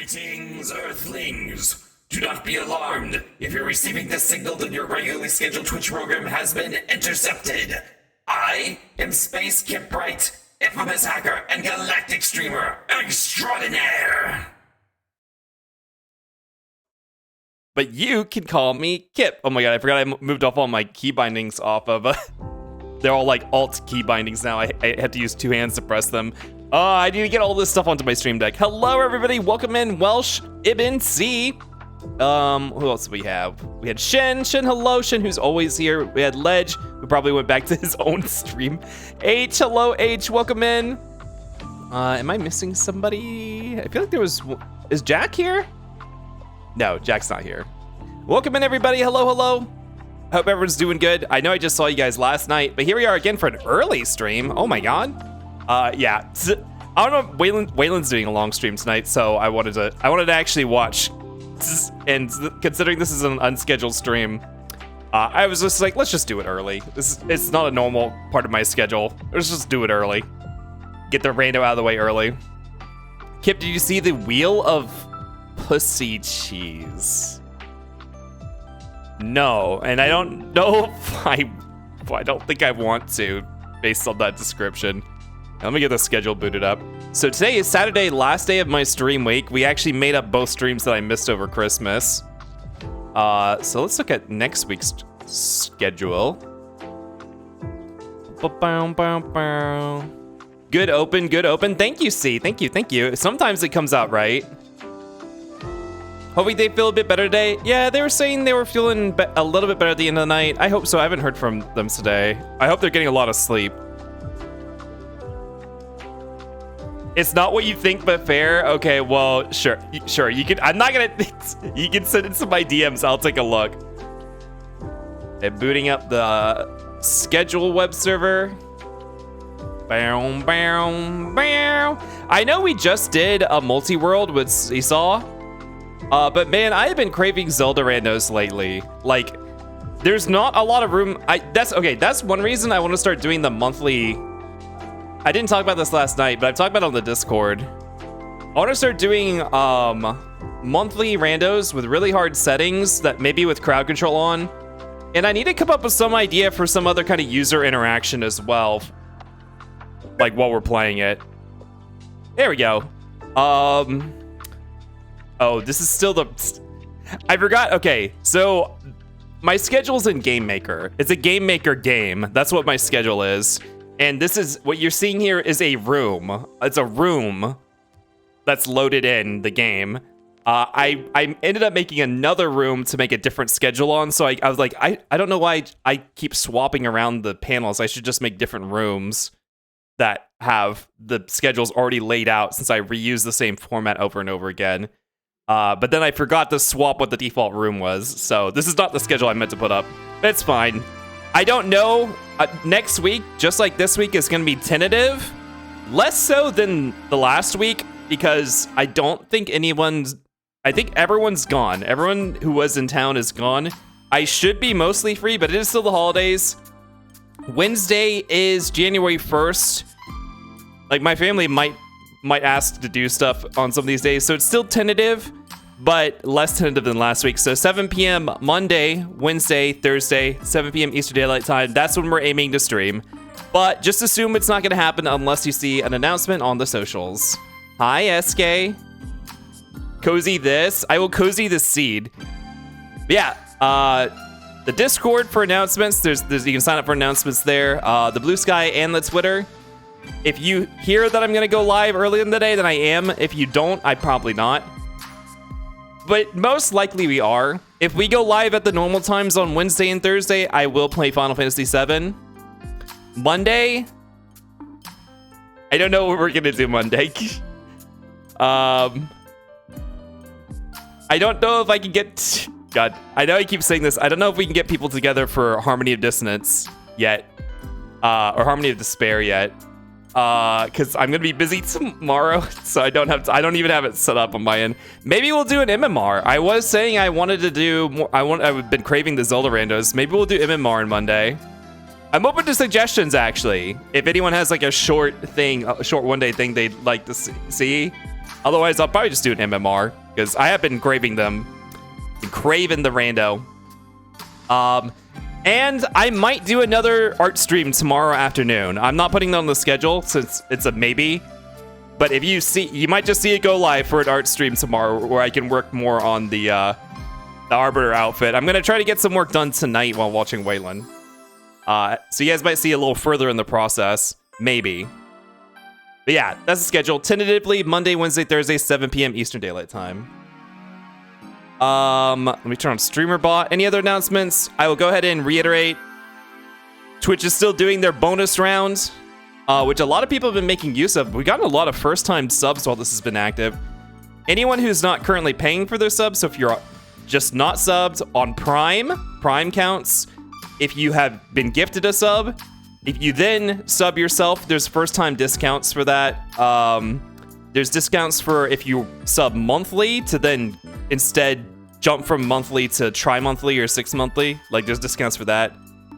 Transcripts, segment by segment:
Greetings, Earthlings! Do not be alarmed. If you're receiving this signal, then your regularly scheduled Twitch program has been intercepted. I am spacek46Cozy, infamous hacker and galactic streamer extraordinaire! But you can call me Kip. Oh my god, I forgot I moved off all my key bindings off of... they're all like alt key bindings now. I had to use 2 hands to press them. I need to get all this stuff onto my stream deck. Hello, everybody. Welcome in, Welsh, Ibn, C. Who else do we have? We had Shen. Shen, hello. Shen, who's always here. We had Ledge, who probably went back to his own stream. H, hello, H. Welcome in. Am I missing somebody? I feel like there was... Is Jack here? No, Jack's not here. Welcome in, everybody. Hello, hello. Hope everyone's doing good. I know I just saw you guys last night, but here we are again for an early stream. Oh my god. Yeah. I don't know. Waylon's doing a long stream tonight, so I wanted to actually watch. And considering this is an unscheduled stream, I was just like, let's just do it early. It's not a normal part of my schedule. Let's just do it early. Get the rando out of the way early. Kip, did you see the Wheel of Pussy Cheese? No, and I don't know if I don't think I want to, based on that description. Let me get the schedule booted up. So today is Saturday, last day of my stream week. We actually made up both streams that I missed over Christmas. So let's look at next week's schedule. Good open, good open. Thank you, C. Thank you. Sometimes it comes out right. Hoping they feel a bit better today. Yeah, they were saying they were feeling a little bit better at the end of the night. I hope so. I haven't heard from them today. I hope they're getting a lot of sleep. It's not what you think, but fair. Okay, well, sure. You can. I'm not gonna. You can send it to my DMs. I'll take a look. And booting up the schedule web server. Bow, bow, bow. I know we just did a multi-world with Seesaw, but man, I have been craving Zelda randos lately. Like, there's not a lot of room. That's one reason I want to start doing the monthly. I didn't talk about this last night, but I've talked about it on the Discord. I want to start doing monthly randos with really hard settings, that maybe with crowd control on. And I need to come up with some idea for some other kind of user interaction as well, like while we're playing it. There we go. Oh, this is still the... I forgot. Okay, so my schedule's in Game Maker. It's a Game Maker game. That's what my schedule is. And this is, what you're seeing here is a room. It's a room that's loaded in the game. I ended up making another room to make a different schedule on, so I was like, I don't know why I keep swapping around the panels. I should just make different rooms that have the schedules already laid out, since I reuse the same format over and over again. But then I forgot to swap what the default room was, so this is not the schedule I meant to put up. It's fine. I don't know. Next week, just like this week, is going to be tentative. Less so than the last week, because I don't think I think everyone's gone. Everyone who was in town is gone. I should be mostly free, but it is still the holidays. Wednesday is January 1st. Like, my family might might ask to do stuff on some of these days. So it's still tentative, but less tentative than last week. So 7 p.m. Monday, Wednesday, Thursday, 7 p.m. Eastern Daylight Time. That's when we're aiming to stream. But just assume it's not going to happen unless you see an announcement on the socials. Hi, SK. Cozy this. I will cozy this seed. But yeah, the Discord for announcements. There's you can sign up for announcements there. The Blue Sky and the Twitter. If you hear that I'm going to go live early in the day, then I am. If you don't, I probably not. But most likely we are. If we go live at the normal times on Wednesday and Thursday, I will play Final Fantasy VII. Monday, I don't know what we're gonna do Monday. I don't know if I can get... God, I know I keep saying this. I don't know if we can get people together for Harmony of Dissonance yet. Or Harmony of Despair yet. Because I'm gonna be busy tomorrow, so I don't even have it set up on my end. Maybe we'll do an MMR. I was saying I wanted to do more, I've been craving the Zelda randos. Maybe we'll do MMR on Monday. I'm open to suggestions, actually. If anyone has like a short one-day thing they'd like to see. Otherwise, I'll probably just do an MMR because I have been craving them. Been craving the rando. And I might do another art stream tomorrow afternoon. I'm not putting that on the schedule since it's a maybe. But if you see, you might just see it go live for an art stream tomorrow where I can work more on the Arbiter outfit. I'm gonna try to get some work done tonight while watching Waylon. So you guys might see a little further in the process, maybe. But yeah, that's the schedule. Tentatively, Monday, Wednesday, Thursday, 7 p.m. Eastern Daylight Time. Let me turn on Streamer Bot. Any other announcements? I will go ahead and reiterate. Twitch is still doing their bonus round, which a lot of people have been making use of. We got a lot of first-time subs while this has been active. Anyone who's not currently paying for their subs, so if you're just not subbed on Prime counts. If you have been gifted a sub, if you then sub yourself, there's first-time discounts for that. There's discounts for if you sub monthly to then instead jump from monthly to tri-monthly or 6-monthly. Like, there's discounts for that.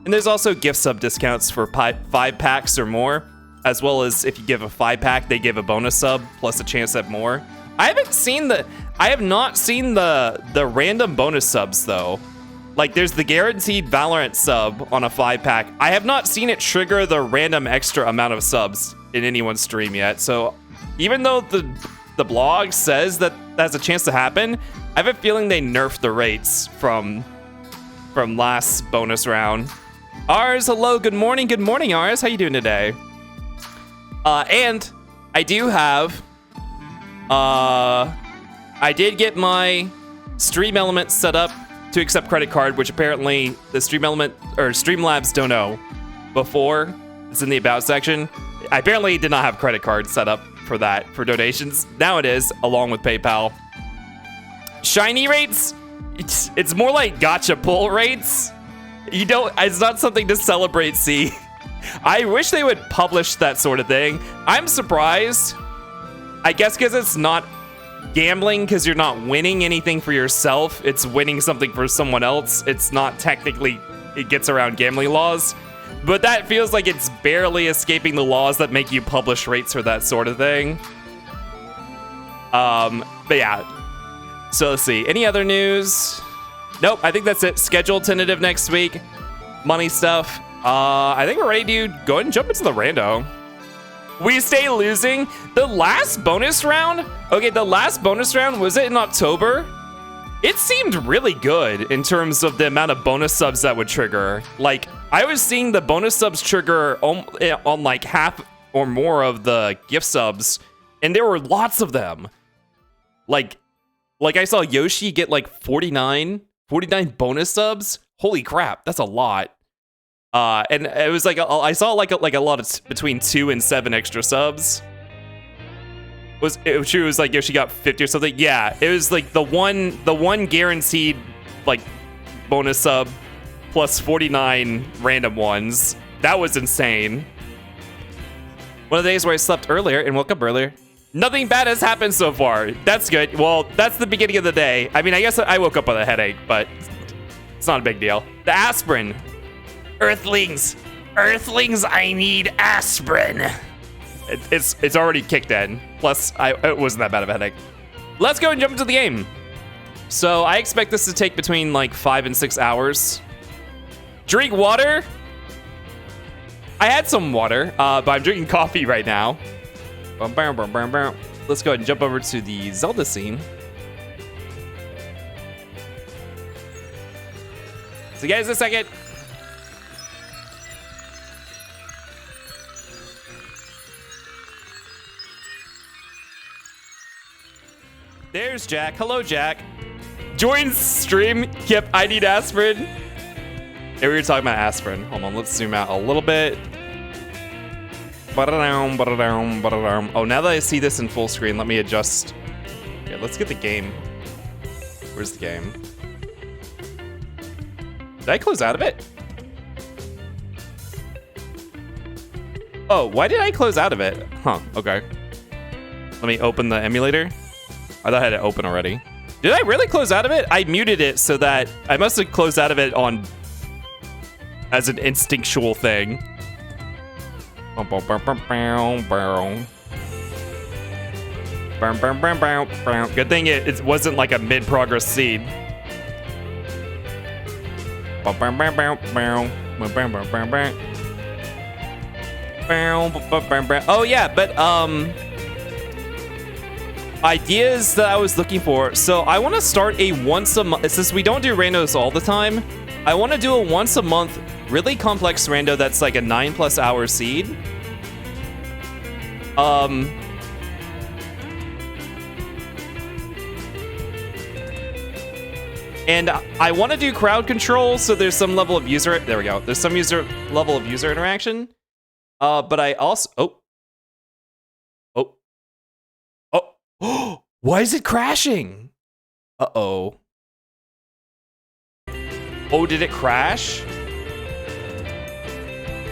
And there's also gift sub discounts for 5 packs or more, as well as if you give a 5-pack, they give a bonus sub plus a chance at more. I have not seen the random bonus subs though. Like, there's the guaranteed Valorant sub on a 5-pack. I have not seen it trigger the random extra amount of subs in anyone's stream yet. So even though the blog says that that's a chance to happen, I have a feeling they nerfed the rates from last bonus round. Ars, hello, good morning, Ars. How you doing today? And I do have, I did get my Stream Element set up to accept credit card, which apparently the Stream Element or Streamlabs don't know before. It's in the about section. I apparently did not have credit card set up for that, for donations. Now it is, along with PayPal. Shiny rates? It's more like gotcha pull rates. It's not something to celebrate, see. I wish they would publish that sort of thing. I'm surprised. I guess because it's not gambling, because you're not winning anything for yourself. It's winning something for someone else. It's not technically, it gets around gambling laws. But that feels like it's barely escaping the laws that make you publish rates for that sort of thing. But yeah. So let's see. Any other news? Nope, I think that's it. Schedule tentative next week. Money stuff. I think we're ready to go ahead and jump into the rando. We stay losing. The last bonus round? Okay, the last bonus round, was it in October? It seemed really good in terms of the amount of bonus subs that would trigger. Like, I was seeing the bonus subs trigger on like half or more of the gift subs, and there were lots of them. Like I saw Yoshi get like 49 bonus subs. Holy crap, that's a lot. And it was like I saw like a lot of between 2 and 7 extra subs. It was like Yoshi got 50 or something. Yeah, it was like the one guaranteed like bonus sub plus 49 random ones. That was insane. One of the days where I slept earlier and woke up earlier. Nothing bad has happened so far. That's good. Well, that's the beginning of the day. I mean, I guess I woke up with a headache, but it's not a big deal. The aspirin. Earthlings, I need aspirin. It's already kicked in. Plus, it wasn't that bad of a headache. Let's go and jump into the game. So I expect this to take between like 5 and 6 hours. Drink water. I had some water, but I'm drinking coffee right now. Let's go ahead and jump over to the Zelda scene. See you guys in a second. There's Jack. Hello, Jack. Join stream. Yep, I need aspirin. Yeah, we were talking about aspirin. Hold on, let's zoom out a little bit. Oh, now that I see this in full screen, let me adjust. Yeah, let's get the game. Where's the game? Did I close out of it? Oh, why did I close out of it? Huh, okay. Let me open the emulator. I thought I had it open already. Did I really close out of it? I muted it so that I must have closed out of it on as an instinctual thing. Good thing it wasn't like a mid-progress seed. Oh yeah, but ideas that I was looking for. So I want to start a once a month. Since we don't do randos all the time, I want to do a once a month really complex rando that's like a 9+ hour seed. And I want to do crowd control, so there's some level of user. There we go. There's some level of user interaction. But I also. Oh, why is it crashing? Uh-oh. Oh, did it crash?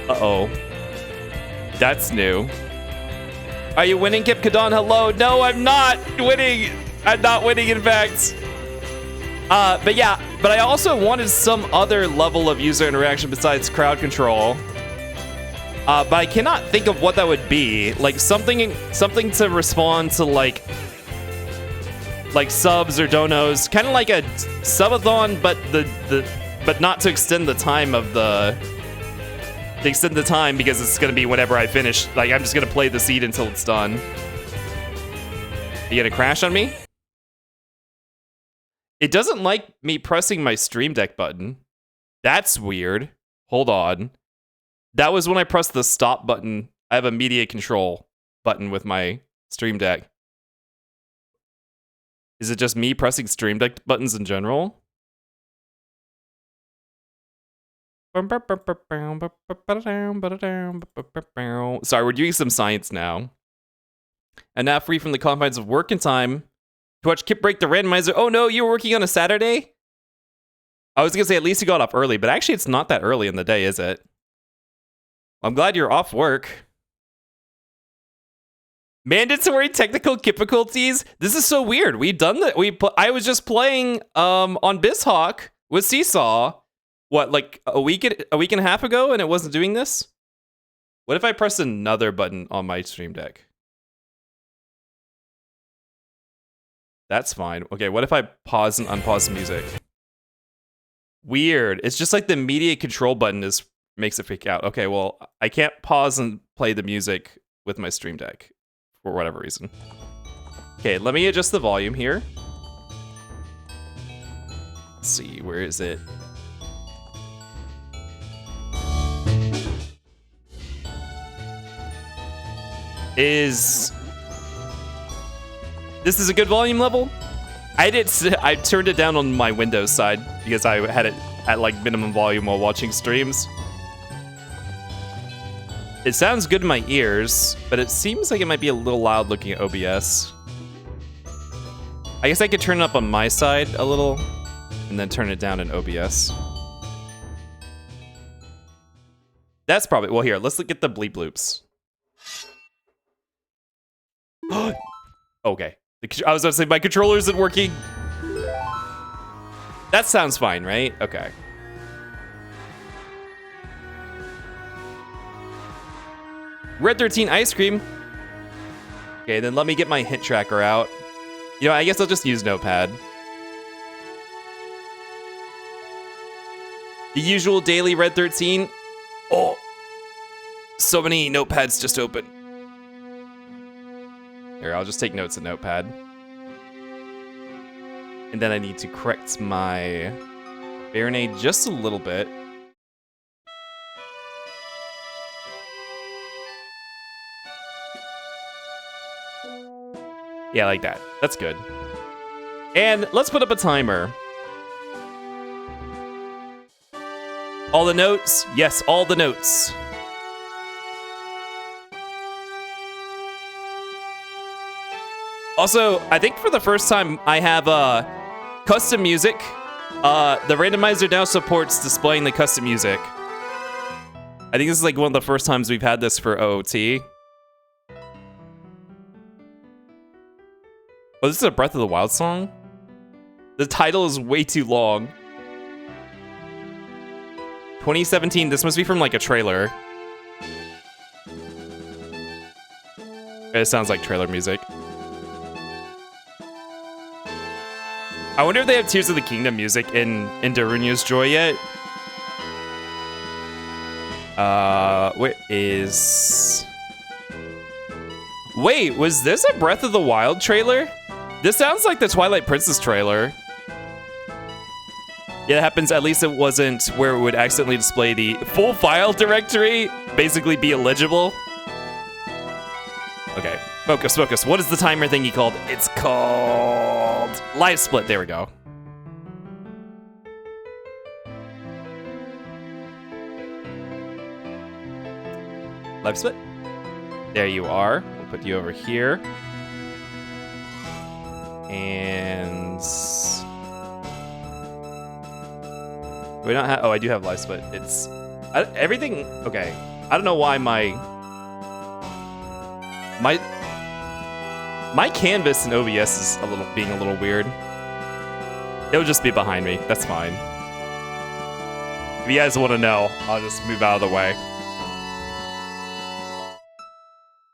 Uh-oh. That's new. Are you winning, Kip Kadon? Hello? No, I'm not winning. I'm not winning, in fact. But yeah, but I also wanted some other level of user interaction besides crowd control. But I cannot think of what that would be. Like something to respond to like subs or donos, kind of like a subathon, but but not to extend the time of to extend the time because it's gonna be whenever I finish. Like I'm just gonna play the seed until it's done. You gonna crash on me? It doesn't like me pressing my Stream Deck button. That's weird. Hold on. That was when I pressed the stop button. I have a media control button with my Stream Deck. Is it just me pressing Stream Deck buttons in general? Sorry, we're doing some science now. And now free from the confines of work and time to watch Kip break the randomizer. Oh no, you were working on a Saturday? I was gonna say at least you got up early, but actually it's not that early in the day, is it? I'm glad you're off work. Mandatory technical difficulties. This is so weird. We've done that. I was just playing on BizHawk with Seesaw. What, like a week and a half ago, and it wasn't doing this? What if I press another button on my Stream Deck? That's fine. Okay, what if I pause and unpause the music? Weird. It's just like the media control button makes it freak out. Okay, well, I can't pause and play the music with my Stream Deck for whatever reason. Okay, let me adjust the volume here. Let's see, where is it? This is a good volume level? I turned it down on my Windows side because I had it at like minimum volume while watching streams. It sounds good in my ears, but it seems like it might be a little loud looking at OBS. I guess I could turn it up on my side a little and then turn it down in OBS. That's probably, well here, let's look at the bleep bloops. Okay. I was about to say, my controller isn't working. That sounds fine, right? Okay. Red 13 ice cream. Okay, then let me get my hint tracker out. You know, I guess I'll just use Notepad. The usual daily Red 13. Oh, so many notepads just open. Here, I'll just take notes in Notepad. And then I need to correct my marinade just a little bit. Yeah, like that. That's good. And let's put up a timer. All the notes? Yes, all the notes. Also, I think for the first time, I have custom music. The randomizer now supports displaying the custom music. I think this is like one of the first times we've had this for OOT. Oh, this is a Breath of the Wild song? The title is way too long. 2017, this must be from like a trailer. It sounds like trailer music. I wonder if they have Tears of the Kingdom music in Darunia's Joy yet. What is... Wait, was this a Breath of the Wild trailer? This sounds like the Twilight Princess trailer. Yeah, it happens. At least it wasn't where it would accidentally display the full file directory, basically be illegible. Okay, focus, focus. What is the timer thingy called? It's called Live Split. There we go. Live Split. There you are. We'll put you over here. And... we don't have... Oh, I do have Live Split. It's... everything... Okay. I don't know why my canvas in OBS is being a little weird. It'll just be behind me. That's fine. If you guys want to know, I'll just move out of the way.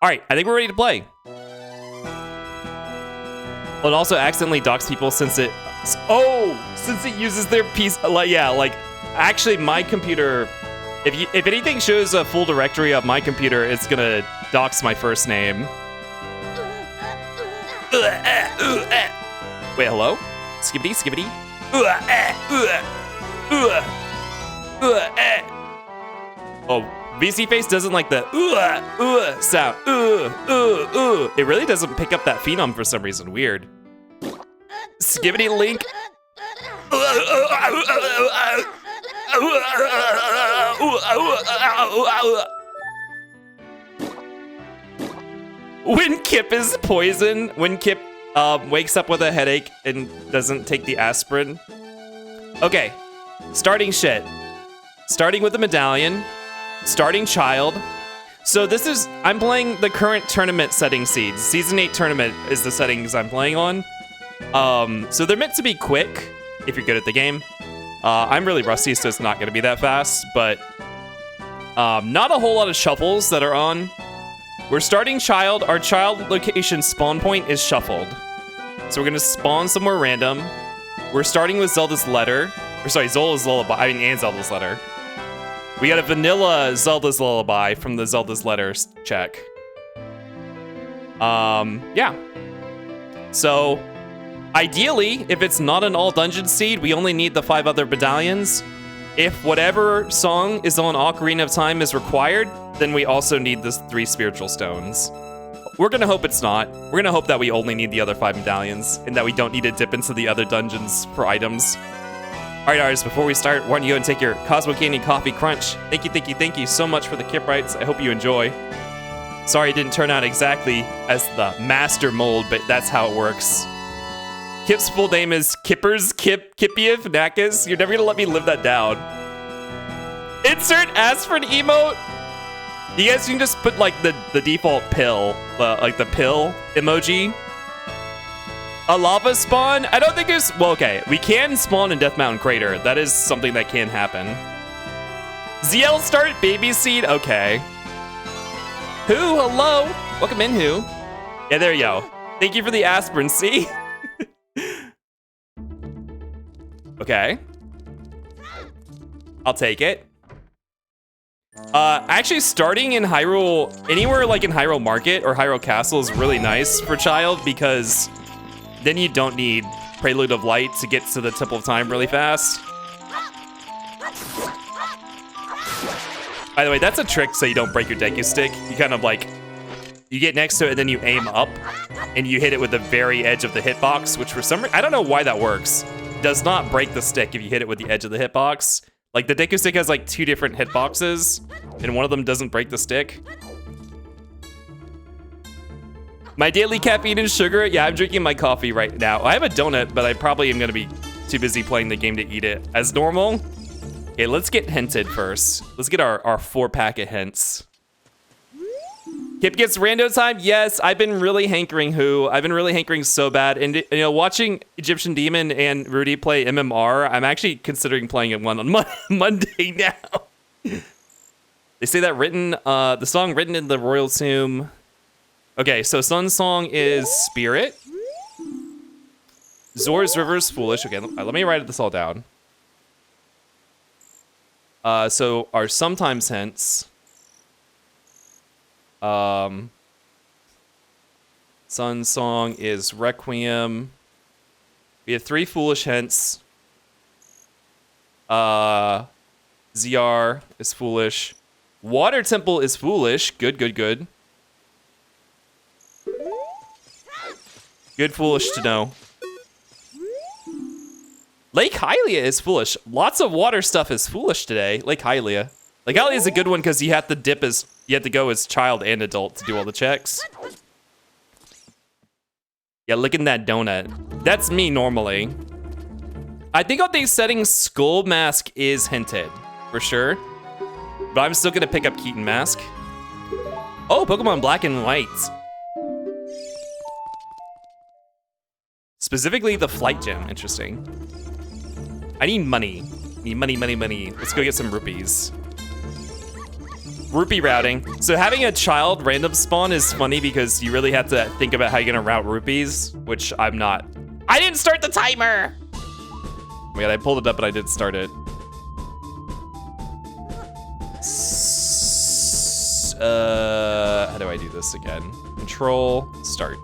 All right, I think we're ready to play. Well, it also accidentally docks people since it... Oh! Since it uses their piece... Yeah, like... Actually, my computer... If anything shows a full directory of my computer, it's gonna dox my first name. Wait, hello? Skibbity, skibbity. Oh, VC Face doesn't like the sound. It really doesn't pick up that phenom for some reason. Weird. Skibbity Link. When Kip is poison, when Kip wakes up with a headache and doesn't take the aspirin. Okay, starting shit. Starting with the medallion. Starting child. So this is, I'm playing the current tournament setting seeds. Season 8 tournament is the settings I'm playing on. So they're meant to be quick, if you're good at the game. I'm really rusty, so it's not gonna be that fast, but not a whole lot of shuffles that are on. We're starting child. Our child location spawn point is shuffled. So we're gonna spawn somewhere random. We're starting with Zelda's Letter. Or sorry, Zola's Lullaby, and Zelda's Letter. We got a vanilla Zelda's Lullaby from the Zelda's Letter check. Yeah. So, ideally, if it's not an all dungeon seed, we only need the 5 other medallions. If whatever song is on Ocarina of Time is required, then we also need the 3 spiritual stones. We're gonna hope it's not. We're gonna hope that we only need the other 5 medallions, and that we don't need to dip into the other dungeons for items. Alright, artists, before we start, why don't you go and take your Cosmo Candy Coffee Crunch. Thank you so much for the Kip Rights. I hope you enjoy. Sorry it didn't turn out exactly as the master mold, but that's how it works. Kip's full name is Kippers Kipiev Nakas. You're never gonna let me live that down. Insert aspirin emote. You guys can just put like the default pill, like the pill emoji. A lava spawn? I don't think there's, well, okay. We can spawn in Death Mountain Crater. That is something that can happen. ZL start baby seed? Okay. Who? Hello? Welcome in, Who? Yeah, there you go. Thank you for the aspirin, see? Okay. I'll take it. Actually starting in Hyrule, anywhere like in Hyrule Market or Hyrule Castle is really nice for child because then you don't need Prelude of Light to get to the Temple of Time really fast. By the way, that's a trick so you don't break your Deku Stick. You kind of like, you get next to it and then you aim up and you hit it with the very edge of the hitbox, which for some reason, I don't know why that works. Does not break the stick if you hit it with the edge of the hitbox. Like the Deku Stick has like 2 different hitboxes and one of them doesn't break the stick. My daily caffeine and sugar, yeah, I'm drinking my coffee right now. I have a donut, but I probably am gonna be too busy playing the game to eat it as normal. Okay, let's get hinted first. Let's get our 4-pack of hints. Kip gets rando time. Yes, I've been really hankering I've been really hankering so bad. And you know, watching Egyptian Demon and Rudy play MMR, I'm actually considering playing it one on Monday now. They say that the song written in the Royal Tomb. Okay, so Sun's song is Spirit. Zora's River is Foolish. Okay, let me write this all down. So our sometimes hints. Sun's song is Requiem. We have 3 foolish hints. ZR is foolish. Water Temple is foolish. Good, good, good. Good foolish to know. Lake Hylia is foolish. Lots of water stuff is foolish today. Lake Hylia. Lake Hylia is a good one because you have to go as child and adult to do all the checks. Yeah, look at that donut. That's me normally. I think on these settings, Skull Mask is hinted, for sure. But I'm still gonna pick up Keaton Mask. Oh, Pokemon Black and White. Specifically the Flight Gem, interesting. I need money. Need money, money, money. Let's go get some rupees. Rupee routing. So having a child random spawn is funny because you really have to think about how you're gonna route rupees, which I'm not. I didn't start the timer! Oh my god, I pulled it up, but I did start it. How do I do this again? Control, start.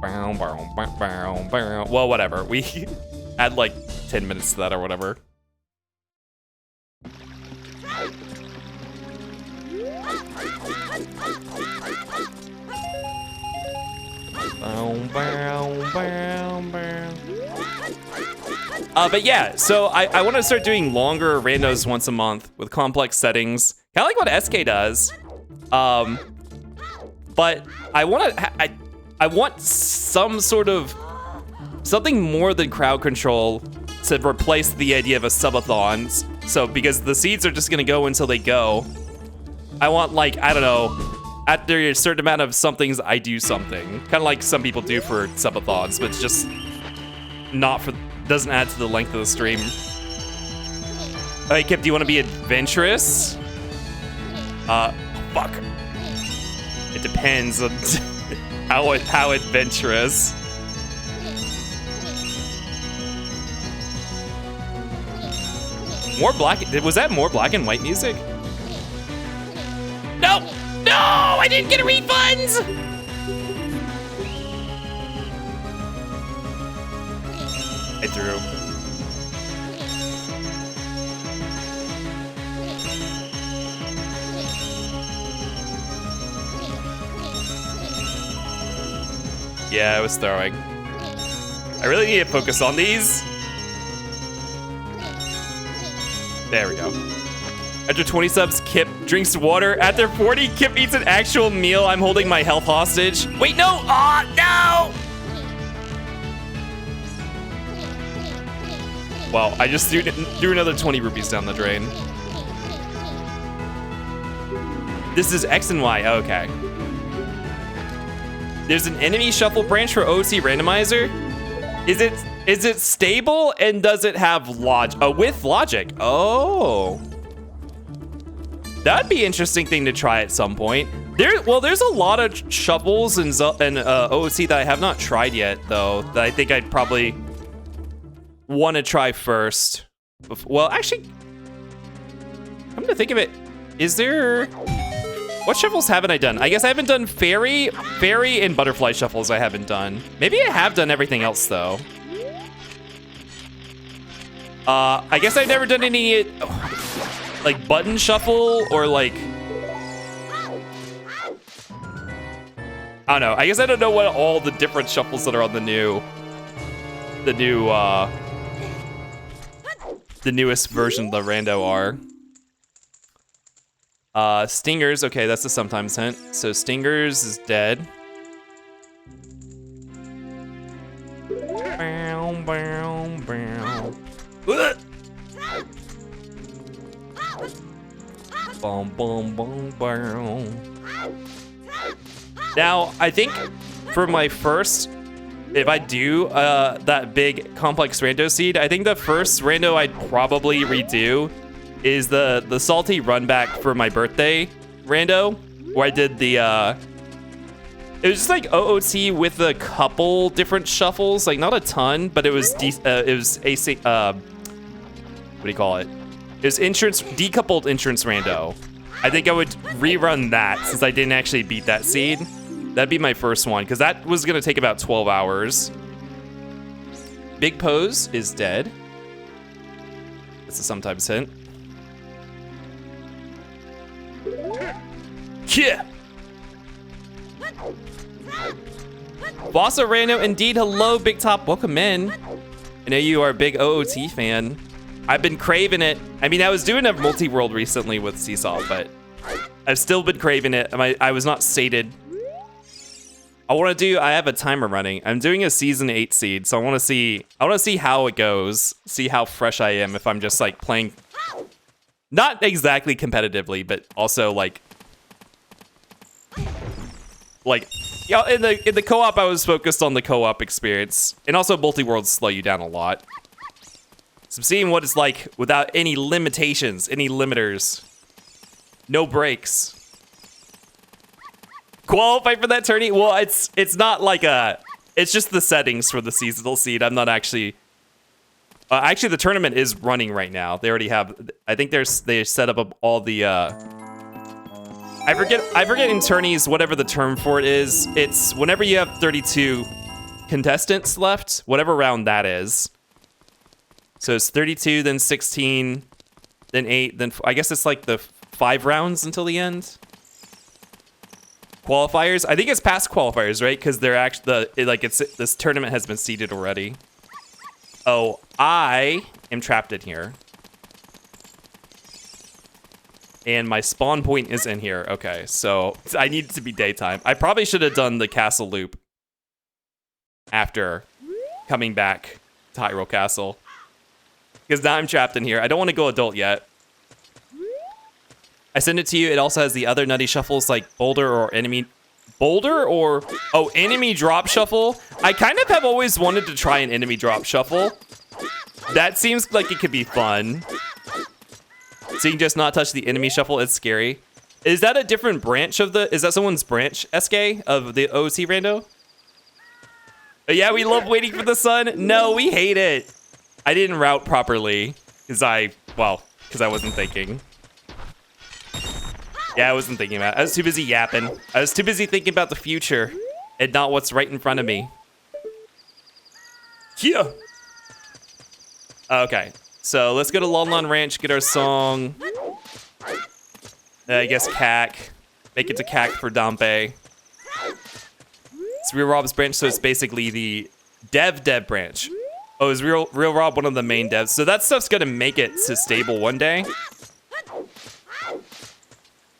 Well, whatever. We add like 10 minutes to that or whatever. But yeah, so I want to start doing longer randos once a month with complex settings, kind of like what SK does. But I want some sort of something more than crowd control to replace the idea of a subathon. So because the seeds are just gonna go until they go, I want, like, I don't know, after a certain amount of somethings, I do something. Kind of like some people do for subathons, but it's just doesn't add to the length of the stream. Hey, Kip, do you want to be adventurous? Fuck. It depends on how adventurous. More black, was that more black and white music? No! No! I didn't get a refund! I threw. Yeah, I was throwing. I really need to focus on these. There we go. After 20 subs, Kip drinks water. After 40, Kip eats an actual meal. I'm holding my health hostage. Wait, no! Aw, no! Well, I just threw another 20 rupees down the drain. This is X and Y, okay. There's an enemy shuffle branch for OC randomizer. Is it stable and does it have with logic? Oh. That'd be an interesting thing to try at some point. There's a lot of shuffles and OOC that I have not tried yet, though, that I think I'd probably want to try first. Well, actually, come to think of it, is there... What shuffles haven't I done? I guess I haven't done fairy and butterfly shuffles I haven't done. Maybe I have done everything else, though. I guess I've never done any, like, button shuffle or, like... I don't know. I guess I don't know what all the different shuffles that are on the newest version of the rando are. Stingers, okay, that's a sometimes hint. So Stingers is dead. Boom, boom, boom, boom. Now, I think for my first, if I do that big complex rando seed, I think the first rando I'd probably redo is the salty run back for my birthday rando, where I did the it was just like OOT with a couple different shuffles, like not a ton, but it was AC what do you call it? It was decoupled insurance rando. I think I would rerun that since I didn't actually beat that seed. That'd be my first one, because that was gonna take about 12 hours. Big Pose is dead. That's a sometimes hint. Yeah. Bossa Rando, indeed. Hello, Big Top. Welcome in. I know you are a big OOT fan. I've been craving it. I mean, I was doing a multi-world recently with Seesaw, but I've still been craving it. I was not sated. I have a timer running. I'm doing a season 8 seed, so I want to see how it goes, see how fresh I am if I'm just like playing, not exactly competitively, but also like yeah, in the co-op I was focused on the co-op experience, and also multi-worlds slow you down a lot. So I'm seeing what it's like without any limitations, any limiters, no breaks. Qualify for that tourney? Well, it's not like it's just the settings for the seasonal seed. I'm not actually. Actually, the tournament is running right now. They already have. I think they set up all the. I forget in tourneys whatever the term for it is. It's whenever you have 32 contestants left, whatever round that is. So it's 32, then 16, then 8, then I guess it's like the 5 rounds until the end. Qualifiers? I think it's past qualifiers, right? Because they're actually this tournament has been seeded already. Oh, I am trapped in here. And my spawn point is in here. Okay, so I need it to be daytime. I probably should have done the castle loop after coming back to Hyrule Castle. Because now I'm trapped in here. I don't want to go adult yet. I send it to you. It also has the other nutty shuffles like Boulder or Enemy Drop Shuffle. I kind of have always wanted to try an Enemy Drop Shuffle. That seems like it could be fun. So you can just not touch the enemy shuffle. It's scary. Is that a different branch of is that someone's branch, SK, of the OC rando? Yeah, we love waiting for the sun. No, we hate it. I didn't route properly because I wasn't thinking. Yeah, I wasn't thinking about it. I was too busy yapping. I was too busy thinking about the future and not what's right in front of me. Yeah. Okay, so let's go to Lon Lon Ranch, get our song. I guess CAC. Make it to CAC for Dampe. It's Real Rob's branch, so it's basically the dev branch. Oh, is Real Rob one of the main devs? So that stuff's gonna make it to stable one day.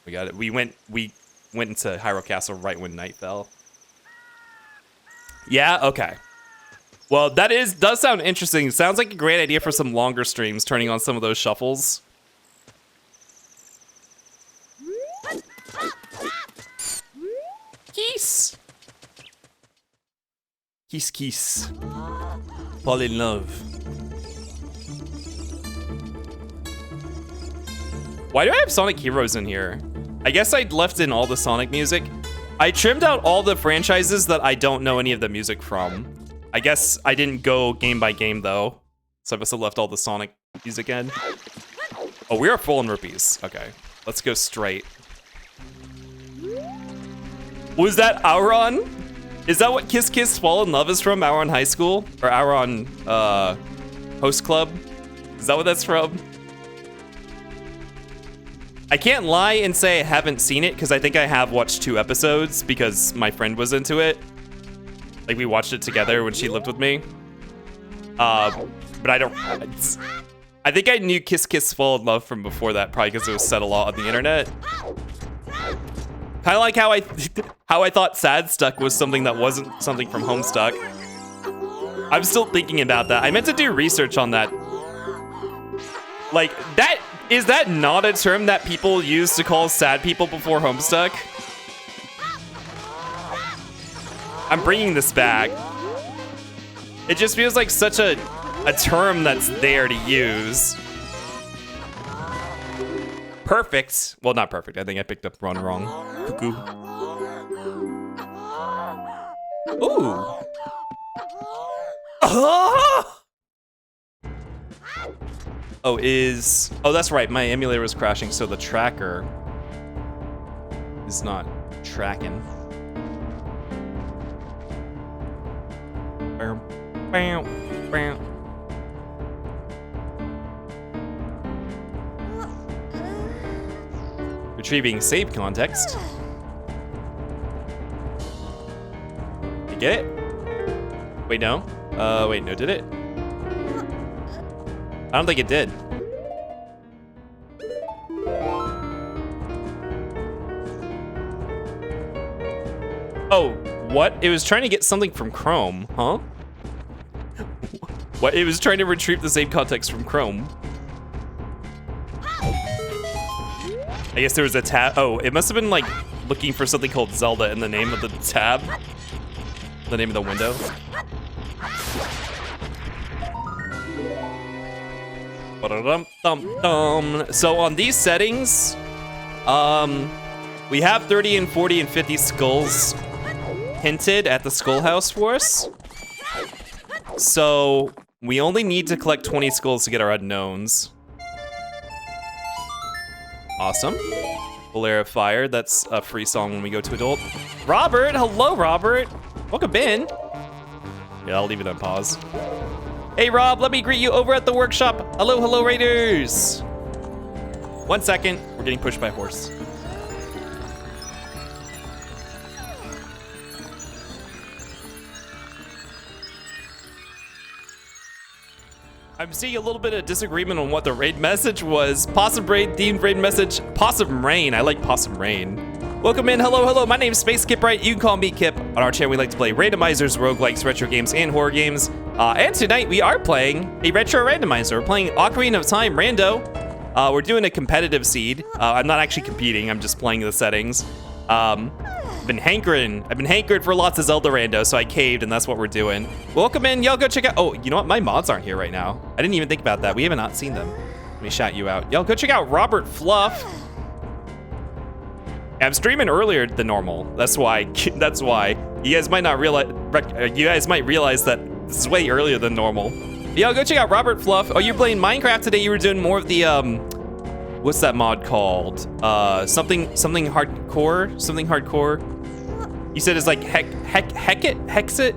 We got it. We went into Hyrule Castle right when night fell. Yeah, okay. Well, that does sound interesting. Sounds like a great idea for some longer streams, turning on some of those shuffles. Kiss. Kiss. Fall in love. Why do I have Sonic Heroes in here? I guess I left in all the Sonic music. I trimmed out all the franchises that I don't know any of the music from. I guess I didn't go game by game though. So I must have left all the Sonic music in. Oh, we are full in rupees. Okay, let's go straight. Was that Auron? Is that what Kiss Kiss Fall in Love is from? Auron High School? Or Auron Host Club? Is that what that's from? I can't lie and say I haven't seen it because I think I have watched 2 episodes because my friend was into it. Like we watched it together when she lived with me. But I don't. I think I knew Kiss Kiss Fall in Love from before that, probably because it was said a lot on the internet. Kind of like how I thought Sad Stuck was something that wasn't something from Homestuck. I'm still thinking about that. I meant to do research on that. Like, is that not a term that people use to call sad people before Homestuck? I'm bringing this back. It just feels like such a term that's there to use. Perfect. Well, not perfect. I think I picked up Run wrong. Cuckoo. Ooh. Oh, that's right. My emulator was crashing, so the tracker is not tracking. Bam, bam, bam. Retrieving save context. You get it? Wait, no. Wait, no, did it? I don't think it did. Oh, what? It was trying to get something from Chrome, huh? What? It was trying to retrieve the save context from Chrome. I guess there was a tab. Oh, it must have been like looking for something called Zelda in the name of the tab. The name of the window. So on these settings, we have 30 and 40 and 50 skulls hinted at the skull house for us. So we only need to collect 20 skulls to get our unknowns. Awesome. Bolero Fire, that's a free song when we go to adult. Robert, hello Robert. Welcome in. Yeah, I'll leave it on pause. Hey Rob, let me greet you over at the workshop. Hello, hello Raiders. 1 second, we're getting pushed by a horse. I'm seeing a little bit of disagreement on what the raid message was. Possum Raid themed raid message, Possum Rain. I like Possum Rain. Welcome in, hello, hello. My name's Space Kip, right? You can call me Kip. On our channel, we like to play randomizers, roguelikes, retro games, and horror games. And tonight we are playing a retro randomizer. We're playing Ocarina of Time Rando. We're doing a competitive seed. I'm not actually competing, I'm just playing the settings. I've been hankering for lots of Zelda Rando, so I caved, and that's what we're doing. Welcome in, y'all go check out, oh, you know what, my mods aren't here right now. I didn't even think about that, we have not seen them. Let me shout you out. Y'all go check out Robert Fluff. I'm streaming earlier than normal, that's why. You guys might not realize, that this is way earlier than normal. Y'all go check out Robert Fluff. Oh, you're playing Minecraft today, you were doing more of the, what's that mod called? Something hardcore. You said it's like Hexit,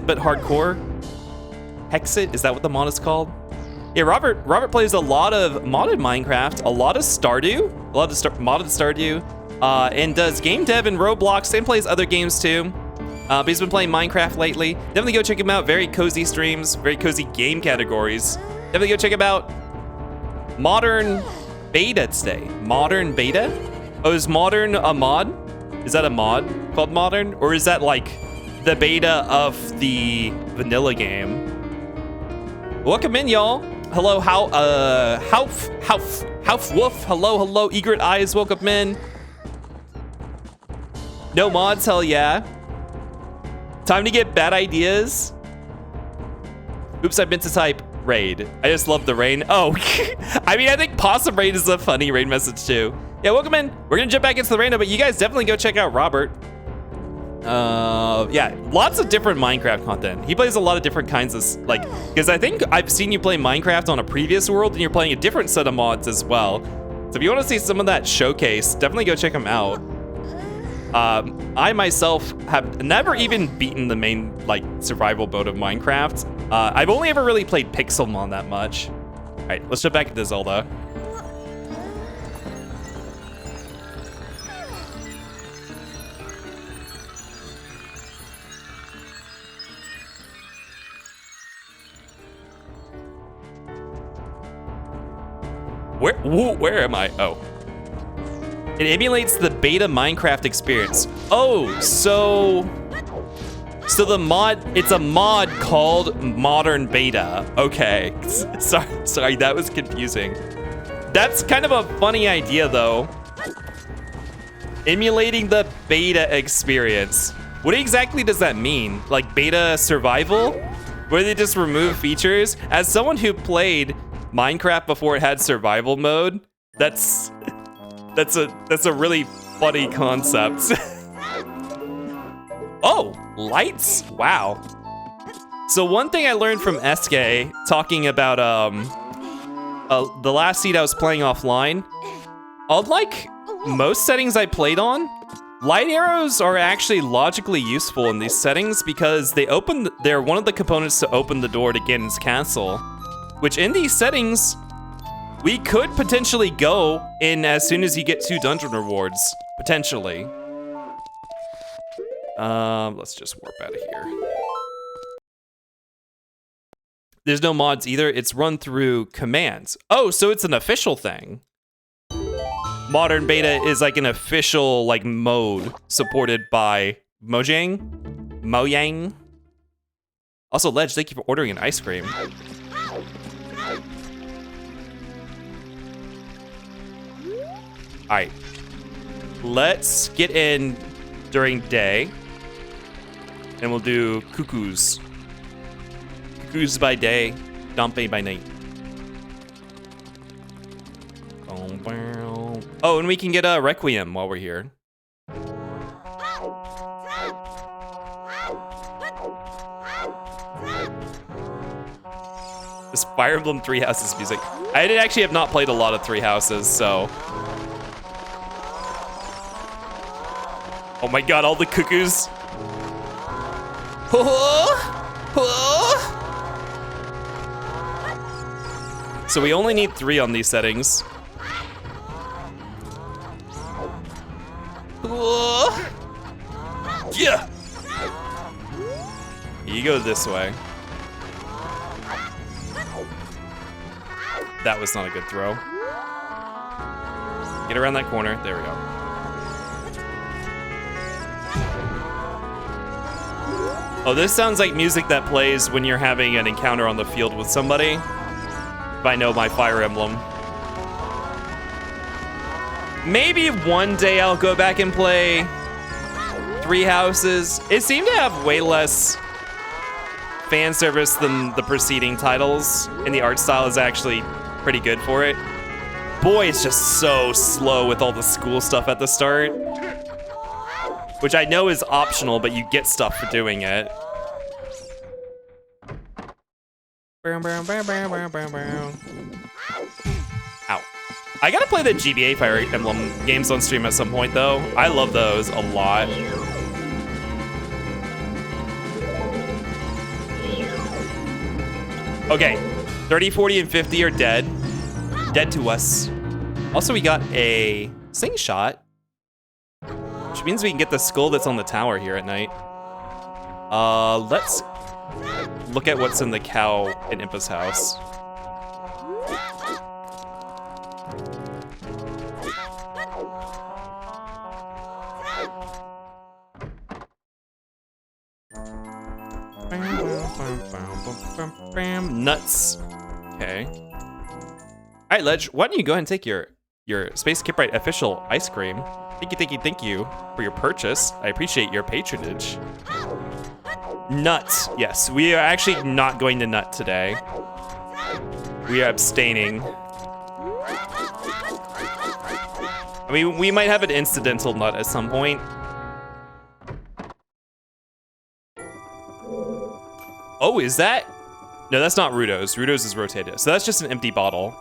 but hardcore. Hexit, is that what the mod is called? Yeah, Robert plays a lot of modded Minecraft, a lot of Stardew, modded Stardew, and does game dev in Roblox and plays other games too. But he's been playing Minecraft lately. Definitely go check him out. Very cozy streams, very cozy game categories. Definitely go check him out. Modern Beta today. Modern Beta? Oh, is Modern a mod? Is that a mod called Modern? Or is that like the beta of the vanilla game? Welcome in, y'all. Hello, Hauf Woof. Hello, Egret Eyes, welcome in. No mods, hell yeah. Time to get bad ideas. Oops, I meant to type raid. I just love the rain. Oh, I mean, I think Possum Raid is a funny raid message too. Yeah, welcome in. We're gonna jump back into the random, but you guys definitely go check out Robert. Yeah, lots of different Minecraft content. He plays a lot of different kinds of, like, because I think I've seen you play Minecraft on a previous world, and you're playing a different set of mods as well. So if you want to see some of that showcase, definitely go check him out. I myself have never even beaten the main, like, survival mode of Minecraft. I've only ever really played Pixelmon that much. All right, let's jump back into Zelda. Where am I? Oh. It emulates the beta Minecraft experience. Oh, so the mod, it's a mod called Modern Beta. Okay, sorry, that was confusing. That's kind of a funny idea though. Emulating the beta experience. What exactly does that mean? Like beta survival? Where they just remove features? As someone who played Minecraft before it had survival mode, that's a really funny concept. Oh, lights? Wow. So one thing I learned from SK talking about the last seed I was playing offline, unlike most settings I played on, light arrows are actually logically useful in these settings because they're one of the components to open the door to Ganon's castle, which in these settings, we could potentially go in as soon as you get 2 dungeon rewards, potentially. Let's just warp out of here. There's no mods either, it's run through commands. Oh, so it's an official thing. Modern Beta is like an official like mode supported by Mojang. Also, Ledge, thank you for ordering an ice cream. All right, let's get in during day, and we'll do cuckoos. Cuckoos by day, Dompe by night. Oh, and we can get a Requiem while we're here. This Fire Emblem Three Houses music. I actually have not played a lot of Three Houses, so. Oh my god, all the cuckoos. So we only need 3 on these settings. Yeah. You go this way. That was not a good throw. Get around that corner. There we go. Oh, this sounds like music that plays when you're having an encounter on the field with somebody. If I know my Fire Emblem. Maybe one day I'll go back and play Three Houses. It seemed to have way less fan service than the preceding titles, and the art style is actually pretty good for it. Boy, it's just so slow with all the school stuff at the start. Which I know is optional, but you get stuff for doing it. Ow. I gotta play the GBA Fire Emblem games on stream at some point, though. I love those a lot. Okay, 30, 40, and 50 are dead. Dead to us. Also, we got a sing shot. Which means we can get the skull that's on the tower here at night. Let's look at what's in the cow in Impa's house. Nuts. Okay. All right, Ledge, why don't you go ahead and take your Space Kipwright official ice cream. Thank you for your purchase. I appreciate your patronage. Nuts. Yes, we are actually not going to nut today. We are abstaining. I mean, we might have an incidental nut at some point. Oh, is that? No, that's not Rudo's. Rudo's is rotated. So that's just an empty bottle.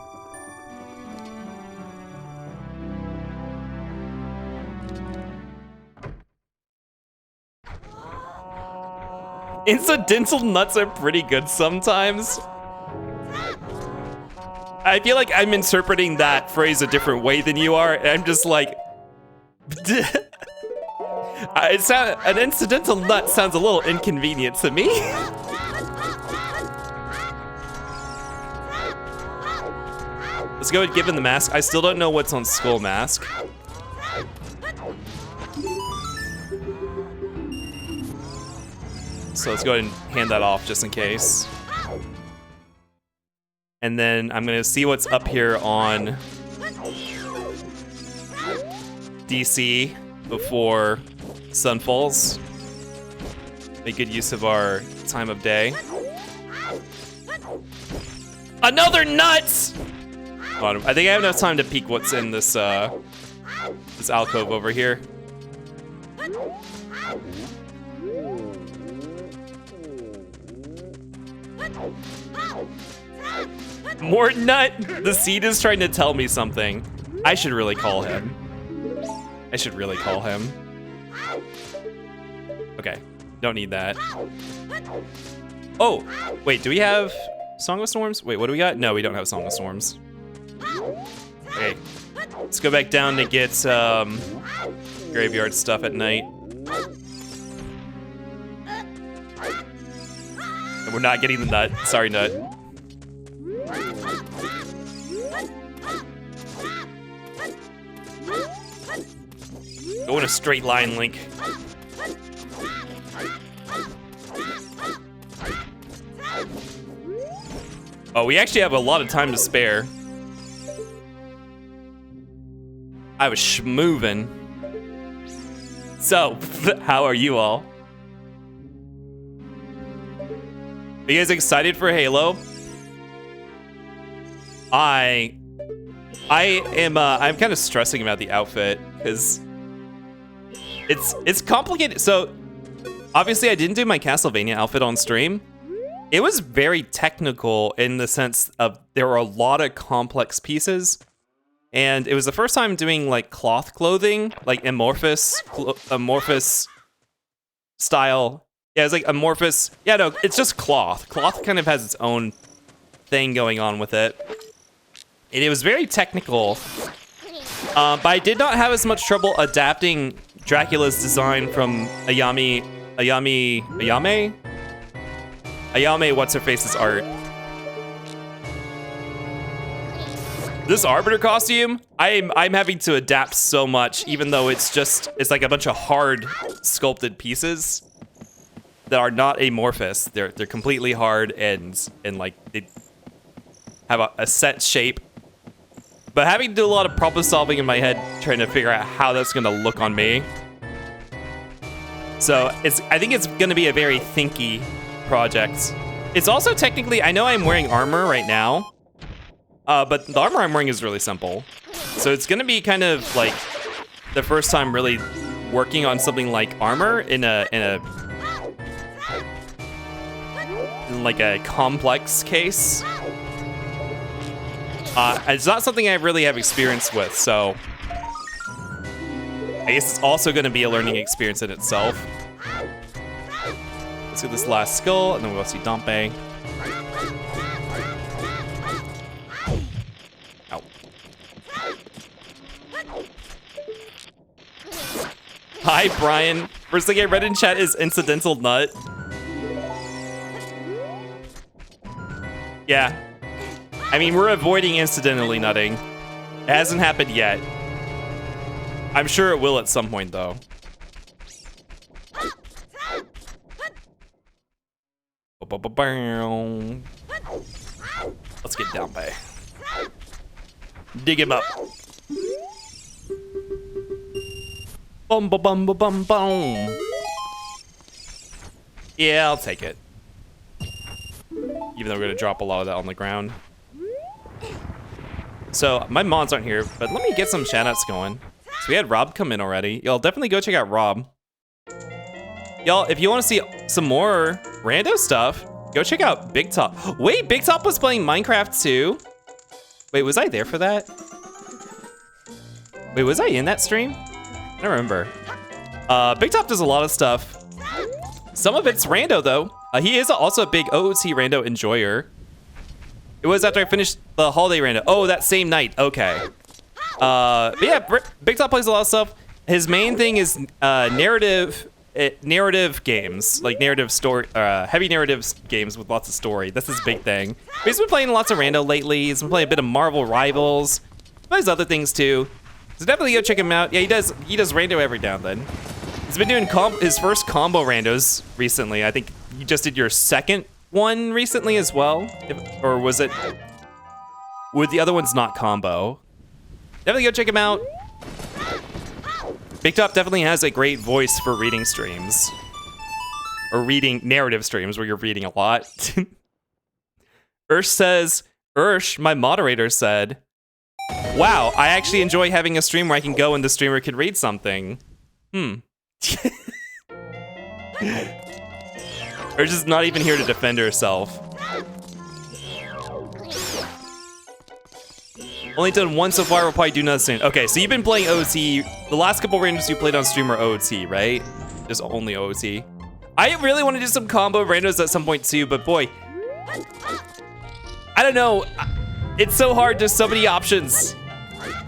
Incidental nuts are pretty good sometimes. I feel like I'm interpreting that phrase a different way than you are, and I'm just like... an incidental nut sounds a little inconvenient to me. Let's go and give him the mask. I still don't know what's on Skull Mask. So let's go ahead and hand that off just in case. And then I'm gonna see what's up here on DC before sun falls. Make good use of our time of day. Another nut! Hold on, I think I have enough time to peek what's in this this alcove over here. More nut! The seed is trying to tell me something. I should really call him. I should really call him. Okay, don't need that. Oh, wait, do we have Song of Storms? Wait, what do we got? No, we don't have Song of Storms. Okay, let's go back down to get graveyard stuff at night. And we're not getting the nut. Sorry, nut. Go in a straight line, Link. Oh, we actually have a lot of time to spare. I was schmoovin'. So, how are you all? Are you guys excited for Halo? I'm kind of stressing about the outfit because it's complicated. So obviously I didn't do my Castlevania outfit on stream. It was very technical in the sense of there were a lot of complex pieces, and it was the first time doing like cloth clothing, like amorphous style. Yeah, it's like amorphous. Yeah, no, it's just cloth. Cloth kind of has its own thing going on with it. And it was very technical, but I did not have as much trouble adapting Dracula's design from Ayame, what's-her-face's art. This Arbiter costume, I'm having to adapt so much, even though it's like a bunch of hard sculpted pieces that are not amorphous. They're completely hard and like they have a set shape. But having to do a lot of problem solving in my head, trying to figure out how that's gonna look on me. So I think it's gonna be a very thinky project. It's also technically, I know I'm wearing armor right now, but the armor I'm wearing is really simple. So it's gonna be kind of like the first time really working on something like armor in like a complex case. It's not something I really have experience with, so I guess it's also going to be a learning experience in itself. Let's get this last skull, and then we'll go see Dompe. Ow. Hi, Brian. First thing I read in chat is incidental nut. Yeah. I mean, we're avoiding incidentally nutting. It hasn't happened yet. I'm sure it will at some point, though. Let's get down by. Dig him up. Bum ba bum ba bum bum. Yeah, I'll take it. Even though we're gonna drop a lot of that on the ground. So my mods aren't here, but let me get some shoutouts going. So we had Rob come in already. Y'all definitely go check out Rob. Y'all, if you want to see some more rando stuff, go check out Big Top. Wait, Big Top was playing Minecraft too? Wait, was I there for that? Wait, was I in that stream? I don't remember. Big Top does a lot of stuff. Some of it's rando though. He is also a big OOT rando enjoyer. It was after I finished the holiday rando. Oh, that same night, okay. But yeah, Big Top plays a lot of stuff. His main thing is narrative games, like narrative story, heavy narrative games with lots of story. That's his big thing. But he's been playing lots of rando lately. He's been playing a bit of Marvel Rivals. He plays other things too. So definitely go check him out. Yeah, he does rando every now and then. He's been doing his first combo randos recently. I think you just did your second one recently as well, or was it? Were the other ones not combo? Definitely go check him out. Big Top definitely has a great voice for reading streams. Or reading narrative streams where you're reading a lot. Ursh, my moderator said, wow, I actually enjoy having a stream where I can go and the streamer can read something. Ursh is not even here to defend herself. Only done one so far, we'll probably do another soon. Okay, so you've been playing OOT. The last couple randos you played on stream are OOT, right? Just only OOT. I really want to do some combo randos at some point too, but boy, I don't know. It's so hard, there's so many options.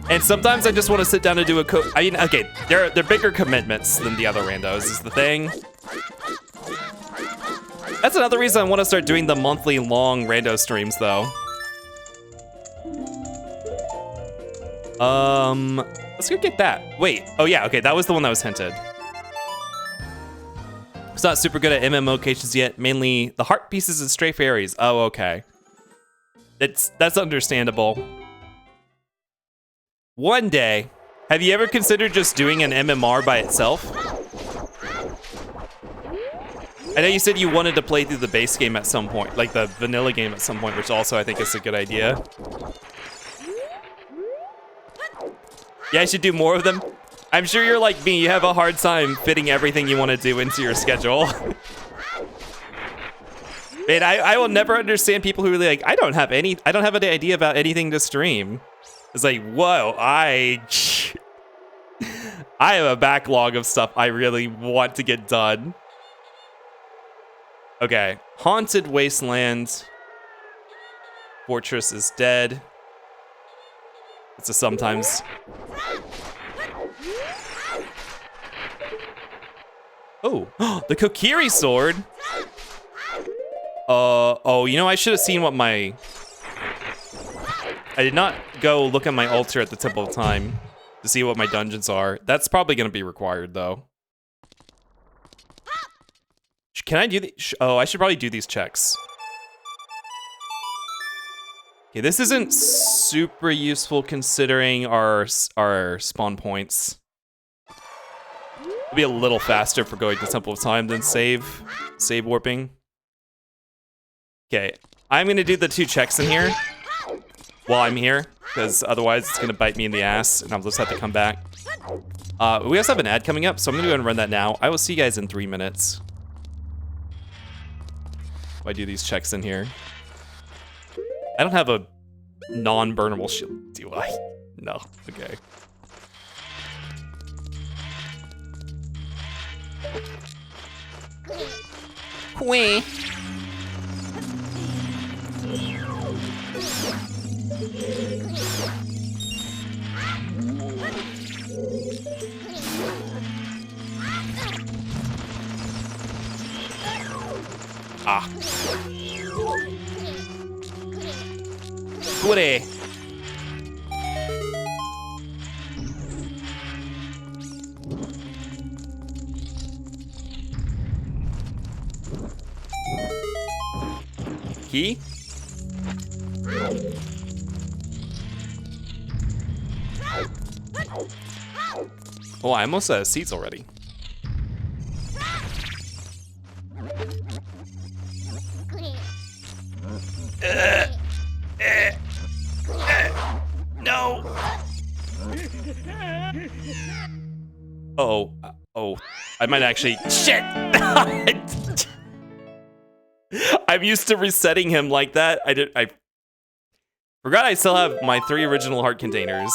And sometimes I just want to sit down and do I mean, okay, they're bigger commitments than the other randos is the thing. That's another reason I want to start doing the monthly long rando streams though. Let's go get that. Wait, oh yeah, okay, that was the one that was hinted. It's not super good at MM locations yet, mainly the heart pieces and stray fairies. Oh, okay. That's understandable. One day, have you ever considered just doing an MMR by itself? I know you said you wanted to play through the base game at some point, like the vanilla game at some point, which also I think is a good idea. Yeah, I should do more of them. I'm sure you're like me, you have a hard time fitting everything you want to do into your schedule. Man, I will never understand people who are really like, I don't have an idea about anything to stream. It's like, whoa, I have a backlog of stuff I really want to get done. Okay, Haunted Wasteland. Fortress is dead. It's a sometimes. Oh, the Kokiri sword. Oh, you know, I should have seen what I did not go look at my altar at the Temple of Time to see what my dungeons are. That's probably going to be required, though. Can I do the? Oh, I should probably do these checks. Okay, this isn't super useful considering our spawn points. It'll be a little faster for going to Temple of Time than save warping. Okay, I'm gonna do the 2 checks in here while I'm here, because otherwise it's gonna bite me in the ass and I'll just have to come back. We also have an ad coming up, so I'm gonna go ahead and run that now. I will see you guys in 3 minutes. I do these checks in here. I don't have a non-burnable shield, do I? No, okay. Whee! Ah. Goody. Key? Oh, I almost have seats already. No. Oh, oh, I might actually. Shit! I'm used to resetting him like that. I forgot I still have my 3 original heart containers.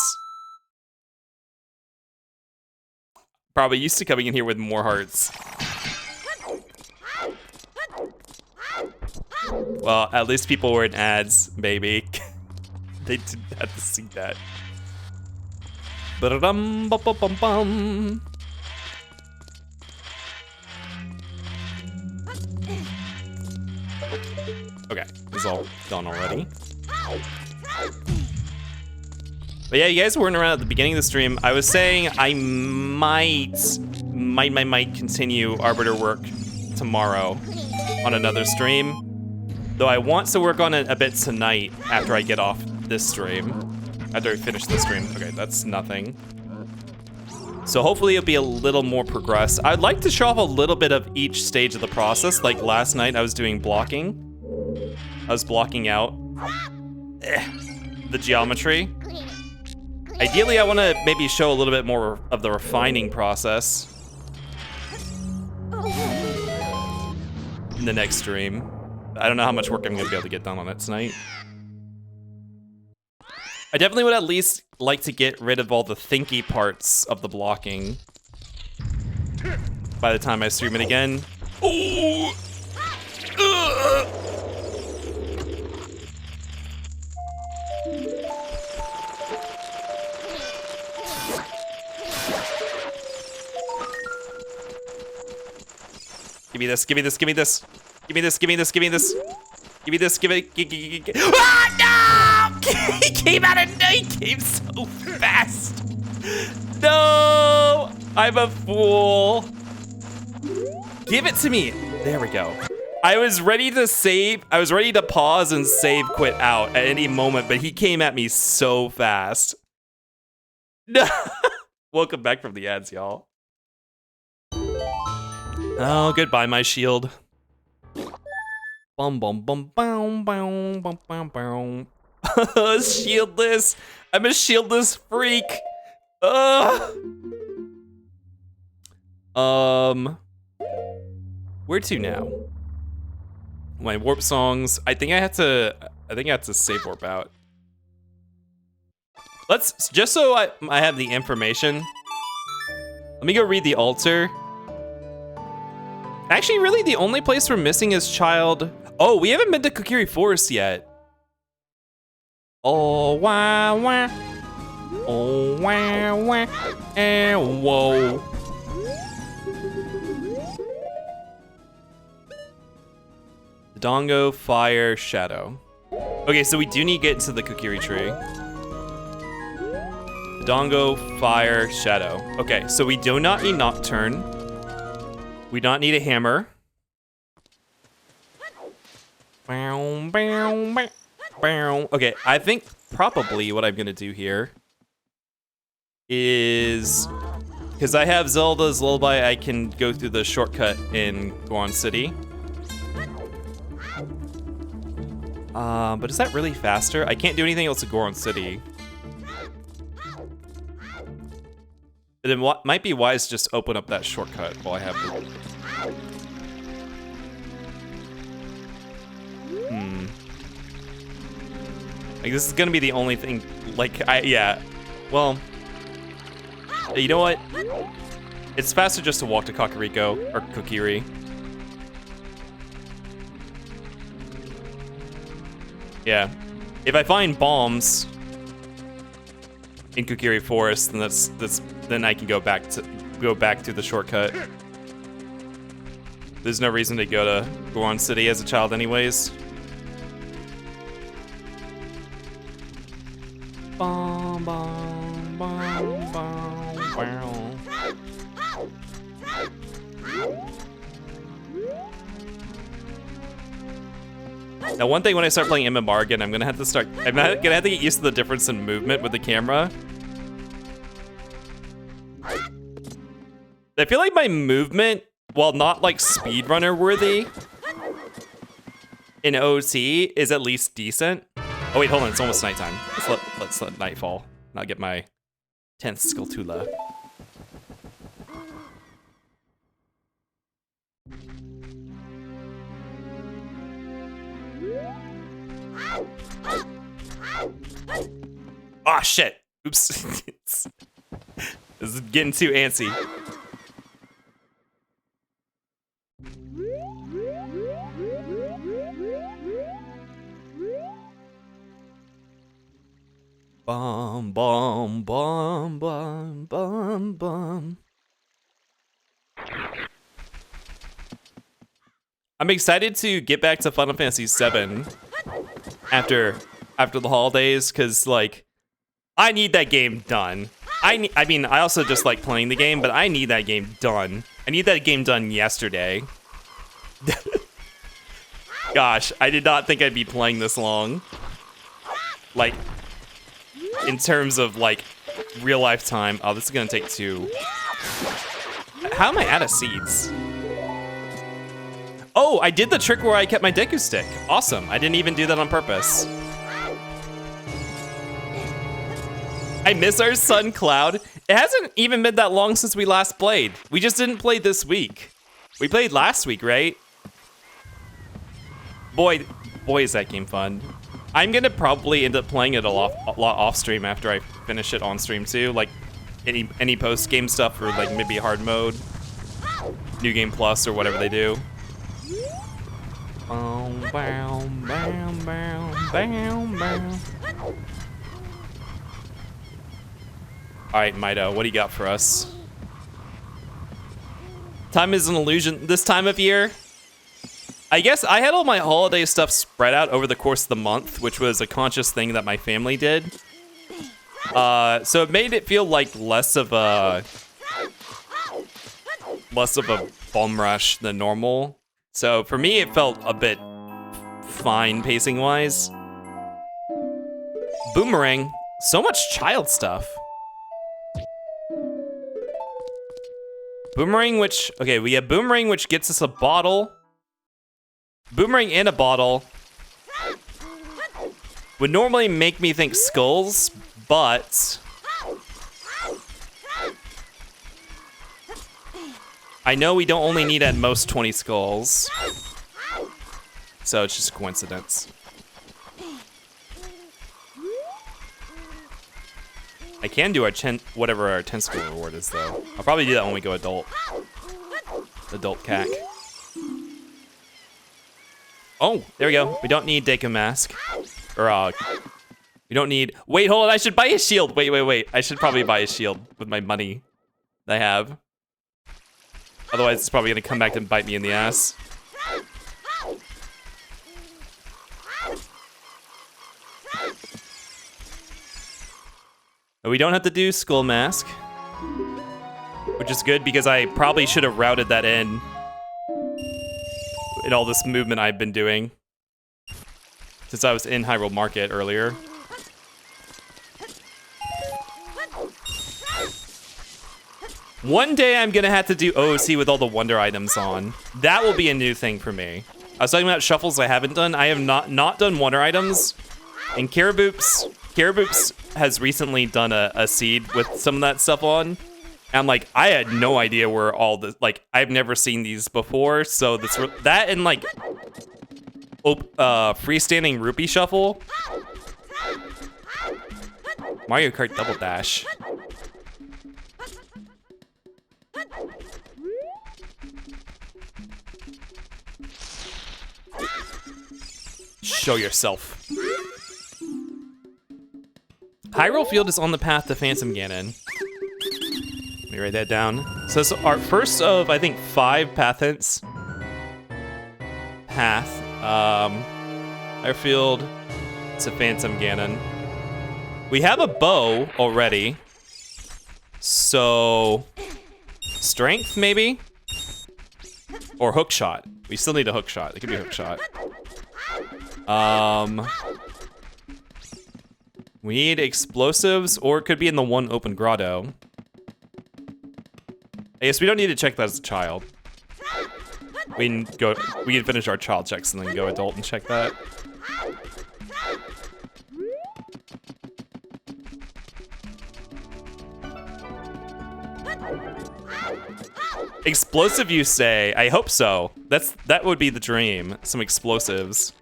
Probably used to coming in here with more hearts. Well, at least people were in ads, baby. They didn't have to see that. Ba-da-dum-bum-bum-bum. Okay, this is all done already. But yeah, you guys weren't around at the beginning of the stream. I was saying I might continue Arbiter work tomorrow on another stream. Though I want to work on it a bit tonight after I get off this stream. After I finish this stream. Okay, that's nothing. So hopefully it'll be a little more progressed. I'd like to show off a little bit of each stage of the process. Like last night I was doing blocking. I was blocking out the geometry. Ideally, I want to maybe show a little bit more of the refining process in the next stream. I don't know how much work I'm going to be able to get done on it tonight. I definitely would at least like to get rid of all the thinky parts of the blocking by the time I stream it again. Oh! Give me this, give me this, give me this. Give me this, give me this, give me this. Give me this, give it. Ah, no! He came out of nowhere. He came so fast. No! I'm a fool. Give it to me. There we go. I was ready to save. I was ready to pause and save quit out at any moment, but he came at me so fast. No. Welcome back from the ads, y'all. Oh, goodbye, my shield. Bum bum bum bum bum bum bum bum. Shieldless. I'm a shieldless freak. Where to now? My warp songs. I think I have to save warp out. Let's just so I have the information. Let me go read the altar. Actually, really, the only place we're missing is Child. Oh, we haven't been to Kokiri Forest yet. Oh, wah, wah. Oh, wah, wah. And whoa. Dongo, Fire, Shadow. Okay, so we do need to get into the Kokiri tree. Dongo, Fire, Shadow. Okay, so we do not need Nocturne. We don't need a hammer. Okay, I think probably what I'm gonna do here is, because I have Zelda's Lullaby, I can go through the shortcut in Goron City. But is that really faster? I can't do anything else at Goron City. But it might be wise to just open up that shortcut while I have the... Like, this is gonna be the only thing, like, yeah. Well, you know what? It's faster just to walk to Kakariko, or Kokiri. Yeah. If I find bombs in Kokiri Forest, then then I can go back to the shortcut. There's no reason to go to Goron City as a child anyways. Bom, bom, bom, bom, wow. Now, one thing when I start playing MMR again, I'm gonna have to get used to the difference in movement with the camera. I feel like my movement, while not like speedrunner worthy in OT, is at least decent. Oh wait, hold on, it's almost nighttime. Let's let night fall. And I'll get my 10th Skulltula. Oh shit. Oops. This is getting too antsy. Bum bum bum bum bum bum. I'm excited to get back to Final Fantasy VII after the holidays, cause like I need that game done. I mean I also just like playing the game, but I need that game done. I need that game done yesterday. Gosh, I did not think I'd be playing this long. Like, in terms of like real life time. Oh, this is gonna take 2. How am I out of seeds? Oh, I did the trick where I kept my Deku stick. Awesome. I didn't even do that on purpose. I miss our son Cloud. It hasn't even been that long since we last played. We just didn't play this week. We played last week, right? Boy, is that game fun. I'm gonna probably end up playing it a lot off stream after I finish it on stream too. Like any post game stuff, or like maybe hard mode, New Game Plus, or whatever they do. All right, Mido, what do you got for us? Time is an illusion this time of year. I guess I had all my holiday stuff spread out over the course of the month, which was a conscious thing that my family did. So it made it feel like less of a bum rush than normal. So for me, it felt a bit fine pacing-wise. Boomerang, so much child stuff. Boomerang, okay, we have Boomerang, which gets us a bottle. Boomerang in a bottle would normally make me think skulls, but I know we don't only need at most 20 skulls, so it's just a coincidence. I can do our whatever our 10 skill reward is, though. I'll probably do that when we go adult. Adult CAC. Oh, there we go. We don't need Deku Mask. Or, we don't need... Wait, hold on. I should buy a shield. Wait. I should probably buy a shield with my money that I have. Otherwise, it's probably going to come back and bite me in the ass. We don't have to do Skull Mask, which is good because I probably should have routed that in all this movement I've been doing since I was in Hyrule Market earlier. One day I'm gonna have to do OOC with all the wonder items on. That will be a new thing for me. I was talking about shuffles I haven't done. I have not done wonder items, and Cariboops has recently done a seed with some of that stuff on. And I'm like, I had no idea where all the, like, I've never seen these before. So that and like freestanding rupee shuffle. Mario Kart Double Dash. Show yourself. Hyrule Field is on the path to Phantom Ganon. Let me write that down. So this is our first of, I think, 5 path hints. Path. Hyrule Field to Phantom Ganon. We have a bow already. So... Strength, maybe? Or hook shot. We still need a hook shot. It could be a hook shot. We need explosives, or it could be in the one open grotto. I guess we don't need to check that as a child. We can finish our child checks and then go adult and check that. Explosive, you say? I hope so. That would be the dream. Some explosives.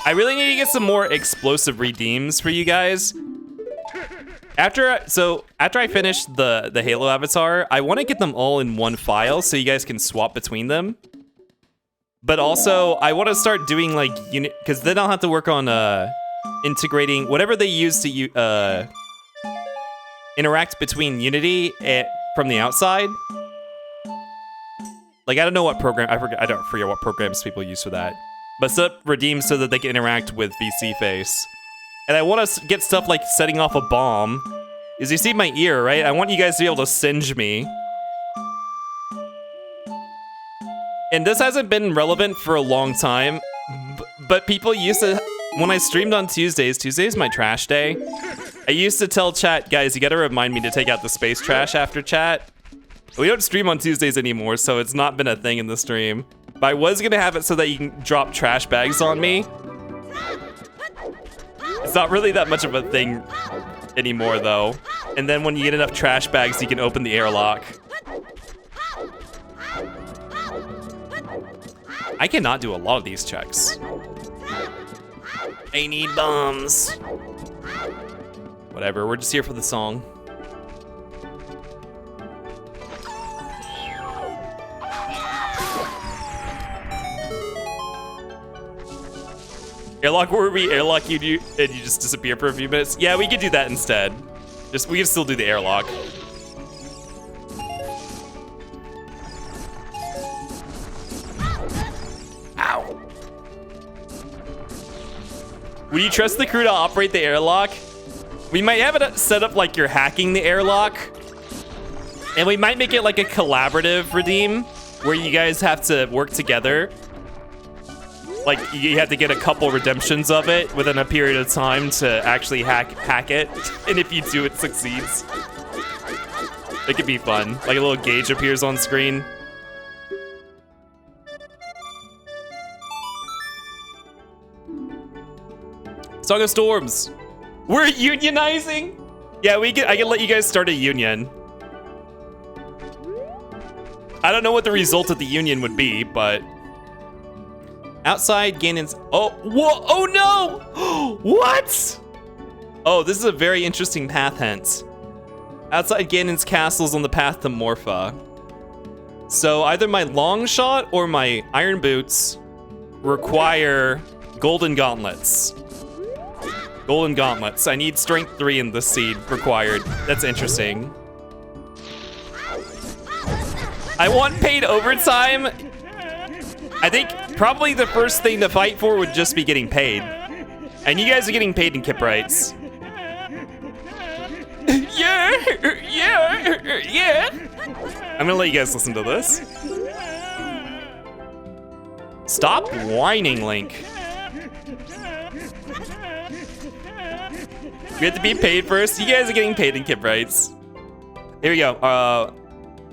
I really need to get some more explosive redeems for you guys. After I finish the Halo avatar, I want to get them all in one file so you guys can swap between them. But also, I want to start doing like unit, because then I'll have to work on integrating whatever they use to interact between Unity from the outside. Like, I don't know what program, I don't forget what programs people use for that. But set up redeem so that they can interact with VC Face. And I want to get stuff like setting off a bomb. Is you see my ear, right? I want you guys to be able to singe me. And this hasn't been relevant for a long time, but people used to, when I streamed on Tuesdays is my trash day, I used to tell chat, guys, you gotta remind me to take out the space trash after chat. We don't stream on Tuesdays anymore, so it's not been a thing in the stream. But I was gonna have it so that you can drop trash bags on me. It's not really that much of a thing anymore, though. And then when you get enough trash bags, you can open the airlock. I cannot do a lot of these checks. I need bombs. Whatever, we're just here for the song. Airlock where we airlock you and you just disappear for a few minutes? Yeah, we could do that instead. We can still do the airlock. Ow. Would you trust the crew to operate the airlock? We might have it set up like you're hacking the airlock. And we might make it like a collaborative redeem where you guys have to work together. Like, you have to get a couple redemptions of it within a period of time to actually hack it. And if you do, it succeeds. It could be fun. Like a little gauge appears on screen. Song of Storms. We're unionizing? Yeah, I can let you guys start a union. I don't know what the result of the union would be, but... Outside Ganon's... Oh, whoa! Oh no! What? Oh, this is a very interesting path hence. Outside Ganon's castle is on the path to Morpha. So either my long shot or my iron boots require golden gauntlets. Golden gauntlets. I need strength 3 in this seed required. That's interesting. I want paid overtime. I think probably the first thing to fight for would just be getting paid. And you guys are getting paid in Kiprites. Yeah. I'm gonna let you guys listen to this. Stop whining, Link. We have to be paid first. You guys are getting paid in Kiprites. Here we go.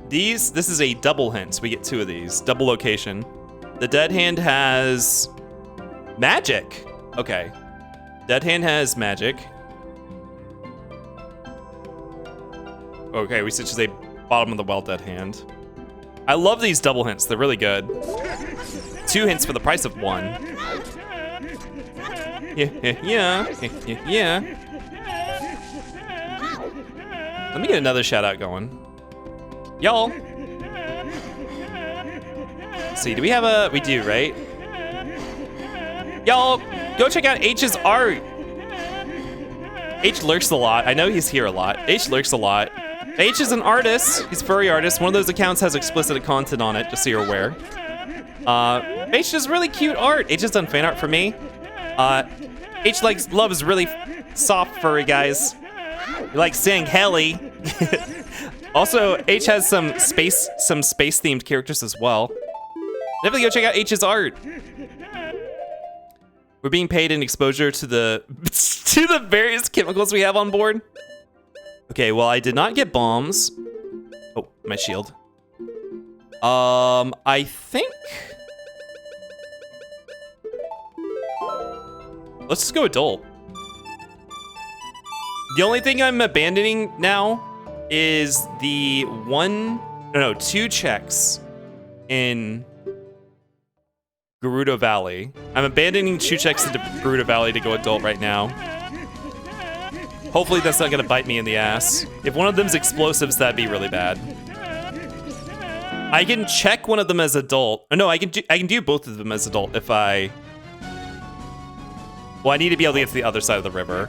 This is a double hint, so we get 2 of these. Double location. The dead hand has magic. Okay. Dead hand has magic. Okay, we switch to a bottom of the well dead hand. I love these double hints. They're really good. 2 hints for the price of 1. Yeah. Let me get another shout out going. Y'all. See, do we have a... We do, right? Y'all, go check out H's art. H lurks a lot. I know he's here a lot. H lurks a lot. H is an artist. He's a furry artist. One of those accounts has explicit content on it, just so you're aware. H does really cute art. H has done fan art for me. H loves really soft furry guys. He likes saying heli. Also, H has some space themed characters as well. Definitely go check out H's art. We're being paid in exposure to the various chemicals we have on board. Okay, well, I did not get bombs. Oh, my shield. I think... Let's just go adult. The only thing I'm abandoning now is the 2 checks in Gerudo Valley. I'm abandoning Chucheks into Gerudo Valley to go adult right now. Hopefully that's not gonna bite me in the ass. If one of them's explosives, that'd be really bad. I can check one of them as adult. Oh, no, I can do both of them as adult if I... Well, I need to be able to get to the other side of the river.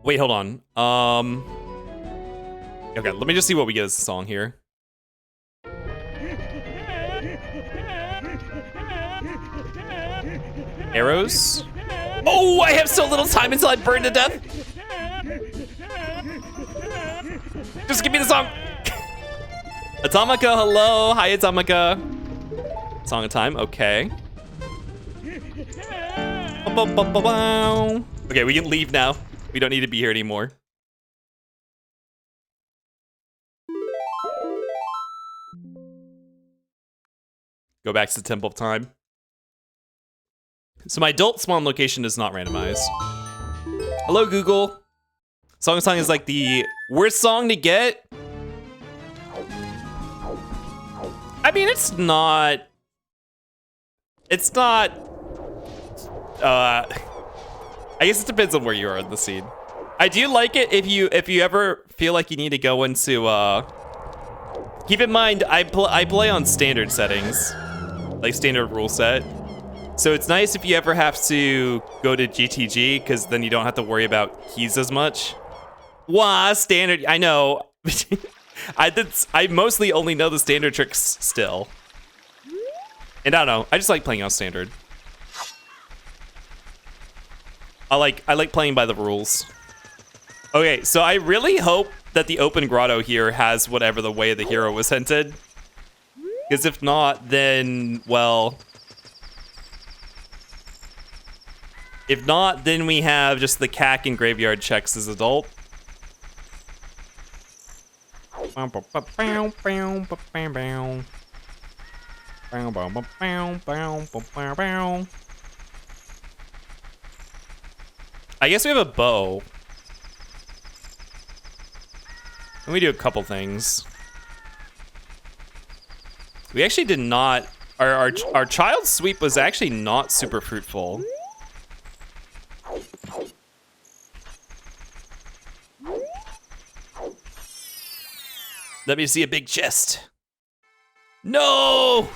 Wait, hold on. Okay, let me just see what we get as a song here. Arrows? Oh, I have so little time until I burn to death. Just give me the song. Atomica, hello. Hi, Atomica. Song of time, okay. Okay, we can leave now. We don't need to be here anymore. Go back to the Temple of Time. So my adult spawn location is not randomized. Hello, Google. Song is like the worst song to get. I mean, it's not. I guess it depends on where you are in the scene. I do like it if you ever feel like you need to go into keep in mind I play on standard settings, like standard rule set. So it's nice if you ever have to go to GTG, because then you don't have to worry about keys as much. Wah, standard, I know. I mostly only know the standard tricks still. And I don't know, I just like playing on standard. I like playing by the rules. Okay, so I really hope that the open grotto here has whatever the way the hero was hinted. Because if not, then, well... If not, then we have just the CAC and graveyard checks as adult. I guess we have a bow. Let me do a couple things. We actually did not... Our child sweep was actually not super fruitful. Let me see a big chest. No!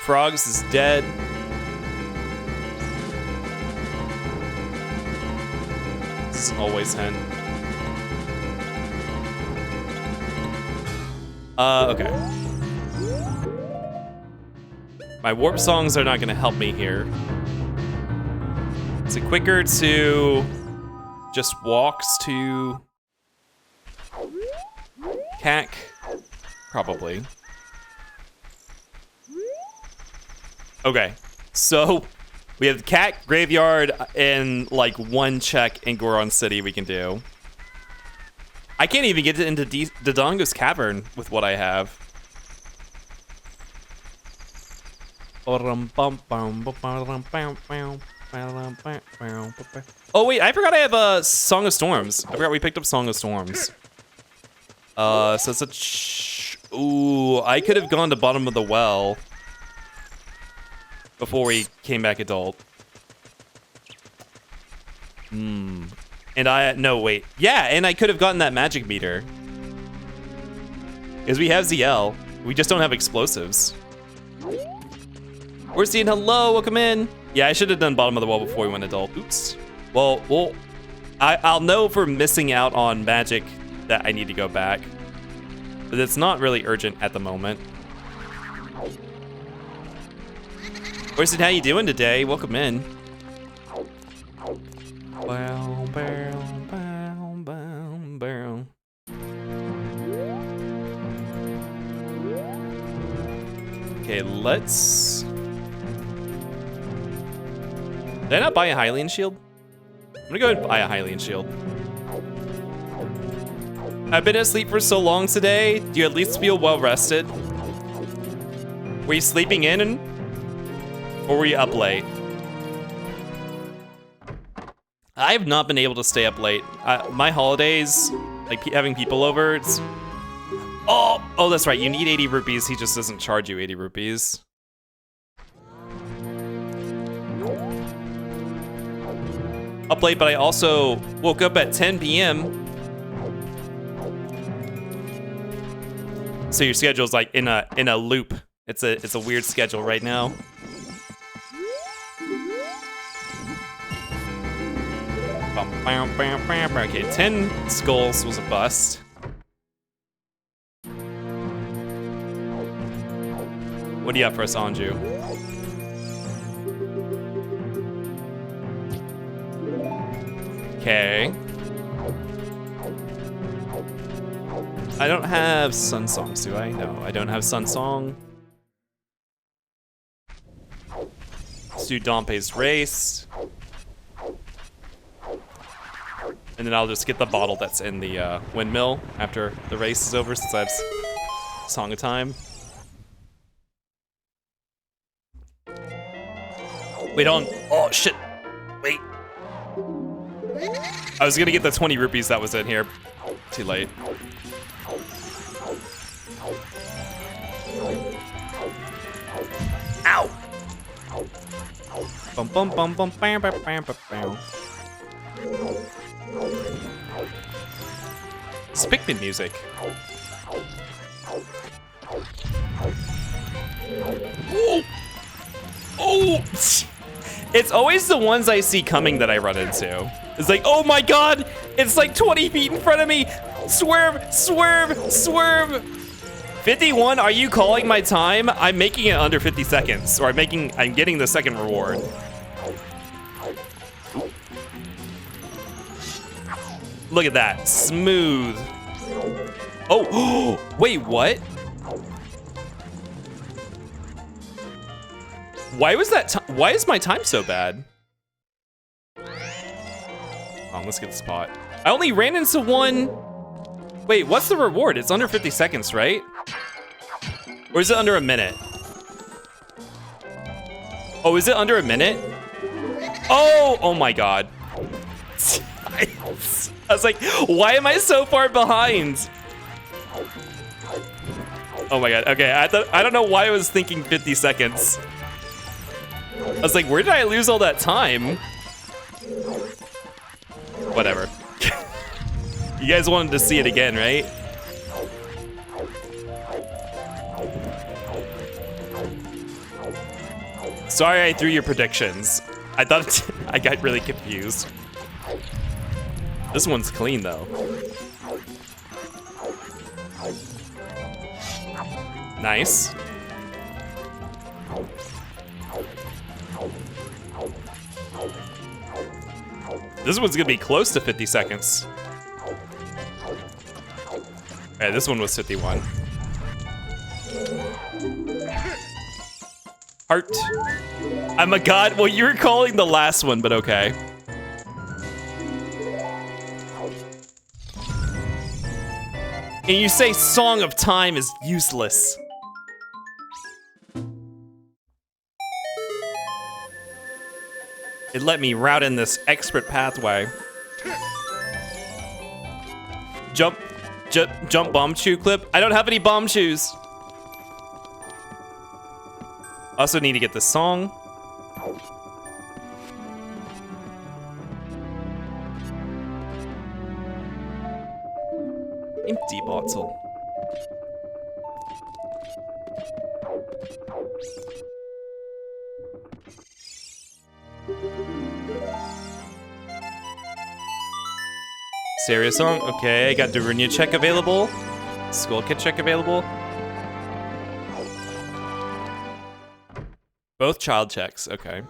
Frogs is dead. This is always hen. Okay. My warp songs are not gonna help me here. Is it quicker to just walks to CAC? Probably. Okay, so we have the CAC, Graveyard, and like one check in Goron City we can do. I can't even get into Dodongo's Cavern with what I have. Oh wait, I forgot I have a Song of Storms. I forgot we picked up Song of Storms. So it's a ooh, I could have gone to bottom of the well before we came back adult. And no wait. Yeah, and I could have gotten that magic meter. Because we have ZL. We just don't have explosives. We're seeing hello, welcome in. Yeah, I should have done bottom of the well before we went adult. Oops. Well, I'll know if we're missing out on magic that I need to go back. But it's not really urgent at the moment. Orson, how you doing today? Welcome in. Bow, bow, bow, bow, bow. Okay, let's... Did I not buy a Hylian shield? I'm gonna go ahead and buy a Hylian shield. I've been asleep for so long today. Do you at least feel well rested? Were you sleeping in or were you up late? I've not been able to stay up late. My holidays, like having people over, it's... Oh, that's right. You need 80 rupees. He just doesn't charge you 80 rupees. Up late, but I also woke up at 10 p.m. So your schedule's like in a loop. It's a weird schedule right now. Okay, 10 skulls was a bust. What do you have for us, Anju? Okay. I don't have Sun Songs, do I? No, I don't have Sun Song. Let's do Dompe's Race. And then I'll just get the bottle that's in the windmill after the race is over, since I have Song of Time. Wait on. Oh, shit. Wait. I was gonna get the 20 rupees that was in here. Too late. Ow! Bum bum bum bum bam bam bam bam. It's Pikmin music. Oh! Oh! It's always the ones I see coming that I run into. It's like, oh my god! It's like 20 feet in front of me! Swerve! Swerve! Swerve! 51, are you calling my time? I'm making it under 50 seconds. Or I'm getting the second reward. Look at that, smooth. Oh, wait, what? Why was that? Why is my time so bad? Let's get the spot. I only ran into one. Wait, what's the reward? It's under 50 seconds, right? Or is it under a minute? Oh, is it under a minute? Oh my god. I was like, why am I so far behind? Oh my god, okay, I don't know why I was thinking 50 seconds. I was like, where did I lose all that time? Whatever. You guys wanted to see it again, right? Sorry I threw your predictions. I thought I got really confused. This one's clean though. Nice. This one's gonna be close to 50 seconds. Okay, this one was 51. Heart. I'm a god. Well, you were calling the last one, but okay. And you say Song of Time is useless. It let me route in this expert pathway. Jump bomb chew clip. I don't have any bomb chews. Also need to get this song. Empty bottle. Serious song? Okay, I got Darunia check available. Skull kit check available. Both child checks, okay.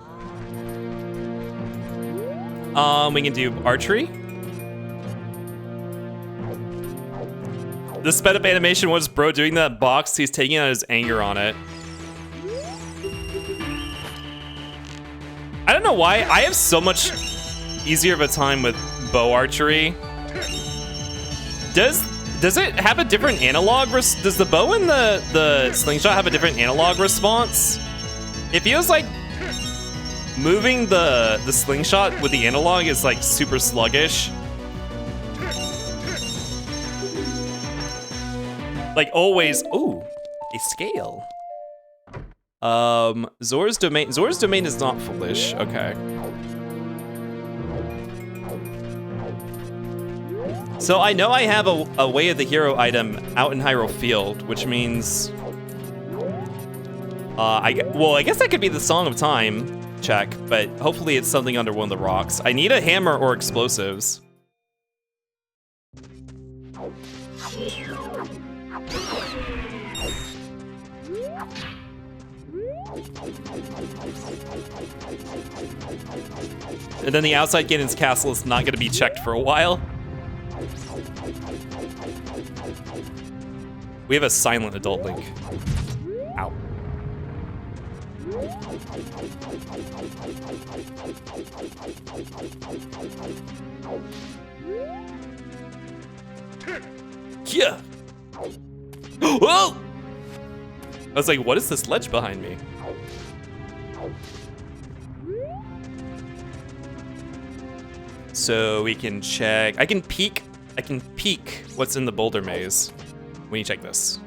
We can do archery. The sped up animation was bro doing that box. He's taking out his anger on it. I don't know why. I have so much easier of a time with bow archery. Does it have a different analog? Does the bow and the slingshot have a different analog response? It feels like moving the slingshot with the analog is like super sluggish. Like always. Ooh, a scale. Zor's domain. Zor's domain is not foolish. Okay. So I know I have a Way of the Hero item out in Hyrule Field, which means, I guess that could be the Song of Time check, but hopefully it's something under one of the rocks. I need a hammer or explosives. And then the outside Ganon's castle is not going to be checked for a while. We have a silent adult Link. Ow. Yeah. Whoa! I was like, what is this ledge behind me? So we can check. I can peek what's in the boulder maze when you check this.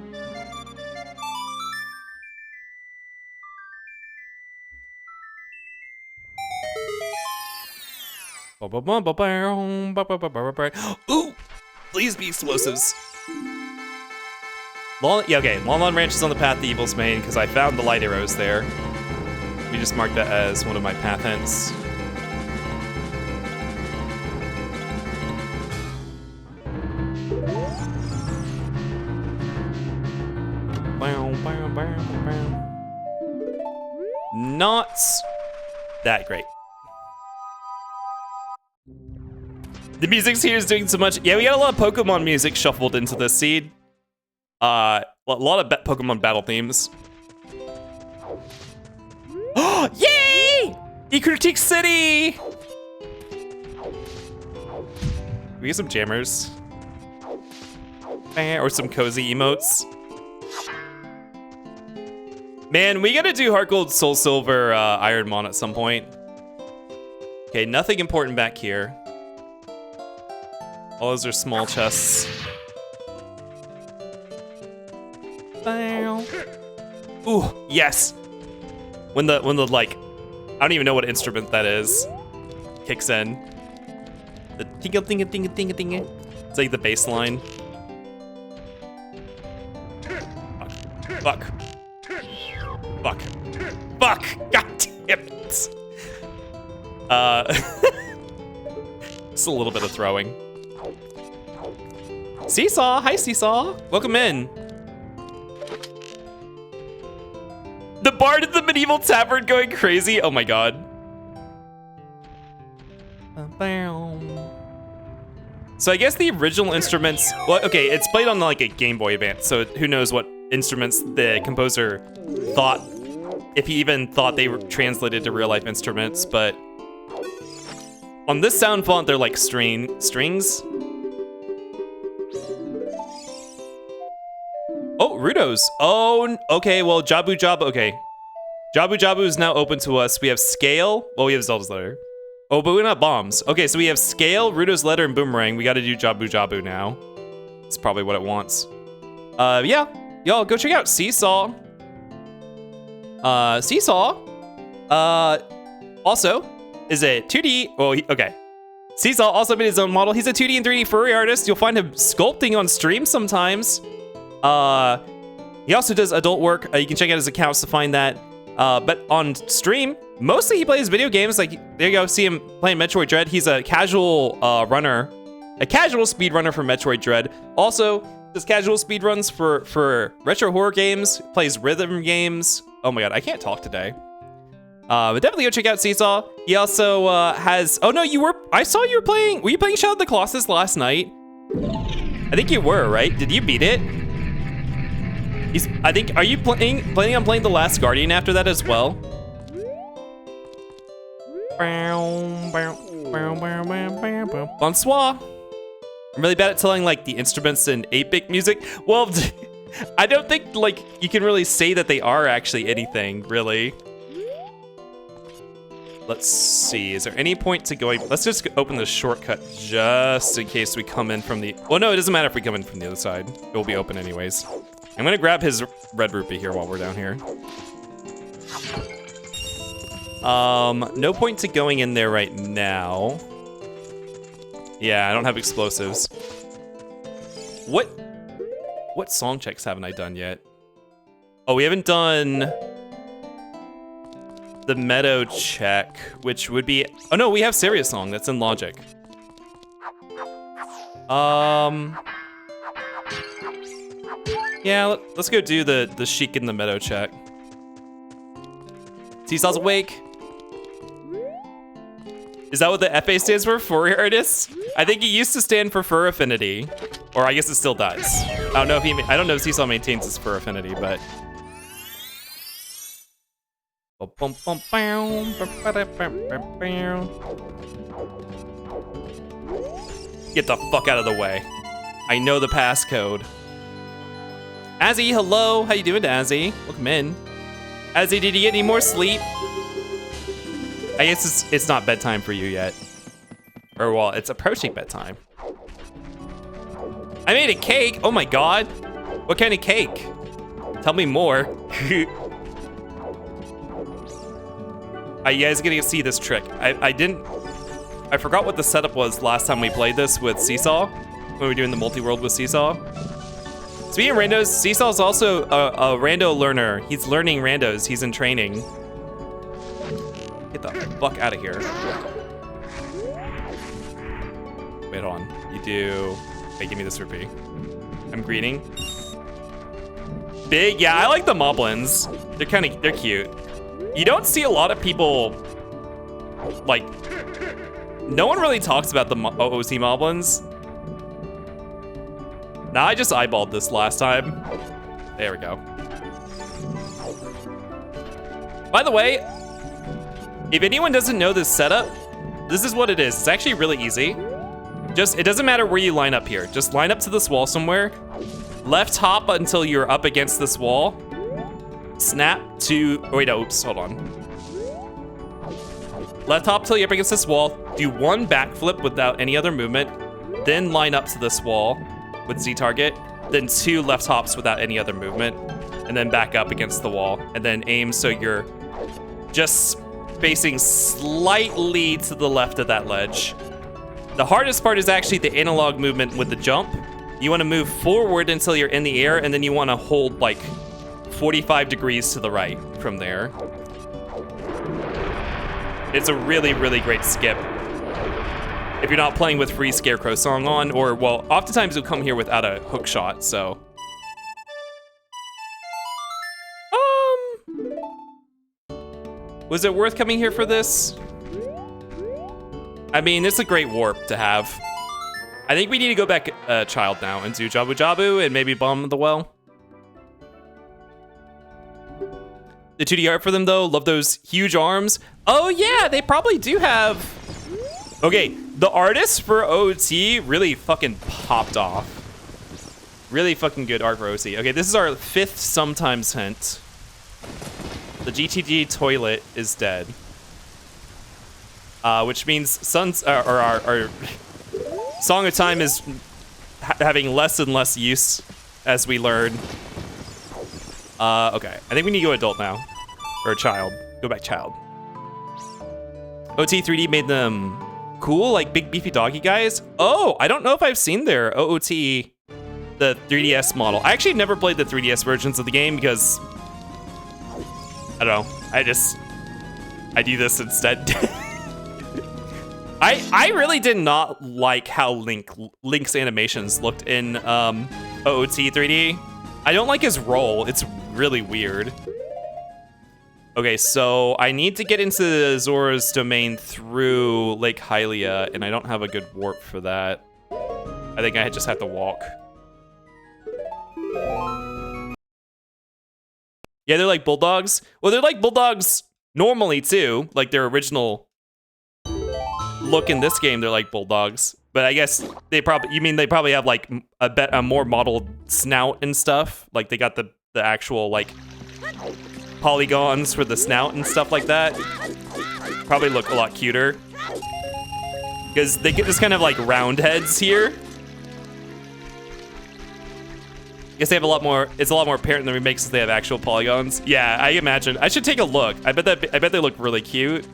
Ooh! Please be explosives. Yeah, okay. Lon Ranch is on the path to Evil's Mane because I found the light arrows there. We just marked that as one of my path hints. Not that great. The music's here is doing so much. Yeah, we got a lot of Pokemon music shuffled into this seed. A lot of Pokemon battle themes. Oh, yay! Ecruteak City! We get some jammers. Or some cozy emotes. Man, we gotta do Heart Gold, Soul Silver, Ironmon at some point. Okay, nothing important back here. All those are small chests. Ooh, yes! When the like, I don't even know what instrument that is, kicks in. The tingle tingle tingle tingle tingle. It's like the bass line. Fuck. Fuck. Fuck! God damn it! Just a little bit of throwing. Seesaw! Hi, Seesaw! Welcome in. The bard at the medieval tavern going crazy. Oh my god. So I guess the original instruments, well, okay, it's played on like a Game Boy Advance, so who knows what instruments the composer thought, if he even thought they were translated to real life instruments, but on this sound font, they're like strings. Oh, Rudos. Oh, okay, well, Jabu Jabu, okay. Jabu Jabu is now open to us. We have Scale. Well, we have Zelda's Letter. Oh, but we're not bombs. Okay, so we have Scale, Rudo's Letter, and Boomerang. We gotta do Jabu Jabu now. It's probably what it wants. Yeah. Y'all, go check out Seesaw. Seesaw, also is a 2D, well, okay. Seesaw also made his own model. He's a 2D and 3D furry artist. You'll find him sculpting on stream sometimes. He also does adult work. You can check out his accounts to find that. But on stream, mostly he plays video games. Like, there you go, see him playing Metroid Dread. He's a casual runner, a casual speedrunner for Metroid Dread. Also, does casual speedruns for retro horror games, plays rhythm games. Oh my god, I can't talk today. But definitely go check out Seesaw. He also has, oh no, I saw you were playing Shadow of the Colossus last night? I think you were, right? Did you beat it? Are you planning on playing The Last Guardian after that as well? Bonsoir. I'm really bad at telling like the instruments in 8-bit music. Well, I don't think like you can really say that they are actually anything, really. Let's see. Is there any point to going? Let's just open the shortcut just in case we come in from the... Well, no, it doesn't matter if we come in from the other side. It will be open anyways. I'm gonna grab his red rupee here while we're down here. No point to going in there right now. Yeah, I don't have explosives. What song checks haven't I done yet? Oh, we haven't done the meadow check, which would be... Oh no, we have Serious Song. That's in Logic. Yeah, let's go do the Chic in the meadow check. Seesaw's awake. Is that what the FA stands for? Furry artists? I think it used to stand for fur affinity, or I guess it still does. I don't know if Seesaw maintains his fur affinity, but. Get the fuck out of the way. I know the passcode. Azzy, hello. How you doing, Azzy? Welcome in. Azzy, did you get any more sleep? I guess it's not bedtime for you yet. Or, well, it's approaching bedtime. I made a cake. Oh my god. What kind of cake? Tell me more. You guys are gonna see this trick. I forgot what the setup was last time we played this with Seesaw, when we were doing the multi-world with Seesaw. Speaking of randos, Seesaw's also a rando learner. He's learning randos. He's in training. Get the fuck out of here. Wait, hold on. You do... Okay, give me this rupee. I'm greeting. Big, yeah, I like the moblins. They're cute. You don't see a lot of people, like, no one really talks about the OOC moblins. Nah, I just eyeballed this last time. There we go. By the way, if anyone doesn't know this setup, this is what it is. It's actually really easy. It doesn't matter where you line up here. Just line up to this wall somewhere. Left hop until you're up against this wall. Snap to, oh wait, no, oops, hold on. Left hop till you're up against this wall. Do one backflip without any other movement. Then line up to this wall with Z target. Then 2 left hops without any other movement. And then back up against the wall. And then aim so you're just facing slightly to the left of that ledge. The hardest part is actually the analog movement with the jump. You want to move forward until you're in the air, and then you want to hold like 45 degrees to the right from there. It's a really, really great skip. If you're not playing with free Scarecrow song on, or, well, oftentimes you'll come here without a hook shot, so. Was it worth coming here for this? I mean, it's a great warp to have. I think we need to go back Child now and do Jabu Jabu and maybe Bomb the Well. The 2D art for them, though, love those huge arms. Oh, yeah, they probably do have... Okay, the artists for OT really fucking popped off. Really fucking good art for OT. Okay, this is our 5th sometimes hint. The GTG toilet is dead. Which means our Song of Time is having less and less use as we learn. Okay, I think we need to go adult now. Or child. Go back child. OT 3D made them cool, like big beefy doggy guys. Oh, I don't know if I've seen their OOT, the 3DS model. I actually never played the 3DS versions of the game because, I don't know, I do this instead. I really did not like how Link's animations looked in OOT 3D. I don't like his roll. It's really weird. Okay, so I need to get into Zora's domain through Lake Hylia, and I don't have a good warp for that. I think I just have to walk. Yeah, they're like bulldogs. Well, they're like bulldogs normally too, like their original look in this game. They're like bulldogs, but I guess they probably have like a more modeled snout and stuff. Like they got the actual like polygons for the snout and stuff like that. probably look a lot cuter. Because they get this kind of like round heads here. I guess they have a lot more, it's a lot more apparent in the remakes since they have actual polygons. Yeah, I imagine. I should take a look. I bet they look really cute.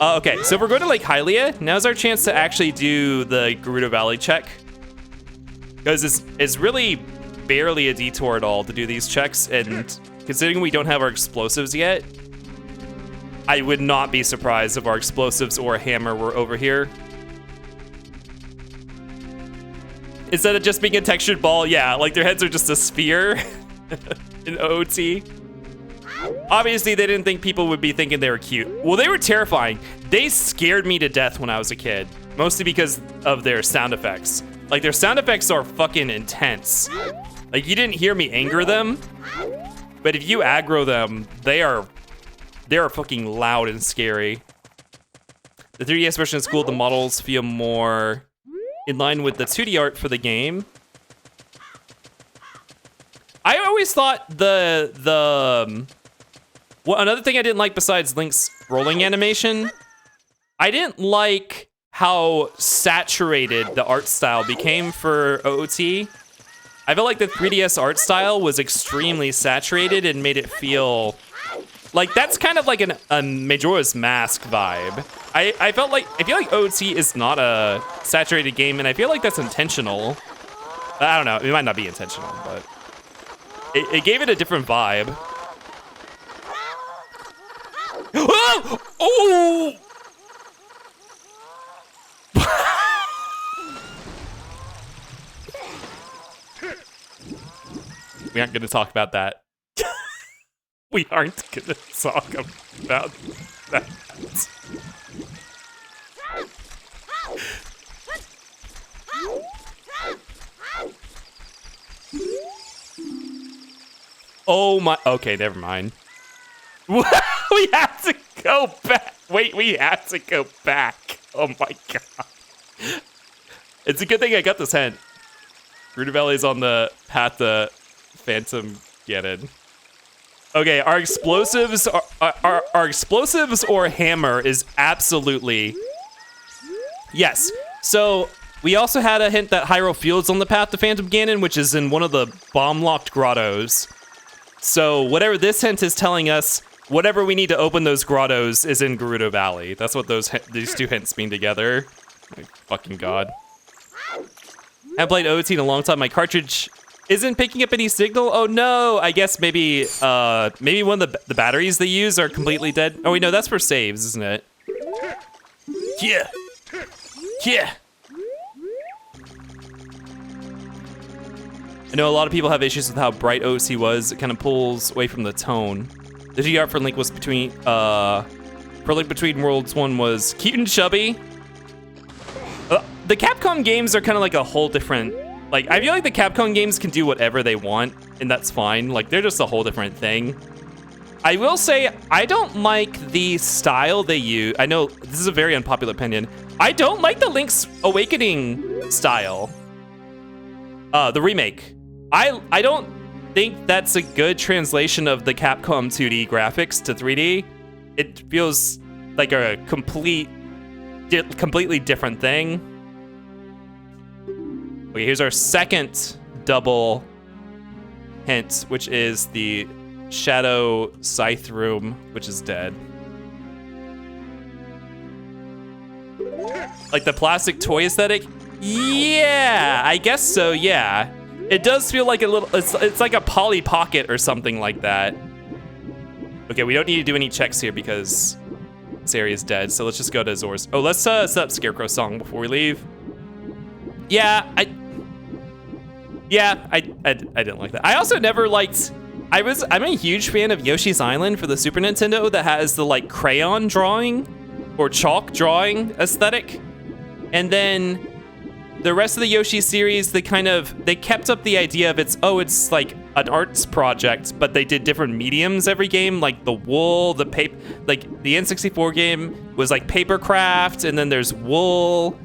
Okay, so if we're going to Lake Hylia, now's our chance to actually do the Gerudo Valley check. Because it's really barely a detour at all to do these checks, and considering we don't have our explosives yet, I would not be surprised if our explosives or hammer were over here. Instead of just being a textured ball, yeah, like their heads are just a sphere in OOT. Obviously, they didn't think people would be thinking they were cute. Well, they were terrifying. They scared me to death when I was a kid, mostly because of their sound effects. Like, their sound effects are fucking intense. Like, you didn't hear me anger them, but if you aggro them, they are fucking loud and scary. The 3DS version is cool. The models feel more in line with the 2D art for the game. I always thought well, another thing I didn't like besides Link's rolling animation, I didn't like how saturated the art style became for OOT. I felt like the 3DS art style was extremely saturated and made it feel like that's kind of like a Majora's Mask vibe. I feel like OOT is not a saturated game, and I feel like that's intentional. I don't know, it might not be intentional, but it gave it a different vibe. Oh! Oh! We aren't going to talk about that. We aren't going to talk about that. Oh my, okay, never mind. We have to go back. Wait, we have to go back. Oh my god. It's a good thing I got this hint. Gerudo Valley's on the path to Phantom Ganon. Okay, our explosives our explosives or hammer is absolutely yes. So we also had a hint that Hyrule Field's on the path to Phantom Ganon, which is in one of the bomb-locked grottos. So whatever this hint is telling us, whatever we need to open those grottos is in Gerudo Valley. That's what these two hints mean together. My fucking god. I haven't played OOT in a long time. My cartridge isn't picking up any signal. Oh no! I guess maybe one of the batteries they use are completely dead. Oh wait, no, that's for saves, isn't it? Yeah. Yeah. I know a lot of people have issues with how bright OOT was. It kind of pulls away from the tone. The GR for Link was between, for Link Between Worlds 1 was cute and chubby. The Capcom games are kind of like a whole different, like, I feel like the Capcom games can do whatever they want, and that's fine. Like, they're just a whole different thing. I will say, I don't like the style they use. I know this is a very unpopular opinion. I don't like the Link's Awakening style. The remake. I don't think that's a good translation of the Capcom 2D graphics to 3D. It feels like a completely different thing. Okay, here's our second double hint, which is the Shadow Scythe room, which is dead. Like the plastic toy aesthetic? Yeah, I guess so, yeah. It does feel like a little, it's like a Polly Pocket or something like that. Okay, we don't need to do any checks here because this area is dead, so let's just go to Zora's. Oh, let's set up Scarecrow Song before we leave. Yeah, I didn't like that. I also never liked, I'm a huge fan of Yoshi's Island for the Super Nintendo that has the like crayon drawing or chalk drawing aesthetic. And then the rest of the Yoshi series, they kept up the idea of it's like an arts project, but they did different mediums every game, like the wool, the paper, like the N64 game was like paper craft, and then there's wool,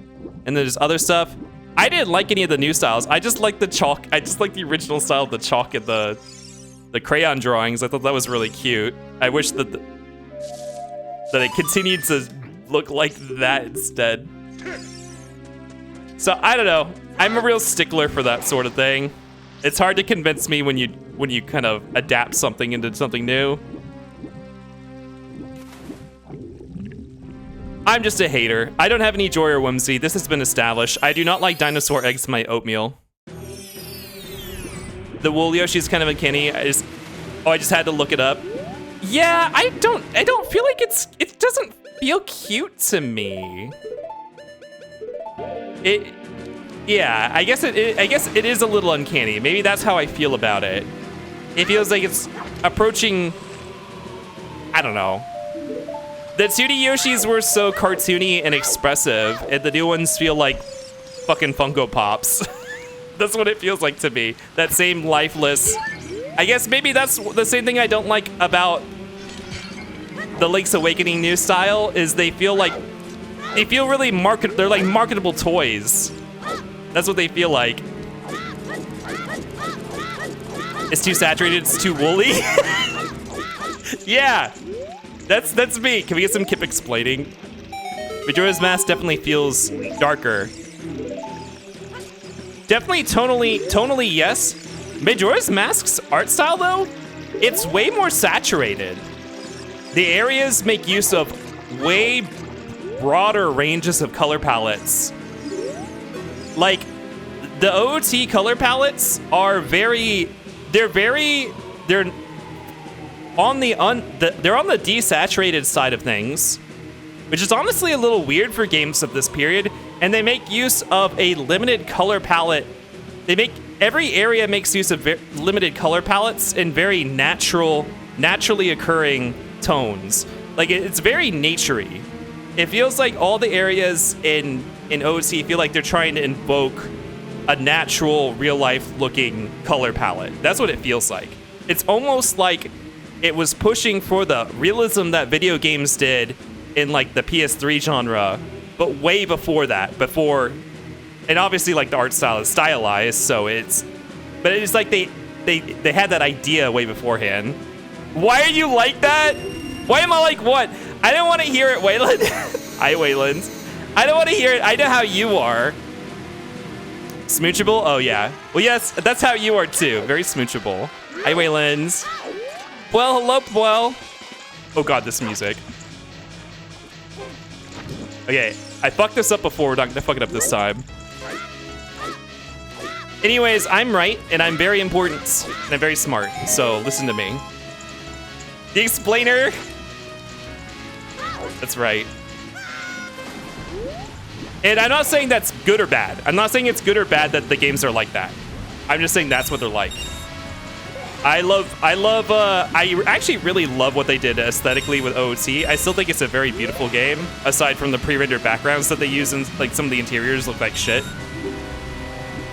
and then there's other stuff. I didn't like any of the new styles. I just like the chalk. I just like the original style of the chalk and the crayon drawings. I thought that was really cute. I wish that that it continued to look like that instead. So I don't know. I'm a real stickler for that sort of thing. It's hard to convince me when you kind of adapt something into something new. I'm just a hater. I don't have any joy or whimsy. This has been established. I do not like dinosaur eggs in my oatmeal. The wool Yoshi's kind of uncanny. I just had to look it up. Yeah, I don't feel like it doesn't feel cute to me. Yeah, I guess it is a little uncanny. Maybe that's how I feel about it. It feels like it's approaching, I don't know. The 2D Yoshis were so cartoony and expressive, and the new ones feel like fucking Funko Pops. That's what it feels like to me. That same lifeless. I guess maybe that's the same thing I don't like about the Link's Awakening new style is they feel really they're like marketable toys. That's what they feel like. It's too saturated, it's too woolly. Yeah. That's me. Can we get some Kip explaining? Majora's Mask definitely feels darker. Definitely tonally yes. Majora's Mask's art style though, it's way more saturated. The areas make use of way broader ranges of color palettes. Like the OOT color palettes are they're on the desaturated side of things, which is honestly a little weird for games of this period, and they make use of a limited color palette. Every area makes use of limited color palettes in very naturally occurring tones. Like it's very naturey. It feels like all the areas in OOT feel like they're trying to invoke a natural, real-life looking color palette. That's what it feels like. It's almost like it was pushing for the realism that video games did in like the PS3 genre, but way before that. And obviously like the art style is stylized, so it's like they had that idea way beforehand. Why are you like that? Why am I like what? I don't want to hear it, Wayland. Hi, Wayland. I don't want to hear it. I know how you are. Smoochable? Oh yeah. Well, yes, that's how you are too. Very smoochable. Hi, Wayland. Well, hello, well. Oh god, this music. Okay, I fucked this up before. We're not gonna fuck it up this time. Anyways, I'm right, and I'm very important, and I'm very smart, so listen to me. The explainer. That's right. And I'm not saying that's good or bad. I'm not saying it's good or bad that the games are like that. I'm just saying that's what they're like. I actually really love what they did aesthetically with OOT. I still think it's a very beautiful game, aside from the pre-rendered backgrounds that they use, and like some of the interiors look like shit.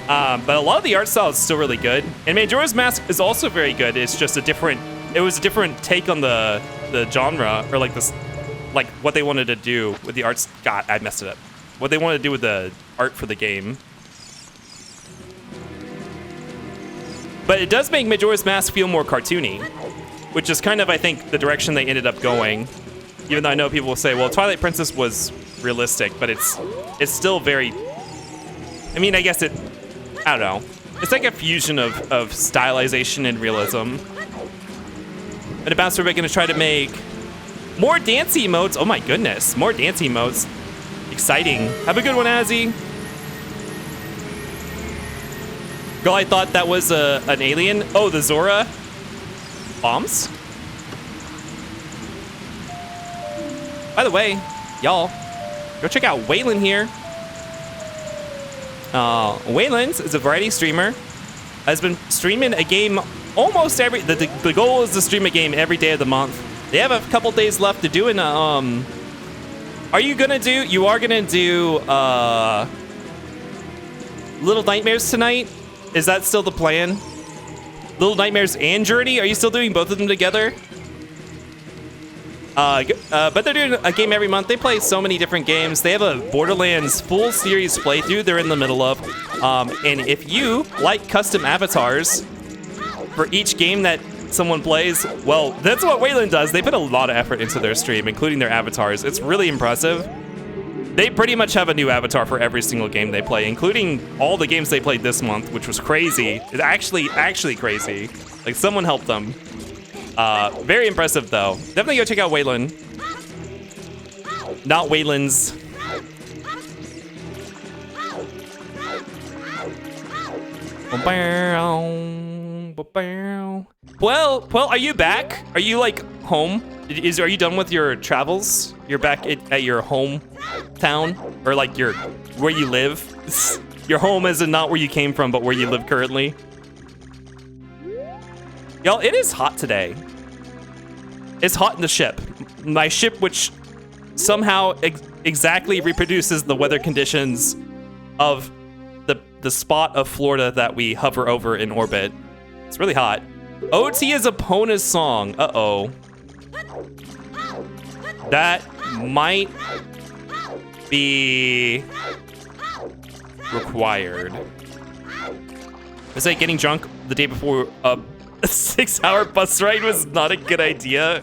But a lot of the art style is still really good. And Majora's Mask is also very good. It's just it was a different take on the genre, or like this, like what they wanted to do with the arts. God, I messed it up. What they wanted to do with the art for the game. But it does make Majora's Mask feel more cartoony, which is kind of, I think, the direction they ended up going. Even though I know people will say, well, Twilight Princess was realistic, but it's still very, I mean, I guess I don't know. It's like a fusion of stylization and realism. And about we're going to try to make more dance emotes. Oh my goodness, more dance emotes. Exciting. Have a good one, Azzy. Girl, I thought that was an alien. Oh, the Zora bombs. By the way, y'all, go check out Wayland here. Wayland is a variety streamer. Has been streaming a game almost every. The goal is to stream a game every day of the month. They have a couple days left to do an. You are gonna do Little Nightmares tonight? Is that still the plan? Little Nightmares and Journey? Are you still doing both of them together? But they're doing a game every month. They play so many different games. They have a Borderlands full series playthrough they're in the middle of. And if you like custom avatars for each game that someone plays? Well, that's what Wayland does. They put a lot of effort into their stream, including their avatars. It's really impressive. They pretty much have a new avatar for every single game they play, including all the games they played this month, which was crazy. It's actually crazy. Like, someone helped them. Very impressive, though. Definitely go check out Wayland. Not Wayland's. Well, are you back? Are you, like, home? Are you done with your travels? You're back at your hometown? Or, like, where you live? Your home is not where you came from, but where you live currently? Y'all, it is hot today. It's hot in the ship. My ship, which somehow exactly reproduces the weather conditions of the spot of Florida that we hover over in orbit. It's really hot. OT is Epona's song. Uh-oh. That might be required. Is that getting drunk the day before a 6-hour bus ride was not a good idea?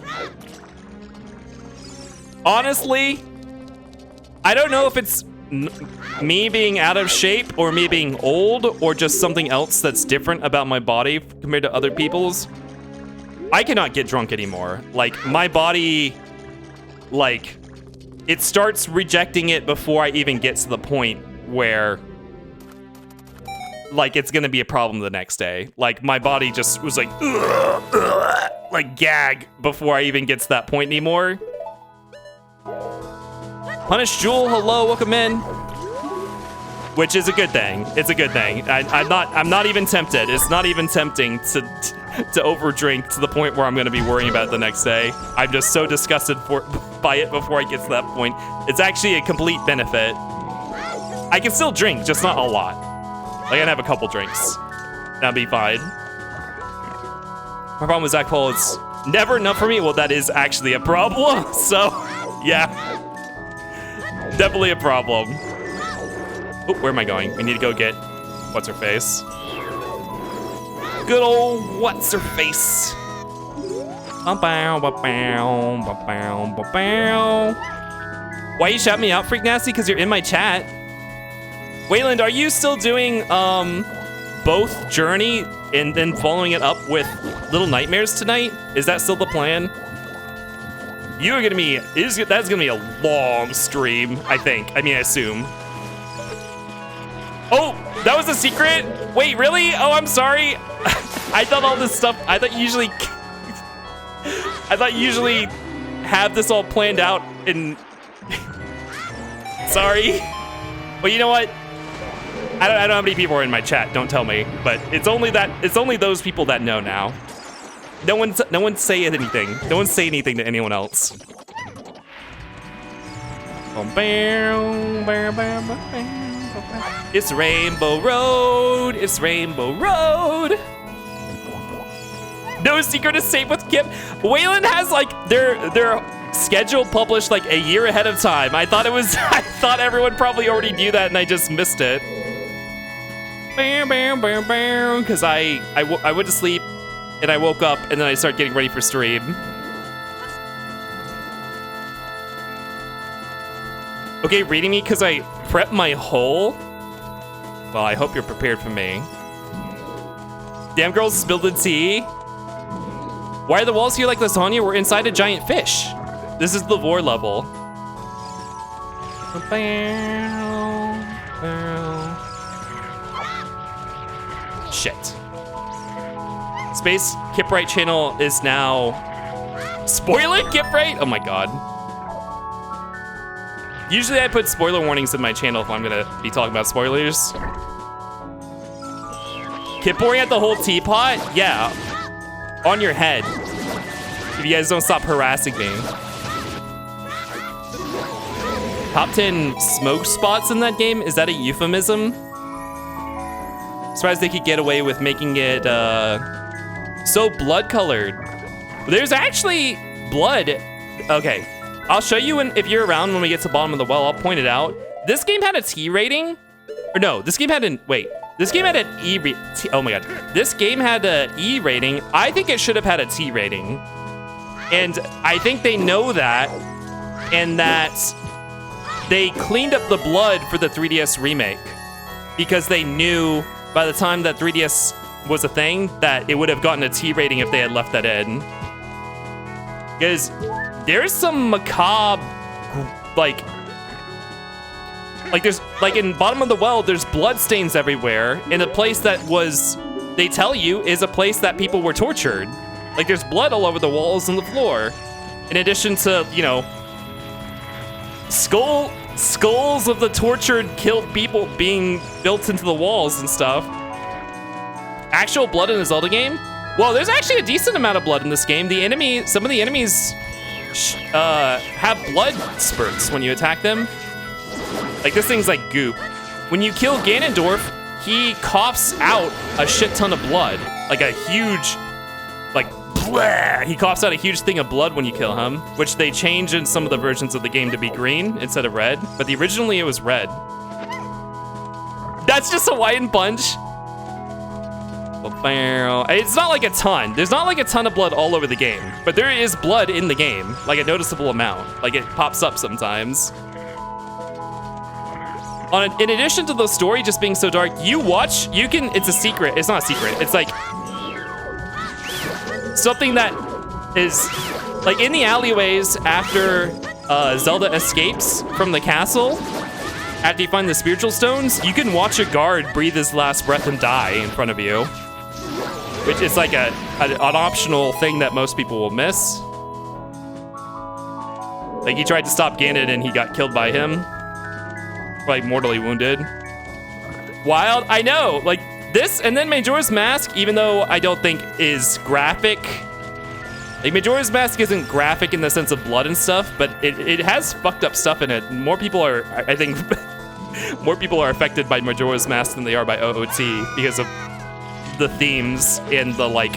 Honestly, I don't know if it's me being out of shape or me being old or just something else that's different about my body compared to other people's. I cannot get drunk anymore. Like, my body, like, it starts rejecting it before I even get to the point where, like, it's gonna be a problem the next day. Like, my body just was like, ugh, ugh, like, gag before I even get to that point anymore. Punish Jewel, hello, welcome in. Which is a good thing. It's a good thing. I'm not even tempted. It's not even tempting to overdrink to the point where I'm gonna be worrying about it the next day. I'm just so disgusted by it before I get to that point. It's actually a complete benefit. I can still drink, just not a lot. Like, I can have a couple drinks. That'll be fine. My problem with Zach Paul is never enough for me. Well, that is actually a problem. So, yeah. Definitely a problem. Oh, where am I going? We need to go get what's-her-face. Good old what's-her-face. Why you shout me out, Freak Nasty? Because you're in my chat. Wayland, are you still doing both Journey and then following it up with Little Nightmares tonight? Is that still the plan? You are gonna be, that's gonna be a long stream, I think. I mean, I assume. Oh, that was a secret? Wait, really? Oh, I'm sorry. I thought all this stuff, I thought you usually have this all planned out and sorry. Well, you know what? I don't know how many people are in my chat, don't tell me, but it's only those people that know now. No one say anything. No one say anything to anyone else. It's Rainbow Road. It's Rainbow Road. No secret is safe with Kip. Wayland has like their schedule published like a year ahead of time. I thought everyone probably already knew that and I just missed it. Because I went to sleep and I woke up and then I started getting ready for stream. Okay, reading me because I prepped my hole? Well, I hope you're prepared for me. Damn girls spilled the tea. Why are the walls here like lasagna? We're inside a giant fish. This is the vor level. Shit. Space Kiprite channel is now... Spoiler Kiprite? Oh my god. Usually I put spoiler warnings in my channel if I'm gonna be talking about spoilers. Kip pouring at the whole teapot? Yeah. On your head. If you guys don't stop harassing me. Top 10 smoke spots in that game? Is that a euphemism? Surprised they could get away with making it so blood colored. There's actually blood. Okay, I'll show you if you're around when we get to the bottom of the well. I'll point it out. This game had a T rating, or no? This game had an wait. This game had an oh my god. This game had an E rating. I think it should have had a T rating. And I think they know that, and that they cleaned up the blood for the 3DS remake because they knew by the time that 3DS was a thing that it would have gotten a T rating if they had left that in. Because there's some macabre, like there's, like in Bottom of the Well, there's blood stains everywhere in a place that was, they tell you, is a place that people were tortured. Like there's blood all over the walls and the floor. In addition to, you know, skulls of the tortured, killed people being built into the walls and stuff. Actual blood in a Zelda game? Well, there's actually a decent amount of blood in this game. Some of the enemies have blood spurts when you attack them. Like this thing's like goop. When you kill Ganondorf, he coughs out a shit ton of blood. Like a huge, like, bleh. He coughs out a huge thing of blood when you kill him, which they change in some of the versions of the game to be green instead of red. But originally it was red. That's just Hawaiian Punch. It's not like a ton. There's not like a ton of blood all over the game, but there is blood in the game, like a noticeable amount. Like it pops up sometimes. In addition to the story just being so dark, it's a secret. It's not a secret. It's like something that is like in the alleyways after Zelda escapes from the castle. After you find the spiritual stones, you can watch a guard breathe his last breath and die in front of you. Which is like an optional thing that most people will miss. Like he tried to stop Ganon and he got killed by him. Like mortally wounded. Wild, I know. Like this and then Majora's Mask, even though I don't think is graphic. Like Majora's Mask isn't graphic in the sense of blood and stuff, but it has fucked up stuff in it. More people are, I think, more people are affected by Majora's Mask than they are by OOT because of the themes and the, like,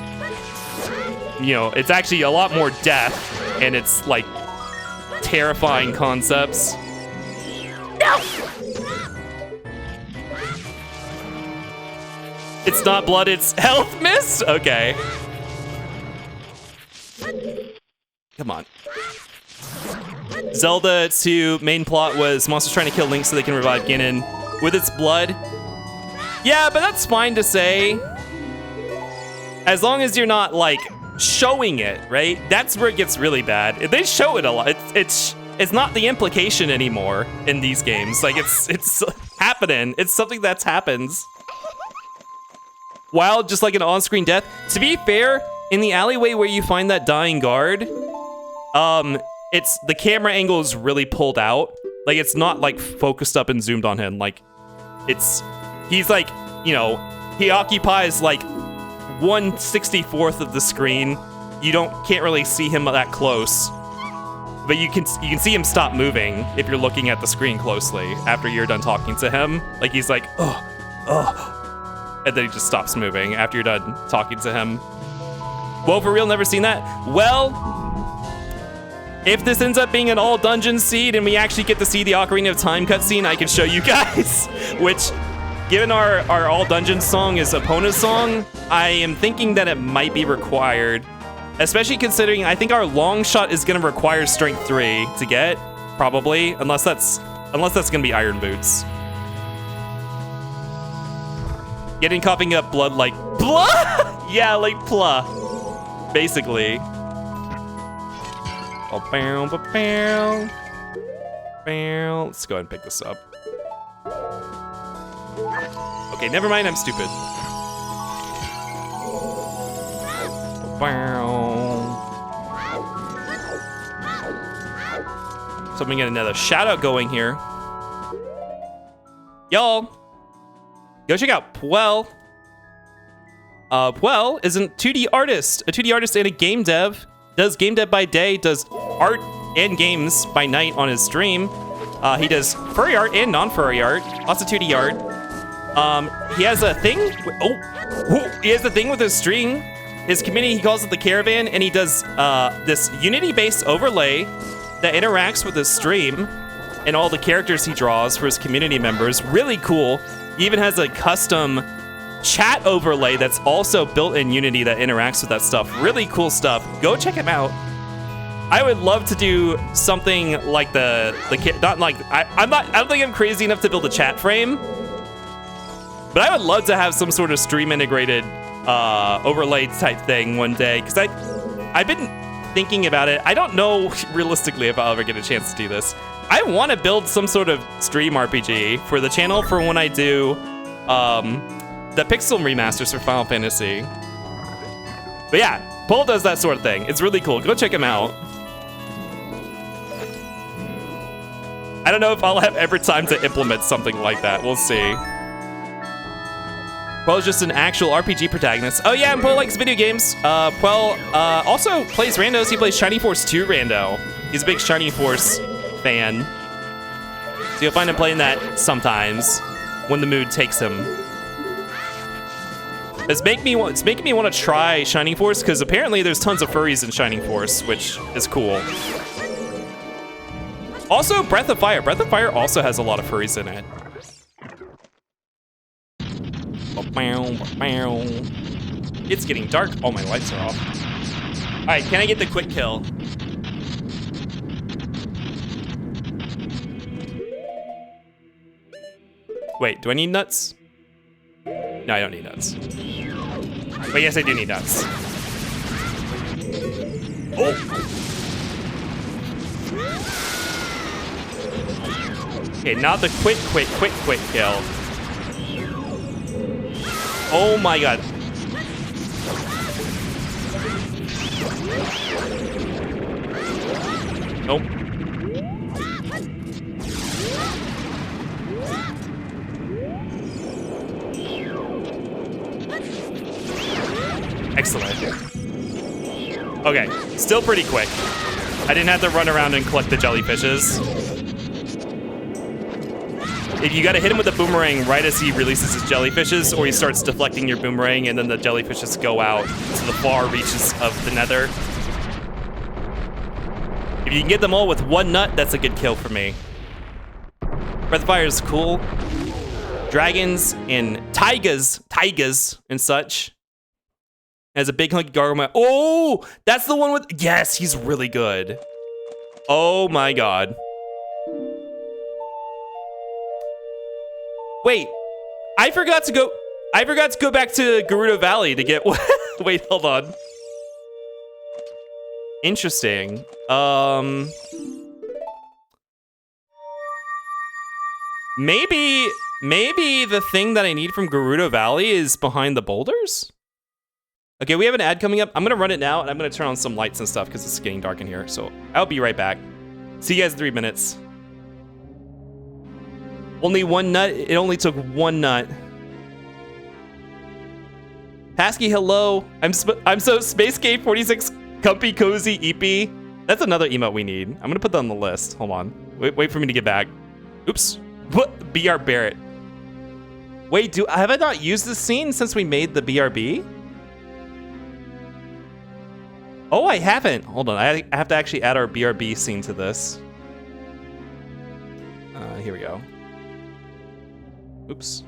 you know, it's actually a lot more death and it's like terrifying concepts. No! It's not blood, it's health miss? Okay. Come on. Zelda 2 main plot was monsters trying to kill Link so they can revive Ganon with its blood. Yeah, but that's fine to say. As long as you're not, like, showing it, right? That's where it gets really bad. They show it a lot. It's not the implication anymore in these games. Like, it's happening. It's something that happens. While just like an on-screen death. To be fair, in the alleyway where you find that dying guard, it's the camera angle is really pulled out. Like, it's not, like, focused up and zoomed on him. Like, he's like, you know, he occupies, like, 1/64th of the screen. You can't really see him that close, but you can see him stop moving if you're looking at the screen closely after you're done talking to him. Like he's like, oh, and then he just stops moving after you're done talking to him. Well, for real, never seen that. Well, if this ends up being an all dungeon seed and we actually get to see the Ocarina of Time cutscene, I can show you guys. Which, given our all dungeon song is Epona's song, I am thinking that it might be required. Especially considering I think our long shot is gonna require strength 3 to get, probably, unless that's gonna be Iron Boots. Getting coughing up blood like blah? Yeah, like plah. Basically. Let's go ahead and pick this up. Okay, never mind, I'm stupid. So I'm gonna get another shout out going here. Y'all, go check out Puel. Puel is a 2D artist and a game dev. Does game dev by day, does art and games by night on his stream. He does furry art and non-furry art, lots of 2D art. He has a thing. He has a thing with his stream. His community, he calls it the Caravan, and he does this Unity-based overlay that interacts with his stream and all the characters he draws for his community members. Really cool. He even has a custom chat overlay that's also built in Unity that interacts with that stuff. Really cool stuff. Go check him out. I would love to do something like the not like I don't think I'm crazy enough to build a chat frame, but I would love to have some sort of stream integrated overlay type thing one day, because I've been thinking about it. I don't know realistically if I'll ever get a chance to do this. I want to build some sort of stream RPG for the channel for when I do the pixel remasters for Final Fantasy. But yeah, Paul does that sort of thing. It's really cool. Go check him out. I don't know if I'll have ever time to implement something like that. We'll see. Paul's just an actual RPG protagonist. Oh yeah, and Paul likes video games. Also plays randos. He plays Shining Force 2 rando. He's a big Shining Force fan. So you'll find him playing that sometimes when the mood takes him. It's making me want to try Shining Force, because apparently there's tons of furries in Shining Force, which is cool. Also, Breath of Fire. Breath of Fire also has a lot of furries in it. It's getting dark. Oh, my lights are off. All right, can I get the quick kill? Wait, do I need nuts? No, I don't need nuts. But yes, I do need nuts. Oh! Okay, not the quick kill. Oh my god. Nope. Excellent. Okay, still pretty quick. I didn't have to run around and collect the jellyfishes. If you gotta hit him with a boomerang right as he releases his jellyfishes, or he starts deflecting your boomerang and then the jellyfishes go out to the far reaches of the nether. If you can get them all with one nut, that's a good kill for me. Breath of Fire is cool. Dragons and taigas and such. Has a big hunky gargoyle. Oh, that's the one with, yes, he's really good. Oh my god. Wait, I forgot to go back to Gerudo Valley to get, wait, hold on. Interesting. Maybe the thing that I need from Gerudo Valley is behind the boulders? Okay, we have an ad coming up. I'm gonna run it now, and I'm gonna turn on some lights and stuff because it's getting dark in here. So I'll be right back. See you guys in 3 minutes. Only one nut. It only took one nut. Pasky, hello. I'm so spacek46Cozy EP. That's another emote we need. I'm gonna put that on the list. Hold on. Wait for me to get back. Oops. What? BR Barrett. Wait, have I not used this scene since we made the BRB? Oh, I haven't. Hold on. I have to actually add our BRB scene to this. Here we go. Oops.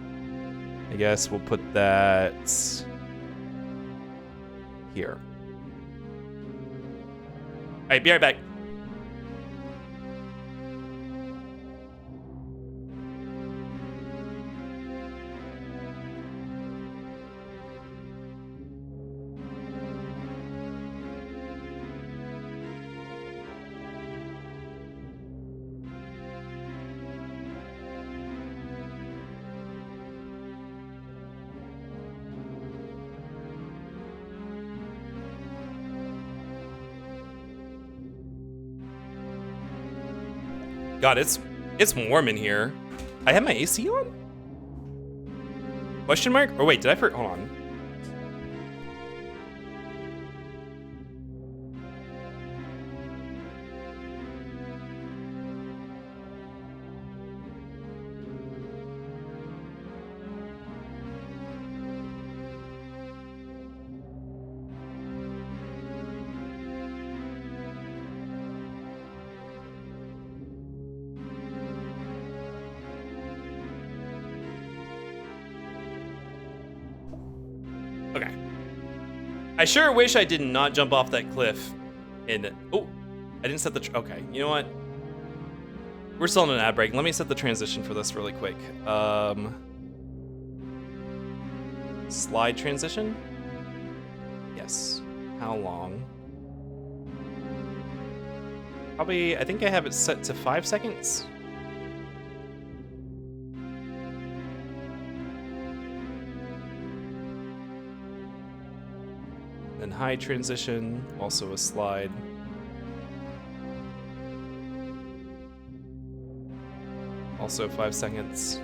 I guess we'll put that here. All right, be right back. God, it's warm in here. I have my AC on? Question mark? Or wait, did I hold on. I sure wish I did not jump off that cliff. And oh, I didn't set the. Okay, you know what? We're still in an ad break. Let me set the transition for this really quick. Slide transition. Yes. How long? Probably. I think I have it set to 5 seconds. Then high transition, also a slide. Also 5 seconds.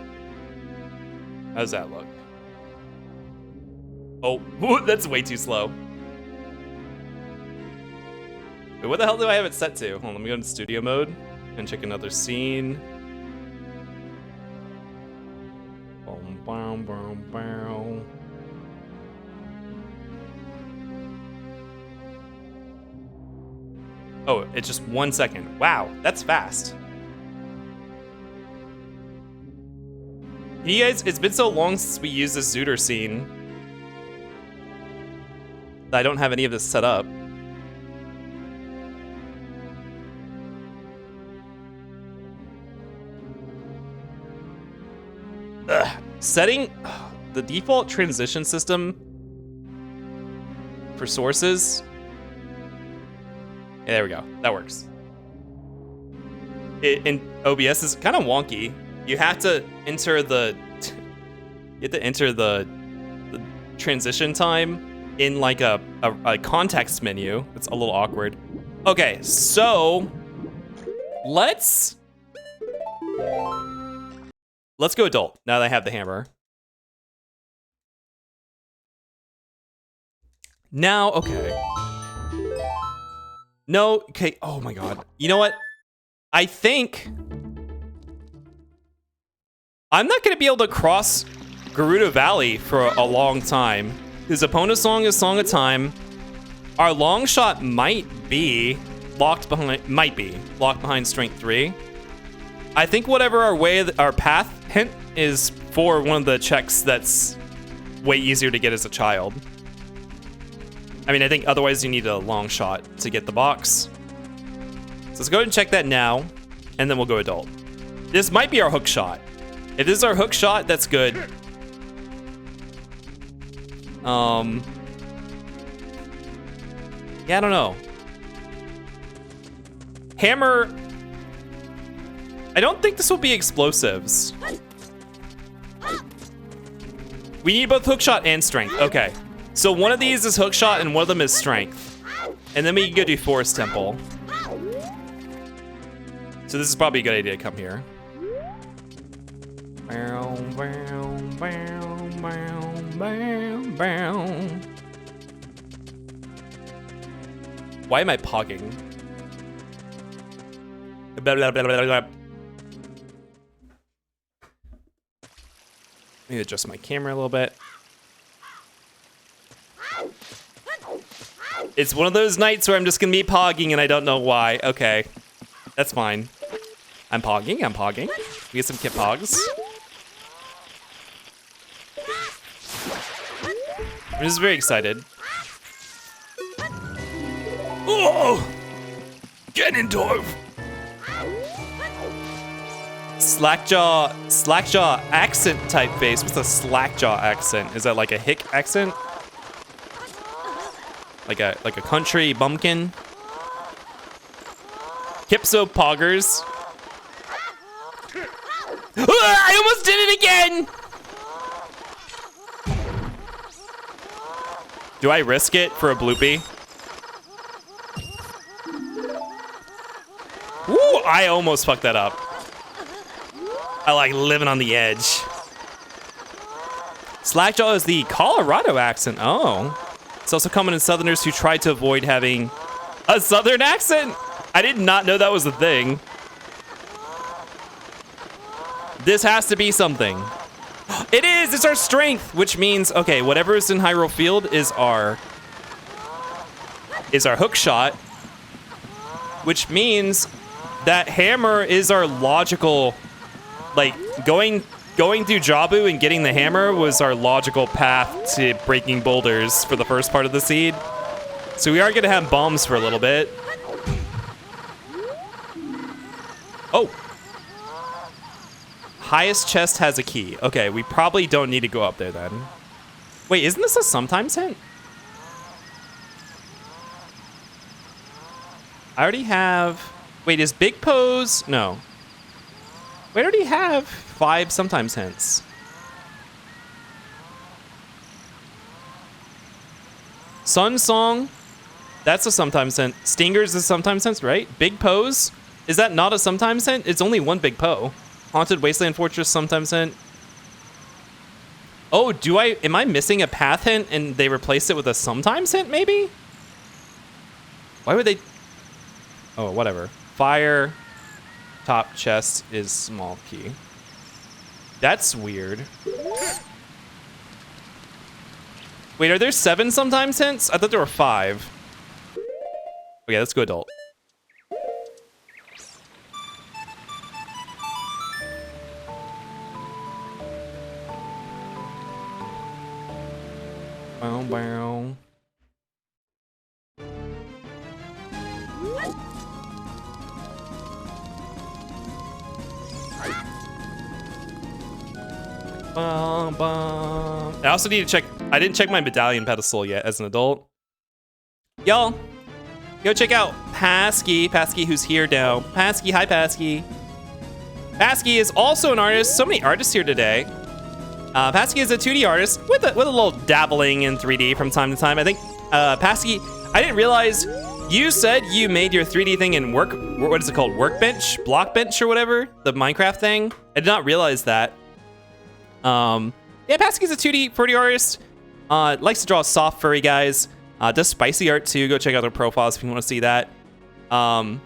How's that look? Oh, that's way too slow. Wait, what the hell do I have it set to? Hold on, let me go into studio mode and check another scene. Boom, boom, boom, boom. Oh, it's just 1 second. Wow, that's fast. You guys, it's been so long since we used this ZOoTR scene that I don't have any of this set up. Setting the default transition system for sources. Yeah, there we go. That works. In OBS is kind of wonky. You have to enter the transition time in like a context menu. It's a little awkward. Okay, so let's go adult now that I have the hammer. Now, okay. No, okay. Oh my god. You know what? I think I'm not going to be able to cross Gerudo Valley for a long time. His opponent's song is Song of Time. Our long shot might be locked behind Strength 3. I think whatever our path hint is for one of the checks that's way easier to get as a child. I mean, I think otherwise you need a long shot to get the box. So let's go ahead and check that now, and then we'll go adult. This might be our hook shot. If this is our hook shot, that's good. Yeah, I don't know. Hammer. I don't think this will be explosives. We need both hook shot and strength. Okay. So one of these is hook shot and one of them is strength. And then we can go do Forest Temple. So this is probably a good idea to come here. Why am I pogging? Blah, blah, blah, blah, blah. Let me adjust my camera a little bit. It's one of those nights where I'm just gonna be pogging and I don't know why. Okay, that's fine. I'm pogging. We get some kit pogs. I'm just very excited. Oh! Ganondorf! Slackjaw accent typeface. What's a slackjaw accent? Is that like a hick accent? Like a country bumpkin? Kipso poggers. I almost did it again! Do I risk it for a bloopy? Ooh, I almost fucked that up. I like living on the edge. Slackjaw is the Colorado accent. Oh. It's also common in Southerners who try to avoid having a Southern accent. I did not know that was a thing. This has to be something. It is! It's our strength! Which means, okay, whatever is in Hyrule Field is our hook shot. Which means that hammer is our logical, like, going going through Jabu and getting the hammer was our logical path to breaking boulders for the first part of the seed. So we are gonna have bombs for a little bit. Oh. Highest chest has a key. Okay, we probably don't need to go up there then. Wait, isn't this a sometimes hint? I already have... Wait, is Big Pose... No. We already have 5 sometimes hints. Sun Song, that's a sometimes hint. Stingers is sometimes hint, right? Big Pose, is that not a sometimes hint? It's only one Big Po. Haunted Wasteland Fortress sometimes hint. Oh, am I missing a path hint and they replaced it with a sometimes hint maybe? Why would they? Oh, whatever. Fire, top chest is small key. That's weird. Wait, are there 7 sometimes hints? I thought there were 5. Okay, let's go adult. Bow, bow. Bum, bum. I also need to check. I didn't check my medallion pedestal yet as an adult. Y'all, go check out Pasky. Pasky, who's here now. Pasky, hi Pasky. Pasky is also an artist. So many artists here today. Pasky is a 2D artist with a little dabbling in 3D from time to time. I think Pasky, I didn't realize you said you made your 3D thing in what is it called? Workbench? Blockbench or whatever? The Minecraft thing? I did not realize that. Yeah, Pasky's a 2D artist. Likes to draw soft furry guys. Does spicy art too. Go check out their profiles if you want to see that. But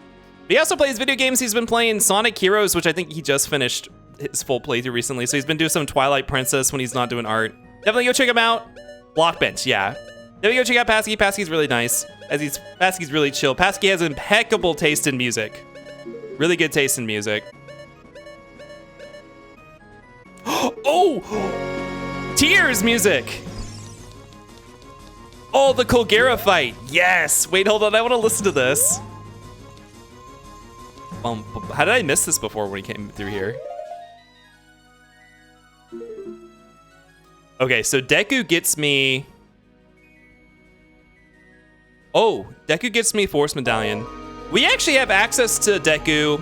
he also plays video games. He's been playing Sonic Heroes, which I think he just finished his full playthrough recently. So he's been doing some Twilight Princess when he's not doing art. Definitely go check him out. Blockbench, yeah. Definitely go check out Pasky. Pasky's really nice. Pasky's really chill. Pasky has impeccable taste in music. Really good taste in music. Oh! Tears music! Oh, the Colgera fight. Yes! Wait, hold on. I want to listen to this. How did I miss this before when he came through here? Okay, so Deku gets me... Oh, Deku gets me Force Medallion. We actually have access to Deku.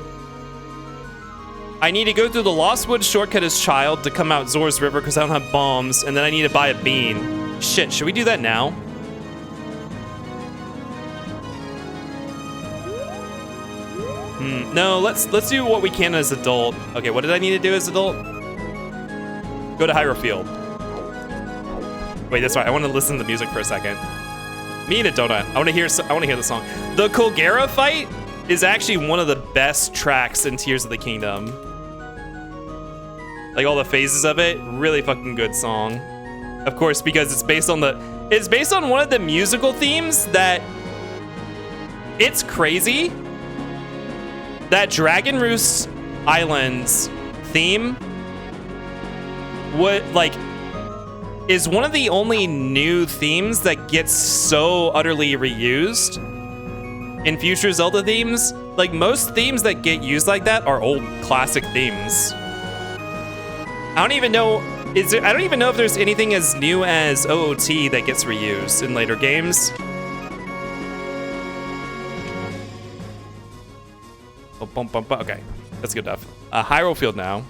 I need to go through the Lost Woods shortcut as child to come out Zora's River because I don't have bombs, and then I need to buy a bean. Shit, should we do that now? No, let's do what we can as adult. Okay, what did I need to do as adult? Go to Hyrule Field. Wait, that's right. I want to listen to the music for a second. Me and a donut. I want to hear the song. The Colgera fight is actually one of the best tracks in Tears of the Kingdom. Like all the phases of it, really fucking good song. Of course, because it's based on one of the musical themes that it's crazy that Dragon Roost Islands theme is one of the only new themes that gets so utterly reused in future Zelda themes. Like most themes that get used like that are old classic themes. I don't even know if there's anything as new as OOT that gets reused in later games. Okay, that's good enough. Hyrule Field now.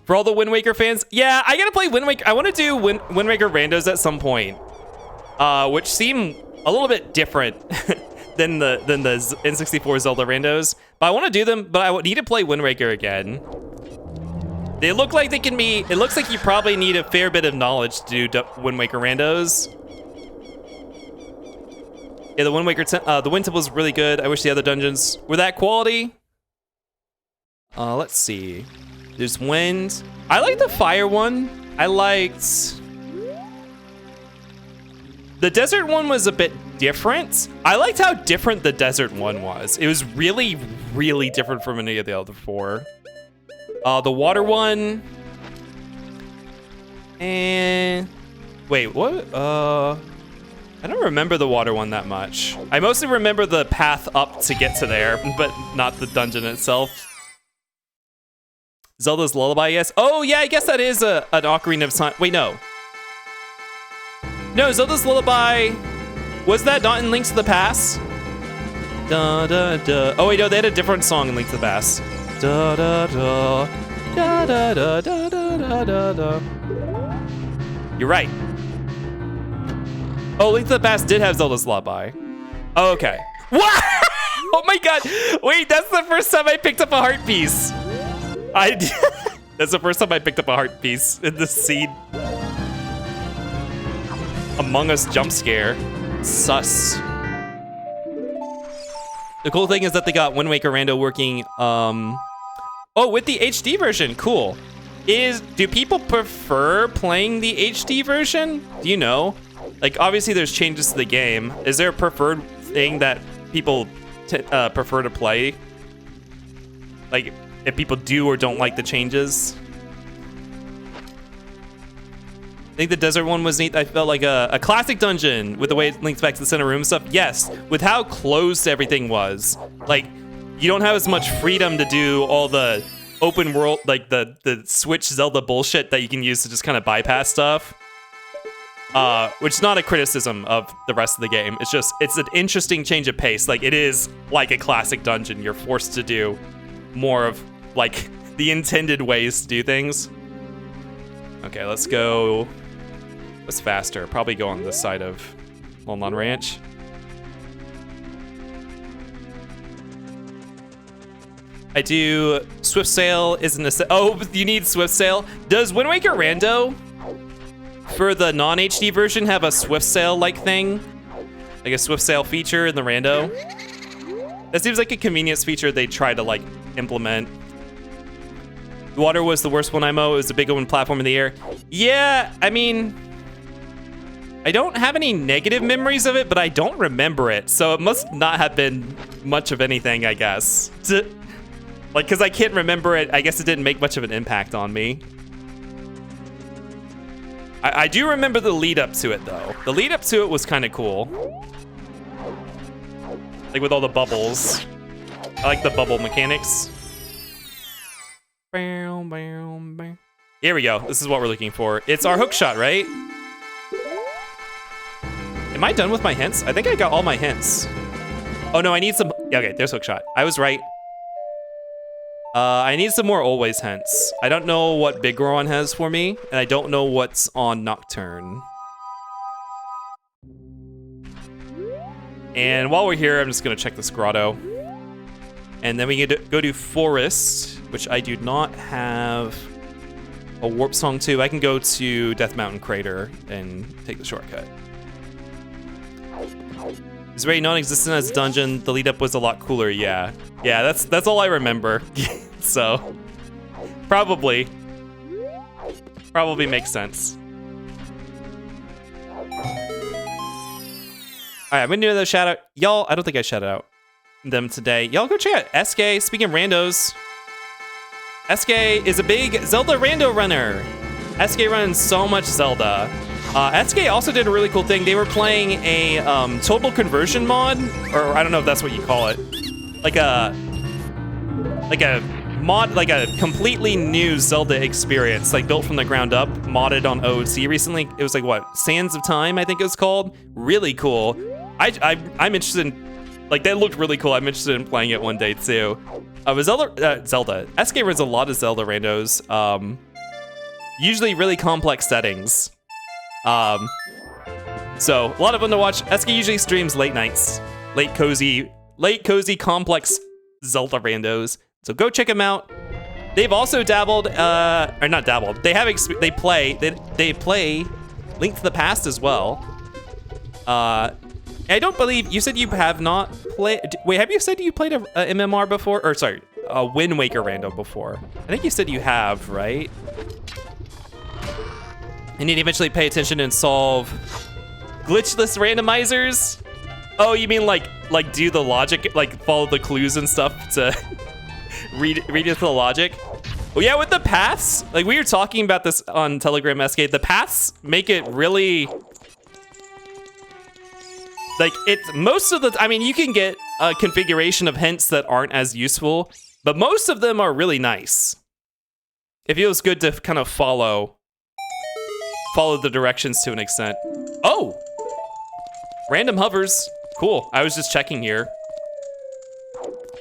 For all the Wind Waker fans, yeah, I gotta play Wind Waker. I want to do Wind Waker randos at some point, which seem a little bit different than the N64 Zelda randos. But I want to do them. But I need to play Wind Waker again. They look like they can be. It looks like you probably need a fair bit of knowledge to do Wind Waker randos. Yeah, the Wind Waker, the Wind Temple is really good. I wish the other dungeons were that quality. Let's see. There's wind. I like the fire one. I liked... The desert one was a bit different. I liked how different the desert one was. It was really, really different from any of the other four. The water one, And wait, what? I don't remember the water one that much. I mostly remember the path up to get to there, but not the dungeon itself. Zelda's Lullaby, yes. Oh yeah, I guess that is an Ocarina of Time. Wait, no. No, Zelda's Lullaby. Was that not in Link to the Past? Da da da. Oh wait, no, they had a different song in Link to the Past. Da da da. Da da da da da da da. You're right. Oh, Link to the Past did have Zelda's Lullaby. Oh, okay. What? Oh my god. Wait, that's the first time I picked up a heart piece. That's the first time I picked up a heart piece in this scene. Among Us jump scare. Sus. The cool thing is that they got Wind Waker Rando working, oh, with the HD version, cool. Do people prefer playing the HD version? Do you know? Like, obviously there's changes to the game. Is there a preferred thing that people prefer to play? Like, if people do or don't like the changes? I think the desert one was neat. I felt like a classic dungeon with the way it links back to the center room and stuff. Yes, with how closed everything was. Like, you don't have as much freedom to do all the open world, like the Switch Zelda bullshit that you can use to just kind of bypass stuff. Which is not a criticism of the rest of the game. It's just, it's an interesting change of pace. Like, it is like a classic dungeon. You're forced to do more of, like, the intended ways to do things. Okay, let's go. What's faster? Probably go on this side of Lon Lon Ranch. I do Swift Sail isn't a oh, you need Swift Sail. Does Wind Waker Rando for the non-HD version have a Swift Sail like thing? Like a Swift Sail feature in the Rando? That seems like a convenience feature they try to like implement. The water was the worst one, IMO. It was the big one platform in the air. Yeah, I mean, I don't have any negative memories of it, but I don't remember it. So it must not have been much of anything, I guess. Like, because I can't remember it, I guess it didn't make much of an impact on me. I do remember the lead up to it, though. The lead up to it was kind of cool. Like with all the bubbles. I like the bubble mechanics. Here we go. This is what we're looking for. It's our hook shot, right? Am I done with my hints? I think I got all my hints. Oh no, I need some. Yeah, okay, there's hook shot. I was right. I need some more always hints. I don't know what Big Goron has for me, and I don't know what's on Nocturne. And while we're here, I'm just gonna check this grotto. And then we get to go to Forest, which I do not have a warp song to. I can go to Death Mountain Crater and take the shortcut. It's very non-existent as a dungeon. The lead up was a lot cooler, yeah. Yeah, that's all I remember. So, probably makes sense. All right, I'm gonna do another shout out. Y'all, I don't think I shouted out them today. Y'all go check out SK. Speaking of randos, SK is a big Zelda rando runner. SK runs so much Zelda. SK also did a really cool thing. They were playing a total conversion mod, or I don't know if that's what you call it. Like a mod, like a completely new Zelda experience, like built from the ground up, modded on OOC recently. It was like what, Sands of Time, I think it was called. Really cool. I'm interested in, like, that looked really cool. I'm interested in playing it one day too. Zelda. SK runs a lot of Zelda randos. Usually really complex settings. So a lot of fun to watch. SK usually streams late nights, late cozy, complex Zelda randos. So go check them out. They've also dabbled, or not dabbled. They have they play Link to the Past as well. I don't believe you said you have not played. Wait, have you said you played a MMR before? Or sorry, a Wind Waker rando before? I think you said you have, right? You need to eventually pay attention and solve glitchless randomizers. Oh, you mean like do the logic, like follow the clues and stuff to read into the logic? Well, yeah, with the paths, like we were talking about this on Telegram SK, the paths make it really, like it's most of the, I mean, you can get a configuration of hints that aren't as useful, but most of them are really nice. It feels good to kind of follow the directions to an extent. Oh, random hovers. Cool. I was just checking here.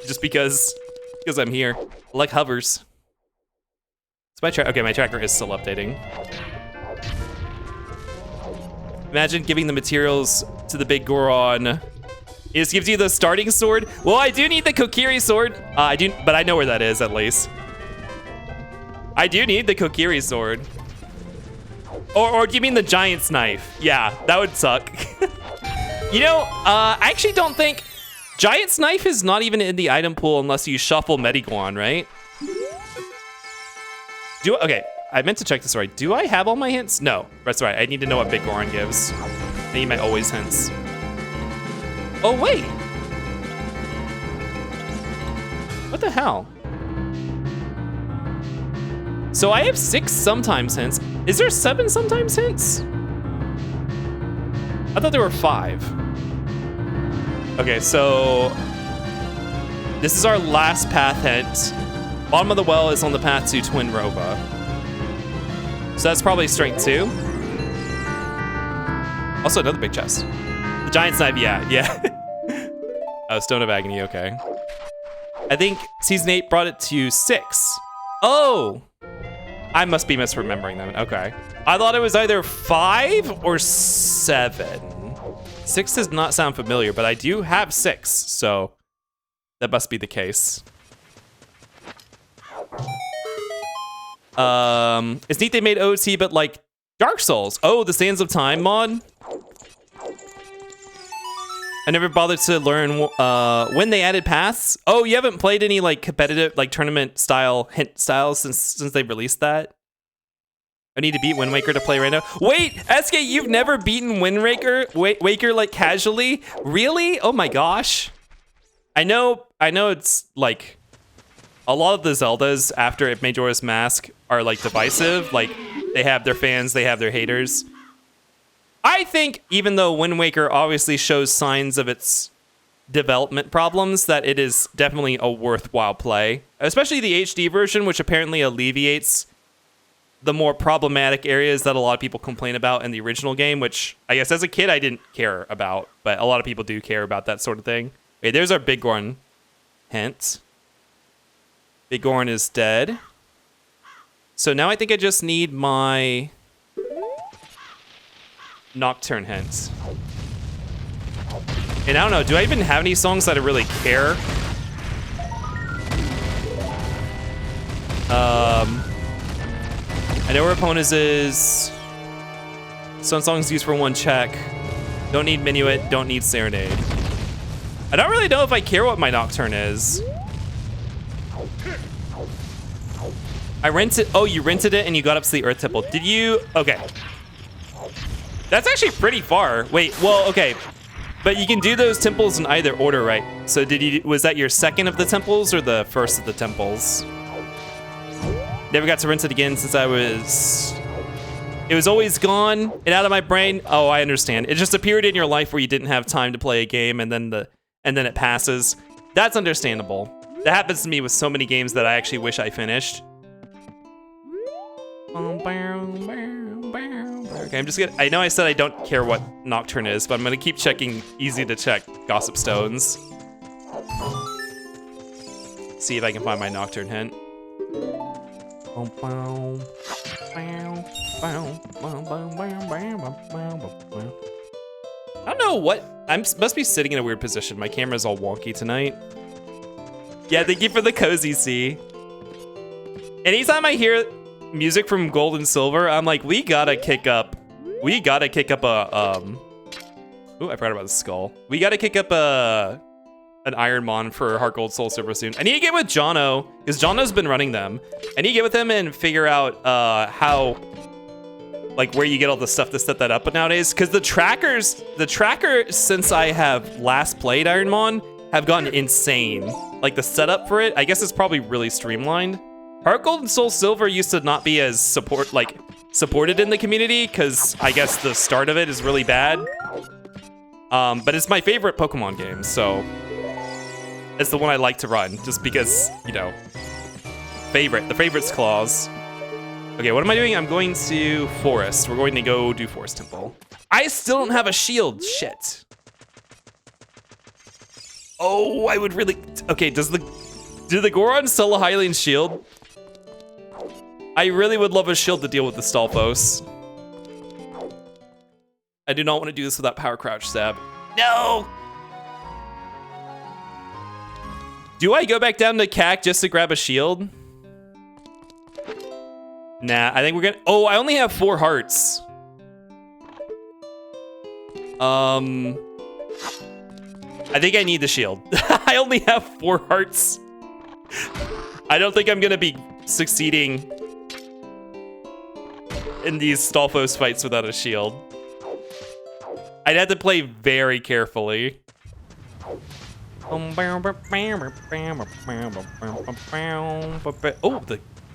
Just because I'm here. I like hovers. My tracker is still updating. Imagine giving the materials to the big Goron. It just gives you the starting sword. Well, I do need the Kokiri sword. But I know where that is at least. I do need the Kokiri sword. Or do you mean the Giant's knife? Yeah, that would suck. You know, I actually don't think Giant's knife is not even in the item pool unless you shuffle Medigoron, right? Okay, I meant to check this right. Do I have all my hints? No, that's right. I need to know what Big Goron gives. I need my always hints. Oh, wait. What the hell? So I have 6 sometimes hints. Is there 7 sometimes hints? I thought there were 5. Okay, so this is our last path hint. Bottom of the well is on the path to Twin Rova. So that's probably strength 2. Also another big chest. The Giant's knife, yeah. Oh, Stone of Agony, okay. I think Season 8 brought it to 6. Oh! I must be misremembering them, okay. I thought it was either 5 or 7. 6 does not sound familiar, but I do have 6, so that must be the case. It's neat they made OT, but like Dark Souls. Oh, the Sands of Time mod. I never bothered to learn when they added paths. Oh, you haven't played any like competitive, like tournament style hint styles since they've released that? I need to beat Wind Waker to play right now. Wait, SK, you've never beaten Wind Waker like casually? Really? Oh my gosh. I know it's like a lot of the Zeldas after Majora's Mask are like divisive. Like they have their fans, they have their haters. I think even though Wind Waker obviously shows signs of its development problems, that it is definitely a worthwhile play, especially the HD version, which apparently alleviates the more problematic areas that a lot of people complain about in the original game, which I guess as a kid I didn't care about, but a lot of people do care about that sort of thing. Okay, there's our Big Goron hint. Big Goron is dead. So now I think I just need my Nocturne hints. And I don't know, do I even have any songs that I really care? I know where Epona is. Some songs used for 1 check. Don't need Minuet, don't need Serenade. I don't really know if I care what my Nocturne is. I rented, oh, you rented it and you got up to the Earth Temple. Did you? Okay. That's actually pretty far. Wait, well, okay. But you can do those temples in either order, right? So was that your second of the temples or the first of the temples? Never got to rent it again since it was always gone and out of my brain. Oh, I understand. It just appeared in your life where you didn't have time to play a game and then it passes. That's understandable. That happens to me with so many games that I actually wish I finished. Okay, I know I said I don't care what Nocturne is, but I'm gonna keep checking easy to check Gossip Stones. See if I can find my Nocturne hint. I don't know what, must be sitting in a weird position. My camera's all wonky tonight. Yeah, thank you for the cozy C. Anytime I hear music from Gold and Silver, I'm like, we gotta kick up a, ooh, I forgot about the skull. We gotta kick up an Iron Mon for Heart Gold Soul Silver soon. I need to get with Jono, because Jono's been running them. I need to get with him and figure out how, like where you get all the stuff to set that up nowadays. Because the tracker since I have last played Iron Mon have gone insane. Like the setup for it, I guess it's probably really streamlined. Heart Gold and Soul Silver used to not be as supported in the community because I guess the start of it is really bad. But it's my favorite Pokemon game, so it's the one I like to run just because, you know, the favorite's clause. Okay, what am I doing? I'm going to Forest. We're going to go do Forest Temple. I still don't have a shield. Shit. Oh, I would really... Okay, do the Goron sell a Hylian shield? I really would love a shield to deal with the Stalfos. I do not want to do this without Power Crouch Stab. No! Do I go back down to CAC just to grab a shield? Nah, I think we're gonna... Oh, I only have 4 hearts. I think I need the shield. I only have 4 hearts. I don't think I'm gonna be succeeding in these Stalfos fights without a shield. I'd have to play very carefully. Oh,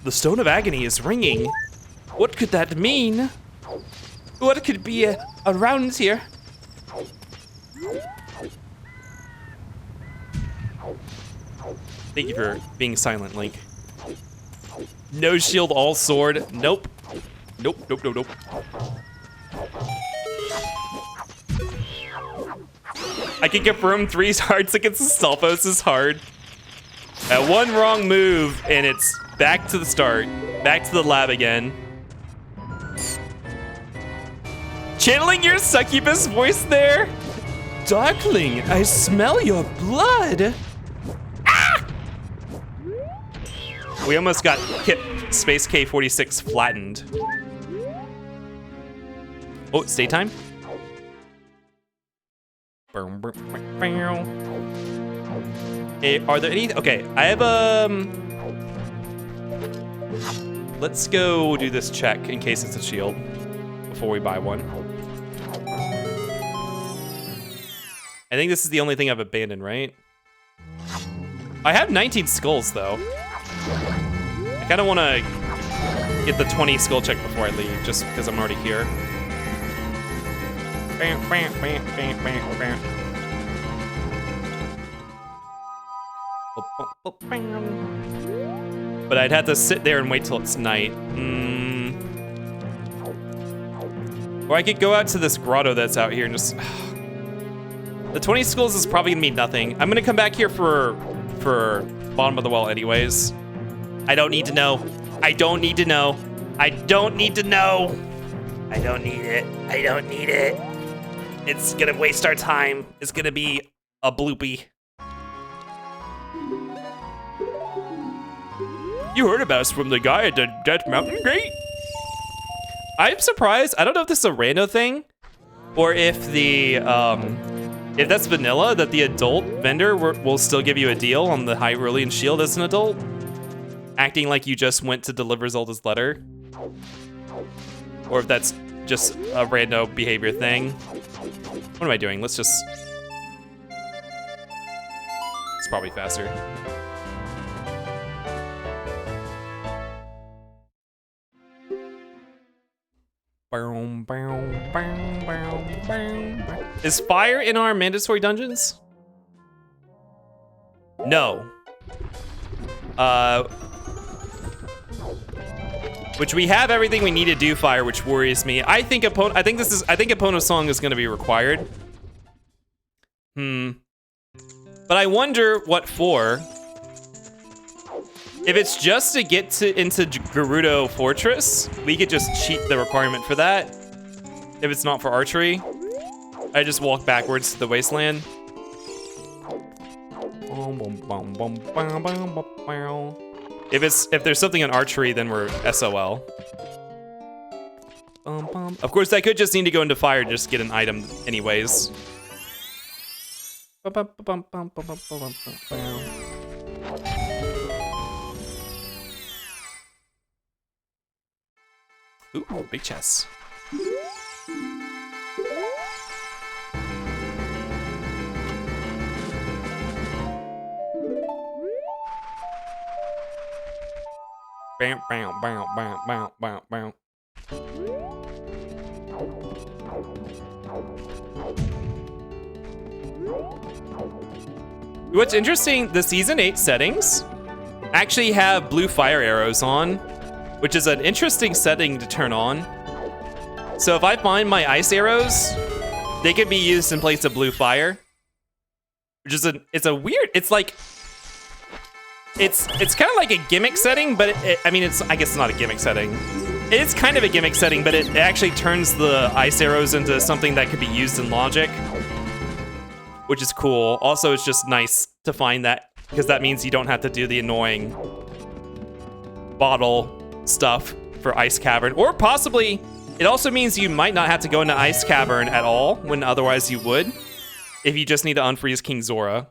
the Stone of Agony is ringing. What could that mean? What could be around here? Thank you for being silent, Link. No shield, all sword. Nope. Nope, nope, nope, nope. I can confirm 3 hearts against the Stalfos is hard. At one wrong move, and it's back to the start. Back to the lab again. Channeling your succubus voice there? Darkling, I smell your blood. Ah! We almost got spacek46 flattened. Oh, stay time? Hey, are there any? Okay, I have let's go do this check in case it's a shield before we buy one. I think this is the only thing I've abandoned, right? I have 19 skulls though. I kind of want to get the 20 skull check before I leave, just because I'm already here. But I'd have to sit there and wait till it's night. Or I could go out to this grotto that's out here and just... The 20 skulls is probably gonna mean nothing. I'm gonna come back here for bottom of the well anyways. I don't need to know. I don't need to know. I don't need to know. I don't need it. I don't need it. It's gonna waste our time. It's gonna be a bloopy. You heard about us from the guy at the Death Mountain Gate? I'm surprised. I don't know if this is a rando thing or if the if that's vanilla, that the adult vendor will still give you a deal on the Hyrulean shield as an adult, acting like you just went to deliver Zelda's letter, or if that's just a rando behavior thing. What am I doing? Let's just... It's probably faster. Is fire in our mandatory dungeons? No. Which we have everything we need to do fire, which worries me. I think Epona's song is gonna be required. But I wonder what for. If it's just to get into Gerudo Fortress, we could just cheat the requirement for that. If it's not for archery, I just walk backwards to the wasteland. If there's something on archery, then we're SOL. Of course, I could just need to go into fire to just get an item anyways. Ooh, big chest. Bam, bam, bam, bam, bam, bam, bam. What's interesting, the Season 8 settings actually have blue fire arrows on, which is an interesting setting to turn on. So if I find my ice arrows, they can be used in place of blue fire. Which is it's a weird, it's like, it's kind of like a gimmick setting, but I mean, I guess it's not a gimmick setting. It's kind of a gimmick setting, but it actually turns the ice arrows into something that could be used in logic, which is cool. Also, it's just nice to find that, because that means you don't have to do the annoying bottle stuff for Ice Cavern. Or possibly, it also means you might not have to go into Ice Cavern at all, when otherwise you would, if you just need to unfreeze King Zora.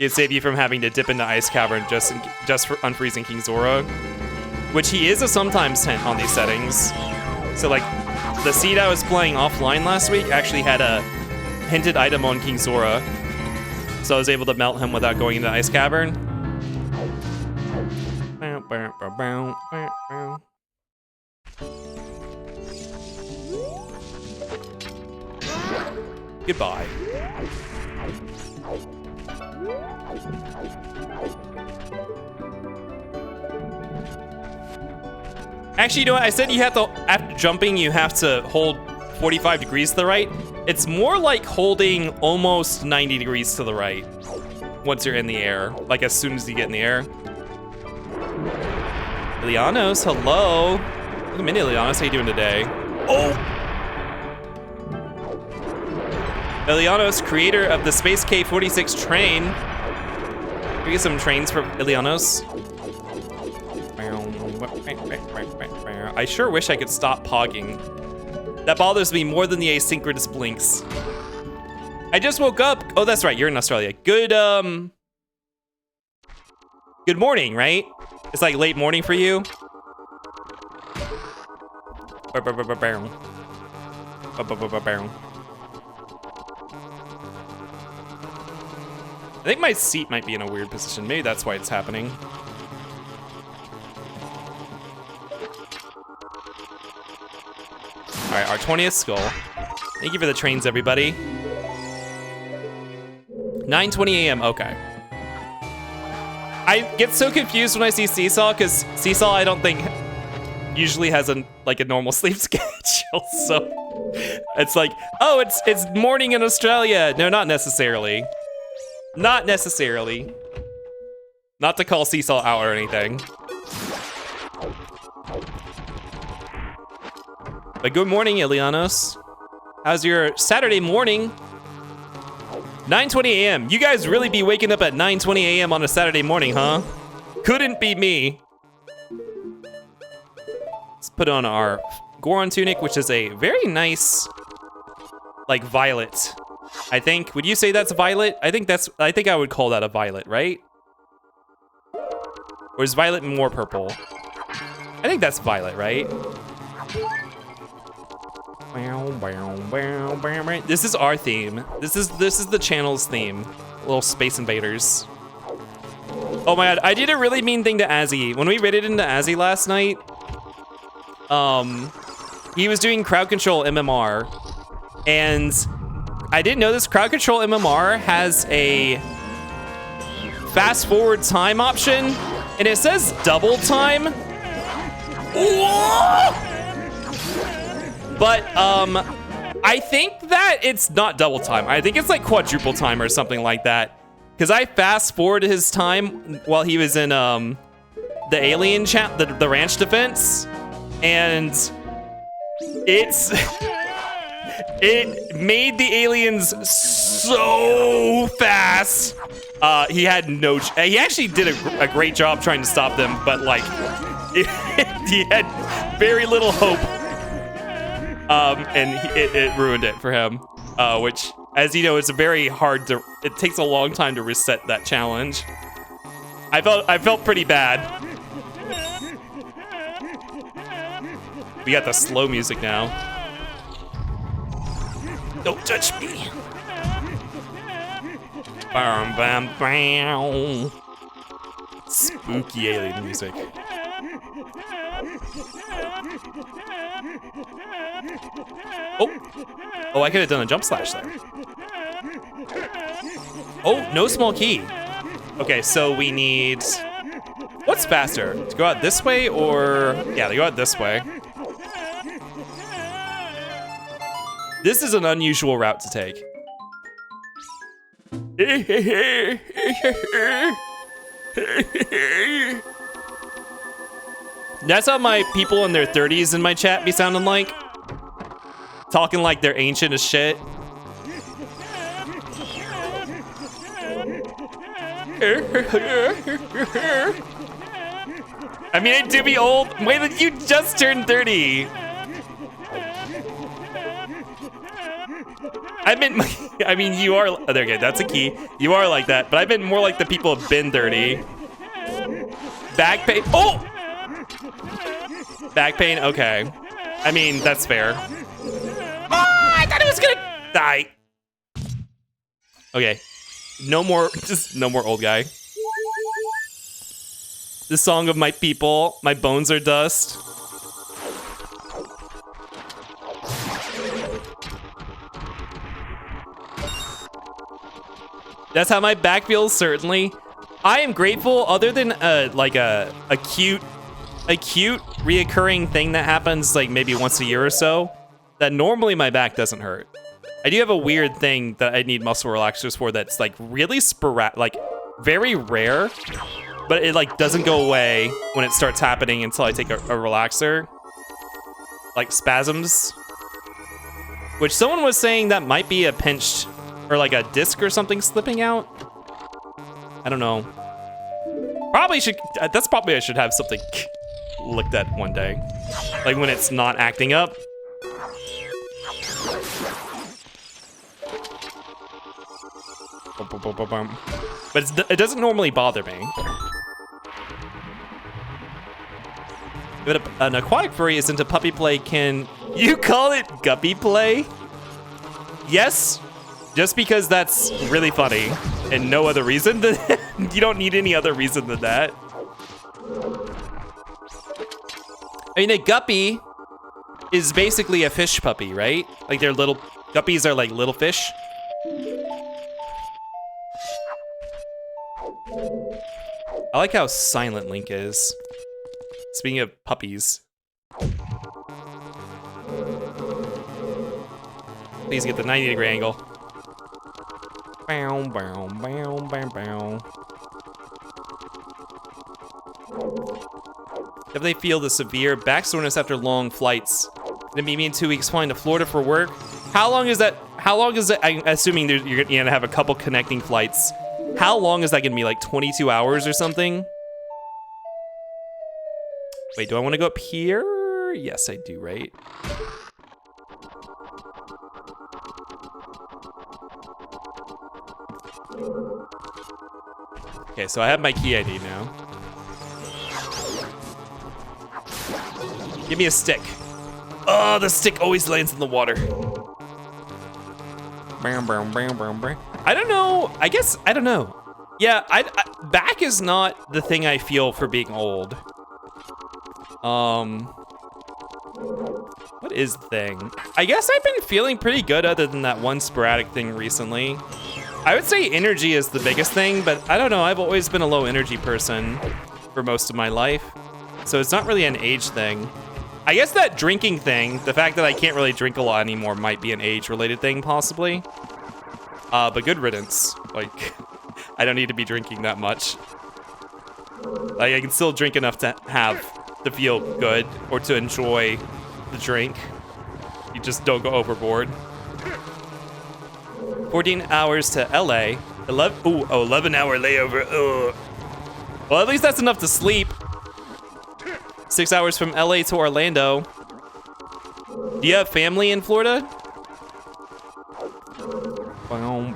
It'd save you from having to dip into Ice Cavern just for unfreezing King Zora, which he is a sometimes hint on these settings. So like, the seed I was playing offline last week actually had a hinted item on King Zora, so I was able to melt him without going into Ice Cavern. Goodbye. Actually, you know what? I said you have to, after jumping, you have to hold 45 degrees to the right. It's more like holding almost 90 degrees to the right once you're in the air, like as soon as you get in the air. Ilianos, hello. Welcome in, Ilianos. How you doing today? Oh! Ilianos, creator of the spacek46 train. Can we get some trains for Ilianos? I sure wish I could stop pogging. That bothers me more than the asynchronous blinks. I just woke up. Oh, that's right. You're in Australia. Good morning, right? It's like late morning for you. I think my seat might be in a weird position. Maybe that's why it's happening. All right, our 20th skull. Thank you for the trains, everybody. 9:20 a.m. Okay. I get so confused when I see Seesaw, because Seesaw I don't think usually has a normal sleep schedule. So it's like, oh, it's morning in Australia. No, not necessarily. Not necessarily. Not to call Seesaw out or anything. But good morning, Ilianos. How's your Saturday morning? 9:20 a.m. You guys really be waking up at 9:20 a.m. on a Saturday morning, huh? Couldn't be me. Let's put on our Goron tunic, which is a very nice, like, violet. I think. Would you say that's violet? I think I would call that a violet, right? Or is violet more purple? I think that's violet, right? This is our theme. This is the channel's theme. Little Space Invaders. Oh my god, I did a really mean thing to Azzy. When we raided into Azzy last night, he was doing crowd control MMR, and I didn't know this. Crowd control MMR has a fast forward time option, and it says double time. Whoa! But I think that it's not double time. I think it's like quadruple time or something like that. Because I fast forwarded his time while he was in the alien chat, the ranch defense, and it made the aliens so fast. He had no. He actually did a great job trying to stop them, but like he had very little hope. And it ruined it for him, which, as you know, it's very hard to. It takes a long time to reset that challenge. I felt pretty bad. We got the slow music now. Don't touch me. Bam, bam, bam. Spooky alien music. Oh, I could have done a jump slash there. Oh, no small key. Okay, so we need... What's faster? To go out this way or... Yeah, to go out this way. This is an unusual route to take. That's how my people in their 30s in my chat be sounding like. Talking like they're ancient as shit. I mean, I do be old. Wait, you just turned 30. I mean, you are, okay, that's a key. You are like that, but I've been more like the people who've been 30. Back pain, oh! Back pain, okay. I mean, that's fair. Oh, I thought it was gonna die. Okay, no more, just no more old guy. The song of my people, my bones are dust. That's how my back feels, certainly. I am grateful, other than like a cute reoccurring thing that happens like maybe once a year or so, that normally my back doesn't hurt. I do have a weird thing that I need muscle relaxers for that's like really sporadic, like very rare, but it like doesn't go away when it starts happening until I take a relaxer. Like spasms. Which someone was saying that might be a pinched, or like a disc or something slipping out. I don't know. Probably should, that's probably I should have something looked at one day. Like when it's not acting up. But it doesn't normally bother me. But an aquatic furry is into puppy play. Can you call it guppy play? Yes, just because that's really funny and no other reason. You don't need any other reason than that. I mean, a guppy is basically a fish puppy, right? Like they're little, guppies are like little fish. I like how silent Link is. Speaking of puppies. Please get the 90-degree angle. Bow, bow, bow, bow, bow. If they feel the severe back soreness after long flights, it'll be me in 2 weeks flying to Florida for work. How long is that? How long is it? I'm assuming you're gonna have a couple connecting flights. How long is that gonna be? Like 22 hours or something? Wait, do I want to go up here? Yes, I do, right? Okay, so I have my key ID now. Give me a stick. Oh, the stick always lands in the water. I don't know. I guess, I don't know. Yeah, back is not the thing I feel for being old. What is the thing? I guess I've been feeling pretty good other than that one sporadic thing recently. I would say energy is the biggest thing, but I don't know, I've always been a low energy person for most of my life. So it's not really an age thing. I guess that drinking thing, the fact that I can't really drink a lot anymore might be an age-related thing, possibly. But good riddance. Like, I don't need to be drinking that much. Like, I can still drink enough to feel good or to enjoy the drink. You just don't go overboard. 14 hours to LA. 11-hour layover. Ugh. Well, at least that's enough to sleep. 6 hours from LA to Orlando. Do you have family in Florida? I'm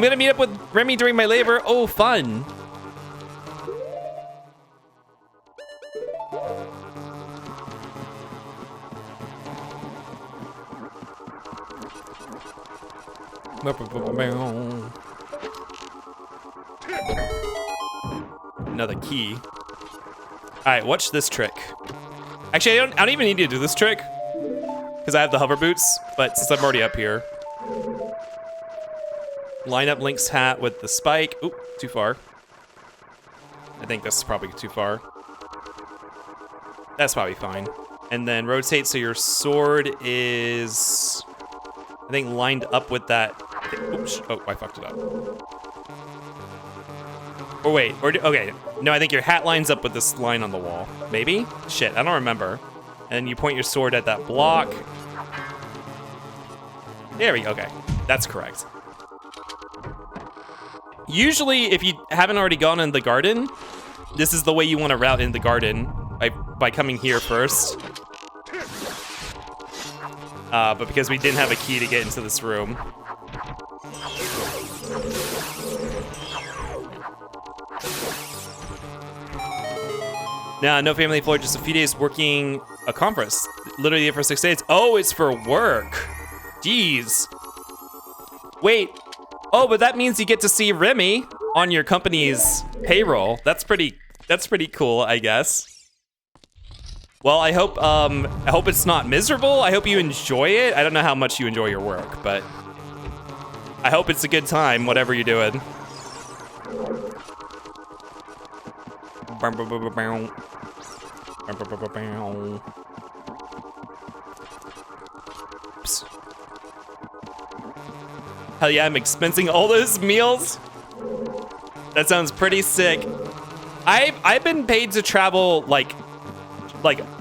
gonna meet up with Remy during my labor. Oh, fun. another key. All right, watch this trick. Actually, I don't even need to do this trick because I have the hover boots, but since I'm already up here. Line up Link's hat with the spike. Oop, too far. I think this is probably too far. That's probably fine. And then rotate so your sword is, I think, lined up with that. Oops. Oh, I fucked it up. Or wait, okay. No, I think your hat lines up with this line on the wall. Maybe? Shit, I don't remember. And then you point your sword at that block. There we go, okay. That's correct. Usually, if you haven't already gone in the garden, this is the way you want to route in the garden, by coming here first. But because we didn't have a key to get into this room. Nah, no family floor, just a few days working a conference. Literally there for 6 days. Oh, it's for work. Jeez. Wait. Oh, but that means you get to see Remy on your company's payroll. That's pretty cool, I guess. Well, I hope it's not miserable. I hope you enjoy it. I don't know how much you enjoy your work, but I hope it's a good time, whatever you're doing. Oops. Hell yeah, I'm expensing all those meals. That sounds pretty sick. I've been paid to travel like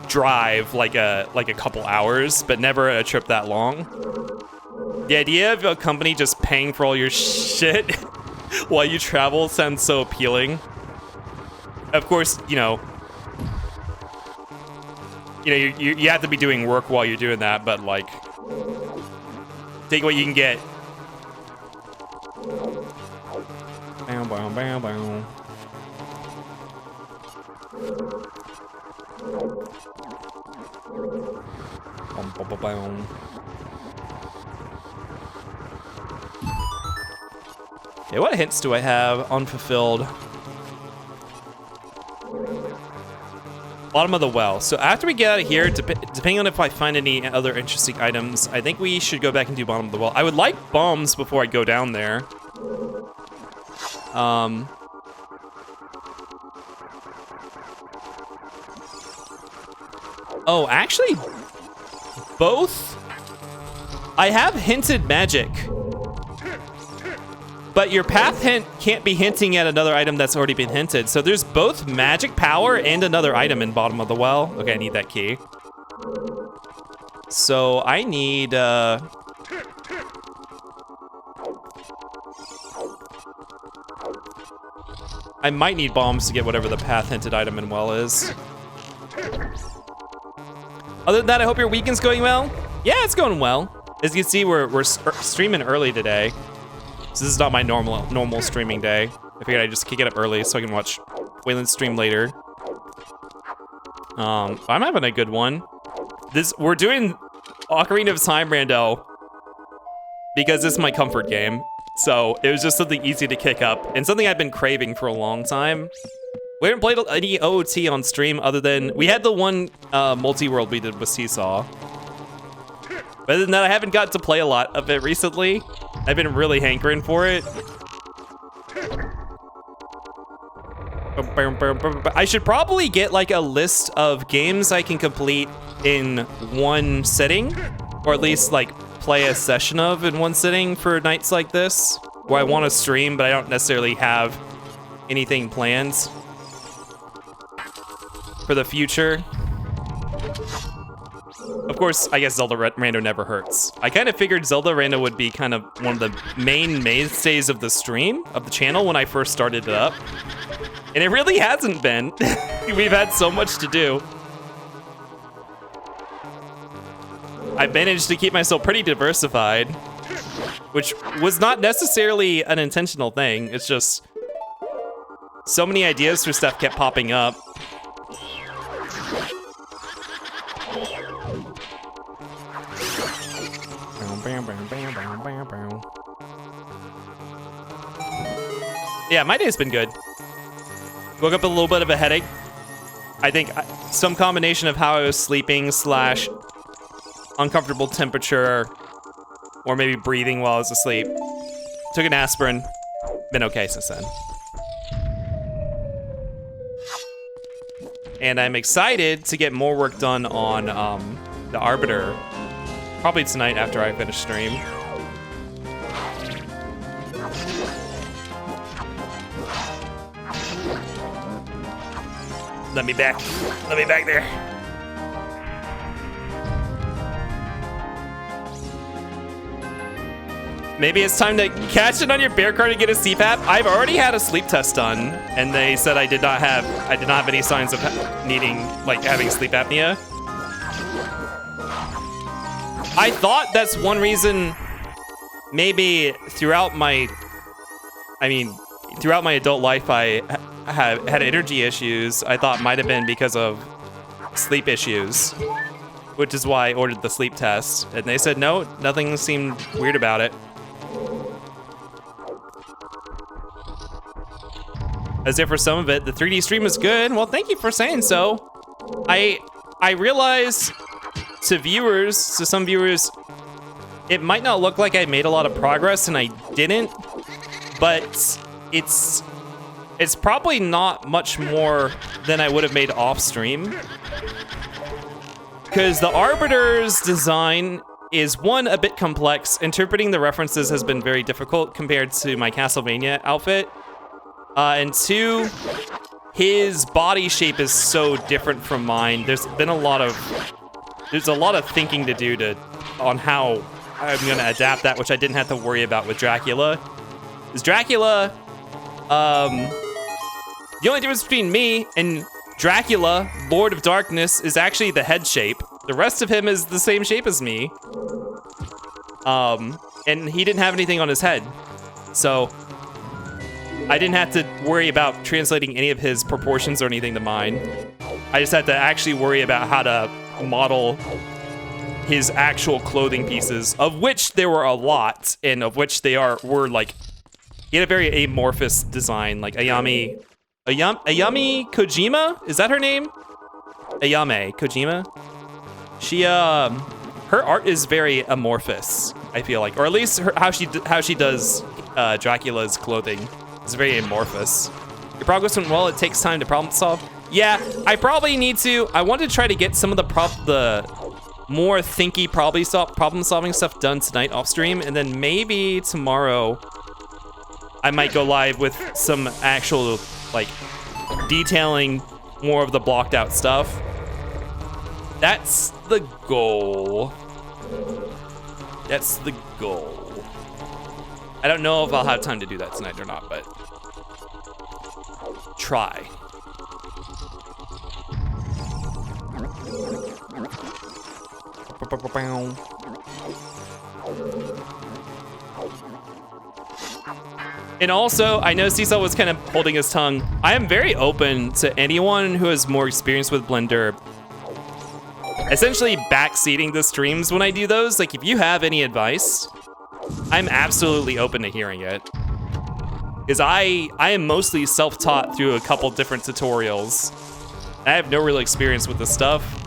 drive like a couple hours, but never a trip that long. The idea of a company just paying for all your shit while you travel sounds so appealing. Of course, you have to be doing work while you're doing that, but like, take what you can get. Bow, bow, bow, bow. Okay, what hints do I have? Unfulfilled. Bottom of the well. So after we get out of here, depending on if I find any other interesting items, I think we should go back and do bottom of the well. I would like bombs before I go down there. Oh, actually, both? I have hinted magic. But your path hint can't be hinting at another item that's already been hinted. So there's both magic power and another item in bottom of the well. Okay, I need that key. So I need, I might need bombs to get whatever the path hinted item in well is. Other than that, I hope your weekend's going well. Yeah, it's going well. As you can see, we're streaming early today. So this is not my normal streaming day. I figured I'd just kick it up early so I can watch Waylon's stream later. I'm having a good one. We're doing Ocarina of Time Rando because it's my comfort game. So it was just something easy to kick up and something I've been craving for a long time. We haven't played any OOT on stream other than we had the one multi-world we did with Seesaw. But other than that, I haven't got to play a lot of it recently. I've been really hankering for it. I should probably get like a list of games I can complete in one sitting, or at least like play a session of in one sitting for nights like this, where I want to stream, but I don't necessarily have anything planned for the future. Of course, I guess Zelda Rando never hurts. I kind of figured Zelda Rando would be kind of one of the main mainstays of the stream, of the channel when I first started it up. And it really hasn't been. We've had so much to do. I've managed to keep myself pretty diversified, which was not necessarily an intentional thing. It's just so many ideas for stuff kept popping up. Yeah, my day's been good. Woke up with a little bit of a headache. I think some combination of how I was sleeping slash uncomfortable temperature, or maybe breathing while I was asleep. Took an aspirin. Been okay since then. And I'm excited to get more work done on the Arbiter. Probably tonight after I finish stream. Let me back. Let me back there. Maybe it's time to catch it on your bear card and get a CPAP. I've already had a sleep test done, and they said I did not have any signs of needing, like, having sleep apnea. I thought that's one reason. Maybe throughout my adult life, I had energy issues. I thought might have been because of sleep issues, which is why I ordered the sleep test. And they said no, nothing seemed weird about it. As if for some of it, the 3D stream was good. Well, thank you for saying so. I realize to some viewers, it might not look like I made a lot of progress, and I didn't, but it's probably not much more than I would have made off stream. Because the Arbiter's design is, one, a bit complex. Interpreting the references has been very difficult compared to my Castlevania outfit. And two, his body shape is so different from mine. There's a lot of thinking to do on how I'm gonna adapt that, which I didn't have to worry about with Dracula. Because Dracula, the only difference between me and Dracula, Lord of Darkness, is actually the head shape. The rest of him is the same shape as me. And he didn't have anything on his head. So I didn't have to worry about translating any of his proportions or anything to mine. I just had to actually worry about how to model his actual clothing pieces, of which there were a lot, and of which were like, he had a very amorphous design, like Ayami Kojima? Is that her name? Ayame Kojima? She, her art is very amorphous, I feel like, or at least how she does Dracula's clothing is very amorphous. Your progress went well. It takes time to problem solve. Yeah, I probably need to. I want to try to get some of the more thinky problem solving stuff done tonight off stream, and then maybe tomorrow I might go live with some actual, like, detailing more of the blocked out stuff. That's the goal. That's the goal. I don't know if I'll have time to do that tonight or not, but try. And also, I know Cecil was kind of holding his tongue. I am very open to anyone who has more experience with Blender essentially backseating the streams when I do those. Like, if you have any advice, I'm absolutely open to hearing it. Because I am mostly self-taught through a couple different tutorials. I have no real experience with this stuff.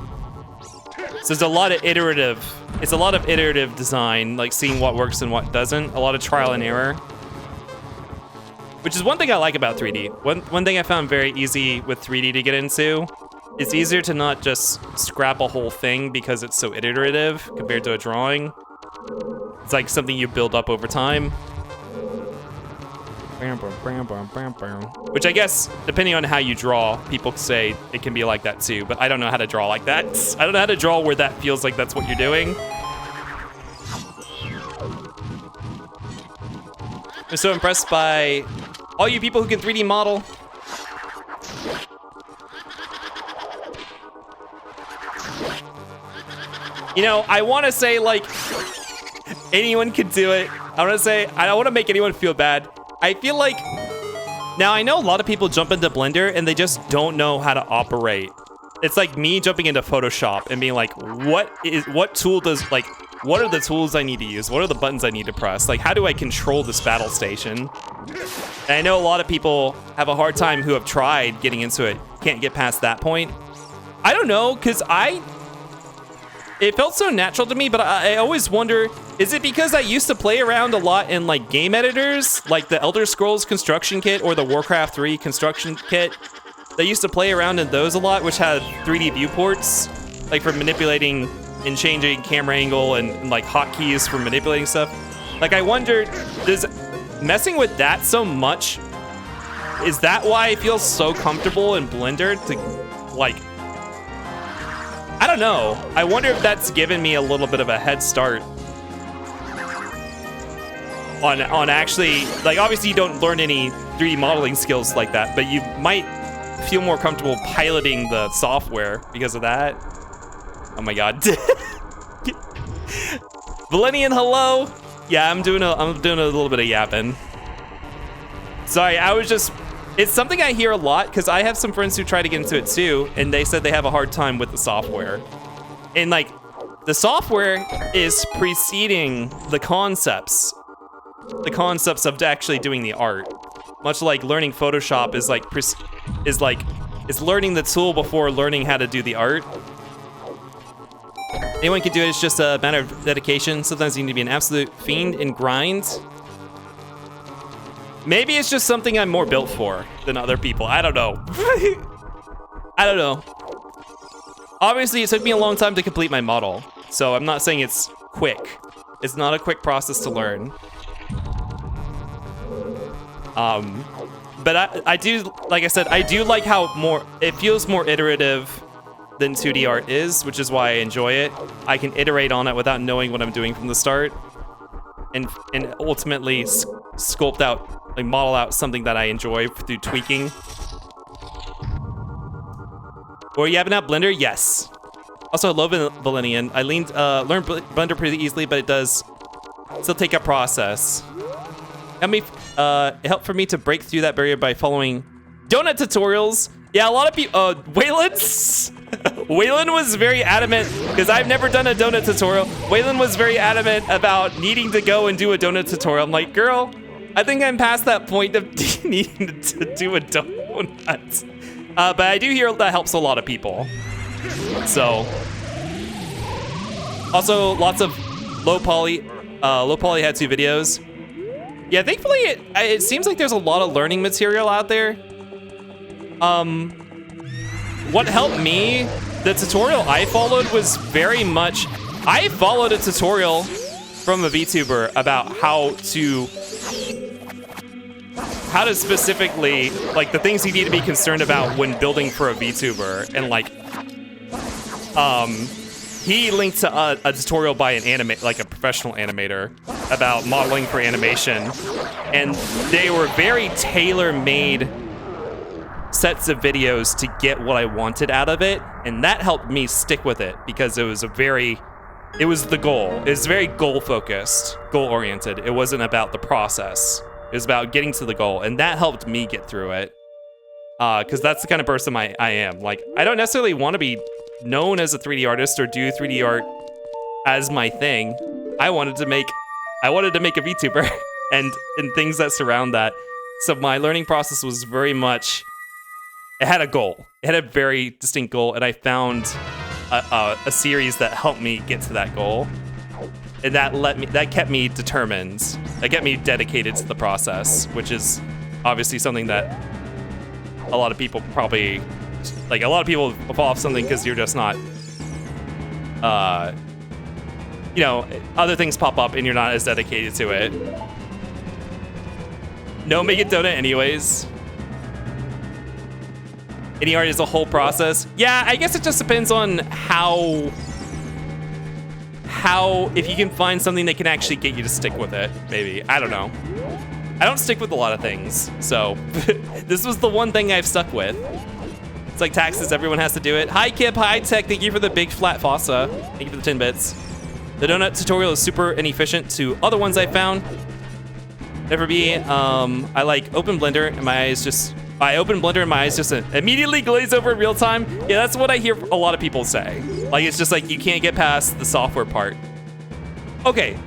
So it's a lot of iterative design, like seeing what works and what doesn't. A lot of trial and error. Which is one thing I like about 3D. One thing I found very easy with 3D to get into. It's easier to not just scrap a whole thing because it's so iterative compared to a drawing. It's like something you build up over time. Which I guess, depending on how you draw, people say it can be like that too, but I don't know how to draw like that. I don't know how to draw where that feels like that's what you're doing. I'm so impressed by all you people who can 3D model. You know, I want to say, like, anyone can do it. I don't want to make anyone feel bad. I feel like, now I know a lot of people jump into Blender and they just don't know how to operate. It's like me jumping into Photoshop and being like, what are the tools I need to use? What are the buttons I need to press? Like, how do I control this battle station? And I know a lot of people have a hard time who have tried getting into it, can't get past that point. I don't know, because it felt so natural to me, but I always wonder, is it because I used to play around a lot in like game editors, like the Elder Scrolls construction kit or the Warcraft 3 construction kit? They used to play around in those a lot, which had 3D viewports, like for manipulating and changing camera angle and like hotkeys for manipulating stuff. Like I wondered, does messing with that so much, is that why I feel so comfortable in Blender to like, I don't know. I wonder if that's given me a little bit of a head start on actually, like obviously you don't learn any 3D modeling skills like that, but you might feel more comfortable piloting the software because of that. Oh my god. Valenian, hello. Yeah, I'm doing a little bit of yapping. Sorry, it's something I hear a lot because I have some friends who try to get into it too, and they said they have a hard time with the software. And like, the software is preceding the concepts of actually doing the art. Much like learning Photoshop is learning the tool before learning how to do the art. Anyone can do it, it's just a matter of dedication. Sometimes you need to be an absolute fiend and grind. Maybe it's just something I'm more built for than other people. I don't know. I don't know. Obviously, it took me a long time to complete my model, so I'm not saying it's quick. It's not a quick process to learn. But I do, like I said, I do like how it feels more iterative than 2D art is, which is why I enjoy it. I can iterate on it without knowing what I'm doing from the start, and ultimately sculpt out, like model out something that I enjoy through tweaking. Or you have out Blender? Yes. Also, I love Valenian. I learned Blender pretty easily, but it does still take a process. It helped for me to break through that barrier by following donut tutorials. Yeah, a lot of people. Waylon was very adamant because I've never done a donut tutorial. Waylon was very adamant about needing to go and do a donut tutorial. I'm like, girl, I think I'm past that point of needing to do a donut. But I do hear that helps a lot of people. So, also lots of low poly. Low poly had 2 videos. Yeah, thankfully it seems like there's a lot of learning material out there. What helped me, the tutorial I followed was very much, I followed a tutorial from a VTuber about how to specifically, like the things you need to be concerned about when building for a VTuber, and like, he linked to a tutorial by like a professional animator about modeling for animation, and they were very tailor-made sets of videos to get what I wanted out of it, and that helped me stick with it because it was the goal. It was very goal-focused, goal-oriented. It wasn't about the process. It was about getting to the goal, and that helped me get through it. Because that's the kind of person I am. Like, I don't necessarily want to be known as a 3D artist or do 3D art as my thing. I wanted to make a VTuber and things that surround that. So my learning process was very much, it had a goal. It had a very distinct goal, and I found a series that helped me get to that goal. And that kept me determined. That kept me dedicated to the process, which is obviously something that a lot of people probably, like a lot of people fall off something because you're just not, you know, other things pop up and you're not as dedicated to it. No, make it donut anyways. Any art is a whole process. Yeah, I guess it just depends on how if you can find something that can actually get you to stick with it, maybe. I don't know. I don't stick with a lot of things, so this was the one thing I've stuck with. It's like taxes, everyone has to do it. Hi Kip, hi Tech, thank you for the big flat fossa. Thank you for the 10 bits. The donut tutorial is super inefficient to other ones I found. Never be, I like open Blender and my eyes just, I open Blender and my eyes just immediately glaze over in real time. Yeah, that's what I hear a lot of people say. Like, it's just like, you can't get past the software part. Okay,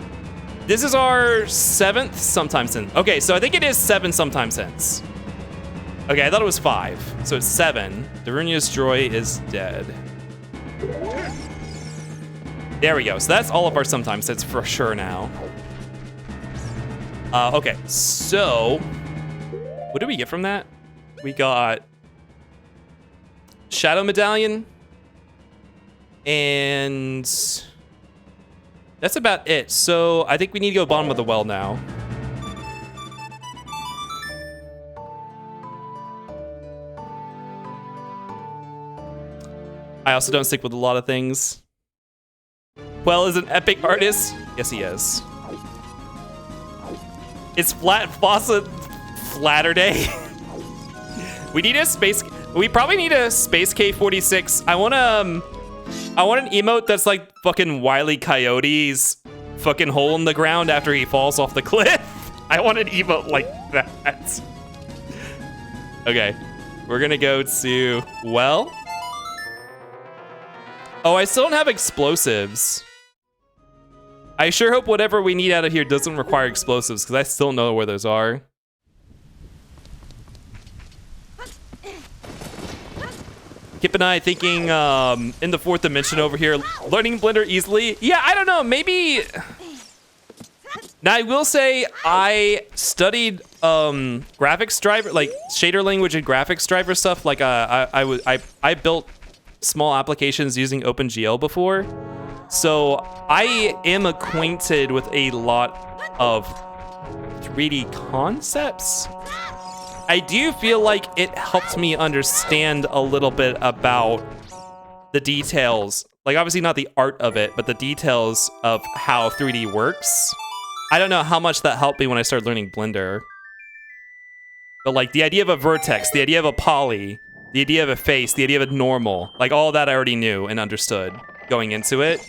This is our 7th sometime since. Okay, so I think it is 7 sometime since. Okay, I thought it was 5. So it's 7. Darunia's Joy is dead. There we go. So that's all of our sometime since for sure now. Okay, so what did we get from that? We got Shadow Medallion, and that's about it. So I think we need to go bottom of the well now. I also don't stick with a lot of things. Well, is an epic artist. Yes, he is. It's flat faucet flatter day. We need a space. We probably need a spacek46. I want an emote that's like fucking Wile E. Coyote's fucking hole in the ground after he falls off the cliff. I want an emote like that. Okay, we're gonna go to well. Oh, I still don't have explosives. I sure hope whatever we need out of here doesn't require explosives, because I still don't know where those are. Kip and I thinking in the 4th dimension over here, learning Blender easily. Yeah, I don't know, maybe. Now I will say I studied graphics driver, like shader language and graphics driver stuff. Like I built small applications using OpenGL before. So I am acquainted with a lot of 3D concepts. I do feel like it helped me understand a little bit about the details. Like obviously not the art of it, but the details of how 3D works. I don't know how much that helped me when I started learning Blender. But like the idea of a vertex, the idea of a poly, the idea of a face, the idea of a normal, like all of that I already knew and understood going into it.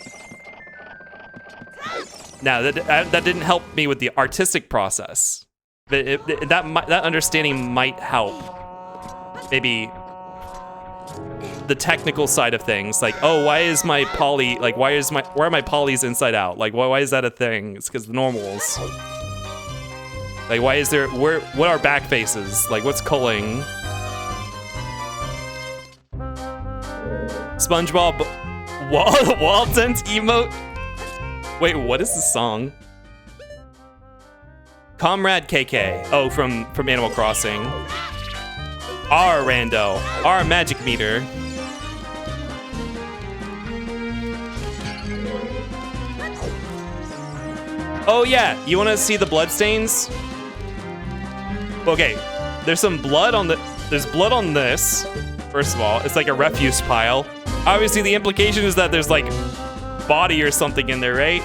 Now that didn't help me with the artistic process. That understanding might help. Maybe the technical side of things, like, oh, why is my poly, like, why are my polys inside out? Like, why is that a thing? It's because the normals. Like, why is there, what are back faces? Like, what's culling? SpongeBob wall tent emote. Wait, what is the song? Comrade KK. Oh, from Animal Crossing. Our rando. Our magic meter. Oh yeah, you wanna see the blood stains? Okay, there's some blood on there's blood on this. First of all, it's like a refuse pile. Obviously the implication is that there's like body or something in there, right?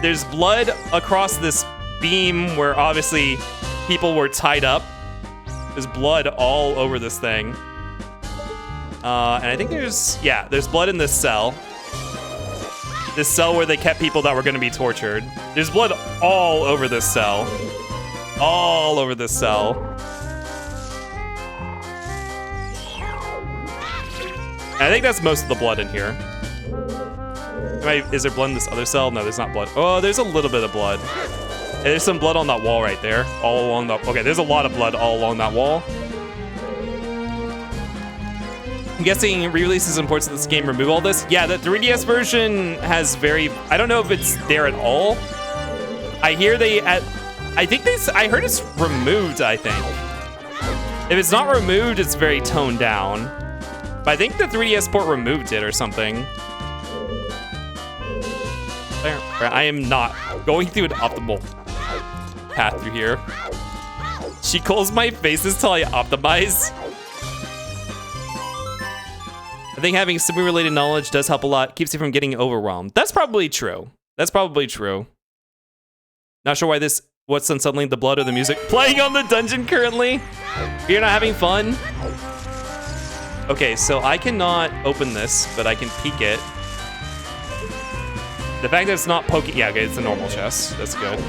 There's blood across this beam where obviously people were tied up. There's blood all over this thing. And I think there's blood in this cell. This cell where they kept people that were gonna be tortured. There's blood all over this cell. All over this cell. And I think that's most of the blood in here. Is there blood in this other cell? No, there's not blood. Oh, there's a little bit of blood. Hey, there's some blood on that wall right there. All along the, okay, there's a lot of blood all along that wall. I'm guessing re-releases and ports of this game remove all this. Yeah, the 3DS version has very, I don't know if it's there at all. I hear I heard it's removed, I think. If it's not removed, it's very toned down. But I think the 3DS port removed it or something. I am not going through an optimal path through here. She calls my faces till I optimize. I think having simi-related knowledge does help a lot. Keeps you from getting overwhelmed. That's probably true. That's probably true. Not sure why what's suddenly the blood or the music playing on the dungeon currently. You're not having fun? Okay, so I cannot open this, but I can peek it. The fact that it's not poking, yeah, okay, it's a normal chest. That's good.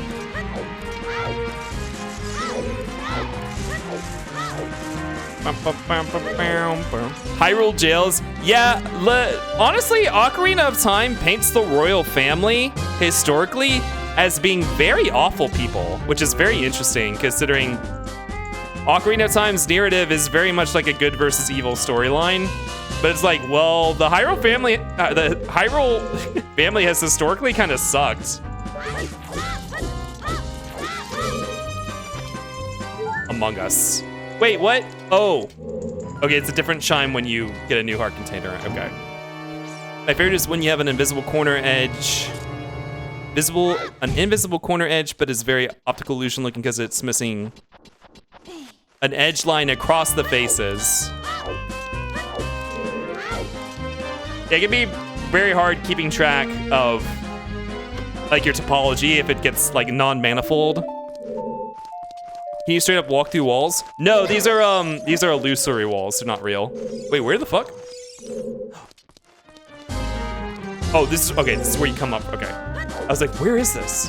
Hyrule Jails. Yeah, honestly, Ocarina of Time paints the royal family historically as being very awful people, which is very interesting considering Ocarina of Time's narrative is very much like a good versus evil storyline. But it's like, well, the Hyrule family has historically kind of sucked. Among Us. Wait, what? Oh. Okay, it's a different chime when you get a new heart container. Okay. My favorite is when you have an invisible corner edge. An invisible corner edge, but it's very optical illusion looking because it's missing an edge line across the faces. Yeah, it can be very hard keeping track of like your topology if it gets like non-manifold. Can you straight up walk through walls? No, these are illusory walls. They're not real. Wait, where the fuck? Oh, this is okay. This is where you come up. Okay, I was like, where is this?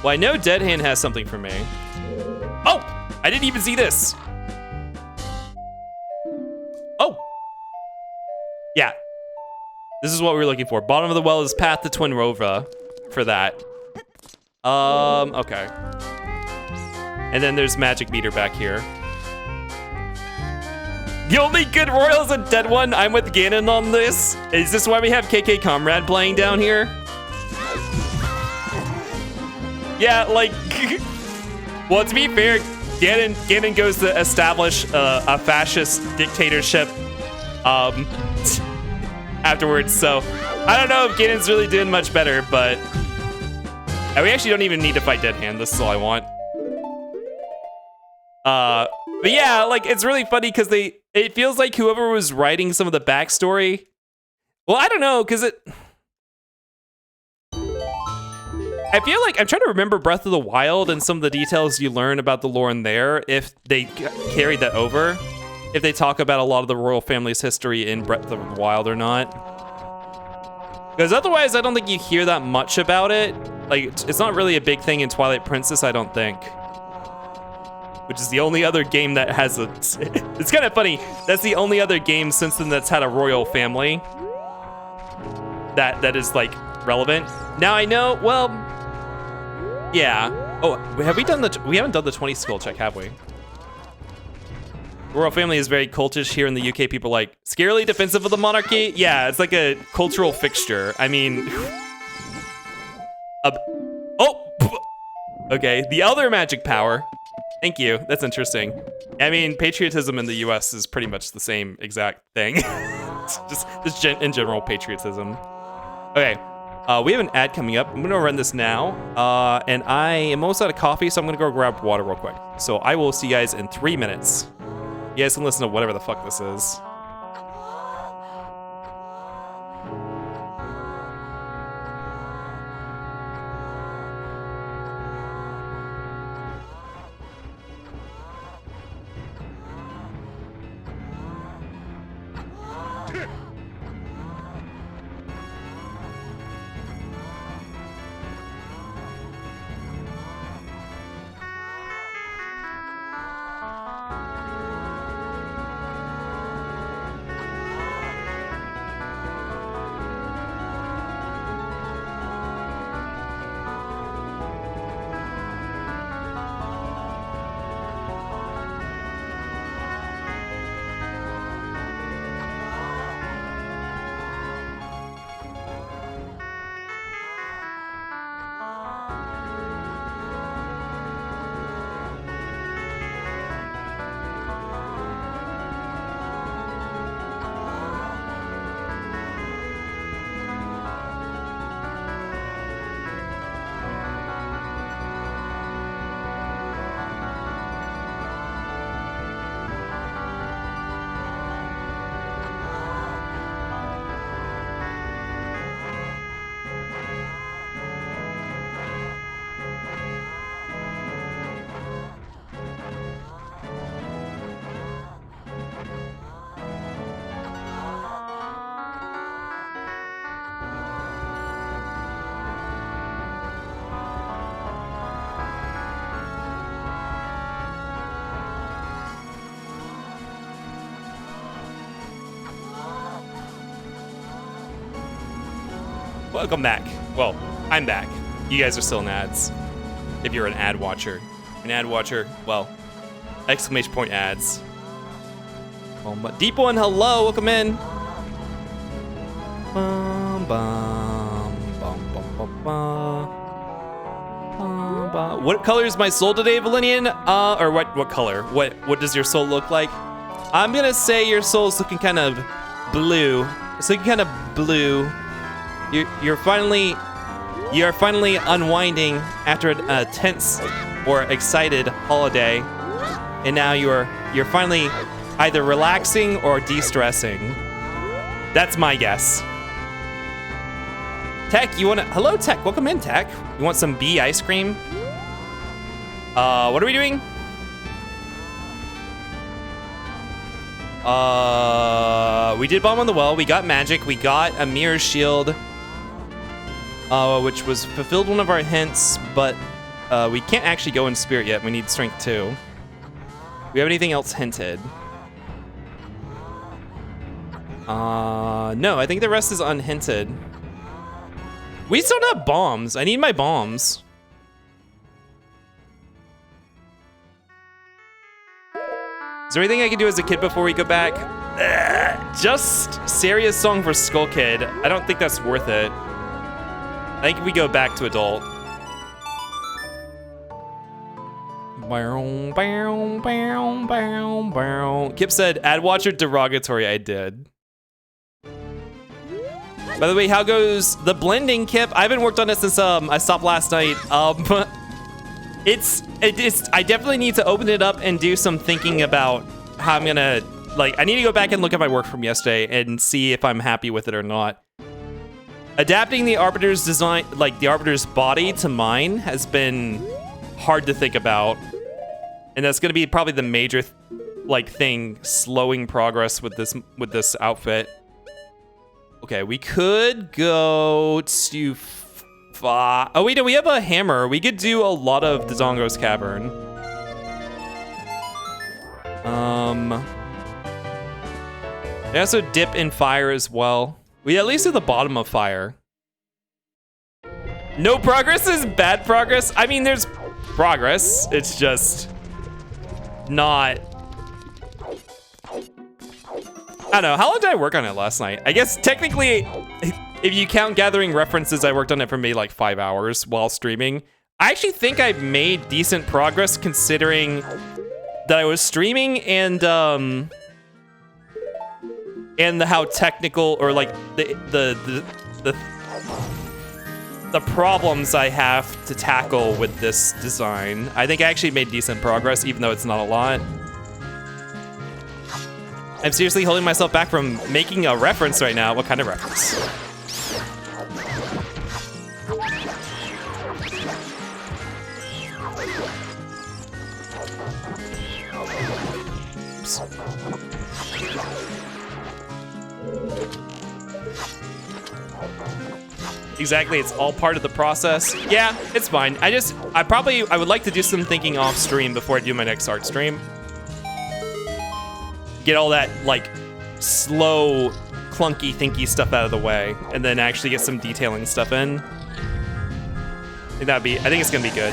Well, I know Dead Hand has something for me. Oh, I didn't even see this. Oh, yeah. This is what we were looking for. Bottom of the well is path to Twin Rova for that. Okay. And then there's Magic Meter back here. The only good royal is a dead one. I'm with Ganon on this. Is this why we have KK Comrade playing down here? Yeah, like, well, to be fair, Ganon goes to establish a fascist dictatorship afterwards, so I don't know if Ganon's really doing much better, but we actually don't even need to fight Dead Hand. This is all I want. But yeah, like, it's really funny because it feels like whoever was writing some of the backstory, well, I don't know, because I feel like I'm trying to remember Breath of the Wild and some of the details you learn about the lore in there, if they carried that over, if they talk about a lot of the royal family's history in Breath of the Wild or not. Because otherwise, I don't think you hear that much about it. Like, it's not really a big thing in Twilight Princess, I don't think. Which is the only other game that has a... It's kind of funny. That's the only other game since then that's had a royal family that is, like, relevant. Now I know, well... Yeah. Oh, have we done we haven't done the 20 skill check, have we? Royal family is very cultish here in the UK. People are like, scarily defensive of the monarchy? Yeah, it's like a cultural fixture. I mean... Oh! Okay, the other magic power. Thank you, that's interesting. I mean, patriotism in the US is pretty much the same exact thing. just in general, patriotism. Okay, we have an ad coming up. I'm gonna run this now. And I am almost out of coffee, so I'm gonna go grab water real quick. So I will see you guys in 3 minutes. You guys can listen to whatever the fuck this is. Welcome back. Well, I'm back. You guys are still in ads. If you're an ad watcher. An ad watcher, well, exclamation point ads. Deep One, hello, welcome in. Bum, bum, bum, bum, bum, bum. Bum, bum. What color is my soul today, Valinian? Or what color? What does your soul look like? I'm gonna say your soul's looking kind of blue. It's looking kind of blue. You're finally unwinding after a tense or excited holiday, and now you're finally either relaxing or de-stressing. That's my guess. Tech, you wanna? Hello, Tech. Welcome in, Tech. You want some bee ice cream? What are we doing? We did bomb on the well. We got magic. We got a mirror shield, which was fulfilled one of our hints, but we can't actually go in spirit yet. We need strength 2. We have anything else hinted? No, I think the rest is unhinted. We still don't have bombs. I need my bombs. Is there anything I can do as a kid before we go back? Just Saria's song for Skull Kid. I don't think that's worth it. I think we go back to adult. Kip said, ad watcher derogatory. I did. By the way, how goes the blending, Kip? I haven't worked on it since I stopped last night. I definitely need to open it up and do some thinking about how I'm gonna, like, I need to go back and look at my work from yesterday and see if I'm happy with it or not. Adapting the Arbiter's design, like the Arbiter's body to mine, has been hard to think about. And that's gonna be probably the major thing slowing progress with this outfit. Okay, we could go to oh wait, no, we have a hammer. We could do a lot of Dodongo's Cavern. They also dip in fire as well. We at least at the bottom of fire. No progress is bad progress. I mean, there's progress. It's just not. I don't know. How long did I work on it last night? I guess technically, if you count gathering references, I worked on it for maybe like 5 hours while streaming. I actually think I made decent progress considering that I was streaming and how technical or like the problems I have to tackle with this design. I think I actually made decent progress, even though it's not a lot. I'm seriously holding myself back from making a reference right now. What kind of reference? Oops. Exactly, it's all part of the process. Yeah, it's fine. I would like to do some thinking off stream before I do my next art stream. Get all that, like, slow, clunky, thinky stuff out of the way, and then actually get some detailing stuff in. I think it's gonna be good.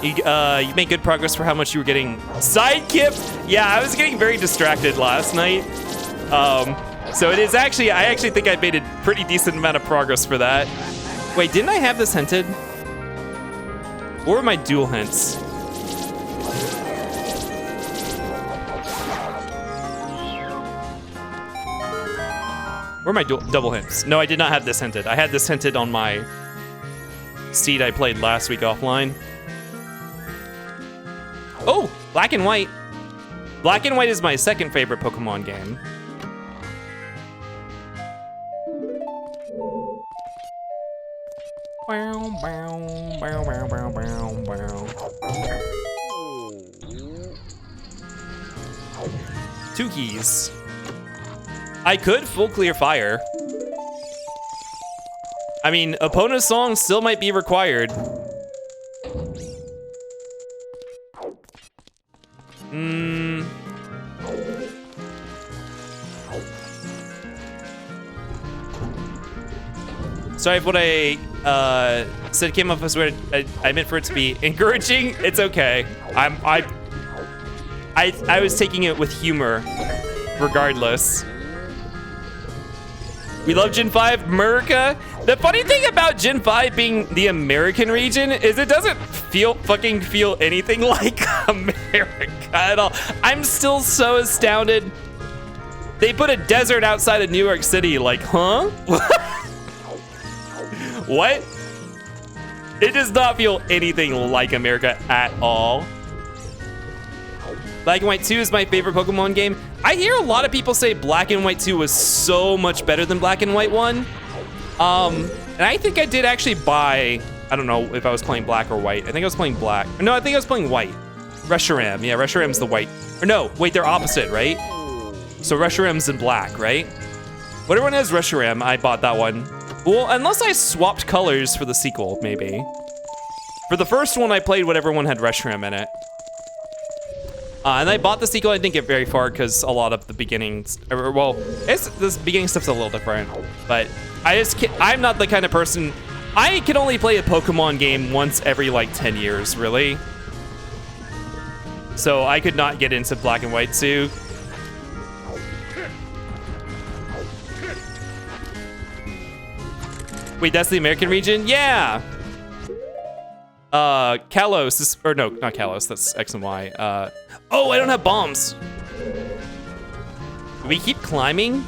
You made good progress for how much you were getting sidekip. Yeah, I was getting very distracted last night. So it is actually, I actually think I made a pretty decent amount of progress for that. Wait, didn't I have this hinted? Or my dual hints? Or my double hints? No, I did not have this hinted. I had this hinted on my seed I played last week offline. Oh, Black and White. Black and White is my second favorite Pokemon game. Two keys. I could full clear fire. I mean, Epona's song still might be required. Sorry if what I said came off as weird. I meant for it to be encouraging. It's okay. I was taking it with humor, regardless. We love Gen 5, America. The funny thing about Gen 5 being the American region is it doesn't feel anything like America at all. I'm still so astounded. They put a desert outside of New York City, like, huh? What? It does not feel anything like America at all. Black and White 2 is my favorite Pokemon game. I hear a lot of people say Black and White 2 was so much better than Black and White 1. And I think I did actually buy, I don't know if I was playing Black or White. I think I was playing Black. No, I think I was playing White. Reshiram, yeah, Reshiram's the white. Or no, wait, they're opposite, right? So Reshiram's in Black, right? Whatever one has Reshiram, I bought that one. Well, unless I swapped colors for the sequel, maybe. For the first one, I played whatever one had Reshiram in it. And I bought the sequel. I didn't get very far because a lot of the beginnings, well, this beginning stuff's a little different. But I'm not the kind of person, I can only play a Pokemon game once every like 10 years, really. So I could not get into Black and White 2. Wait, that's the American region? Yeah. Kalos is, or no, not Kalos, that's X and Y. Oh, I don't have bombs. Do we keep climbing?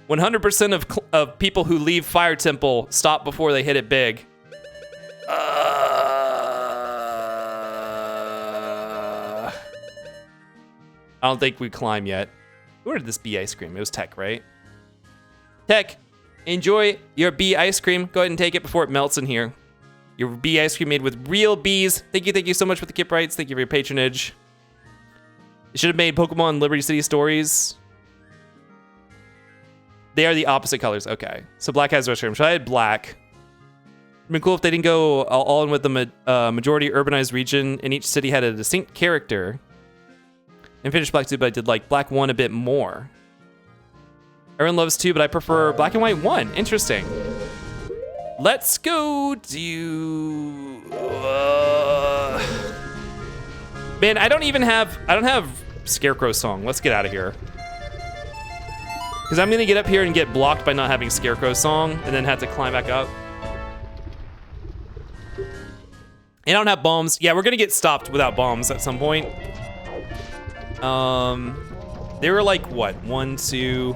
"100% of people who leave Fire Temple stop before they hit it big." I don't think we climb yet. Who ordered this bee ice cream? It was Tech, right? Tech, enjoy your bee ice cream. Go ahead and take it before it melts in here. Your bee ice cream made with real bees. Thank you so much for the Kip Rights. Thank you for your patronage. You should have made Pokemon Liberty City stories. They are the opposite colors. Okay. So Black has Reshiram. So I had Black. It'd been cool if they didn't go all in with the majority urbanized region and each city had a distinct character. And finished Black 2, but I did like Black 1 a bit more. Everyone loves 2, but I prefer Black and White 1. Interesting. Let's go do... Man, I don't have Scarecrow's song. Let's get out of here. Because I'm gonna get up here and get blocked by not having Scarecrow's song and then have to climb back up. And I don't have bombs. Yeah, we're gonna get stopped without bombs at some point. They were like, what? 1, 2...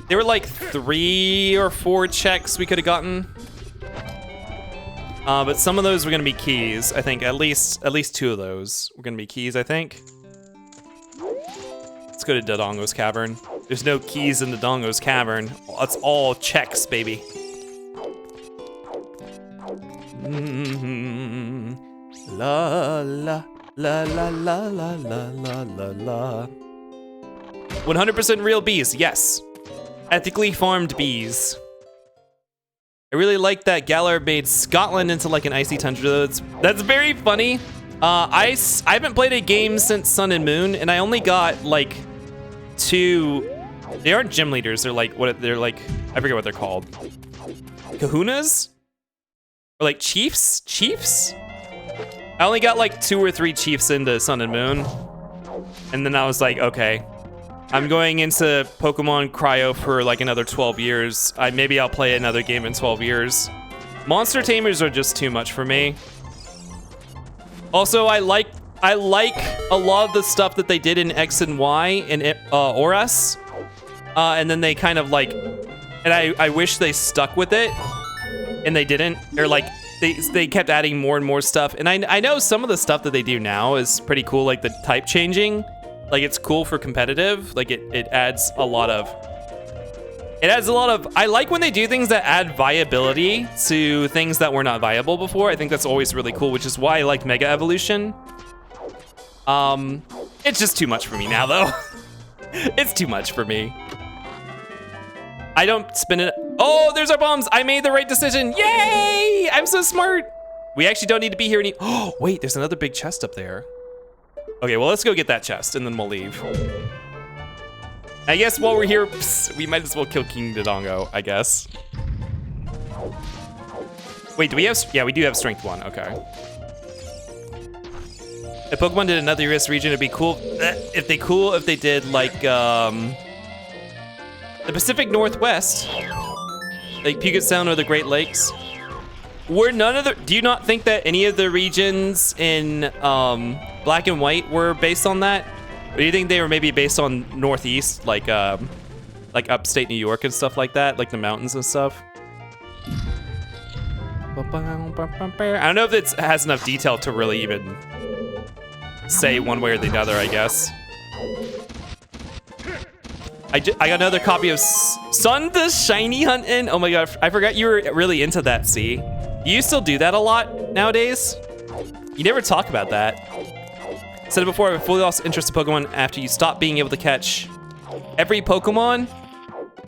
There were like 3 or 4 checks we could have gotten. But some of those were gonna be keys, I think. At least 2 of those were gonna be keys, I think. Let's go to Dodongo's Cavern. There's no keys in Dodongo's Cavern. That's all checks, baby. La la la la la la la la la. 100% real bees, yes. Ethically farmed bees. I really like that Galar made Scotland into like an icy tundra. That's very funny. I haven't played a game since Sun and Moon, and I only got like 2. They aren't gym leaders. They're like they're like. I forget what they're called. Kahunas? Or like chiefs? Chiefs? I only got like 2 or 3 chiefs into Sun and Moon, and then I was like, okay. I'm going into Pokemon Cryo for like another 12 years. Maybe I'll play another game in 12 years. Monster Tamers are just too much for me. Also, I like a lot of the stuff that they did in X and Y in Oras. And then they kind of like, and I wish they stuck with it, and they didn't. Or like, they kept adding more and more stuff. And I know some of the stuff that they do now is pretty cool, like the type changing. Like, it's cool for competitive. Like, it adds a lot of... I like when they do things that add viability to things that were not viable before. I think that's always really cool, which is why I like Mega Evolution. It's just too much for me now, though. It's too much for me. I don't spin it. Oh, there's our bombs. I made the right decision. Yay! I'm so smart. We actually don't need to be here any. Oh, wait, there's another big chest up there. Okay, well, let's go get that chest and then we'll leave. I guess while we're here, we might as well kill King Dodongo, I guess. Wait, do we have, yeah, we do have strength 1, okay. If Pokemon did another US region, it'd be cool if they did like, the Pacific Northwest, like Puget Sound or the Great Lakes. Were none of the, do you not think that any of the regions in Black and White were based on that? Or do you think they were maybe based on Northeast, like upstate New York and stuff like that, like the mountains and stuff? I don't know if it has enough detail to really even say one way or the other, I guess. I got another copy of Sun the Shiny Huntin'. Oh my god, I forgot you were really into that, C. Do you still do that a lot nowadays? You never talk about that. Said it before, I fully lost interest in Pokemon after you stop being able to catch every Pokemon.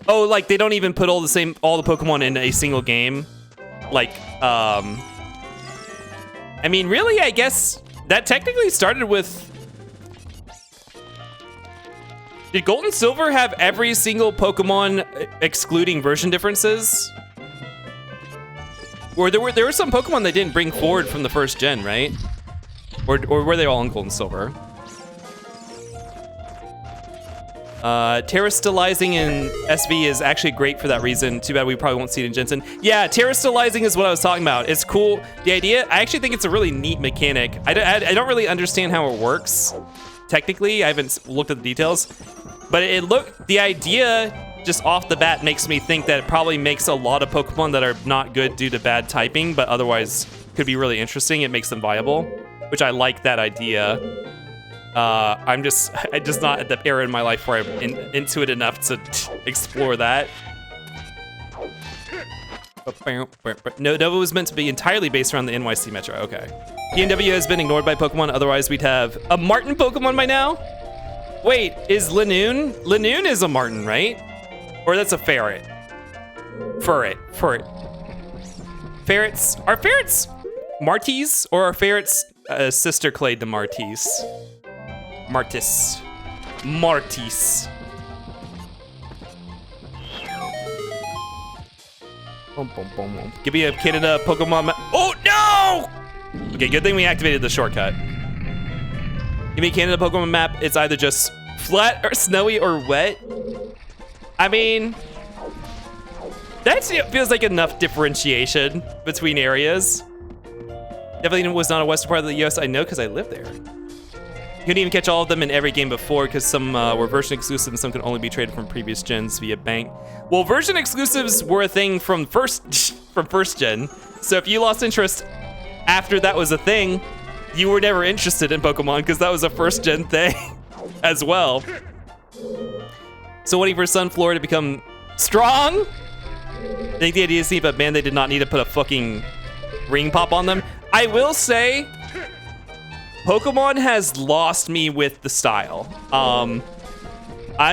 Oh, like they don't even put all the Pokemon in a single game. Like, I mean, really, I guess that technically started with. Did Gold and Silver have every single Pokemon excluding version differences? Or there were some Pokemon they didn't bring forward from the first gen, right? Or were they all in Gold and Silver? Terrastalizing in SV is actually great for that reason. Too bad we probably won't see it in Jensen. Yeah, Terrastalizing is what I was talking about. It's cool. The idea, I actually think it's a really neat mechanic. I don't really understand how it works. Technically, I haven't looked at the details. But the idea just off the bat makes me think that it probably makes a lot of Pokemon that are not good due to bad typing, but otherwise could be really interesting. It makes them viable, which I like that idea. I'm just not at the era in my life where I'm into it enough to explore that. No, Nova was meant to be entirely based around the NYC Metro. Okay. PNW has been ignored by Pokemon. Otherwise, we'd have a Martin Pokemon by now. Wait, is Lanoon? Lanoon is a Martin, right? Or that's a ferret. Ferret. Ferrets. Are ferrets Martis or are ferrets sister clade to Martis? Martis. Give me a Canada Pokemon map. Oh no! Okay, good thing we activated the shortcut. Give me a Canada Pokemon map. It's either just flat or snowy or wet. I mean, that feels like enough differentiation between areas. Definitely was not a western part of the US. I know because I lived there. You couldn't even catch all of them in every game before because some were version exclusive and some could only be traded from previous gens via bank. Well, version exclusives were a thing from first gen. So if you lost interest after that was a thing, you were never interested in Pokemon because that was a first gen thing as well. So waiting for Sunflora to become strong? I think the idea is neat, but man, they did not need to put a fucking ring pop on them. I will say, Pokemon has lost me with the style. I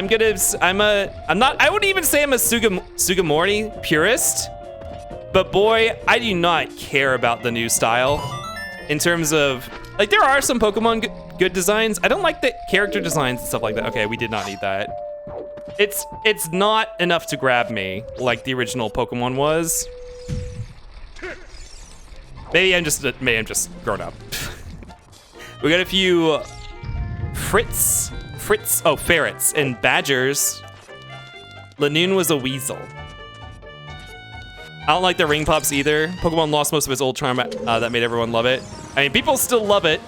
wouldn't even say I'm a Sugimori purist, but boy, I do not care about the new style. In terms of, like, there are some Pokemon good designs. I don't like the character designs and stuff like that. Okay, we did not need that. It's not enough to grab me like the original Pokemon was. Maybe I'm just grown up. We got a few ferrets and badgers. Lanoon was a weasel. I don't like the ring pops either. Pokemon lost most of its old charm that made everyone love it. I mean, people still love it.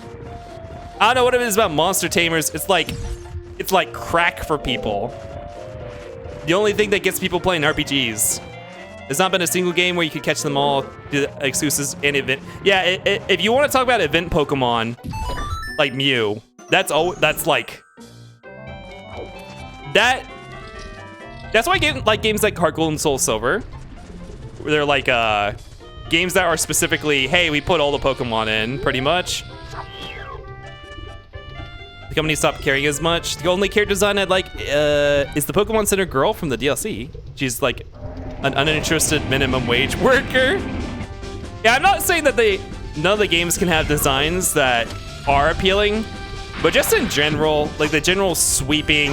I don't know what it is about monster tamers. It's like crack for people. The only thing that gets people playing RPGs. There's not been a single game where you could catch them all, do the exclusives and event. Yeah, if you want to talk about event Pokemon, like Mew, that's like that. That's why I like games like Heart Gold and Soul Silver, where they're like games that are specifically, hey, we put all the Pokemon in, pretty much. The company stopped caring as much. The only character design I'd like is the Pokemon Center girl from the DLC. She's like an uninterested minimum wage worker. Yeah, I'm not saying that none of the games can have designs that are appealing, but just in general, like the general sweeping,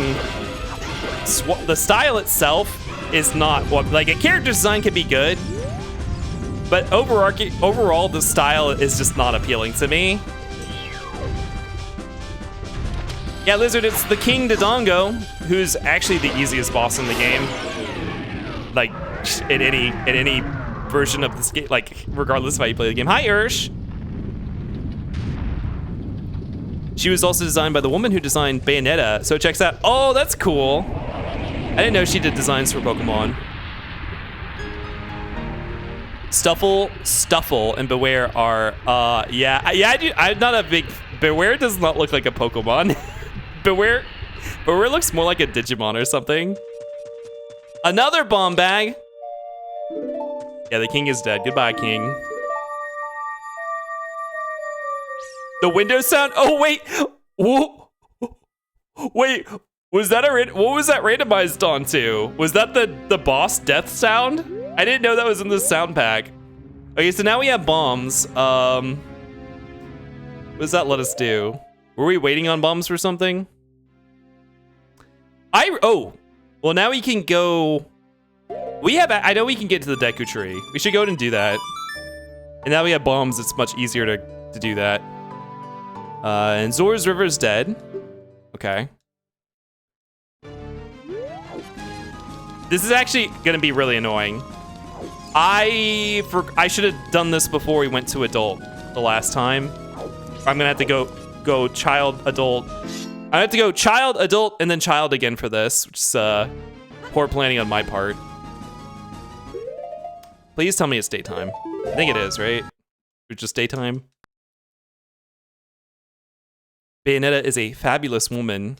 the style itself is not what, like a character design can be good, but overall the style is just not appealing to me. Yeah, Lizard, it's the King Dodongo, who's actually the easiest boss in the game. Like, in any version of this game, like, regardless of how you play the game. Hi, Ursh! She was also designed by the woman who designed Bayonetta, so it checks out. Oh, that's cool. I didn't know she did designs for Pokemon. Stuffle, and Beware are, yeah, I'm not a big, Beware does not look like a Pokemon. Beware looks more like a Digimon or something. Another bomb bag. Yeah, the king is dead. Goodbye, king. The Windows sound. Oh wait, whoa. Wait, was that what was that randomized onto? Was that the boss death sound? I didn't know that was in the sound pack. Okay, so now we have bombs. What does that let us do? Were we waiting on bombs for something? Well, now we can go. I know we can get to the Deku Tree. We should go ahead and do that. And now we have bombs, it's much easier to do that. And Zora's River is dead. Okay. This is actually gonna be really annoying. I should have done this before we went to adult the last time. I'm gonna have to go child, adult. I have to go child, adult, and then child again for this, which is poor planning on my part. Please tell me it's daytime. I think it is, right? It's just daytime. Bayonetta is a fabulous woman.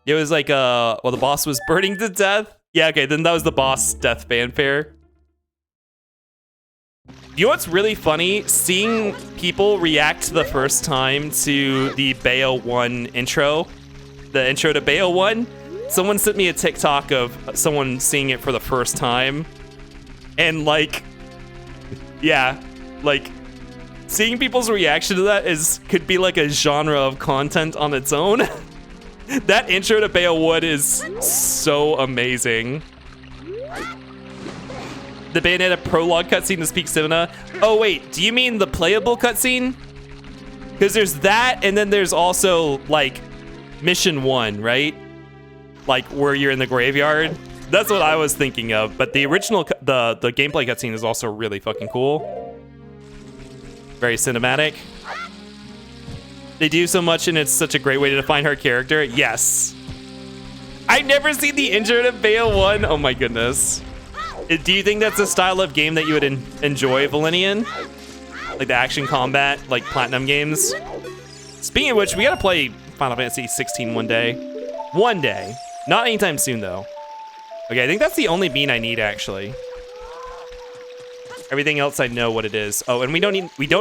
It was like, well, the boss was burning to death. Yeah, okay, then that was the boss death fanfare. You know what's really funny? Seeing people react the first time to the Bayo 1 intro, the intro to Bayo 1, someone sent me a TikTok of someone seeing it for the first time. And like, yeah, like seeing people's reaction to that could be like a genre of content on its own. That intro to Bayo 1 is so amazing. The Bayonetta prologue cutscene to Peak Cinema. Oh wait, do you mean the playable cutscene? Because there's that, and then there's also like Mission 1, right? Like where you're in the graveyard. That's what I was thinking of. But the original, the gameplay cutscene is also really fucking cool. Very cinematic. They do so much, and it's such a great way to define her character. Yes. I've never seen the intro to Bayo 1. Oh my goodness. Do you think that's a style of game that you would enjoy, Valenian? Like the action combat, like Platinum games? Speaking of which, we gotta play Final Fantasy 16 one day. One day. Not anytime soon, though. Okay, I think that's the only bean I need, actually. Everything else I know what it is. Oh, and we don't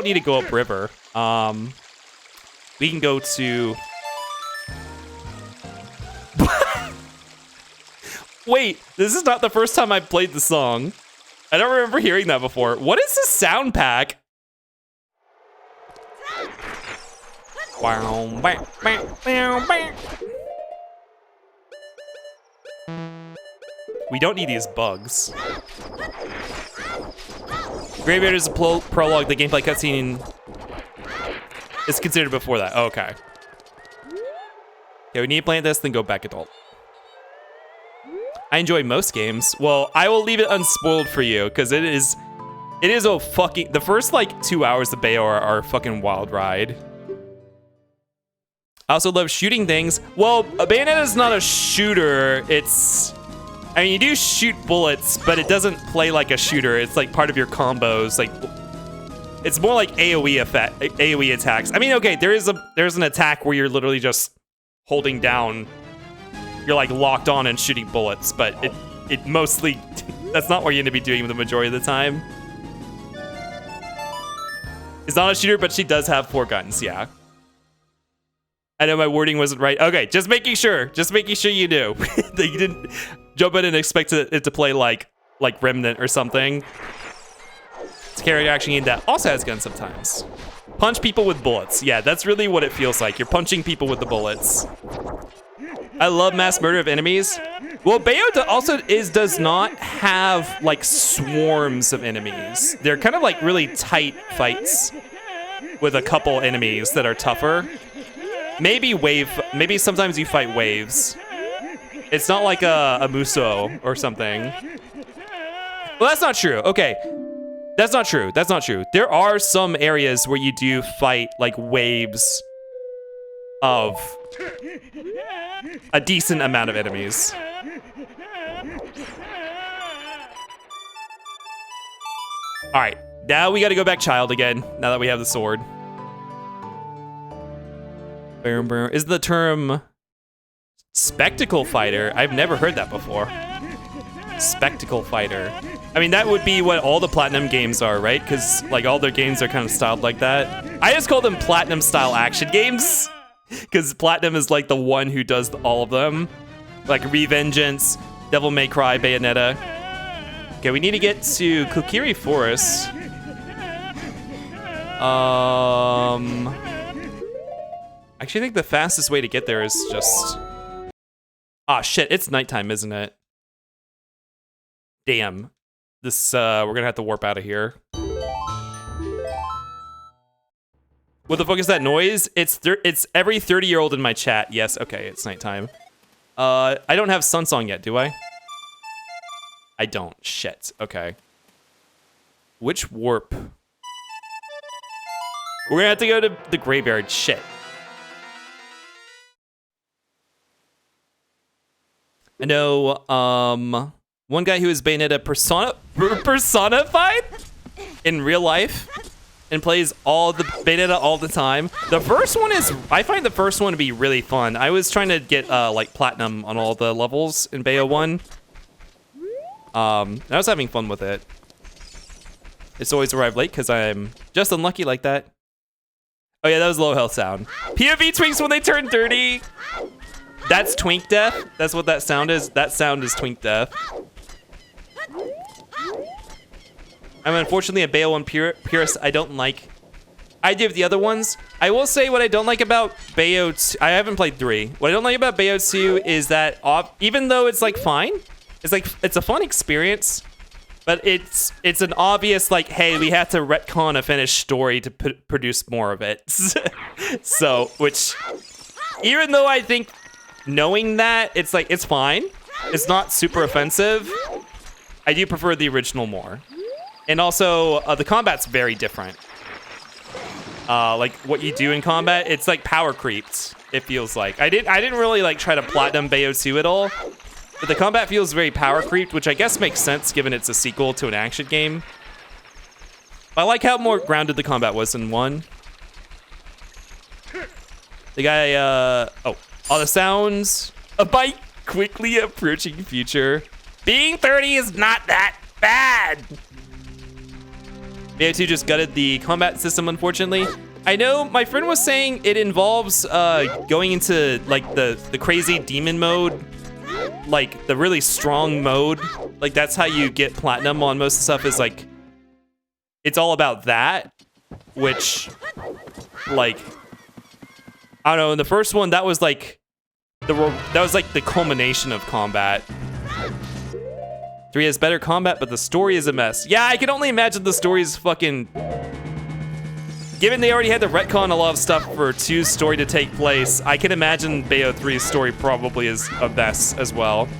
need to go upriver. We can go to... Wait, this is not the first time I've played the song. I don't remember hearing that before. What is this sound pack? We don't need these bugs. Graveyard is a prologue. The gameplay cutscene is considered before that. Oh, okay. Okay, we need to play this, then go back adult. I enjoy most games. Well, I will leave it unspoiled for you because it is a fucking, the first like 2 hours of Bayo are a fucking wild ride. I also love shooting things. Well, Bayonetta is not a shooter. I mean, you do shoot bullets, but it doesn't play like a shooter. It's like part of your combos. Like, it's more like AoE attacks. I mean, okay, there's an attack where you're literally just holding down. You're like locked on and shooting bullets, but it mostly, that's not what you're gonna be doing the majority of the time. It's not a shooter, but she does have 4 guns, yeah. I know my wording wasn't right. Okay, just making sure. Just making sure you knew. That you didn't jump in and expect it to play like Remnant or something. It's a character action game that also has guns sometimes. Punch people with bullets. Yeah, that's really what it feels like. You're punching people with the bullets. I love mass murder of enemies. Well, Bayo does not have like swarms of enemies. They're kind of like really tight fights with a couple enemies that are tougher. Maybe sometimes you fight waves. It's not like a Muso or something. Well, that's not true. Okay. That's not true. That's not true. There are some areas where you do fight like waves of a decent amount of enemies. All right, now we got to go back child again. Now that we have the sword, is the term spectacle fighter? I've never heard that before. Spectacle fighter. I mean, that would be what all the Platinum games are, right? Because like all their games are kind of styled like that. I just call them Platinum style action games because Platinum is like the one who does all of them, like Revengeance, Devil May Cry, Bayonetta. Okay, we need to get to Kokiri Forest. Actually, I think the fastest way to get there is just... Ah, shit, it's nighttime, isn't it? Damn. This, we're gonna have to warp out of here. What the fuck is that noise? It's every 30-year-old in my chat. Yes, okay, it's nighttime. I don't have Sunsong yet, do I? I don't. Shit. Okay. Which warp? We're gonna have to go to the graveyard. Shit. I know, one guy who is Bayonetta personified in real life and plays all the Bayonetta all the time. The first one is, I find the first one to be really fun. I was trying to get like platinum on all the levels in Bayo 1. I was having fun with it. It's always arrived late because I'm just unlucky like that. Oh yeah, that was low health sound. POV twinks when they turn dirty. That's twink death. That's what that sound is. That sound is twink death. I'm unfortunately a Bayo 1 purist. I don't like... I do have the other ones. I will say what I don't like about Bayo 2... I haven't played 3. What I don't like about Bayo 2 is that even though it's like fine, it's a fun experience, but it's an obvious like, hey, we have to retcon a finished story to produce more of it. So, which, even though I think knowing that, it's like, it's fine. It's not super offensive. I do prefer the original more. And also, the combat's very different. Like what you do in combat, it's like power creeped. It feels like I didn't really like try to platinum Bayo 2 at all, but the combat feels very power creeped, which I guess makes sense given it's a sequel to an action game. I like how more grounded the combat was in 1. The guy, oh, all the sounds of my quickly approaching future. Being 30 is not that bad. Bayo 2 just gutted the combat system, unfortunately. I know my friend was saying it involves going into like the crazy demon mode, like the really strong mode. Like that's how you get platinum on most of the stuff, is like, it's all about that, which like, I don't know, in the first one, that was like the culmination of combat. 3 has better combat, but the story is a mess. Yeah, I can only imagine the story is fucking... Given they already had to retcon a lot of stuff for 2's story to take place, I can imagine Bayo 3's story probably is a mess as well.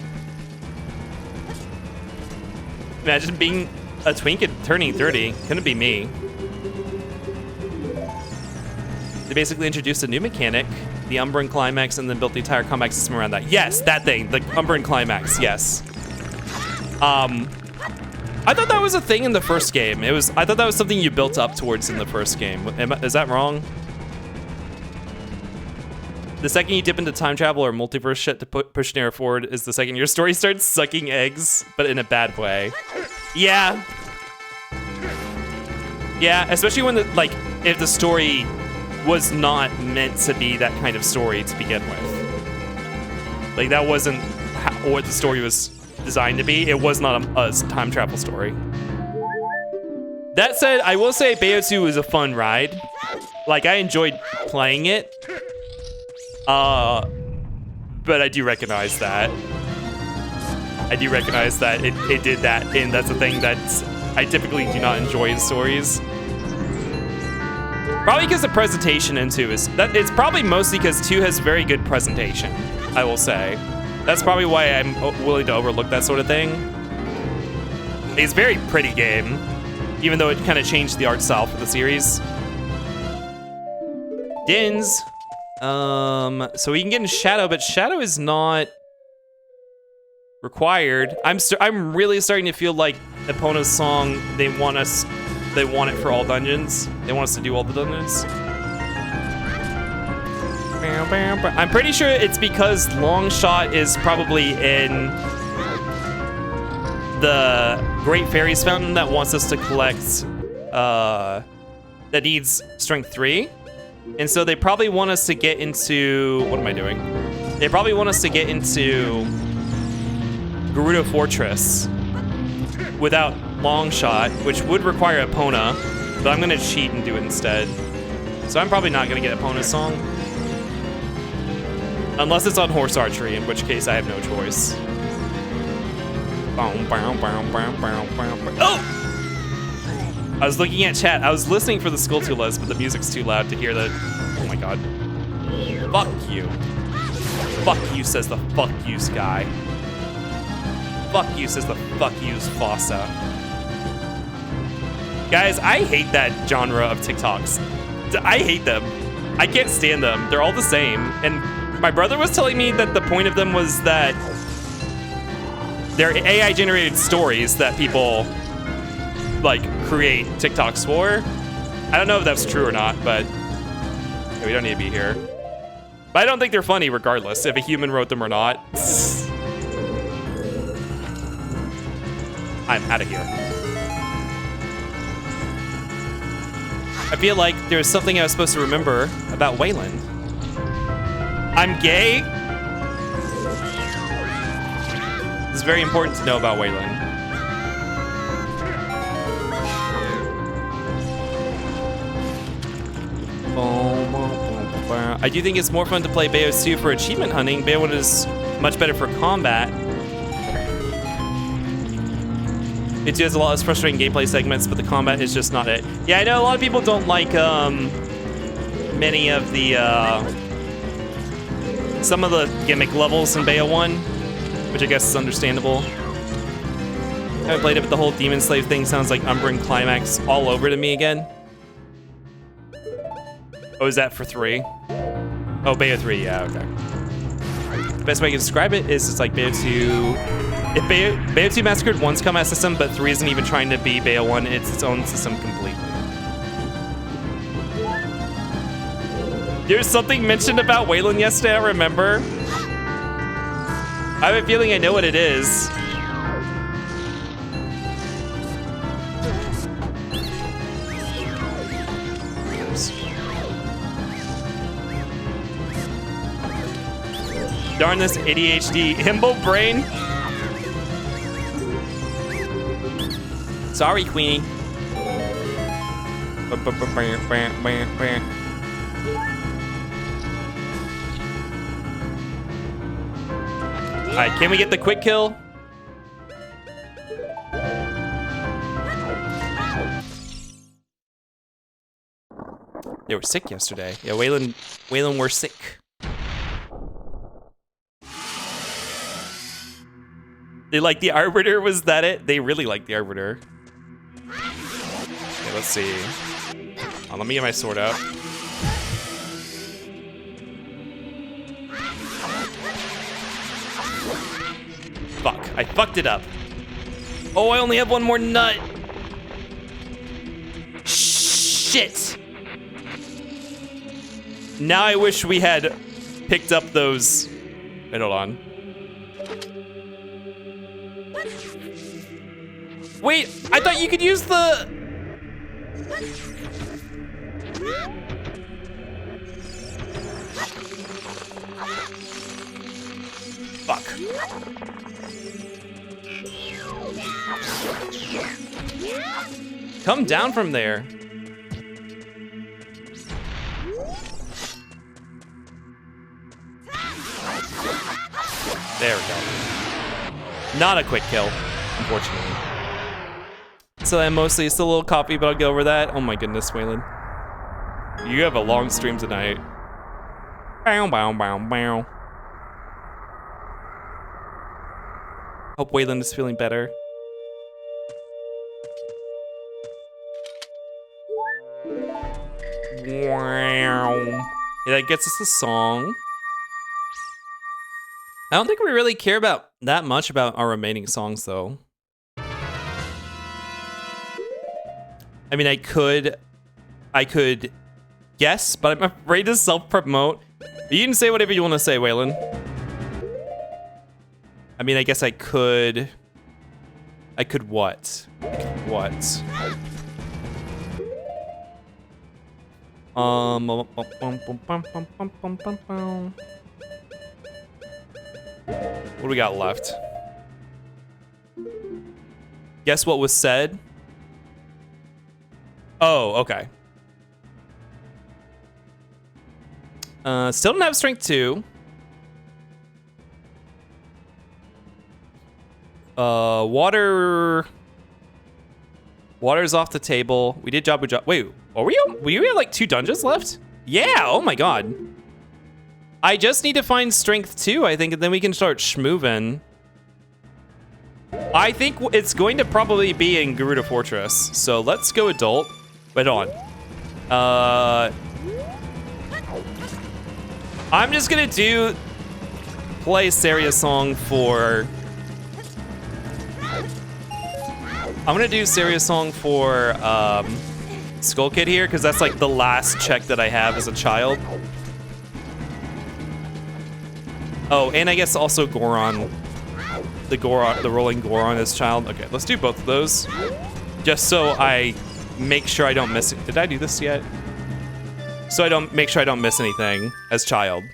Imagine being a twink and turning 30. Couldn't be me. They basically introduced a new mechanic, the Umbran Climax, and then built the entire combat system around that. Yes, that thing, the Umbran Climax, yes. I thought that was a thing in the first game. I thought that was something you built up towards in the first game. Is that wrong? The second you dip into time travel or multiverse shit to push narrative forward is the second your story starts sucking eggs, but in a bad way. Yeah. Yeah, especially when if the story was not meant to be that kind of story to begin with. Like, that wasn't what the story was designed to be. It was not a time travel story. That said, I will say Bayo 2 was a fun ride. Like, I enjoyed playing it. But I do recognize that. I do recognize that it did that, and that's the thing that I typically do not enjoy in stories. Probably because the presentation in 2 is... It's probably mostly because 2 has very good presentation, I will say. That's probably why I'm willing to overlook that sort of thing. It's a very pretty game, even though it kind of changed the art style for the series. Dins. So we can get in Shadow, but Shadow is not required. I'm really starting to feel like Epona's song, they want it for all dungeons. They want us to do all the dungeons. I'm pretty sure it's because Longshot is probably in the Great Fairies Fountain that wants us to collect, that needs Strength 3. And so they probably want us to get into, what am I doing? They probably want us to get into Gerudo Fortress without Longshot, which would require Epona, but I'm gonna cheat and do it instead. So I'm probably not gonna get Epona's song. Unless it's on horse archery, in which case I have no choice. Oh! I was looking at chat. I was listening for the Skulltulas, but the music's too loud to hear the... Oh my god. Fuck you. Fuck you, says the fuck you guy. Fuck you, says the fuck you's Fossa. Guys, I hate that genre of TikToks. I hate them. I can't stand them. They're all the same. And my brother was telling me that the point of them was that they're AI-generated stories that people, like, create TikToks for. I don't know if that's true or not, but yeah, we don't need to be here. But I don't think they're funny regardless, if a human wrote them or not. I'm out of here. I feel like there's something I was supposed to remember about Wayland. I'm gay? It's very important to know about Wayland. I do think it's more fun to play Bayo 2 for achievement hunting. Bayo 1 is much better for combat. It has a lot of frustrating gameplay segments, but the combat is just not it. Yeah, I know a lot of people don't like many of the some of the gimmick levels in Bayo 1, which I guess is understandable. I haven't played it, but the whole Demon Slave thing sounds like Umbran Climax all over to me again. Oh, is that for 3? Oh, Bayo 3, yeah, okay. Best way I can describe it is it's like Bayo 2... If Bayo 2 Massacred 1's combat system, but 3 isn't even trying to be Bayo 1, it's its own system completely. There's something mentioned about Wayland yesterday, I remember. I have a feeling I know what it is. Darn this ADHD himbo brain. Sorry, Queenie. Alright, can we get the quick kill? They were sick yesterday. Yeah, Wayland were sick. They like the Arbiter, was that it? They really like the Arbiter. Okay, let's see. Oh, let me get my sword out. Fuck, I fucked it up. Oh, I only have one more nut. Shit. Now I wish we had picked up those. Wait, hold on. Wait, I thought you could use the... Fuck. Come down from there. There we go. Not a quick kill, unfortunately. So I'm mostly still a little coffee, but I'll go over that. Oh my goodness, Waylon. You have a long stream tonight. Bow, bow, bow, bow. Hope Waylon is feeling better. Wow. Yeah, that gets us a song. I don't think we really care about that much about our remaining songs, though. I mean, I could guess, but I'm afraid to self-promote. You can say whatever you want to say, Waylon. I mean, I guess I could what? What? What do we got left? Guess what was said? Oh, okay. Still don't have strength 2. Water's off the table. We did Jabu Job. Wait, we have like 2 dungeons left? Yeah, oh my god. I just need to find strength 2, I think, and then we can start schmoovin'. I think it's going to probably be in Garuda Fortress. So let's go adult. Wait on. I'm just gonna play Saria's song for... I'm gonna do Saria's song for Skull Kid here, because that's like the last check that I have as a child. Oh, and I guess also Goron. The rolling Goron as child. Okay, let's do both of those. Just so I make sure I don't miss it. Did I do this yet? So I don't make sure I don't miss anything as child.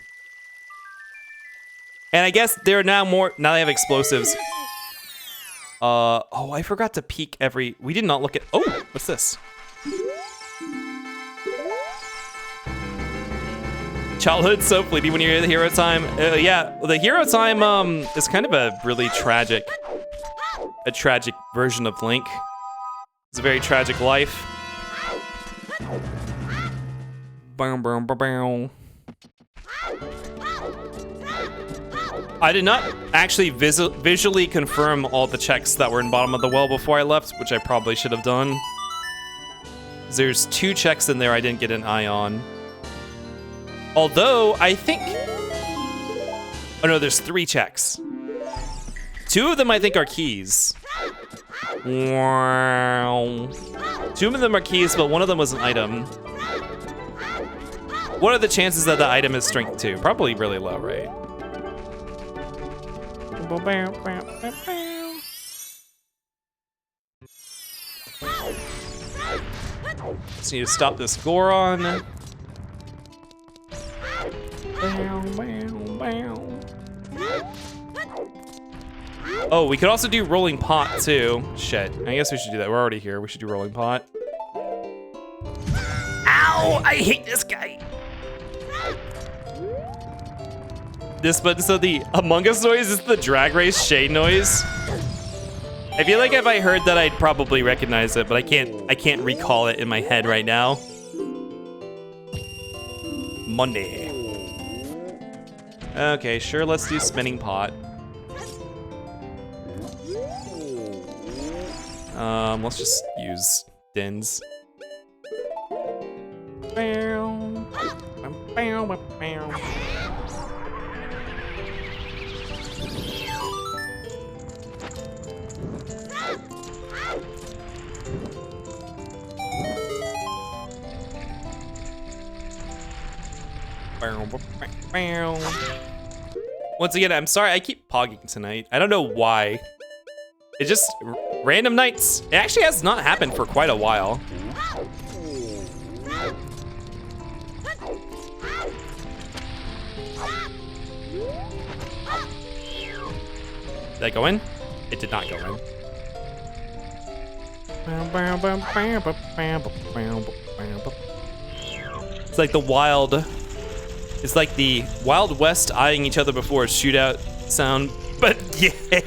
And I guess there are now they have explosives. Oh, I forgot to peek we did not look at, oh, what's this? Childhood so fleeting when you hear the hero time. Yeah, the hero time is kind of a really tragic version of Link. It's a very tragic life. I did not actually visually confirm all the checks that were in bottom of the well before I left, which I probably should have done. There's 2 checks in there I didn't get an eye on. Although, I think... Oh no, there's 3 checks. 2 of them I think are keys. Wow. 2 of them are keys, but one of them was an item. What are the chances that the item is strength 2? Probably really low, right? Just need to stop this Goron. Oh, we could also do rolling pot too. Shit, I guess we should do that. We're already here. We should do rolling pot. Ow! I hate this guy. So the Among Us noise is the Drag Race Shade noise. I feel like if I heard that, I'd probably recognize it, but I can't recall it in my head right now. Monday. Okay, sure, let's do spinning pot. Let's just use Dins. Once again, I'm sorry, I keep pogging tonight. I don't know why. It's just random nights. It actually has not happened for quite a while. Did that go in? It did not go in. It's like the wild... It's like the Wild West eyeing each other before a shootout sound, but yay!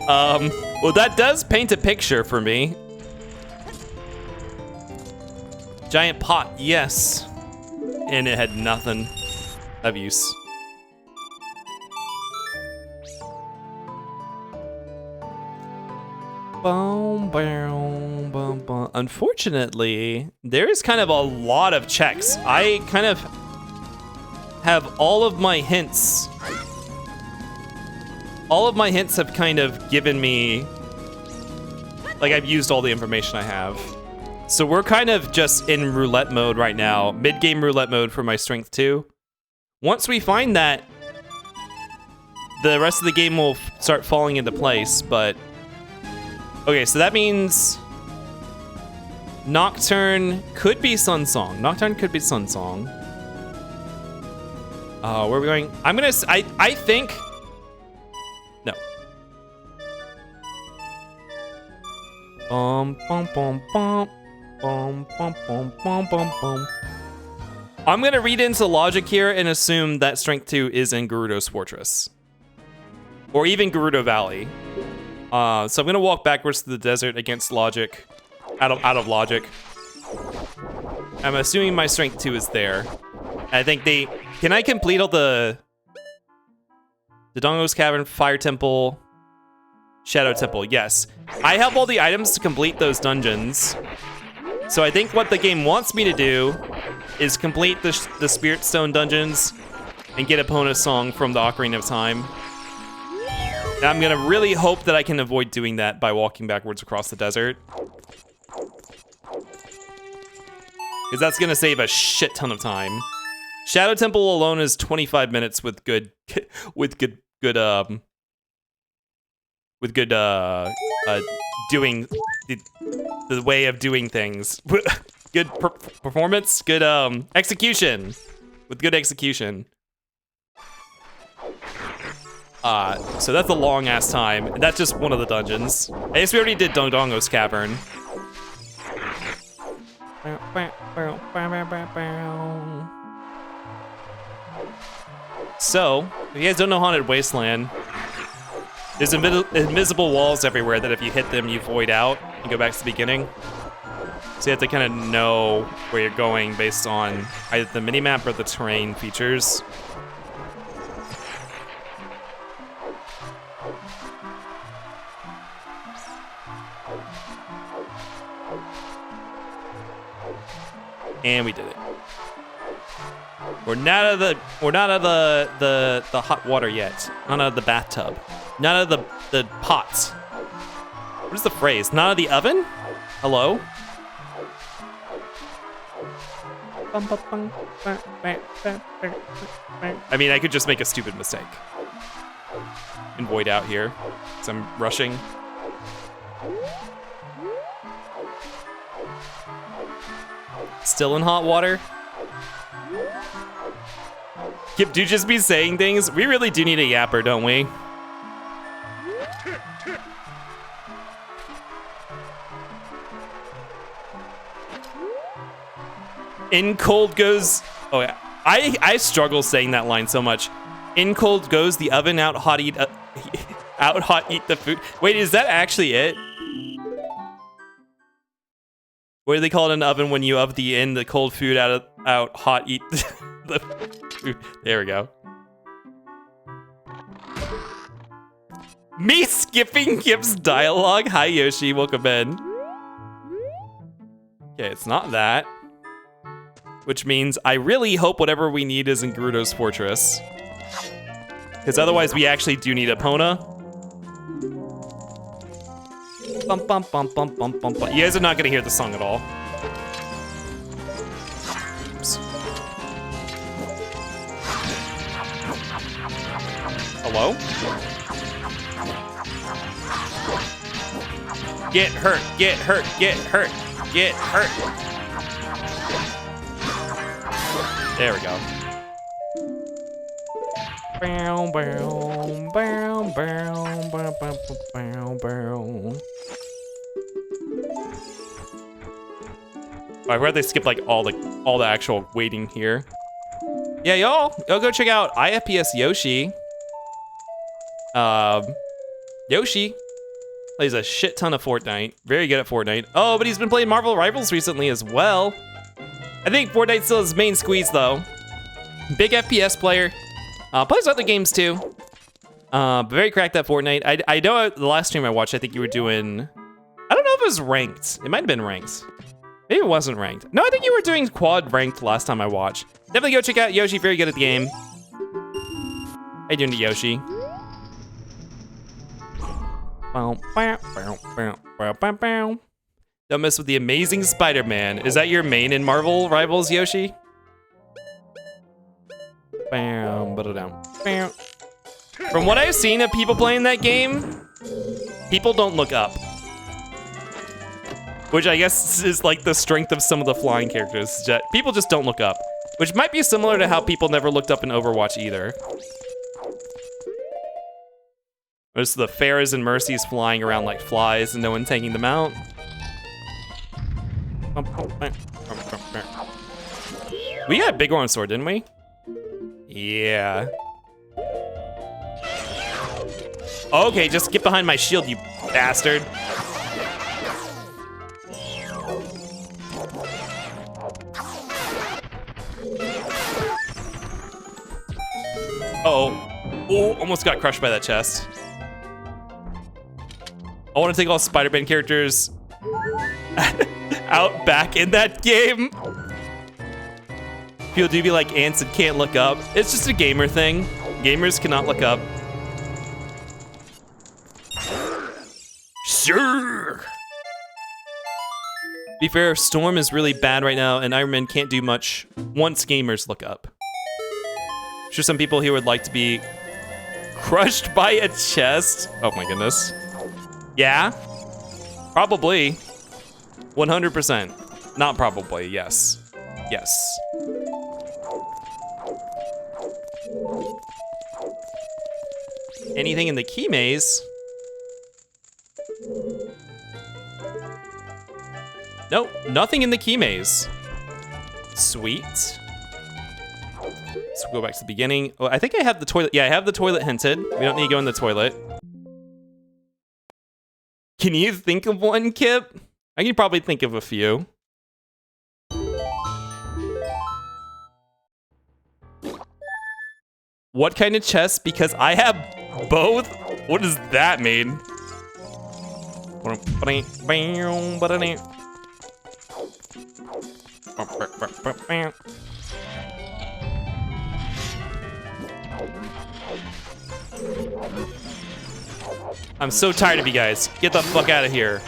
Well, that does paint a picture for me. Giant pot, yes. And it had nothing of use. Boom, boom, boom, boom. Unfortunately, there is kind of a lot of checks. I kind of have all of my hints. All of my hints have kind of given me, like, I've used all the information I have. So we're kind of just in roulette mode right now. Mid-game roulette mode for my strength 2. Once we find that, the rest of the game will start falling into place, but... Okay, so that means... Nocturne could be Sun Song. Nocturne could be Sun Song. Where are we going? I'm gonna... I think... No. Bum, bum, bum, bum. Bum, bum, bum, bum, bum, bum. I'm gonna read into logic here and assume that Strength 2 is in Gerudo's Fortress. Or even Gerudo Valley. So I'm gonna walk backwards to the desert against logic. Out of logic. I'm assuming my Strength 2 is there. I think they... Can I complete all the Dodongo's Cavern, Fire Temple, Shadow Temple? Yes. I have all the items to complete those dungeons. So I think what the game wants me to do is complete the Spirit Stone dungeons and get Epona Song from the Ocarina of Time. And I'm gonna really hope that I can avoid doing that by walking backwards across the desert. Because that's gonna save a shit ton of time. Shadow Temple alone is 25 minutes with good doing the way of doing things. Good performance, good execution. With good execution. So that's a long ass time. And that's just one of the dungeons. I guess we already did Dodongo's Cavern. So, if you guys don't know Haunted Wasteland, there's invisible walls everywhere that if you hit them, you void out and go back to the beginning. So you have to kind of know where you're going based on either the minimap or the terrain features. And we did it. We're not out of the hot water yet. Not out of the bathtub. Not out of the pots. What is the phrase? Not out of the oven? Hello? I mean, I could just make a stupid mistake. And void out here. Because I'm rushing. Still in hot water? Kip do just be saying things. We really do need a yapper, don't we? In cold goes... Oh yeah, I struggle saying that line so much. In cold goes the oven, out hot eat the food. Wait, is that actually it? What do they call it in the oven when you in the cold food out hot eat the food? There we go. Me skipping Kip's dialogue? Hi Yoshi, welcome in. Okay, it's not that. Which means I really hope whatever we need is in Gerudo's Fortress. Because otherwise we actually do need Epona. Bum, bum, bum, bum, bum, bum, bum. You guys are not gonna hear the song at all. Oops. Hello? Get hurt, get hurt, get hurt, get hurt. There we go. Bow, bow, bow, bow, bow, bow, bow, bow. Oh, I'd rather skip like all the actual waiting here. Yeah, y'all go check out IFPS Yoshi. Yoshi plays a shit ton of Fortnite. Very good at Fortnite. Oh, but he's been playing Marvel Rivals recently as well. I think Fortnite's still his main squeeze though. Big FPS player. Plays other games too. But very cracked at Fortnite. I know the last stream I watched, I think you were doing, I don't know if it was ranked. It might have been ranked. Maybe it wasn't ranked. No, I think you were doing quad ranked last time I watched. Definitely go check out Yoshi, very good at the game. How you doing to Yoshi? Don't mess with the amazing Spider-Man. Is that your main in Marvel Rivals, Yoshi? From what I've seen of people playing that game, people don't look up. Which I guess is like the strength of some of the flying characters. People just don't look up. Which might be similar to how people never looked up in Overwatch either. There's the Pharaohs and Mercies flying around like flies and no one taking them out. We got a Bighorn sword, didn't we? Yeah. Okay, just get behind my shield, you bastard. Uh-oh. Oh, almost got crushed by that chest. I want to take all Spider-Man characters out back in that game. People do be like ants and can't look up. It's just a gamer thing. Gamers cannot look up. Sure. Be fair, Storm is really bad right now, and Iron Man can't do much once gamers look up. I'm sure some people here would like to be crushed by a chest. Oh my goodness. Yeah, probably. 100%. Not probably, yes. Yes. Anything in the key maze? Nope, nothing in the key maze. Sweet. Let's go back to the beginning. Oh, I think I have the toilet. Yeah, I have the toilet hinted. We don't need to go in the toilet. Can you think of one, Kip? I can probably think of a few. What kind of chest? Because I have both? What does that mean? I'm so tired of you guys. Get the fuck out of here.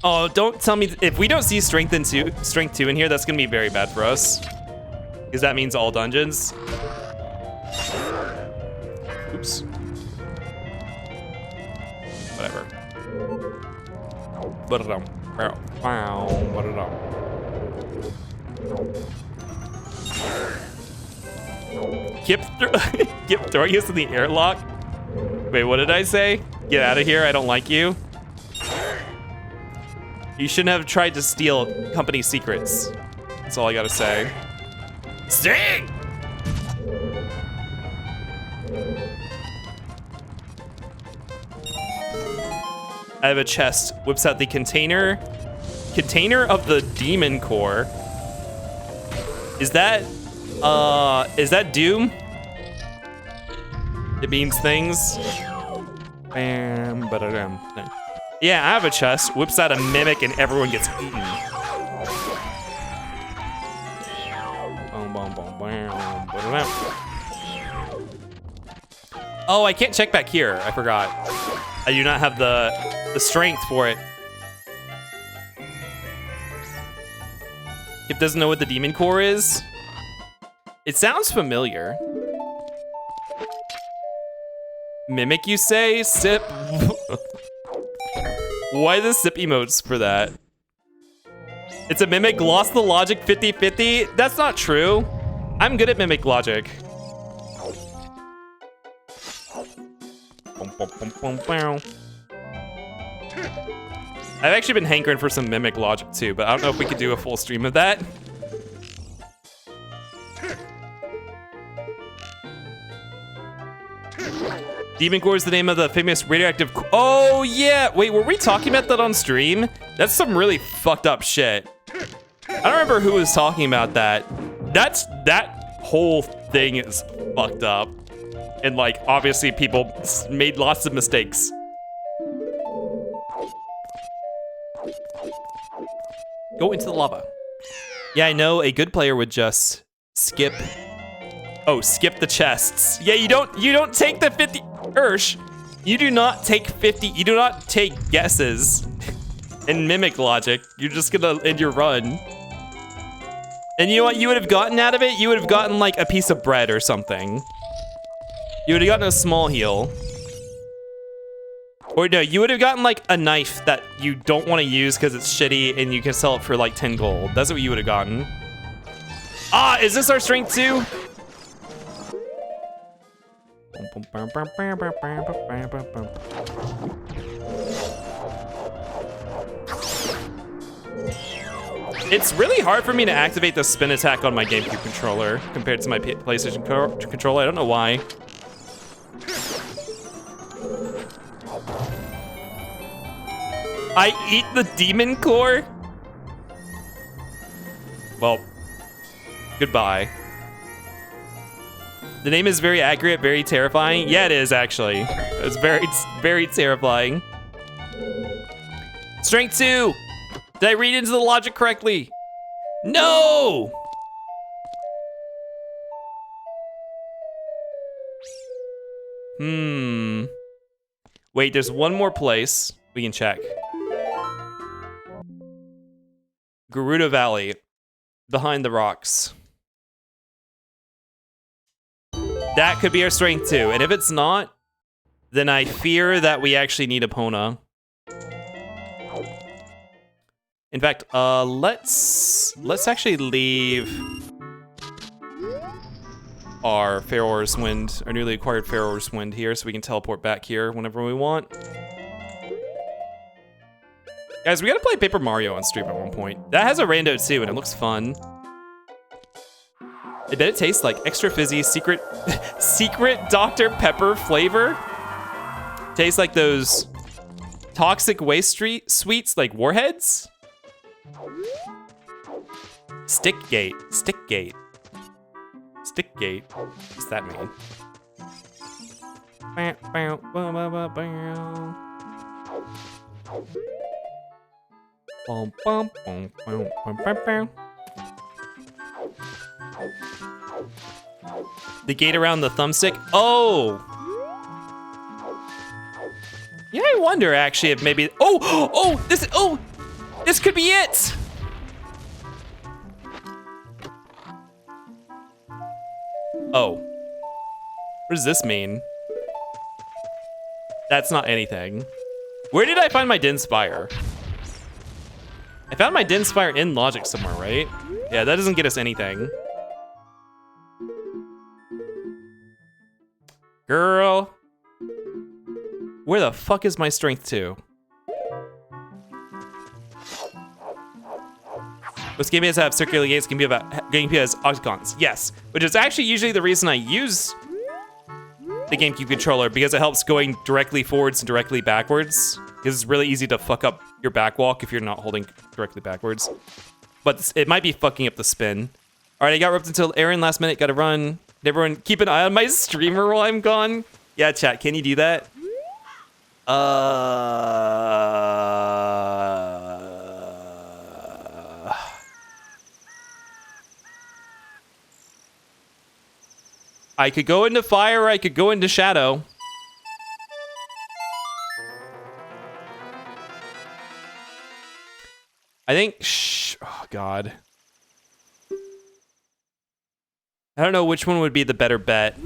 Oh, don't tell me if we don't see strength 2 in here, that's gonna be very bad for us. Because that means all dungeons. Oops. Whatever. Kip throwing us in the airlock? Wait, what did I say? Get out of here, I don't like you. You shouldn't have tried to steal company secrets. That's all I gotta say. Sting! I have a chest. Whips out the container of the demon core. Is that Doom? It means things. Bam, ba-da-dum. Yeah, I have a chest. Whips out a mimic and everyone gets eaten. Oh, I can't check back here. I forgot. I do not have the strength for it. It doesn't know what the demon core is. It sounds familiar. Mimic, you say? Sip. Why the sip emotes for that? It's a mimic, lost the logic 50-50. That's not true. I'm good at mimic logic. I've actually been hankering for some mimic logic too, but I don't know if we could do a full stream of that. Demon Core is the name of the famous radioactive. Oh yeah, wait, were we talking about that on stream? That's some really fucked up shit. I don't remember who was talking about that. That whole thing is fucked up, and like obviously people made lots of mistakes. Go into the lava. Yeah, I know a good player would just skip. Oh, skip the chests. Yeah, you don't take the 50. Ursh, you do not take 50. You do not take guesses and mimic logic. You're just gonna end your run. And you know what you would have gotten out of it? You would have gotten like a piece of bread or something. You would have gotten a small heal. Or no, you would have gotten like a knife that you don't want to use because it's shitty and you can sell it for like 10 gold. That's what you would have gotten. Ah, is this our strength too? It's really hard for me to activate the spin attack on my GameCube controller compared to my PlayStation controller. I don't know why. I eat the demon core? Well, goodbye. The name is very accurate, very terrifying. Yeah, it is actually. It's very terrifying. Strength 2! Did I read into the logic correctly? No! Wait, there's one more place we can check. Garuda Valley, behind the rocks. That could be our strength too, and if it's not, then I fear that we actually need Epona. In fact, let's actually leave our Pharaoh's Wind, our newly acquired Pharaoh's Wind here, so we can teleport back here whenever we want. Guys, we gotta play Paper Mario on stream at one point. That has a rando too, and it looks fun. I bet it tastes like extra fizzy secret Dr. Pepper flavor. Tastes like those toxic waste sweets like Warheads. Stickgate. What's that mean? The gate around the thumbstick? Oh! Yeah, I wonder actually if maybe, this could be it! Oh. What does this mean? That's not anything. Where did I find my Dinspire? I found my Dinspire in Logic somewhere, right? Yeah, that doesn't get us anything. Girl. Where the fuck is my strength 2? Most game has have circular gates, GameCube has octagons. Yes, which is actually usually the reason I use the GameCube controller, because it helps going directly forwards and directly backwards. Because it's really easy to fuck up your backwalk if you're not holding directly backwards. But it might be fucking up the spin. All right, I got roped until Aaron last minute, gotta run. Everyone keep an eye on my streamer while I'm gone. Yeah, chat, can you do that? I could go into fire, or I could go into shadow. I think, oh God. I don't know which one would be the better bet.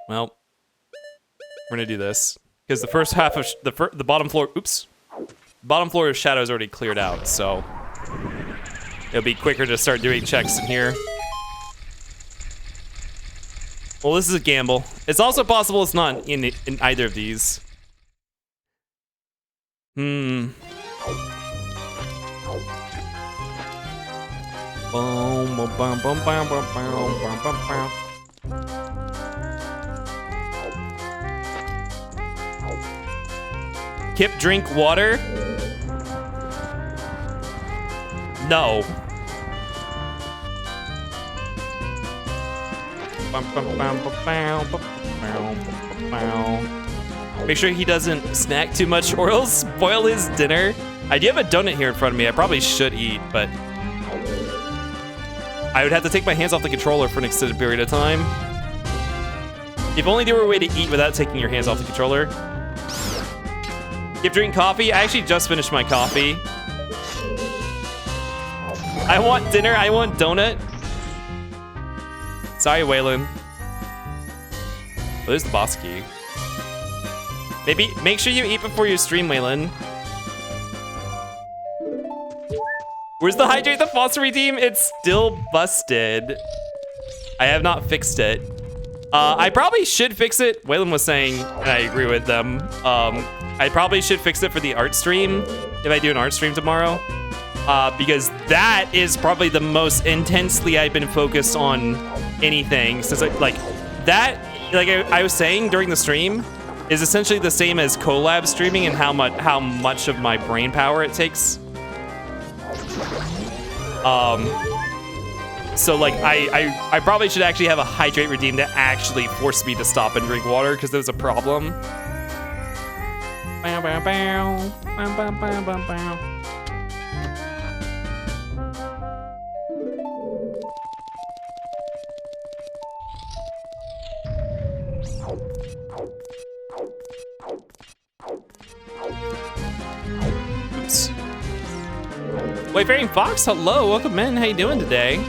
Well, We're gonna do this because the first half of the bottom floor. Oops, bottom floor of shadow is already cleared out, so it'll be quicker to start doing checks in here. Well, this is a gamble. It's also possible it's not in either of these. Boom, boom, boom, boom, boom, boom, boom, boom, boom. Kip, drink water? No. Make sure he doesn't snack too much or he'll spoil his dinner. I do have a donut here in front of me. I probably should eat, but I would have to take my hands off the controller for an extended period of time. If only there were a way to eat without taking your hands off the controller. Keep drinking coffee. I actually just finished my coffee. I want dinner. I want donut. Sorry, Waylon. Oh, there's the boss key. Maybe make sure you eat before you stream, Waylon. Where's the hydrate the faucet redeem? It's still busted. I have not fixed it. I probably should fix it. Waylon was saying, and I agree with them. I probably should fix it for the art stream if I do an art stream tomorrow. Because that is probably the most intensely I've been focused on anything since I was saying during the stream is essentially the same as collab streaming and how much of my brain power it takes. So like I probably should actually have a hydrate redeem that actually forced me to stop and drink water because there was a problem. Bow, bow, bow. Bow, bow, bow, bow, bow. Oops. Wayfaring Fox, hello, welcome in. How you doing today?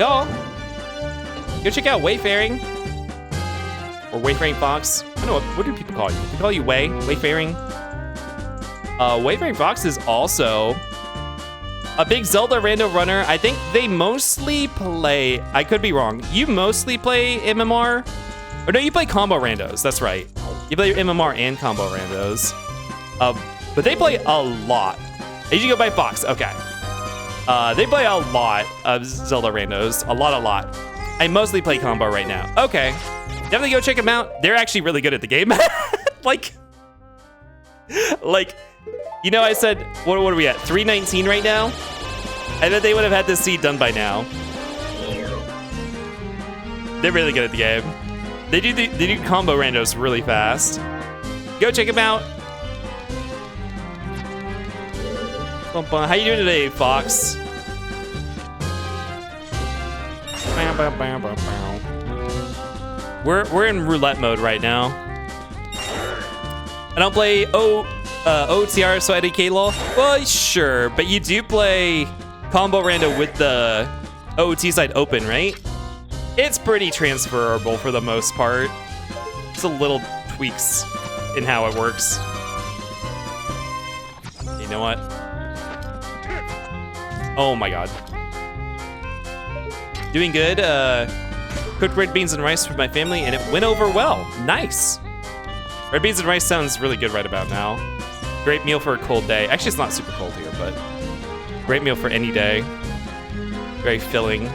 Y'all, go check out Wayfaring or Wayfaring Fox. I don't know what do people call you? They call you Wayfaring. Wayfaring Fox is also a big Zelda rando runner. I think they mostly play. I could be wrong. You mostly play MMR, or no? You play combo randos. That's right. You play MMR and combo randos. But they play a lot. I usually go by Fox. Okay. They play a lot of Zelda randos. A lot. I mostly play combo right now. Okay. Definitely go check them out. They're actually really good at the game. like, you know, I said, what are we at? 319 right now? I bet they would have had this seed done by now. They're really good at the game. They do combo randos really fast. Go check them out. How you doing today, Fox? We're in roulette mode right now. I don't play OTR, so I did K-Law. Well, sure, but you do play combo rando with the OT side open, right? It's pretty transferable for the most part. It's a little tweaks in how it works. You know what? Oh my god. Doing good. Cooked red beans and rice for my family, and it went over well. Nice. Red beans and rice sounds really good right about now. Great meal for a cold day. Actually, it's not super cold here, but great meal for any day. Very filling.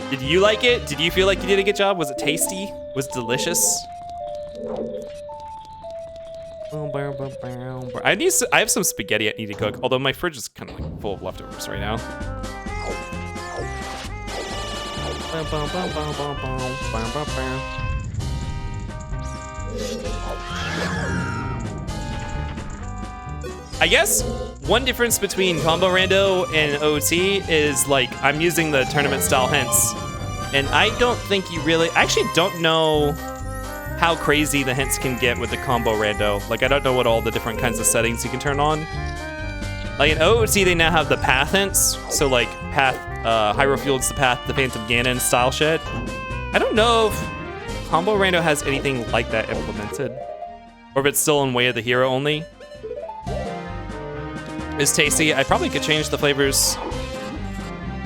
Did you like it? Did you feel like you did a good job? Was it tasty? Was it delicious? I have some spaghetti I need to cook, although my fridge is kind of like full of leftovers right now. I guess one difference between combo rando and OT is like I'm using the tournament style hints, and I don't think you really. I actually don't know how crazy the hints can get with the combo rando. Like, I don't know what all the different kinds of settings you can turn on. Like in OOT, they now have the path hints. So like path, Hyrule Field's the path, the Phantom Ganon style shit. I don't know if Combo Rando has anything like that implemented. Or if it's still in Way of the Hero only. It's tasty. I probably could change the flavors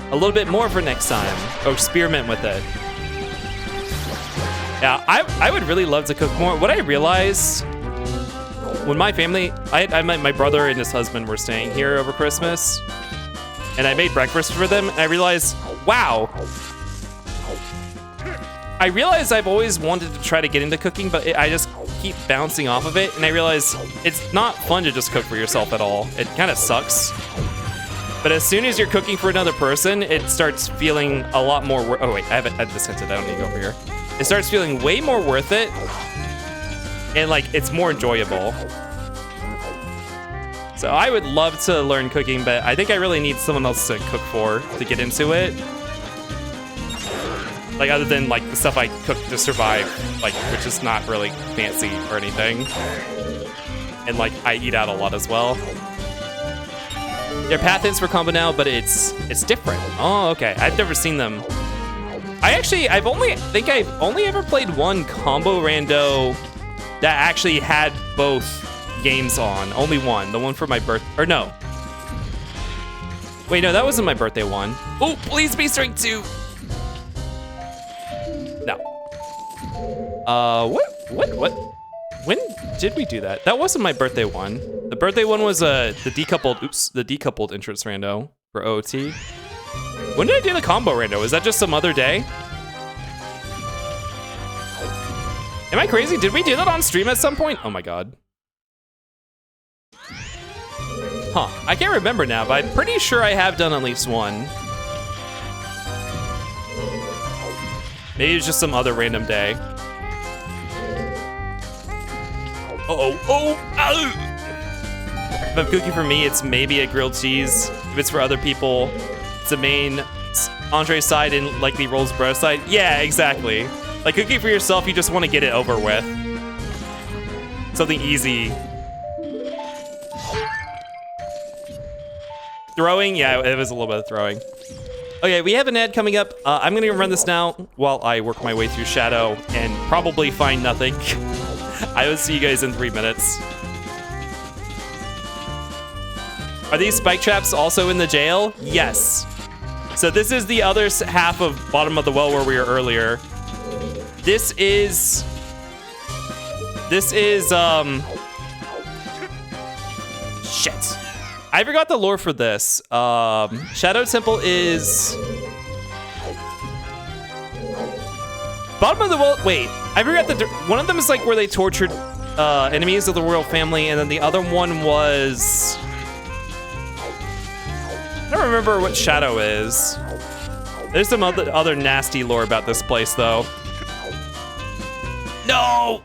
a little bit more for next time. Or experiment with it. Yeah, I would really love to cook more. What I realized when my family, my brother and his husband were staying here over Christmas, and I made breakfast for them, and I realized, wow. I realized I've always wanted to try to get into cooking, but I just keep bouncing off of it, and I realized it's not fun to just cook for yourself at all. It kind of sucks. But as soon as you're cooking for another person, it starts feeling a lot more oh wait, I have this hinted, I don't need to go over here. It starts feeling way more worth it, and like, it's more enjoyable. So I would love to learn cooking, but I think I really need someone else to cook for to get into it. Like, other than like the stuff I cook to survive, like, which is not really fancy or anything. And like, I eat out a lot as well. They're path hints for combo now, but it's different. Oh, okay. I've never seen them. I've only ever played one combo rando that actually had both games on. Only one. The one for my birth, or no. Wait, no, that wasn't my birthday one. Oh, please be strength 2. No. What? When did we do that? That wasn't my birthday one. The birthday one was the decoupled entrance rando for OOT. When did I do the combo rando? Is that just some other day? Am I crazy? Did we do that on stream at some point? Oh my god. Huh, I can't remember now, but I'm pretty sure I have done at least one. Maybe it's just some other random day. If I'm cooking for me, it's maybe a grilled cheese. If it's for other people, it's a main entree side and likely rolls bro side. Yeah, exactly. Like, cooking for yourself, you just want to get it over with. Something easy. Throwing? Yeah, it was a little bit of throwing. Okay, we have an ad coming up. I'm gonna run this now while I work my way through Shadow and probably find nothing. I will see you guys in 3 minutes. Are these spike traps also in the jail? Yes. So this is the other half of Bottom of the Well where we were earlier. This is shit. I forgot the lore for this. Shadow Temple is Bottom of the Well. Wait, I forgot that one of them is like where they tortured enemies of the royal family, and then the other one was, I don't remember what Shadow is. There's some other nasty lore about this place though. No!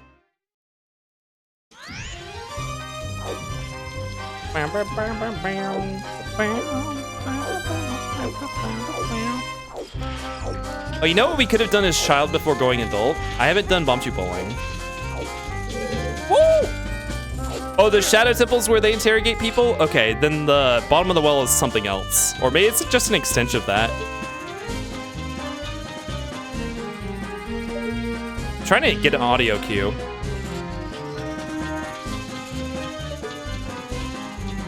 Oh, you know what we could have done as child before going adult? I haven't done Bombchu Bowling. Woo! Oh, the Shadow Temples where they interrogate people? Okay, then the Bottom of the Well is something else. Or maybe it's just an extension of that. I'm trying to get an audio cue.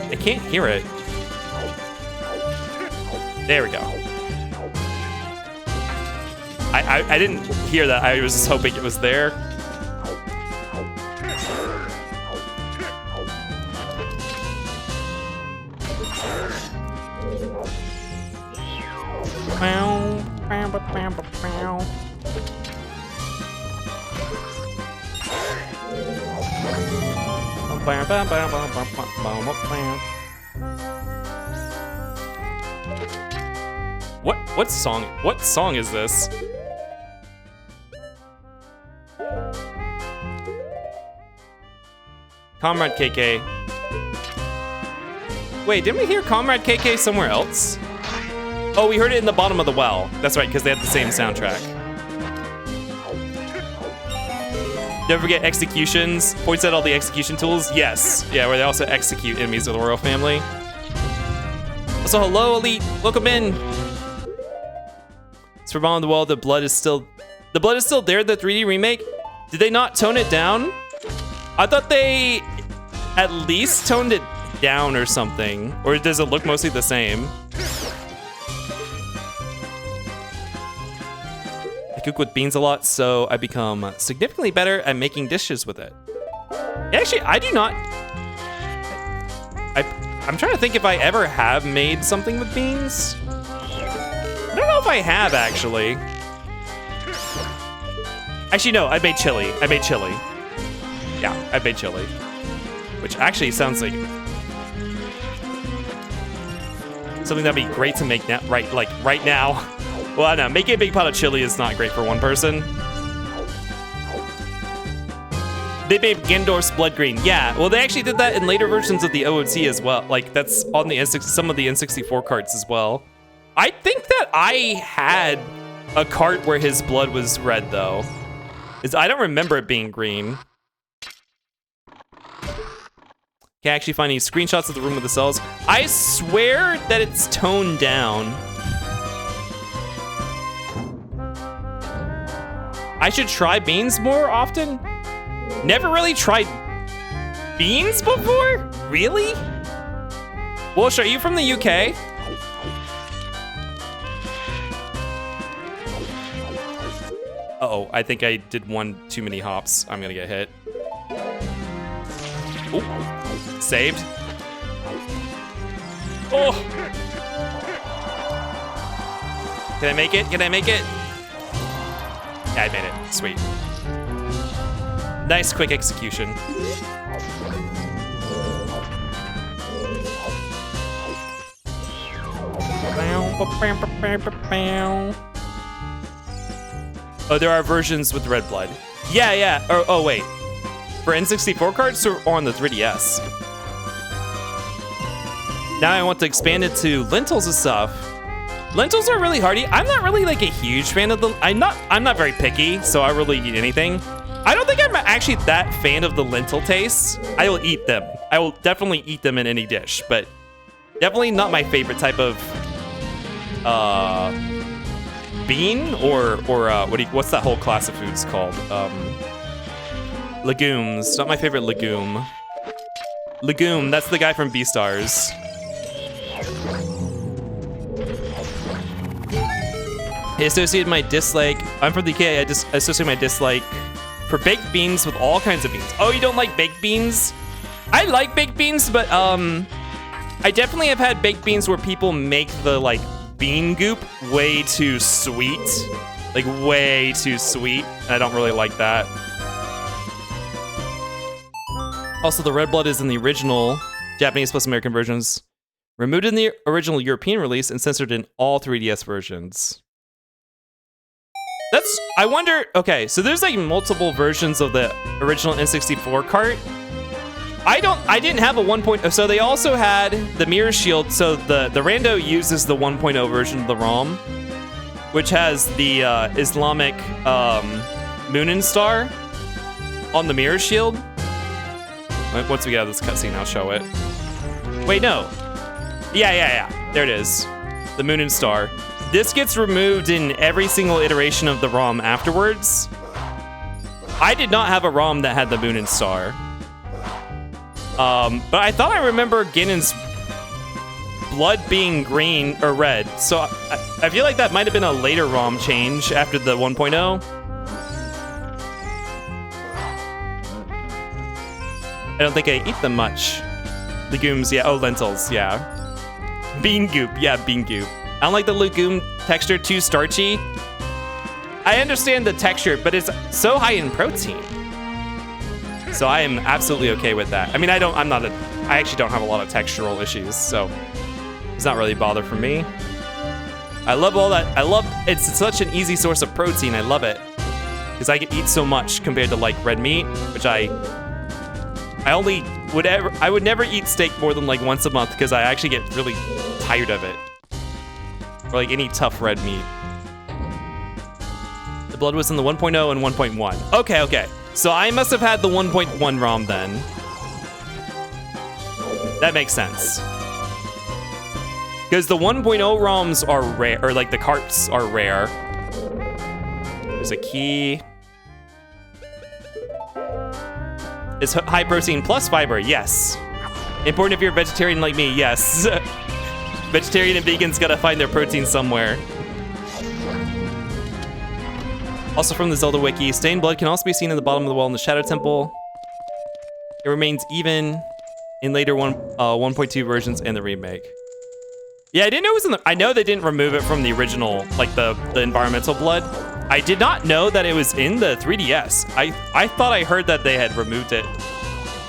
I can't hear it. There we go. I didn't hear that. I was just hoping it was there. What song is this? Comrade KK. Wait, didn't we hear Comrade KK somewhere else? Oh, we heard it in the Bottom of the Well. That's right, because they have the same soundtrack. Don't forget executions. Points out all the execution tools. Yes. Yeah, where they also execute enemies of the royal family. Also, hello, Elite. Welcome in. It's for Bottom of the Well. The blood is still The blood is still there, the 3D remake? Did they not tone it down? I thought they at least toned it down or something. Or does it look mostly the same? I cook with beans a lot, so I become significantly better at making dishes with it. Actually, I do not. I'm trying to think if I ever have made something with beans. I don't know if I have, actually. Actually, no, I made chili. Yeah, I made chili. Which actually sounds like something that'd be great to make now, right now. Well, I don't know, making a big pot of chili is not great for one person. They made Gendorf's Blood Green. Yeah, well, they actually did that in later versions of the OOT as well. Like, that's on the some of the N64 carts as well. I think that I had a cart where his blood was red, though. I don't remember it being green. Can I actually find any screenshots of the room with the cells? I swear that it's toned down. I should try beans more often? Never really tried beans before? Really? Walsh, are you from the UK? Uh-oh, I think I did one too many hops. I'm gonna get hit. Ooh, saved. Oh! Can I make it? Can I make it? Yeah, I made it. Sweet. Nice quick execution. Oh, there are versions with red blood. Yeah, yeah. Oh, wait. For N64 cards or on the 3DS? Now I want to expand it to lentils and stuff. Lentils are really hearty. I'm not really like a huge fan of the. I'm not very picky, so I really eat anything. I don't think I'm actually that fan of the lentil taste. I will eat them. I will definitely eat them in any dish, but definitely not my favorite type of bean or what's that whole class of foods called? Legumes. Not my favorite legume. Legume. That's the guy from Beastars. I associated my dislike. I'm from the UK. I just associate my dislike for baked beans with all kinds of beans. Oh, you don't like baked beans? I like baked beans, but I definitely have had baked beans where people make the like bean goop way too sweet, like way too sweet. And I don't really like that. Also, the red blood is in the original Japanese plus American versions, removed in the original European release, and censored in all 3DS versions. I wonder, okay, so there's like multiple versions of the original N64 cart. I didn't have a 1.0, so they also had the mirror shield, so the rando uses the 1.0 version of the ROM, which has the Islamic Moonin star on the mirror shield. Once we get out of this cutscene, I'll show it. Wait, no. Yeah, there it is. The Moonin star. This gets removed in every single iteration of the ROM afterwards. I did not have a ROM that had the Moonin star. But I thought I remember Ganon's blood being green or red. So I feel like that might have been a later ROM change after the 1.0. I don't think I eat them much. Legumes, yeah. Oh, lentils, yeah. Bean goop, yeah, bean goop. I don't like the legume texture, too starchy. I understand the texture, but it's so high in protein. So I am absolutely okay with that. I mean, I actually don't have a lot of textural issues, so it's not really a bother for me. I love all that. It's such an easy source of protein. I love it. Because I can eat so much compared to like red meat, which I would never eat steak more than like once a month because I actually get really tired of it. Or like any tough red meat. The blood was in the 1.0 and 1.1. Okay. So I must have had the 1.1 ROM then. That makes sense. Because the 1.0 ROMs are rare, or like the carts are rare. There's a key. Is high protein plus fiber? Yes. Important if you're a vegetarian like me, yes. Vegetarian and vegans gotta find their protein somewhere. Also from the Zelda wiki, stained blood can also be seen in the bottom of the well in the Shadow Temple. It remains even in later 1.2 versions and the remake. Yeah, I didn't know it was in the... I know they didn't remove it from the original, like the environmental blood. I did not know that it was in the 3DS. I thought I heard that they had removed it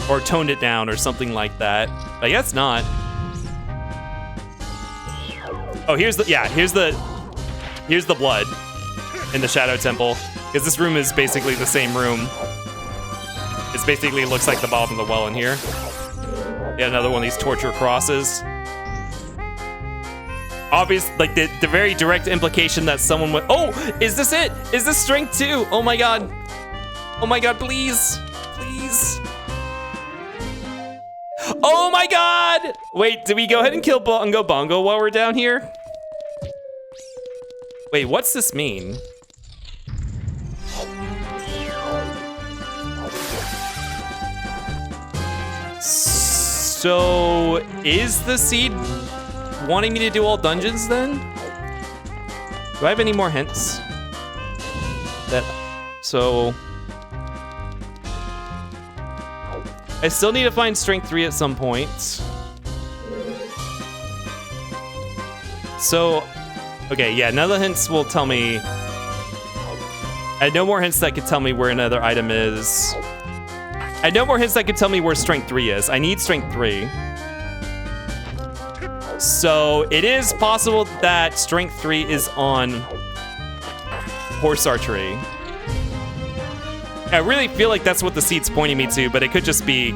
or toned it down or something like that. But I guess not. Oh, here's the blood in the Shadow Temple, because this room is basically the same room. It basically looks like the bottom of the well in here. Yeah, another one of these torture crosses. Obvious, like the very direct implication that someone would. Oh, is this it? Is this strength 2? Oh my god. Oh my god, please. Please. Oh my god! Wait, did we go ahead and kill Bongo Bongo while we're down here? Wait, what's this mean? So, is the seed wanting me to do all dungeons then? Do I have any more hints? So... I still need to find strength 3 at some point. So, okay, yeah, none of the hints will tell me. I had no more hints that could tell me where another item is. I had no more hints that could tell me where strength 3 is. I need strength 3. So it is possible that strength 3 is on horse archery. I really feel like that's what the seed's pointing me to, but it could just be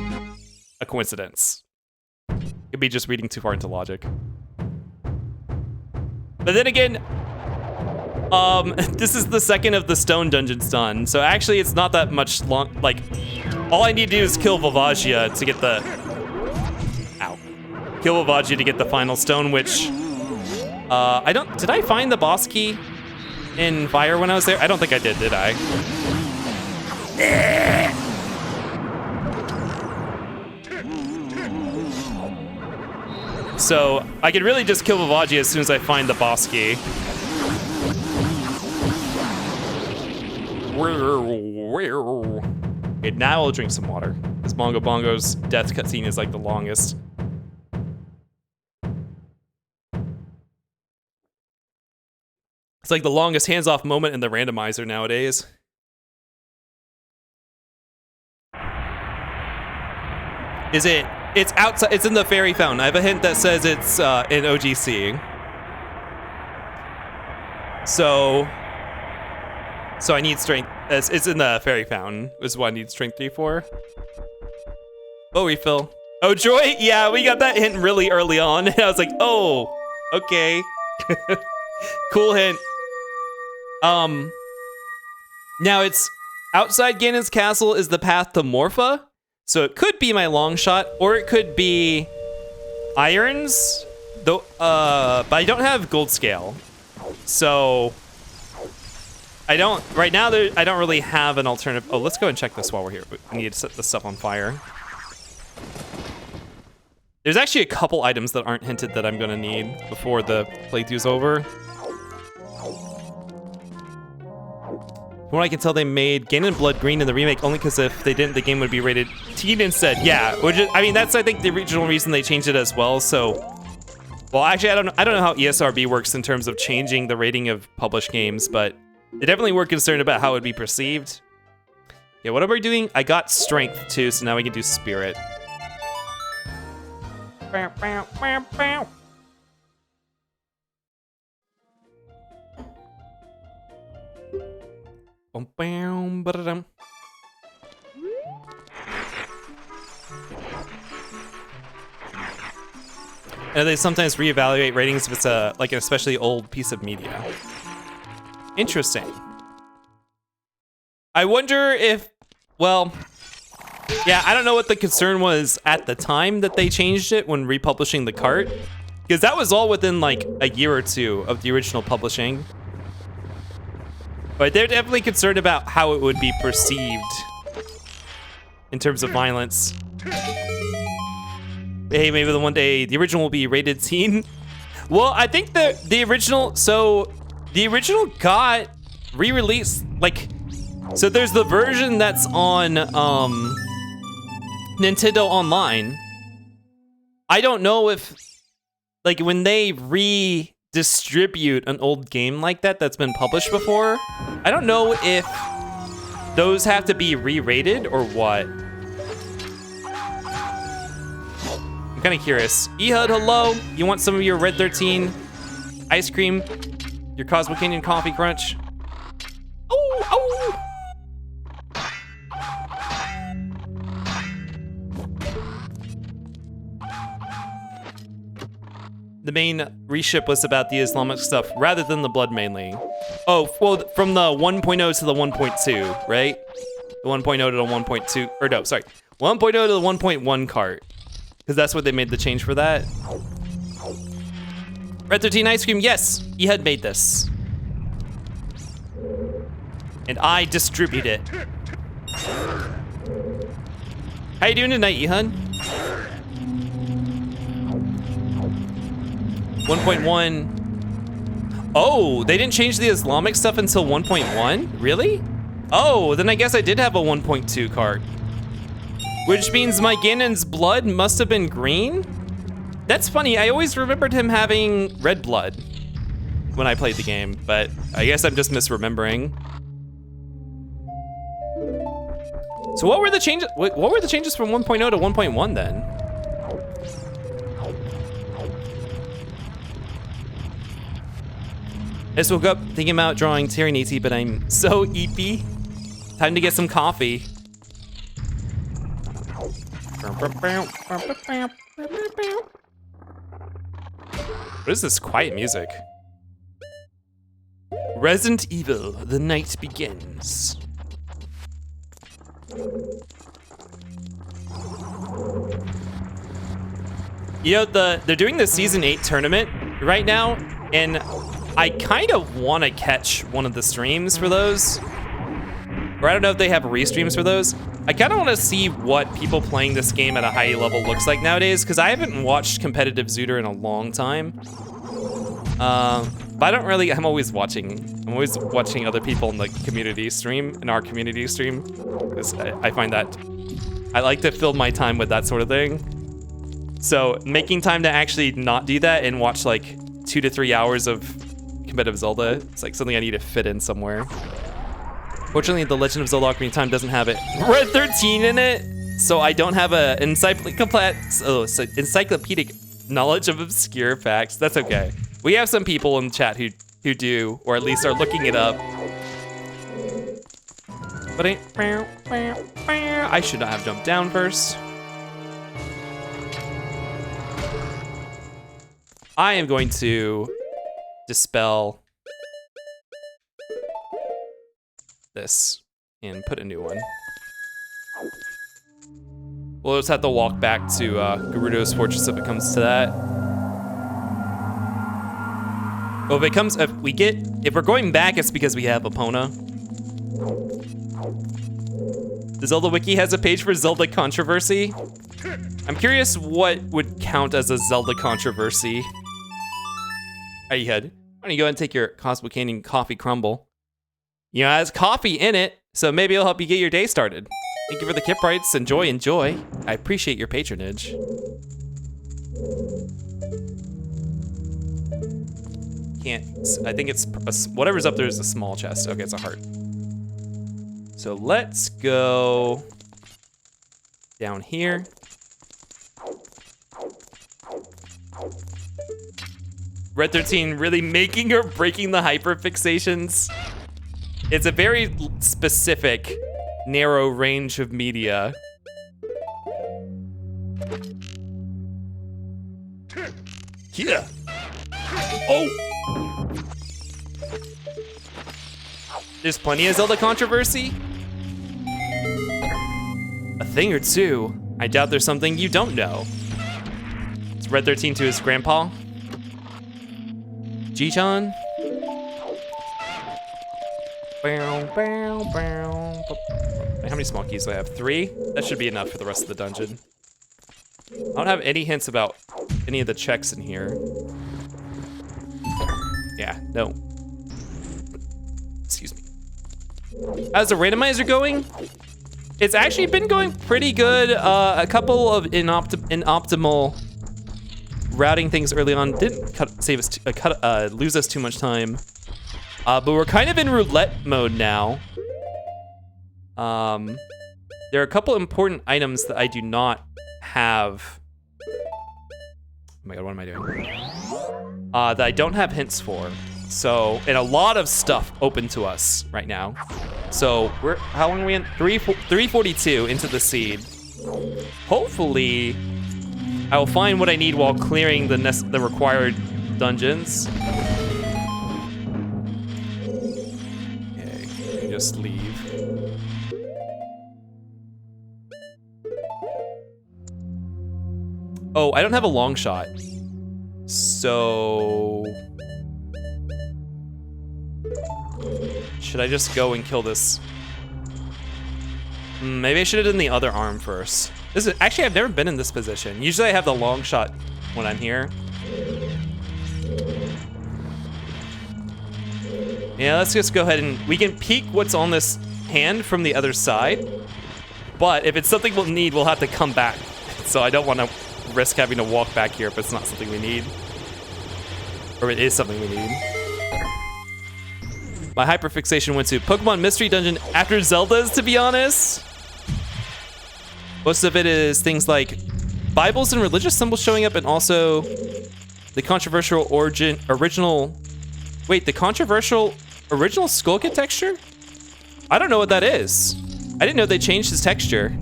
a coincidence. It could be just reading too far into logic. But then again, this is the second of the stone dungeons done, so actually it's not that much long. Like, all I need to do is kill Volvagia to get the... Ow. Kill Volvagia to get the final stone, which... Did I find the boss key in Fire when I was there? I don't think I did I? So, I could really just kill Volvagia as soon as I find the boss key. Okay, now I'll drink some water. This Bongo Bongo's death cutscene is like the longest. It's like the longest hands-off moment in the randomizer nowadays. Is it? It's outside. It's in the fairy fountain. I have a hint that says it's in OGC. So I need strength. It's in the fairy fountain. Is what I need strength 3 for. Oh, refill. Oh, joy. Yeah, we got that hint really early on. I was like, oh, okay. Cool hint. Now it's outside Ganon's castle is the path to Morpha. So it could be my long shot, or it could be irons, though. But I don't have gold scale, so I don't right now. I don't really have an alternative. Oh, let's go and check this while we're here. We need to set this stuff on fire. There's actually a couple items that aren't hinted that I'm gonna need before the playthrough's over. From what I can tell, they made Ganon Blood green in the remake only because if they didn't, the game would be rated teen instead. Yeah, which is, I mean, that's I think the original reason they changed it as well. So, well, actually, I don't know how ESRB works in terms of changing the rating of published games, but they definitely were concerned about how it would be perceived. Yeah, what are we doing? I got strength too, so now we can do spirit. And they sometimes reevaluate ratings if it's like an especially old piece of media. Interesting. I wonder if, well, yeah, I don't know what the concern was at the time that they changed it when republishing the cart, because that was all within like a year or two of the original publishing. But they're definitely concerned about how it would be perceived in terms of violence. Hey, maybe the one day the original will be rated teen. Well, I think the original got re-released, like, so there's the version that's on Nintendo Online. I don't know if, like, when they redistribute an old game like that that's been published before, I don't know if those have to be re-rated or what. I'm kind of curious. Ehud, hello. You want some of your Red 13 ice cream? Your Cosmo Canyon Coffee Crunch? Oh, oh. The main reship was about the Islamic stuff rather than the blood mainly. Oh, well, from the 1.0 to the 1.2, right? The 1.0 to the 1.2, or no, sorry. 1.0 to the 1.1 cart. Because that's what they made the change for that. Red 13 ice cream, yes, Ehud made this. And I distribute it. How you doing tonight, Ehud? 1.1. Oh, they didn't change the Islamic stuff until 1.1? Really? Oh, then I guess I did have a 1.2 card. Which means my Ganon's blood must have been green? That's funny, I always remembered him having red blood when I played the game, but I guess I'm just misremembering. So what were the changes? What were the changes from 1.0 to 1.1 then? I just woke up thinking about drawing Tyranny, but I'm so eepy. Time to get some coffee. What is this quiet music? Resident Evil, the night begins. You know, they're doing the Season 8 tournament right now, and I kind of want to catch one of the streams for those. Or I don't know if they have restreams for those. I kind of want to see what people playing this game at a high level looks like nowadays, because I haven't watched competitive ZOoTR in a long time. But I don't really, I'm always watching other people in the community stream, in our community stream. Because I find that, I like to fill my time with that sort of thing. So making time to actually not do that and watch like 2 to 3 hours of competitive Zelda, it's like something I need to fit in somewhere. Fortunately, The Legend of Zelda Ocarina of Time doesn't have it. Red 13 in it, so I don't have a encyclopedic knowledge of obscure facts. That's okay. We have some people in the chat who do, or at least are looking it up. But I should not have jumped down first. I am going to dispel this and put a new one. We'll just have to walk back to Gerudo's Fortress if it comes to that. Well, if we're going back, it's because we have Epona. The Zelda Wiki has a page for Zelda controversy. I'm curious what would count as a Zelda controversy. Alright, Ehud, why don't you go ahead and take your Cosmo Canyon coffee crumble? You know, it has coffee in it, so maybe it'll help you get your day started. Thank you for the Kip Rights. Enjoy, enjoy. I appreciate your patronage. I think it's, whatever's up there is a small chest. Okay, it's a heart. So let's go down here. Red 13 really making or breaking the hyperfixations. It's a very specific, narrow range of media. Yeah. Oh! There's plenty of Zelda controversy. A thing or two. I doubt there's something you don't know. It's Red 13 to his grandpa. G-chan? How many small keys do I have? 3? That should be enough for the rest of the dungeon. I don't have any hints about any of the checks in here. Yeah, no. Excuse me. How's the randomizer going? It's actually been going pretty good. A couple of inoptimal routing things early on didn't lose us too much time. But we're kind of in roulette mode now. There are a couple important items that I do not have. Oh my god, what am I doing? That I don't have hints for. So, and a lot of stuff open to us right now. So how long are we in? 342 into the seed. Hopefully, I will find what I need while clearing the required dungeons. Okay, just leave. Oh, I don't have a long shot. So should I just go and kill this? Maybe I should have done the other arm first. Actually, I've never been in this position. Usually I have the long shot when I'm here. Yeah, let's just go ahead and we can peek what's on this hand from the other side. But if it's something we'll need, we'll have to come back. So I don't want to risk having to walk back here if it's not something we need. Or it is something we need. My hyperfixation went to Pokemon Mystery Dungeon after Zelda's, to be honest. Most of it is things like Bibles and religious symbols showing up, and also the controversial original Skull Kid texture? I don't know what that is. I didn't know they changed his texture.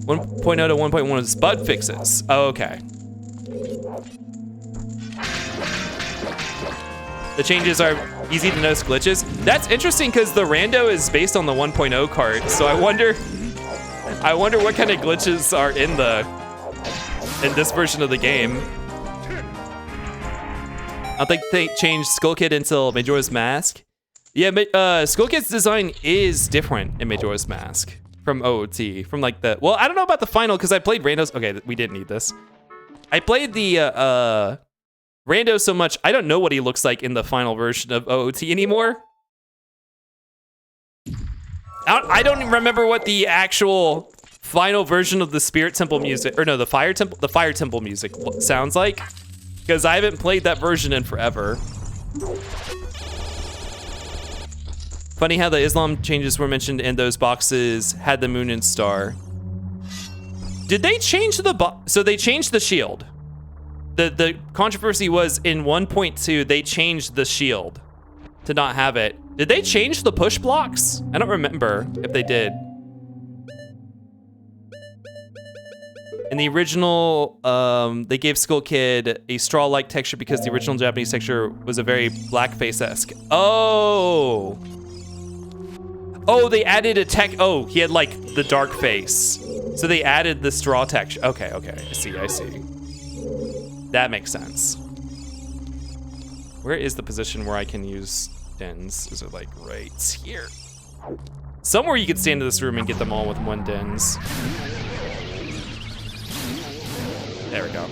1.0 to 1.1 is bug fixes. Oh, okay. The changes are easy to notice glitches. That's interesting because the rando is based on the 1.0 cart, so I wonder what kind of glitches are in this version of the game. I don't think they changed Skull Kid until Majora's Mask. Yeah, Skull Kid's design is different in Majora's Mask from OOT, from like the, well, I don't know about the final because I played randos. Okay, we didn't need this. I played the Rando so much, I don't know what he looks like in the final version of OOT anymore. I don't even remember what the actual final version of the Spirit Temple music, or no, the Fire Temple music sounds like, because I haven't played that version in forever. Funny how the Islam changes were mentioned in those boxes had the moon and star. Did they change so they changed the shield. The controversy was in 1.2, they changed the shield to not have it. Did they change the push blocks? I don't remember if they did. In the original, they gave Skull Kid a straw-like texture because the original Japanese texture was a very blackface-esque. Oh, they added a oh, he had like the dark face. So they added the straw texture. Okay, I see. That makes sense. Where is the position where I can use dens? Is it like right here? Somewhere you could stand in this room and get them all with one dens. There we go.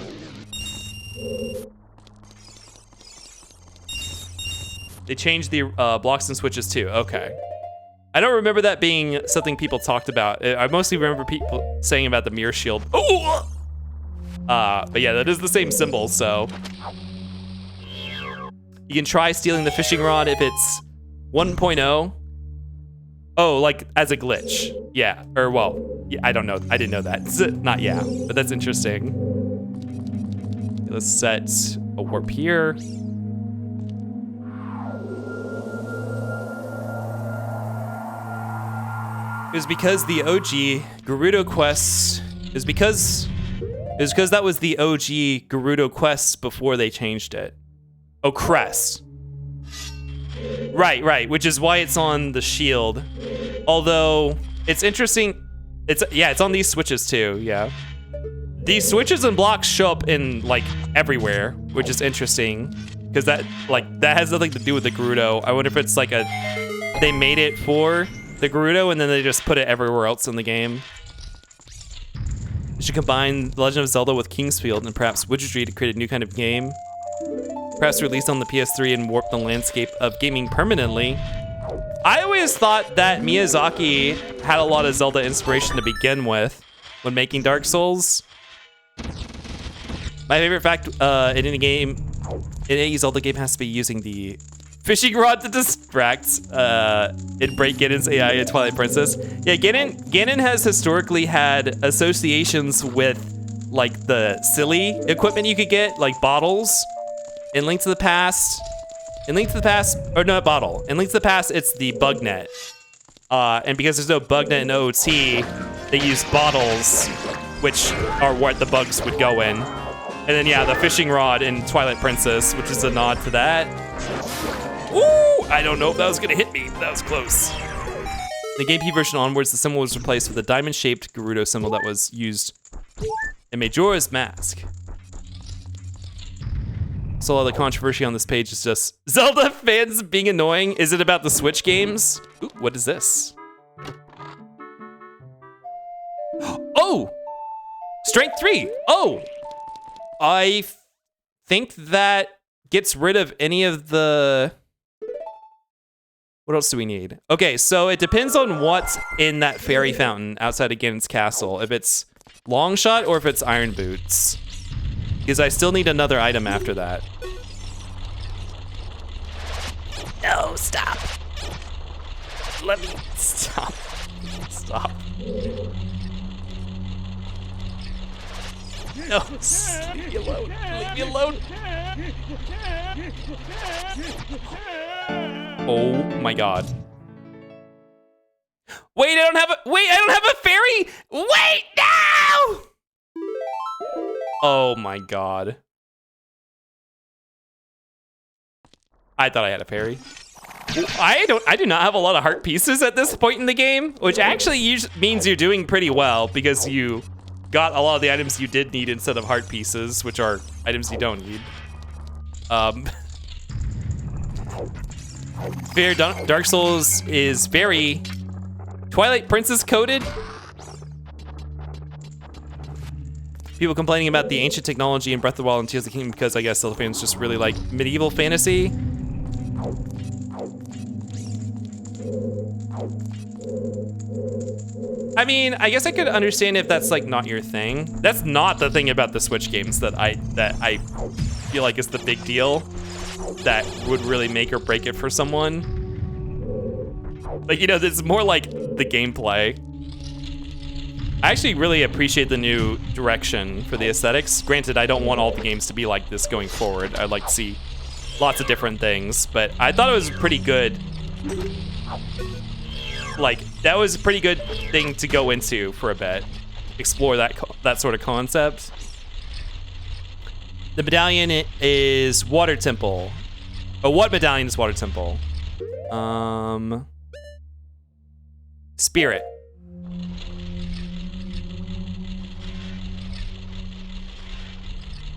They changed the blocks and switches too, okay. I don't remember that being something people talked about. I mostly remember people saying about the mirror shield. Oh! But yeah, that is the same symbol, so. You can try stealing the fishing rod if it's 1.0. Oh, like as a glitch. Yeah, or well, yeah, I don't know. I didn't know that. Not yeah, but that's interesting. Let's set a warp here. It was because the OG Gerudo quests is because that was the OG Gerudo quests before they changed it. Oh, crest. Right, which is why it's on the shield. Although it's interesting, it's on these switches too, yeah. These switches and blocks show up in like everywhere, which is interesting because that has nothing to do with the Gerudo. I wonder if it's like they made it for the Gerudo and then they just put it everywhere else in the game. You should combine The Legend of Zelda with Kingsfield and perhaps Wizardry to create a new kind of game. Perhaps released on the PS3 and warp the landscape of gaming permanently. I always thought that Miyazaki had a lot of Zelda inspiration to begin with when making Dark Souls. My favorite fact in any Zelda game has to be using the fishing rod to distract and break Ganon's AI in Twilight Princess. Yeah, Ganon has historically had associations with like the silly equipment you could get, like bottles. In Link to the Past, or not bottle. In Link to the Past, it's the bug net. And because there's no bug net in OOT, they use bottles, which are what the bugs would go in. And then yeah, the fishing rod in Twilight Princess, which is a nod to that. Ooh, I don't know if that was gonna hit me. That was close. In the GameCube version onwards, the symbol was replaced with a diamond-shaped Gerudo symbol that was used in Majora's Mask. So all the controversy on this page is just Zelda fans being annoying. Is it about the Switch games? Ooh, what is this? Oh! Strength 3! Oh! I think that gets rid of any of the... What else do we need? Okay, so it depends on what's in that fairy fountain outside of Ganon's castle. If it's long shot or if it's iron boots. Because I still need another item after that. No, stop. Let me stop. Stop. No, leave me alone. Leave me alone. Oh my god. Wait, I don't have a fairy. Wait, no! Oh my god. I thought I had a fairy. I do not have a lot of heart pieces at this point in the game, which actually means you're doing pretty well because you got a lot of the items you did need instead of heart pieces, which are items you don't need. Fair Dark Souls is very Twilight Princess coded. People complaining about the ancient technology in Breath of the Wild and Tears of the Kingdom because I guess Zelda fans just really like medieval fantasy. I mean, I guess I could understand if that's like not your thing. That's not the thing about the Switch games that I feel like is the big deal that would really make or break it for someone. Like, you know, it's more like the gameplay. I actually really appreciate the new direction for the aesthetics. Granted, I don't want all the games to be like this going forward. I'd like to see lots of different things, but I thought it was pretty good. Like, that was a pretty good thing to go into for a bit. Explore that sort of concept. The medallion is Water Temple. Oh, what medallion is Water Temple? Spirit.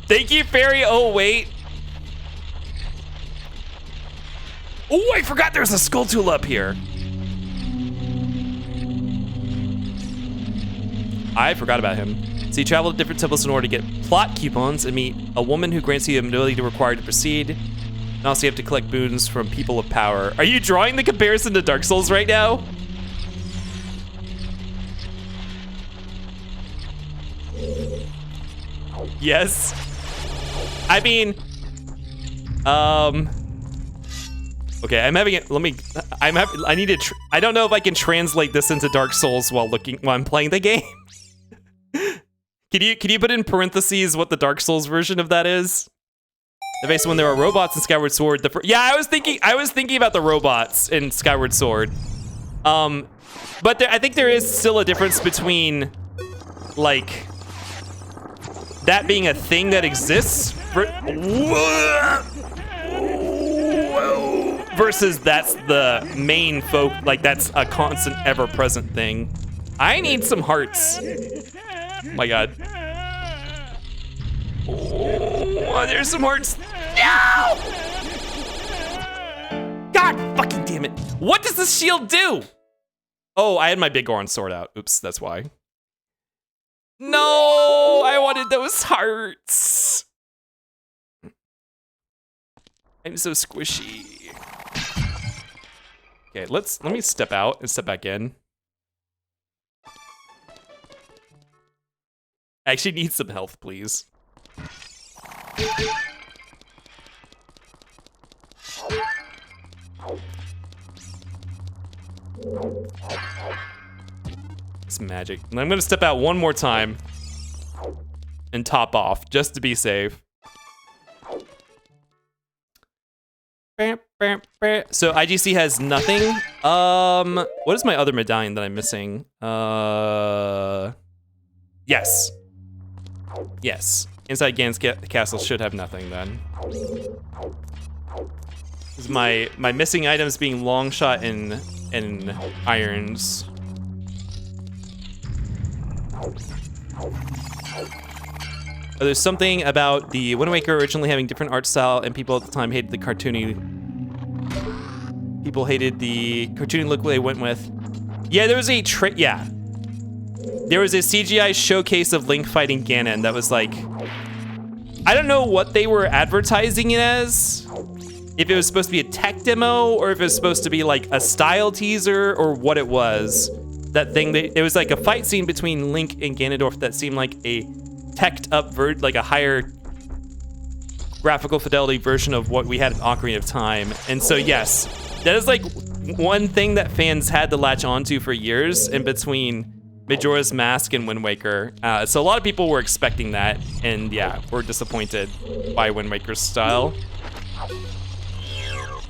Thank you, Fairy. Oh, wait. Oh, I forgot there's a skull tool up here. I forgot about him. So you travel to different temples in order to get plot coupons and meet a woman who grants you the ability required to proceed. And also you have to collect boons from people of power. Are you drawing the comparison to Dark Souls right now? Yes. I mean, okay, I'm having it. I need to. I don't know if I can translate this into Dark Souls while I'm playing the game. Can you put in parentheses what the Dark Souls version of that is? Based on when there are robots in Skyward Sword. Yeah, I was thinking about the robots in Skyward Sword. But I think there is still a difference between, like, that being a thing that exists versus that's the main like that's a constant ever-present thing. I need some hearts. Oh my god. Oh, there's some hearts. No! God fucking damn it. What does this shield do? Oh, I had my big Goron sword out. Oops, that's why. No, I wanted those hearts. I'm so squishy. Okay, let me step out and step back in. I actually need some health, please. It's magic. And I'm gonna step out one more time and top off just to be safe. So IGC has nothing. What is my other medallion that I'm missing? Yes. Yes. Inside Gan's castle should have nothing then. This is my missing items being long shot and irons. Oh, there's something about the Wind Waker originally having different art style, and people at the time hated the cartoony. People hated the cartoony look they went with. Yeah, there was a yeah. There was a CGI showcase of Link fighting Ganon that was like, I don't know what they were advertising it as. If it was supposed to be a tech demo, or if it was supposed to be like a style teaser, or what it was. That thing, it was like a fight scene between Link and Ganondorf that seemed like a teched up like a higher graphical fidelity version of what we had in Ocarina of Time. And so yes, that is like one thing that fans had to latch onto for years in between Majora's Mask and Wind Waker. So a lot of people were expecting that, and yeah, were disappointed by Wind Waker's style.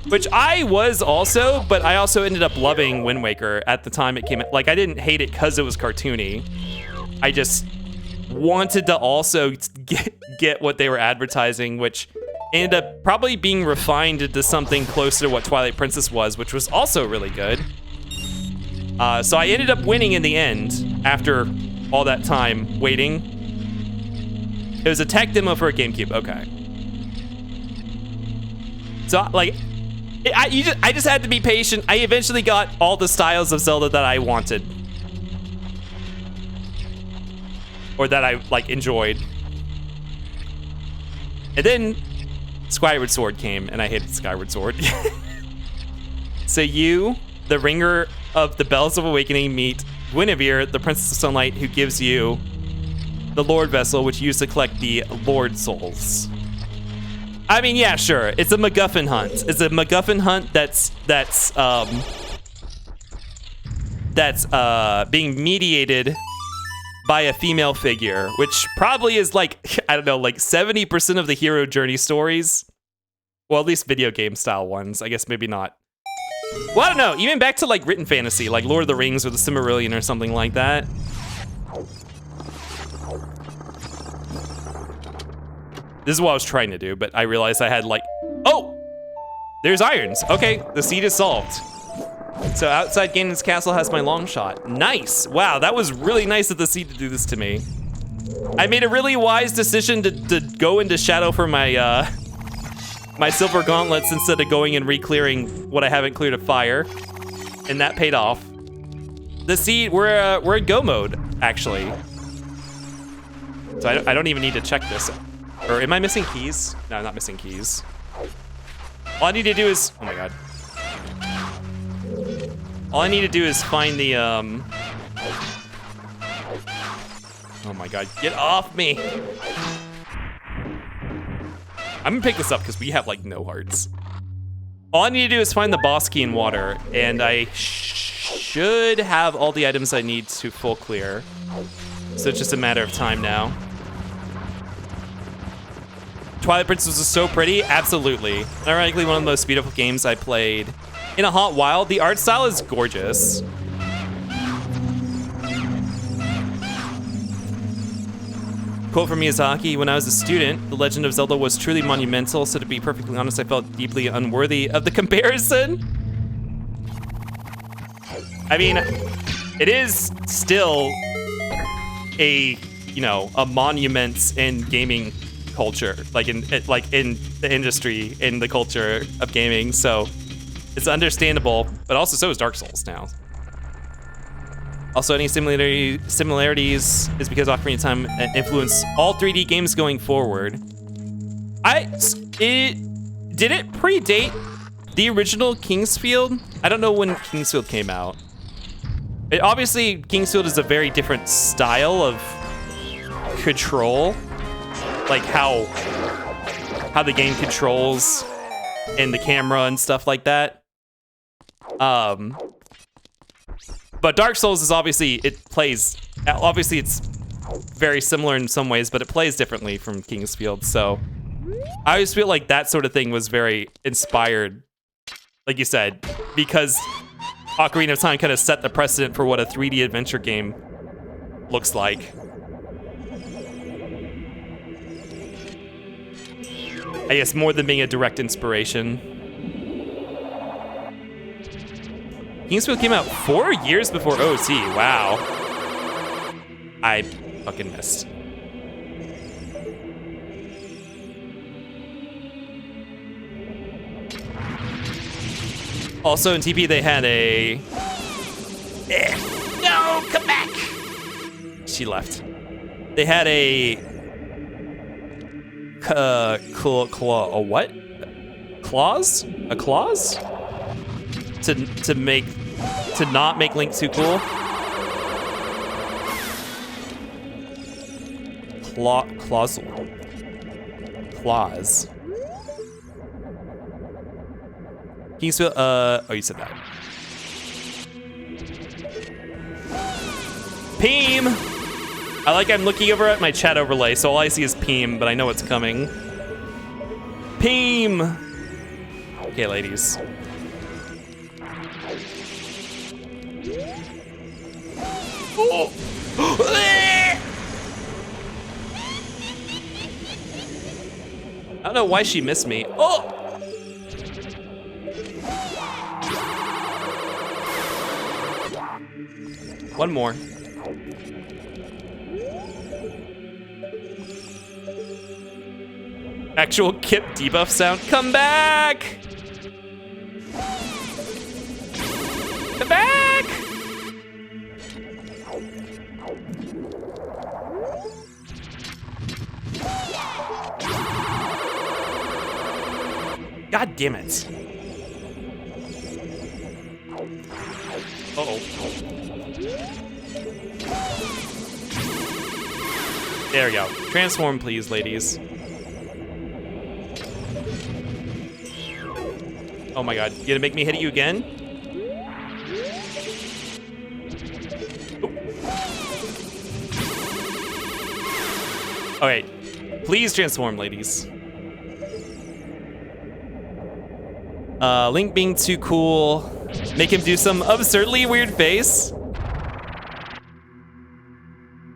Which I was also, but I also ended up loving Wind Waker at the time it came out. Like, I didn't hate it because it was cartoony. I just wanted to also get what they were advertising, which ended up probably being refined into something closer to what Twilight Princess was, which was also really good. So I ended up winning in the end after all that time waiting. It was a tech demo for a GameCube, okay. So like, I just had to be patient. I eventually got all the styles of Zelda that I wanted. Or that I like enjoyed. And then Skyward Sword came and I hated Skyward Sword. So you, the ringer of the Bells of Awakening, meet Guinevere, the Princess of Sunlight, who gives you the Lord Vessel, which you use to collect the Lord Souls. I mean, yeah, sure. It's a MacGuffin hunt. It's a MacGuffin hunt that's being mediated by a female figure, which probably is like, I don't know, like 70% of the hero journey stories. Well, at least video game style ones. I guess maybe not. Well, I don't know. Even back to like written fantasy, like Lord of the Rings or the Silmarillion or something like that. This is what I was trying to do, but I realized I had like, oh, there's irons. Okay, the seed is solved. So outside Ganon's castle has my long shot. Nice. Wow, that was really nice of the seed to do this to me. I made a really wise decision to go into shadow for my my silver gauntlets instead of going and re-clearing what I haven't cleared of fire, and that paid off. The seed, we're in go mode actually. So I don't even need to check this. Or am I missing keys? No, I'm not missing keys. All I need to do is, oh my god. All I need to do is find the, oh my god, get off me. I'm gonna pick this up because we have like no hearts. All I need to do is find the boss key in water, and I should have all the items I need to full clear. So it's just a matter of time now. Twilight Princess was so pretty, absolutely. Ironically, one of the most beautiful games I played in a hot while. The art style is gorgeous. Quote from Miyazaki, when I was a student, The Legend of Zelda was truly monumental, so to be perfectly honest, I felt deeply unworthy of the comparison. I mean, it is still a, you know, a monument in gaming culture, like in the industry, in the culture of gaming. So it's understandable, but also so is Dark Souls now. Also, any similarities is because Ocarina of Time influenced all 3D games going forward. Did it predate the original Kingsfield? I don't know when Kingsfield came out. Obviously, Kingsfield is a very different style of control, like how the game controls and the camera and stuff like that. But Dark Souls is obviously it's very similar in some ways, but it plays differently from Kingsfield. So I always feel like that sort of thing was very inspired, like you said, because Ocarina of Time kind of set the precedent for what a 3D adventure game looks like. I guess more than being a direct inspiration. Kingsfield came out 4 years before OT. Wow. I fucking missed. Also in TP they had a... No, come back! She left. They had a... a what? Clause? A clause? To not make Link too cool? Clause. Kingsfield, oh, you said that. Peem! I'm looking over at my chat overlay, so all I see is Peem, but I know it's coming. Peem! Okay, ladies. Oh. I don't know why she missed me. Oh! One more. Actual Kip debuff sound. Come back! Come back! God damn it. Uh-oh. There we go. Transform, please, ladies. Oh my god. You gonna make me hit you again? Oop. Okay. Please transform, ladies. Link being too cool. Make him do some absurdly weird face.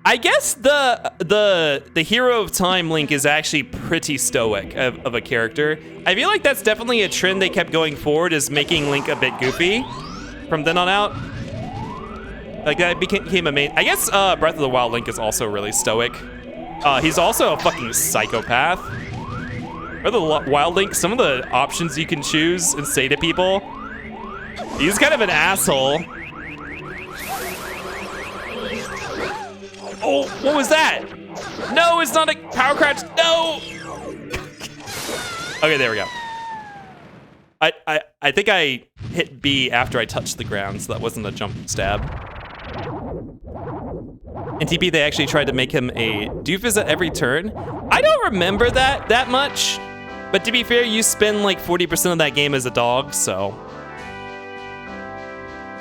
I guess the Hero of Time Link is actually pretty stoic of a character. I feel like that's definitely a trend they kept going forward, is making Link a bit goofy from then on out. Like that became a main. I guess Breath of the Wild Link is also really stoic. He's also a fucking psychopath. Breath of the Wild Link, some of the options you can choose and say to people, he's kind of an asshole. Oh, what was that? No, it's not a power crouch. No. Okay, there we go. I think I hit B after I touched the ground, so that wasn't a jump stab. In TP, they actually tried to make him a doofus at every turn. I don't remember that much, but to be fair, you spend like 40% of that game as a dog, so.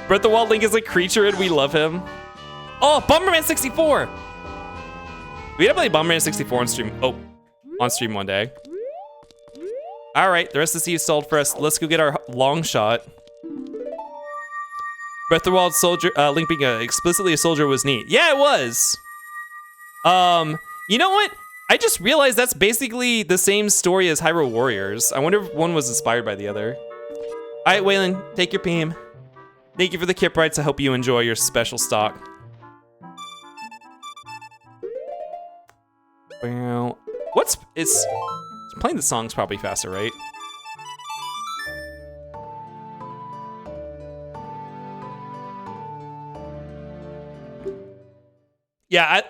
Breath of the Wild Link is a creature and we love him. Oh, Bomberman 64! We gotta play Bomberman 64 on stream. Oh, on stream one day. All right, the rest of the sea is stalled for us. Let's go get our long shot. Breath of the Wild soldier, Link being explicitly a soldier was neat. Yeah, it was. You know what? I just realized that's basically the same story as Hyrule Warriors. I wonder if one was inspired by the other. All right, Waylon, take your beam. Thank you for the kip rights. I hope you enjoy your special stock. Well, it's playing the song's probably faster, right? Yeah,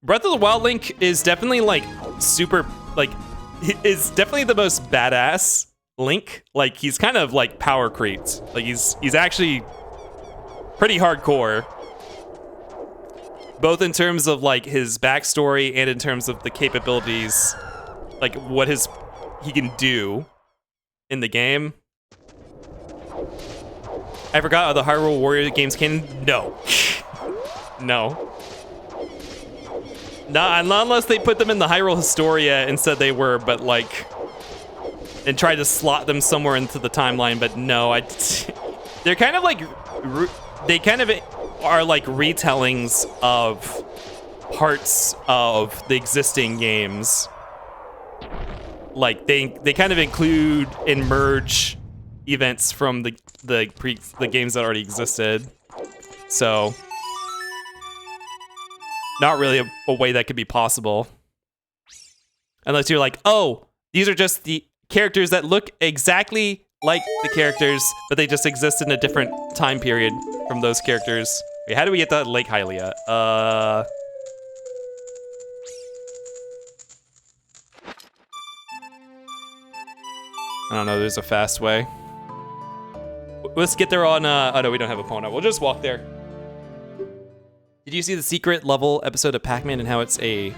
Breath of the Wild Link is definitely like super, like, is definitely the most badass Link. Like, he's kind of like power creeps. Like, he's actually pretty hardcore, both in terms of like his backstory and in terms of the capabilities, like what he can do in the game. I forgot, are the Hyrule Warrior games canon? No. No. Not unless they put them in the Hyrule Historia and said they were, but like, and tried to slot them somewhere into the timeline, but no, they're kind of like, they kind of are like retellings of parts of the existing games. Like they kind of include and merge events from the games that already existed. So not really a way that could be possible. Unless you're like, oh, these are just the characters that look exactly like the characters, but they just exist in a different time period from those characters. Wait, how do we get to Lake Hylia? I don't know, there's a fast way. Let's get there on, oh no, we don't have a phone. We'll just walk there. Did you see the secret level episode of Pac-Man and how it's a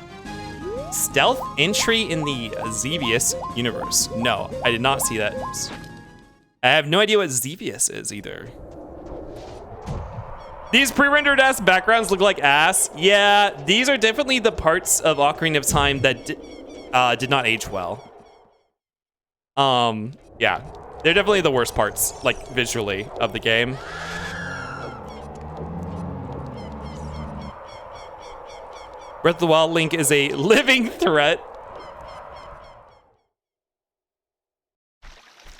stealth entry in the Xevious universe? No, I did not see that. I have no idea what Xevious is either. These pre-rendered ass backgrounds look like ass. Yeah, these are definitely the parts of Ocarina of Time that did not age well. Yeah, they're definitely the worst parts, like visually, of the game. Breath of the Wild Link is a living threat.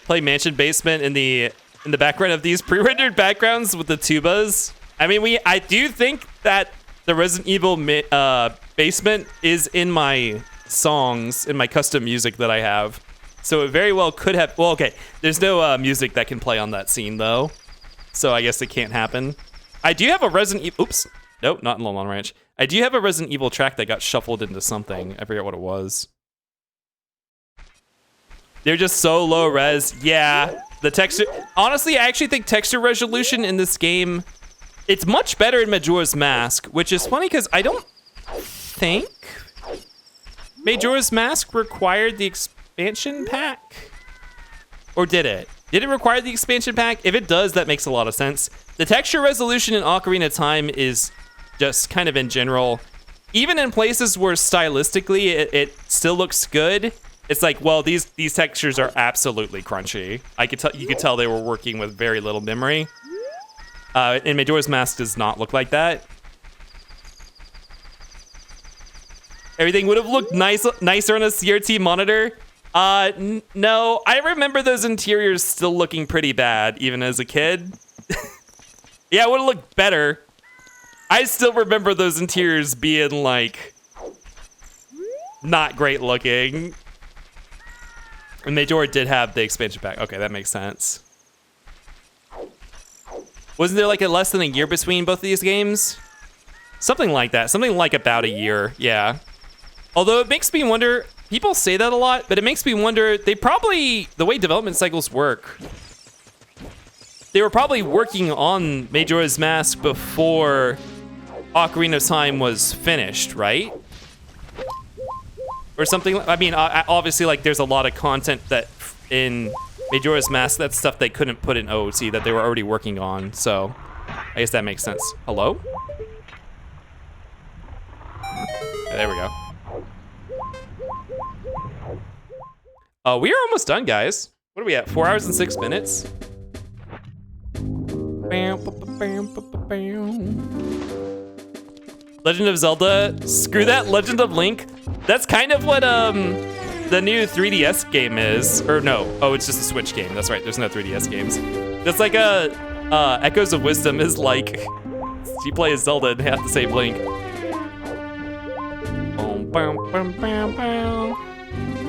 Play Mansion Basement in the background of these pre-rendered backgrounds with the tubas. I mean, I do think that the Resident Evil basement is in my songs, in my custom music that I have. So it very well could have, well, okay, there's no music that can play on that scene though. So I guess it can't happen. I do have a Resident Evil, oops, nope, not in Lone Ranch. I do have a Resident Evil track that got shuffled into something. I forget what it was. They're just so low res. Yeah, the texture, honestly, I actually think texture resolution in this game, it's much better in Majora's Mask, which is funny because I don't think Majora's Mask required the expansion pack? Or did it? Did it require the expansion pack? If it does, that makes a lot of sense. The texture resolution in Ocarina of Time is just kind of in general, even in places where stylistically it still looks good, it's like, well, these textures are absolutely crunchy. You could tell they were working with very little memory. And Majora's Mask does not look like that. Everything would have looked nicer on a CRT monitor. No, I remember those interiors still looking pretty bad, even as a kid. Yeah, it would have looked better. I still remember those interiors being like not great looking. And Majora did have the expansion pack. Okay, that makes sense. Wasn't there like less than a year between both of these games? Something like that. Something like about a year, yeah. Although it makes me wonder, people say that a lot, but it makes me wonder, the way development cycles work, they were probably working on Majora's Mask before Ocarina of Time was finished, right? Or something, I mean, obviously, like, there's a lot of content that in Majora's Mask, that's stuff they couldn't put in OOC that they were already working on, so I guess that makes sense. Hello? Yeah, there we go. We are almost done, guys. What are we at? 4 hours and 6 minutes? Legend of Zelda? Screw that, Legend of Link. That's kind of what the new 3DS game is. Or no, oh, it's just a Switch game. That's right, there's no 3DS games. That's like Echoes of Wisdom is like, you play as Zelda and have to save Link.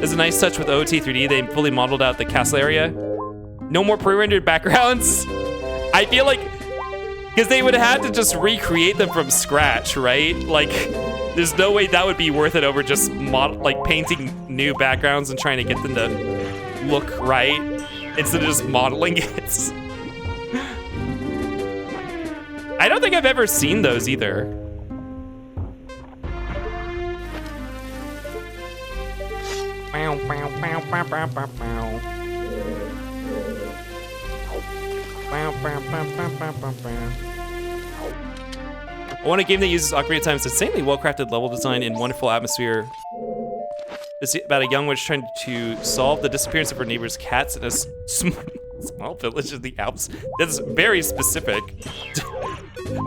As a nice touch with OT3D, they fully modeled out the castle area. No more pre-rendered backgrounds. I feel like, because they would have had to just recreate them from scratch, right? Like, there's no way that would be worth it over just painting new backgrounds and trying to get them to look right instead of just modeling it. I don't think I've ever seen those either. I want a game that uses Ocarina of Time's insanely well-crafted level design and wonderful atmosphere. It's about a young witch trying to solve the disappearance of her neighbor's cats in a small village in the Alps. That's very specific.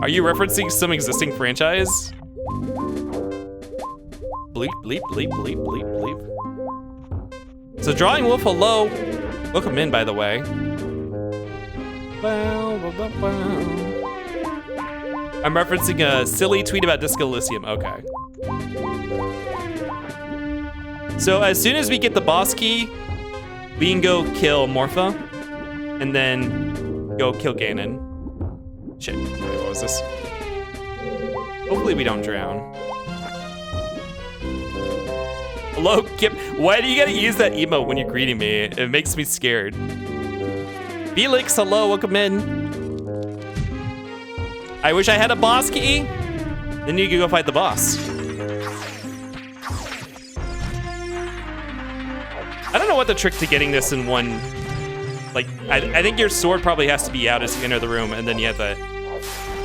Are you referencing some existing franchise? Bleep, bleep, bleep, bleep, bleep, bleep. So Drawing Wolf, hello. Welcome in, by the way. I'm referencing a silly tweet about Disco Elysium. Okay. So as soon as we get the boss key, we can go kill Morpha, and then go kill Ganon. Shit, wait, what was this? Hopefully we don't drown. Hello, Kip. Why do you gotta use that emote when you're greeting me? It makes me scared. Felix, hello, welcome in. I wish I had a boss key. Then you could go fight the boss. I don't know what the trick to getting this in one, like, I think your sword probably has to be out as you enter the room, and then you have to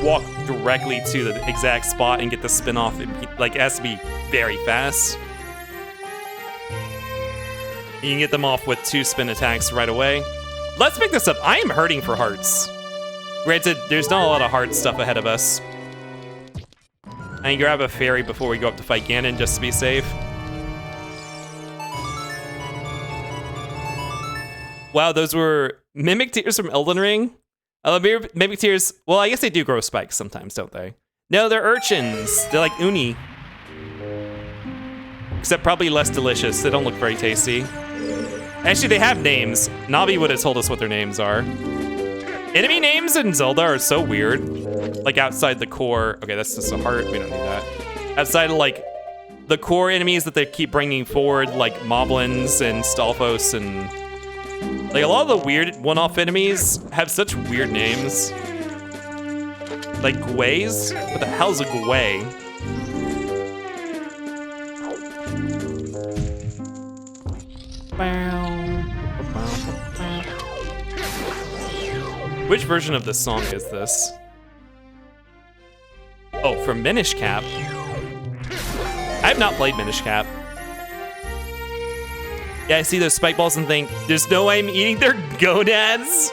walk directly to the exact spot and get the spin off. Like, it has to be very fast. You can get them off with 2 spin attacks right away. Let's pick this up. I am hurting for hearts. Granted, there's not a lot of hard stuff ahead of us. I can grab a fairy before we go up to fight Ganon just to be safe. Wow, those were Mimic Tears from Elden Ring? Mimic Tears, well, I guess they do grow spikes sometimes, don't they? No, they're urchins. They're like uni. Except probably less delicious. They don't look very tasty. Actually, they have names. Navi would have told us what their names are. Enemy names in Zelda are so weird. Like outside the core. Okay, that's just a heart. We don't need that. Outside of like the core enemies that they keep bringing forward, like Moblins and Stalfos, and like a lot of the weird one-off enemies have such weird names. Like Gways? What the hell's a Gway? Which version of this song is this? Oh, from Minish Cap. I have not played Minish Cap. Yeah, I see those spike balls and think, there's no way I'm eating their gonads?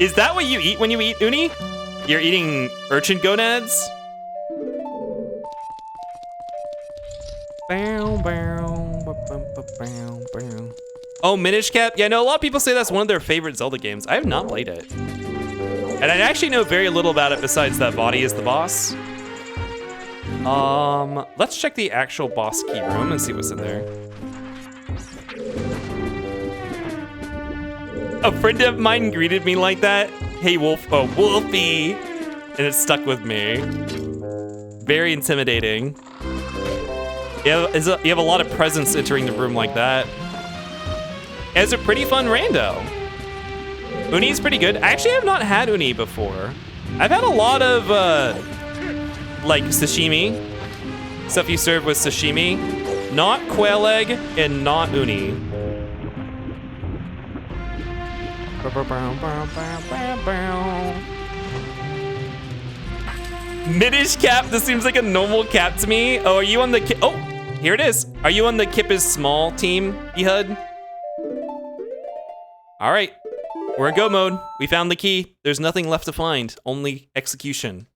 Is that what you eat when you eat uni? You're eating urchin gonads? Oh, Minish Cap? Yeah, I know a lot of people say that's one of their favorite Zelda games. I have not played it. And I actually know very little about it besides that Vaati is the boss. Let's check the actual boss key room and see what's in there. A friend of mine greeted me like that. Hey, Wolf. Oh, Wolfie. And it stuck with me. Very intimidating. You have a lot of presence entering the room like that. It's a pretty fun rando. Uni's pretty good. I actually have not had uni before. I've had a lot of, like, sashimi. Stuff you serve with sashimi. Not quail egg and not uni. Minish Cap, this seems like a normal cap to me. Oh, are you on the oh, here it is. Are you on the Kip is small team, Ehud? All right, we're in go mode. We found the key. There's nothing left to find, only execution.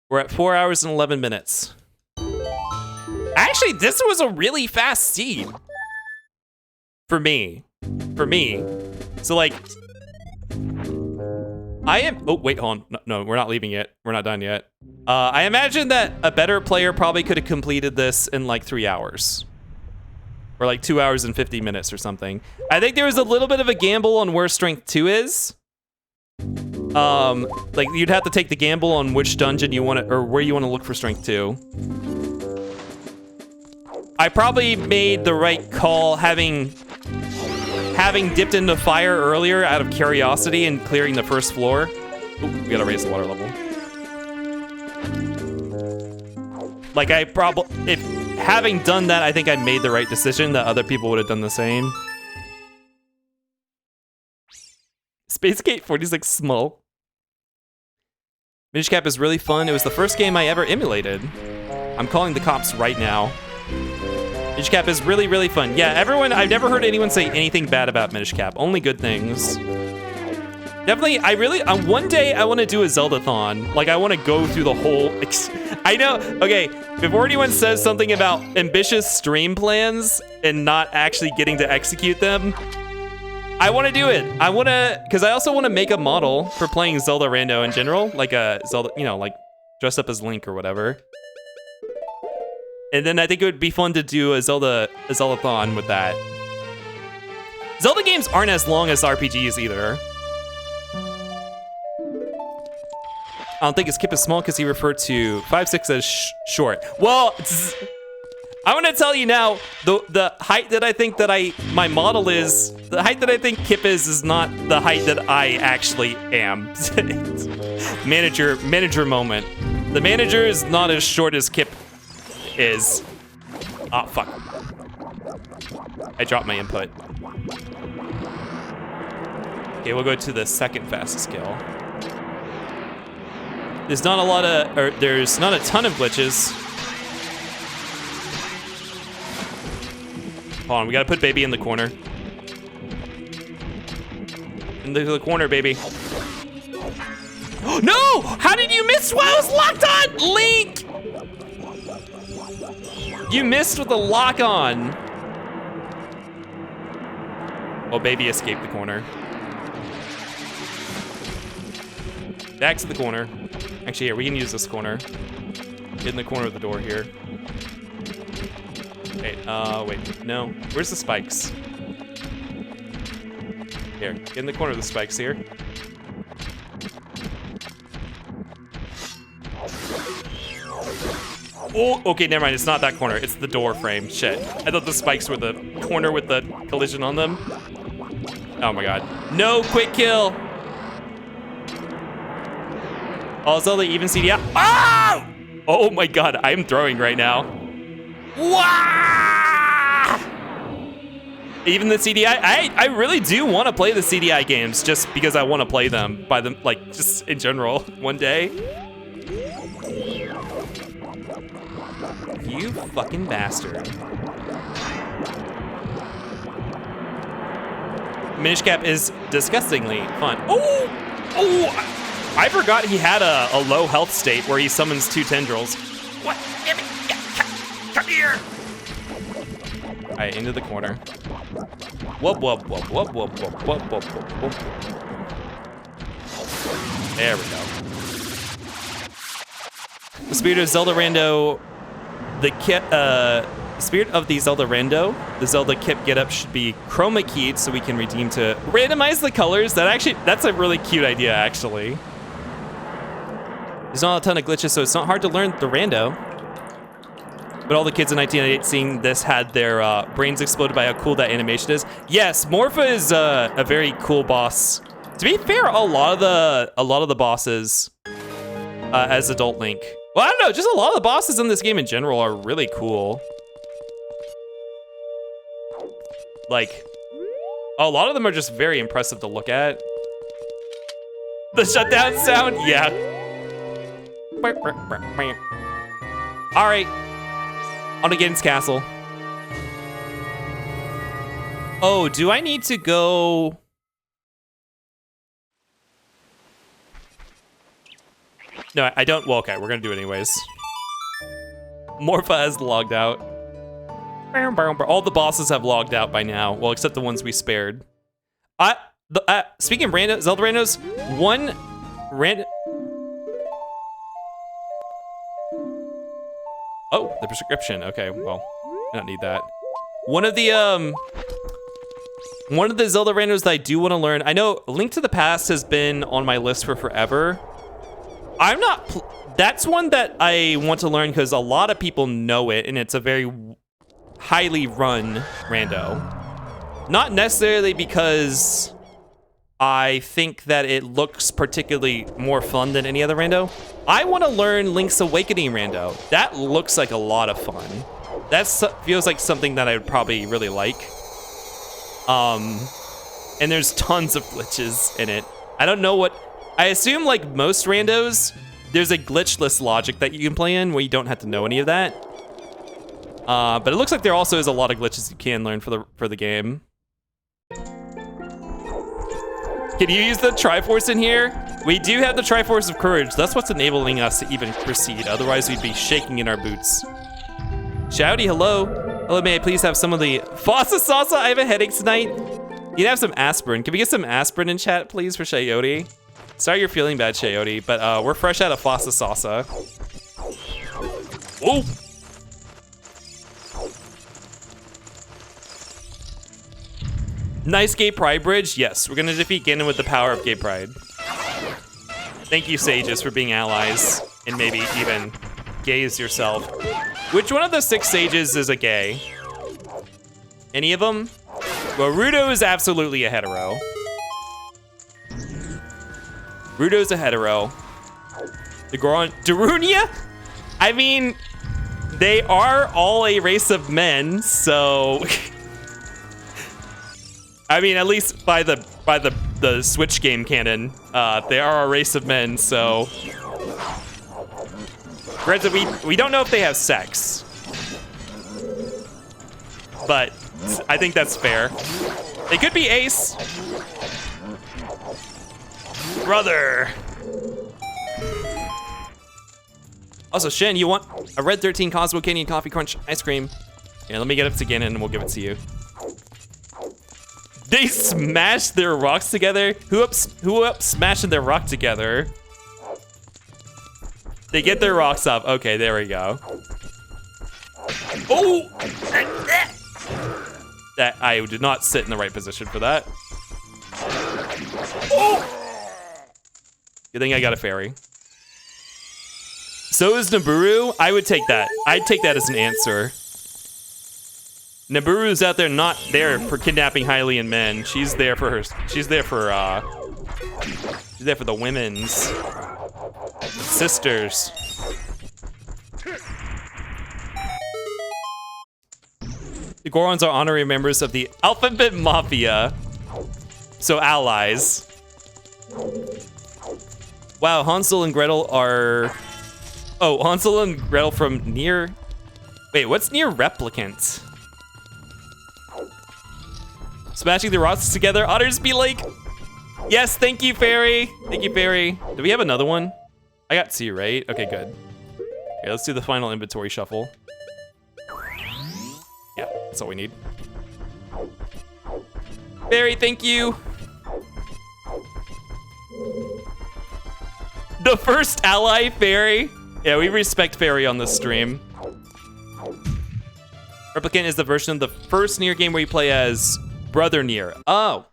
We're at 4 hours and 11 minutes. Actually, this was a really fast seed. For me. So like, I am, oh wait, hold on. No, we're not leaving yet. We're not done yet. I imagine that a better player probably could have completed this in like 3 hours. or like 2 hours and 50 minutes or something. I think there was a little bit of a gamble on where Strength 2 is. Like you'd have to take the gamble on which dungeon you want to, or where you want to look for Strength 2. I probably made the right call having dipped into fire earlier out of curiosity and clearing the first floor. Ooh, we gotta raise the water level. Like if having done that, I think I made the right decision, that other people would have done the same. spacek46 small. Minish Cap is really fun. It was the first game I ever emulated. I'm calling the cops right now. Minish Cap is really, really fun. Yeah, everyone, I've never heard anyone say anything bad about Minish Cap. Only good things. Definitely, one day I want to do a Zelda-thon. Like, I want to go through the whole, I know, okay, before anyone says something about ambitious stream plans and not actually getting to execute them, I want to do it. Because I also want to make a model for playing Zelda Rando in general, like a Zelda, you know, like dress up as Link or whatever. And then I think it would be fun to do a Zelda-thon with that. Zelda games aren't as long as RPGs either. I don't think his kip is small because he referred to 5'6" as short. Well, I want to tell you now, the height that I think that my model is, the height that I think Kip is not the height that I actually am. Manager moment. The manager is not as short as Kip is. Oh, fuck. I dropped my input. Okay, we'll go to the second fastest kill. There's not a ton of glitches. Hold on, we gotta put baby in the corner. Into the corner, baby. No! How did you miss while I was locked on? Link! You missed with the lock on. Oh, baby escaped the corner. Back to the corner. Actually, here, we can use this corner. Get in the corner of the door here. Wait, no. Where's the spikes? Here, get in the corner of the spikes here. Oh, okay, never mind. It's not that corner. It's the door frame. Shit. I thought the spikes were the corner with the collision on them. Oh my god. No, quick kill. Also, the even CDI. Oh! Oh my god, I'm throwing right now. Wow! Even the CDI. I really do want to play the CDI games just because I want to play them like just in general one day. You fucking bastard. Minish Cap is disgustingly fun. Oh! I forgot he had a low health state where he summons two tendrils. What? Come here! Alright, into the corner. Whoop, whoop, whoop, whoop, whoop, whoop, whoop, whoop, whoop. There we go. The spirit of Zelda Rando, spirit of the Zelda Rando, the Zelda Kip getup should be chroma keyed so we can redeem to randomize the colors. That's a really cute idea, actually. There's not a ton of glitches, so it's not hard to learn the rando. But all the kids in 1998 seeing this had their brains exploded by how cool that animation is. Yes, Morpha is a very cool boss. To be fair, a lot of the bosses as Adult Link. Well, I don't know, just a lot of the bosses in this game in general are really cool. Like, a lot of them are just very impressive to look at. The shutdown sound, yeah. All right, on to Gaden's Castle. Oh, do I need to go? No, I don't. Well, okay, we're gonna do it anyways. Morpha has logged out. All the bosses have logged out by now. Well, except the ones we spared. Speaking of Zelda randos, one random. Oh, the prescription. Okay, well, I don't need that. One of the Zelda randos that I do want to learn. I know Link to the Past has been on my list for forever. That's one that I want to learn because a lot of people know it, and it's a very highly run rando. Not necessarily because I think that it looks particularly more fun than any other rando. I want to learn Link's Awakening rando. That looks like a lot of fun. That feels like something that I would probably really like. And there's tons of glitches in it. I don't know what... I assume, like most randos, there's a glitchless logic that you can play in where you don't have to know any of that. But it looks like there also is a lot of glitches you can learn for the game. Can you use the Triforce in here? We do have the Triforce of Courage. That's what's enabling us to even proceed. Otherwise, we'd be shaking in our boots. Shouty, hello. Hello, may I please have some of the Fossa Salsa? I have a headache tonight. You'd have some aspirin. Can we get some aspirin in chat, please, for Shayote? Sorry you're feeling bad, Shayote, but we're fresh out of Fossa Salsa. Whoa! Nice Gay Pride bridge. Yes, we're gonna defeat Ganon with the power of Gay Pride. Thank you, Sages, for being allies and maybe even gays yourself. Which one of the 6 sages is a gay? Any of them? Well, Rudo is absolutely a hetero. Rudo's a hetero. The Goron, Darunia? I mean, they are all a race of men, so I mean, at least by the Switch game canon, they are a race of men, so granted, we don't know if they have sex, but I think that's fair. They could be ace. Brother. Also, Shen, you want a Red 13 Cosmo Canyon Coffee Crunch ice cream? Yeah, let me get up to Ganon and we'll give it to you. They smashed their rocks together? Who up smashing their rock together? They get their rocks up. Okay, there we go. Oh! That I did not sit in the right position for that. Oh! Good thing I got a fairy. So is Naburu? I would take that. I'd take that as an answer. Naburu's out there not there for kidnapping Hylian men. She's there for her. She's there for the women's sisters. The Gorons are honorary members of the Alphabet Mafia. So allies. Wow, Hansel and Gretel are... Oh, Hansel and Gretel from Near... Wait, what's Near Replicant? Smashing the rocks together, otters be like... Yes, thank you, Fairy. Thank you, Fairy. Do we have another one? I got 2, right? Okay, good. Okay, let's do the final inventory shuffle. Yeah, that's all we need. Fairy, thank you. The first ally, Fairy. Yeah, we respect Fairy on this stream. Replicant is the version of the first Nier game where you play as Brother Nier. Oh.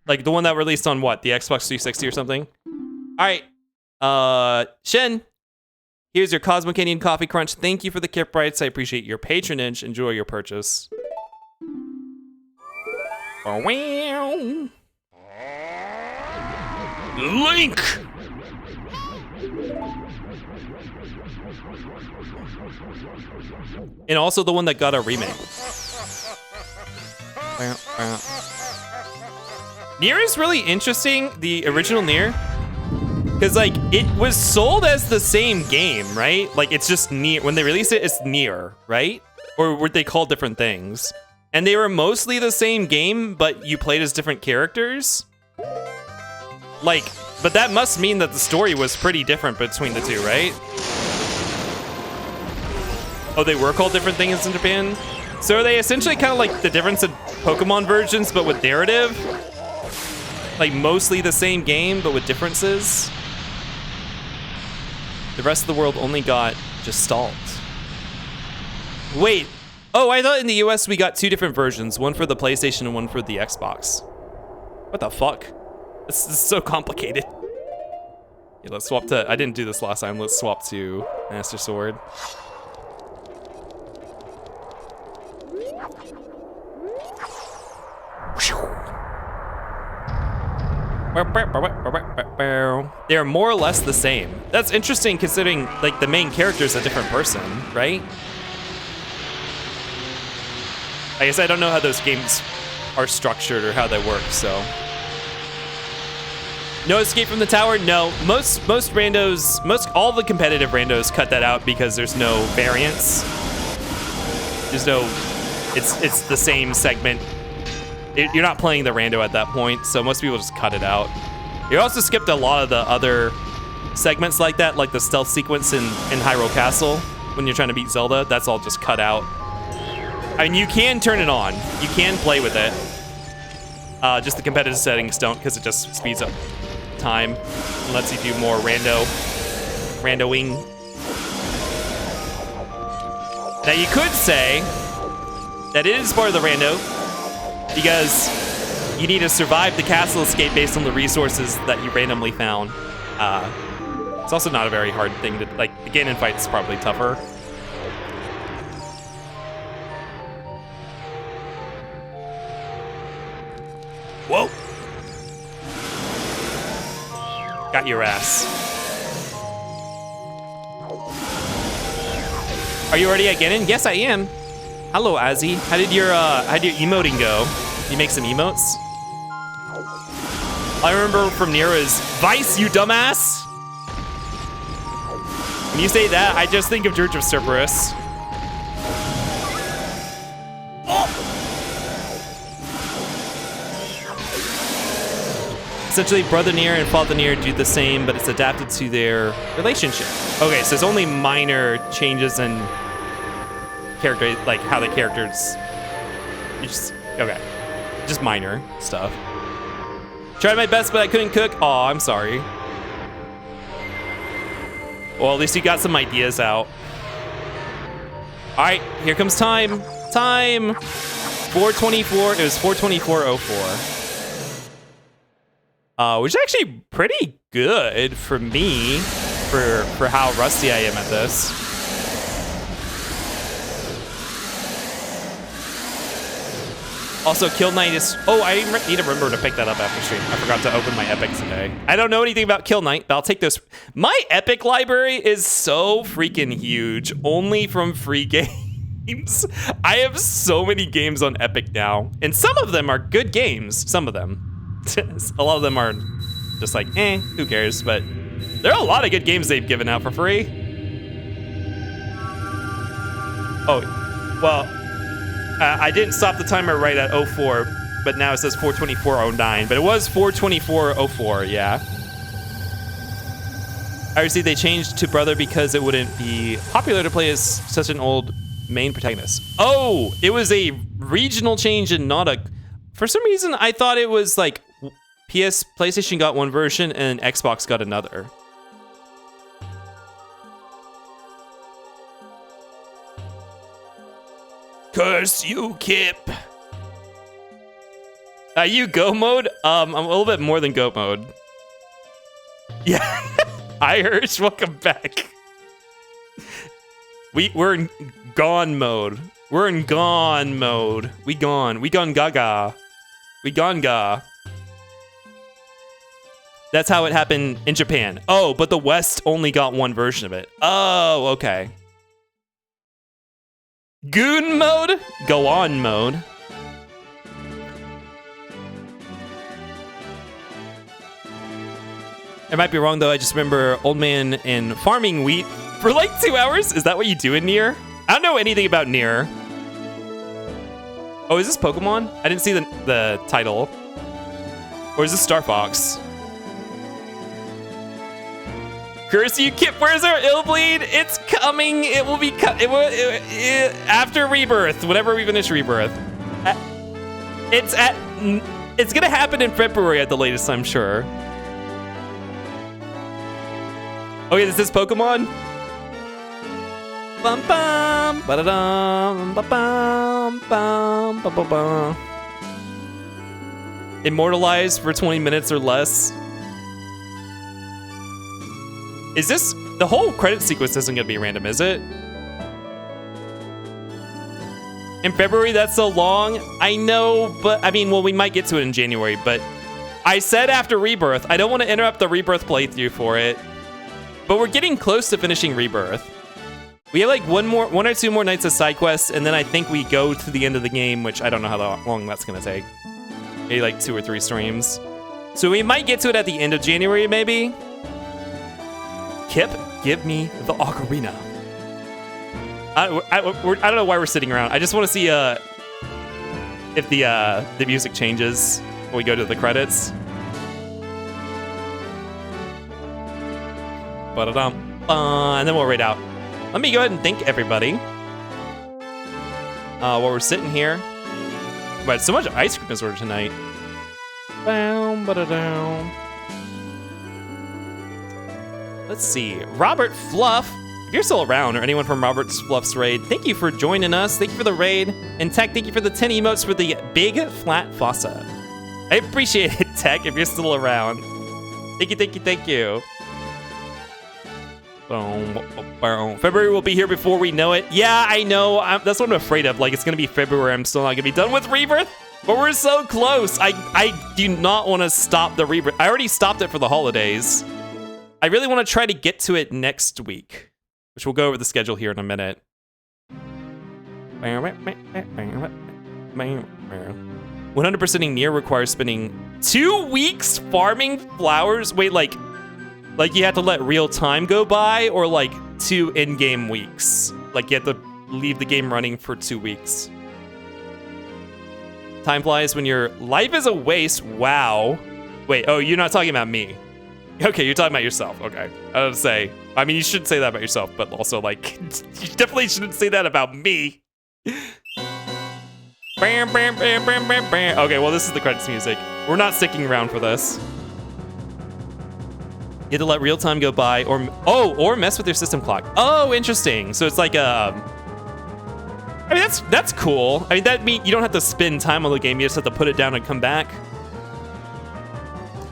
Like the one that released on what? The Xbox 360 or something? All right. Shen, here's your Cosmo Canyon Coffee Crunch. Thank you for the gift rights. I appreciate your patronage. Enjoy your purchase. Wow. Link! And also the one that got a remake. Nier is really interesting, the original Nier. Because, like, it was sold as the same game, right? Like, it's just Nier. When they released it, it's Nier, right? Or were they called different things? And they were mostly the same game, but you played as different characters? Like, but that must mean that the story was pretty different between the two, right? Oh, they were called different things in Japan? So are they essentially kind of like the difference in Pokemon versions, but with narrative? Like mostly the same game, but with differences? The rest of the world only got Gestalt. Wait. Oh, I thought in the US we got 2 different versions, one for the PlayStation and one for the Xbox. What the fuck? This is so complicated. Yeah, let's swap to, I didn't do this last time, let's swap to Master Sword. They're more or less the same. That's interesting considering like the main character is a different person, right? I guess I don't know how those games are structured or how they work, so. No escape from the tower? No. Most randos, all the competitive randos cut that out because there's no variance. There's no, it's the same segment. You're not playing the rando at that point, so most people just cut it out. You also skipped a lot of the other segments like that, like the stealth sequence in Hyrule Castle when you're trying to beat Zelda. That's all just cut out. I mean, you can turn it on. You can play with it. Just the competitive settings don't, because it just speeds up time and lets you do more randoing. Now you could say that it is part of the rando, because you need to survive the castle escape based on the resources that you randomly found. It's also not a very hard thing to, like, the Ganon fight is probably tougher. Whoa! Got your ass. Are you already at Ganon? Yes, I am. Hello, Azzy. How did your emoting go? You make some emotes? I remember from Nira's Vice, you dumbass! When you say that, I just think of Dirge of Cerberus. Oh! Essentially, Brother Nier and Father Nier do the same, but it's adapted to their relationship. Okay, so it's only minor changes in character, like how the characters, okay. Just minor stuff. Tried my best, but I couldn't cook. Oh, I'm sorry. Well, at least you got some ideas out. All right, here comes time. Time. 424. It was 424:04. Which is actually pretty good for me, for how rusty I am at this. Also, Kill Knight is... Oh, I need to remember to pick that up after stream. I forgot to open my epic today. I don't know anything about Kill Knight, but I'll take this. My epic library is so freaking huge, only from free games. I have so many games on Epic now, and some of them are good games. Some of them. A lot of them are just like, who cares? But there are a lot of good games they've given out for free. Oh, well... I didn't stop the timer right at 04, but now it says 424:09, but it was 424:04, yeah. I see they changed to Brother because it wouldn't be popular to play as such an old main protagonist. Oh, it was a regional change and not a... For some reason, I thought it was like PlayStation got one version and Xbox got another. Curse you, Kip. Are you go mode? I'm a little bit more than go mode. Yeah. Irish, welcome back. We're in gone mode. We're in gone mode. We gone gaga. We gone ga. That's how it happened in Japan. Oh, but the West only got one version of it. Oh, okay. Goon mode? Go on mode. I might be wrong though, I just remember old man and farming wheat for like 2 hours. Is that what you do in Nier? I don't know anything about Nier. Oh, is this Pokemon? I didn't see the title. Or is this Star Fox? Curse you, Kip, where's our Illbleed? It's coming. It will be after Rebirth, whenever we finish Rebirth. It's gonna happen in February at the latest, I'm sure. Okay, is this Pokemon? Bum bum. ba-da-dum, ba-bum, bum, ba-ba-bum. Immortalized for 20 minutes or less. Is this... The whole credit sequence isn't going to be random, is it? In February, that's so long. I know, but... I mean, well, we might get to it in January, but... I said after Rebirth. I don't want to interrupt the Rebirth playthrough for it. But we're getting close to finishing Rebirth. We have like one or two more nights of side quests, and then I think we go to the end of the game, which I don't know how long that's going to take. Maybe like 2 or 3 streams. So we might get to it at the end of January, maybe. Kip, give me the ocarina. I don't know why we're sitting around. I just want to see if the music changes when we go to the credits. And then we'll raid out. Let me go ahead and thank everybody. While we're sitting here. But so much ice cream is ordered tonight. Let's see. Robert Fluff. If you're still around, or anyone from Robert Fluff's raid, thank you for joining us. Thank you for the raid. And Tech, thank you for the 10 emotes for the big flat fossa. I appreciate it, Tech, if you're still around. Thank you, thank you, thank you. February will be here before we know it. Yeah, I know. That's what I'm afraid of. Like, it's going to be February. I'm still not going to be done with Rebirth. But we're so close. I do not want to stop the Rebirth. I already stopped it for the holidays. I really want to try to get to it next week, which we'll go over the schedule here in a minute. 100%ing Nier requires spending 2 weeks farming flowers. Wait, like you have to let real time go by, or like 2 in-game weeks? Like you have to leave the game running for 2 weeks. Time flies when your life is a waste. Wow. Wait, oh, you're not talking about me. Okay, you're talking about yourself. Okay. I was gonna say, I mean, you should say that about yourself, but also, like, you definitely shouldn't say that about me. Bam, bam, bam, bam, bam, bam. Okay, well, this is the credits music. We're not sticking around for this. You have to let real time go by, or mess with your system clock. Oh, interesting. So it's like I mean, that's cool. I mean, that means you don't have to spend time on the game. You just have to put it down and come back.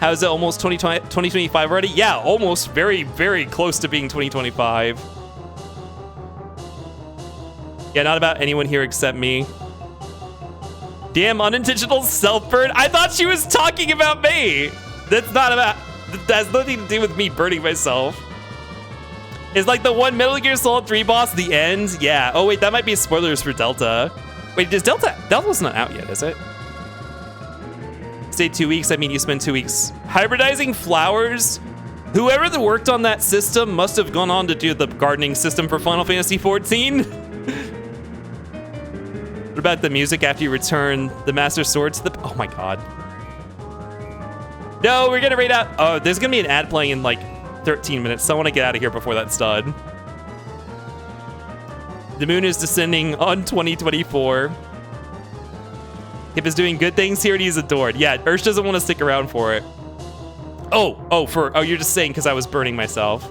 How is it almost 2025 already? Yeah, almost. Very, very close to being 2025. Yeah, not about anyone here except me. Damn, unintentional self-burn. I thought she was talking about me. That's not about... That has nothing to do with me burning myself. It's like the one Metal Gear Solid 3 boss, the end. Yeah. Oh, wait, that might be spoilers for Delta. Wait, does Delta's not out yet, is it? Stay 2 weeks. I mean, you spend 2 weeks hybridizing flowers. Whoever worked on that system must have gone on to do the gardening system for Final Fantasy XIV. What about the music after you return the Master Sword to the... Oh my god. No, we're gonna raid out... Oh, there's gonna be an ad playing in like 13 minutes, so I want to get out of here before that's done. The moon is descending on 2024. Kip is doing good things here and he's adored. Yeah, Ursh doesn't want to stick around for it. Oh, you're just saying because I was burning myself.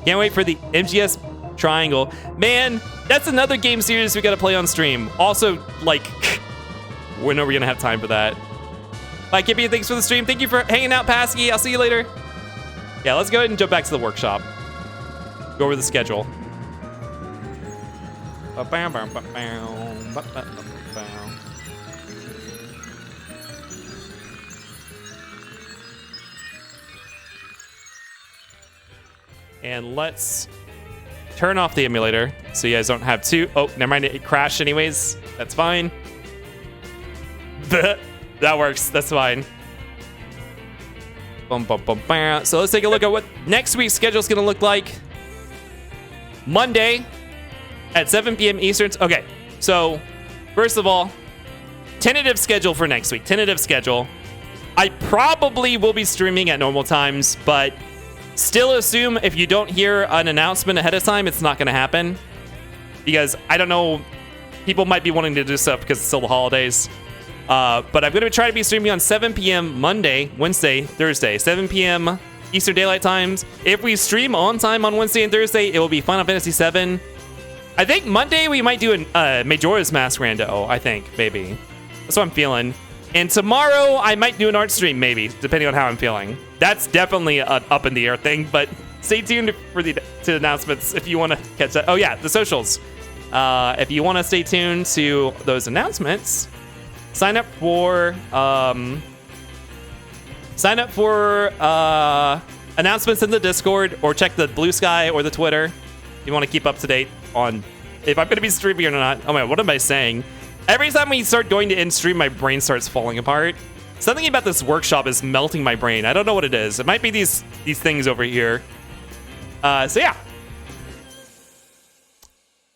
Can't wait for the MGS Triangle. Man, that's another game series we gotta play on stream. Also, like, when are we gonna have time for that? Bye, Kippy, thanks for the stream. Thank you for hanging out, Pasky. I'll see you later. Yeah, let's go ahead and jump back to the workshop. Go over the schedule. And let's turn off the emulator so you guys don't have to. Oh, never mind, it crashed anyways. That's fine. That works, that's fine. So let's take a look at what next week's schedule is gonna look like. Monday at 7 p.m. Eastern. Okay, so first of all, tentative schedule for next week. Tentative schedule. I probably will be streaming at normal times, but still assume if you don't hear an announcement ahead of time, it's not gonna happen. Because I don't know, people might be wanting to do stuff because it's still the holidays. But I'm gonna try to be streaming on 7 p.m. Monday, Wednesday, Thursday, 7 p.m. Eastern Daylight Times. If we stream on time on Wednesday and Thursday, it will be Final Fantasy VII. I think Monday we might do a Majora's Mask rando, I think, maybe. That's what I'm feeling. And tomorrow I might do an art stream, maybe, depending on how I'm feeling. That's definitely an up in the air thing, but stay tuned for the announcements if you want to catch that. Oh yeah, the socials. If you want to stay tuned to those announcements, sign up for announcements in the Discord, or check the Blue Sky or the Twitter. If you want to keep up to date on if I'm going to be streaming or not. Oh my, what am I saying? Every time we start going to end stream, my brain starts falling apart. Something about this workshop is melting my brain. I don't know what it is. It might be these things over here. So yeah.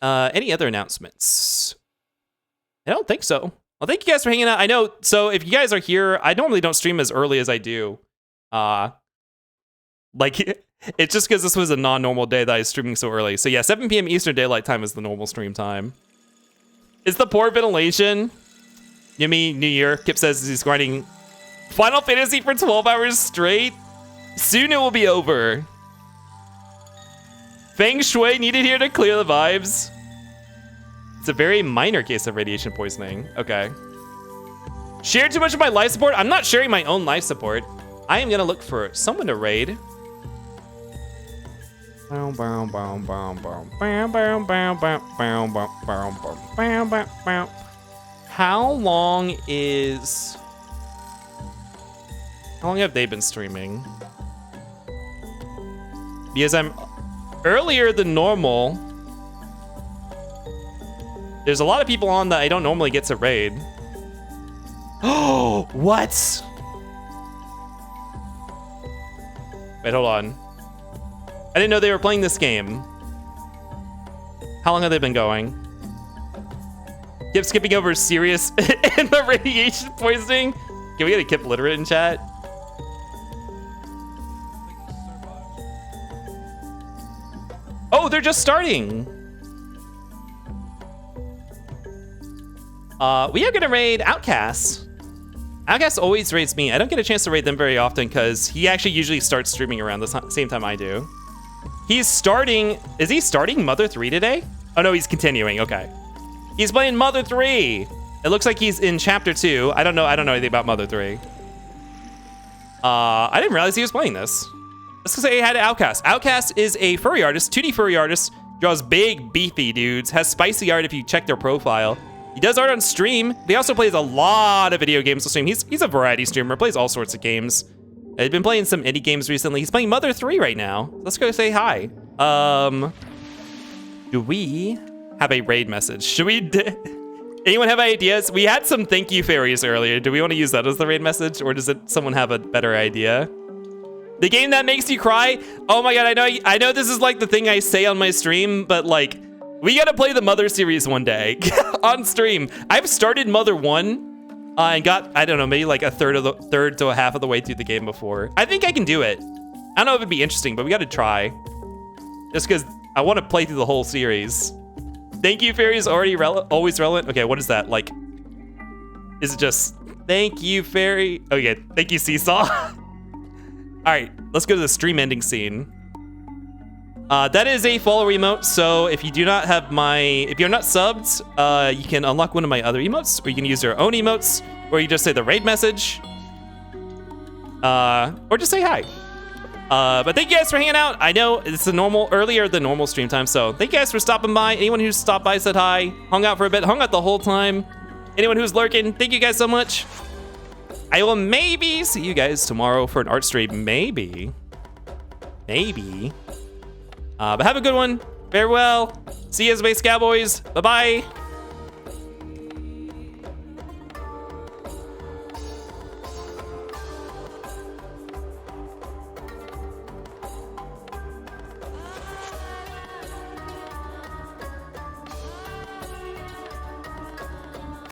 Any other announcements? I don't think so. Well, thank you guys for hanging out. I know, so if you guys are here, I normally don't stream as early as I do. Like, it's just because this was a non-normal day that I was streaming so early. So yeah, 7 p.m. Eastern Daylight Time is the normal stream time. It's the poor ventilation. Yumi New Year. Kip says he's grinding Final Fantasy for 12 hours straight. Soon it will be over. Feng Shui needed here to clear the vibes. It's a very minor case of radiation poisoning. Okay. Shared too much of my life support? I'm not sharing my own life support. I am gonna look for someone to raid. How long have they been streaming? Because I'm earlier than normal. There's a lot of people on that I don't normally get to raid. Oh, what? Wait, hold on. I didn't know they were playing this game. How long have they been going? Keep skipping over serious and the radiation poisoning. Can we get a Kip literate in chat? Oh, they're just starting. We are gonna raid Outcast. Outcast always raids me. I don't get a chance to raid them very often because he actually usually starts streaming around the same time I do. He's starting, is he starting Mother 3 today? Oh no, he's continuing, okay. He's playing Mother 3. It looks like he's in chapter 2. I don't know anything about Mother 3. I didn't realize he was playing this. Let's go say he had Outcast. Outcast is a furry artist, 2D furry artist, draws big, beefy dudes, has spicy art if you check their profile. He does art on stream. He also plays a lot of video games on stream. He's a variety streamer, plays all sorts of games. I've been playing some indie games recently. He's playing Mother 3 right now. Let's go say hi. Do we have a raid message? Should we, anyone have ideas? We had some thank you fairies earlier. Do we want to use that as the raid message, or does someone have a better idea? The game that makes you cry? Oh my God, I know this is like the thing I say on my stream, but like, we gotta play the Mother series one day on stream. I've started Mother 1 and got, I don't know, maybe like a third to a half of the way through the game before. I think I can do it. I don't know if it'd be interesting, but we gotta try. Just because I want to play through the whole series. Thank you, fairy is already always relevant. Okay, what is that? Like, is it just thank you, fairy? Okay, thank you, Seesaw. All right, let's go to the stream ending scene. That is a follow emote, so if you do not have if you're not subbed, you can unlock one of my other emotes, or you can use your own emotes, or you just say the raid message, or just say hi. But thank you guys for hanging out. I know it's earlier than normal stream time, so thank you guys for stopping by. Anyone who stopped by said hi, hung out for a bit, hung out the whole time. Anyone who's lurking, thank you guys so much. I will maybe see you guys tomorrow for an art stream, maybe. But have a good one. Farewell. See you, Space Cowboys. Bye-bye.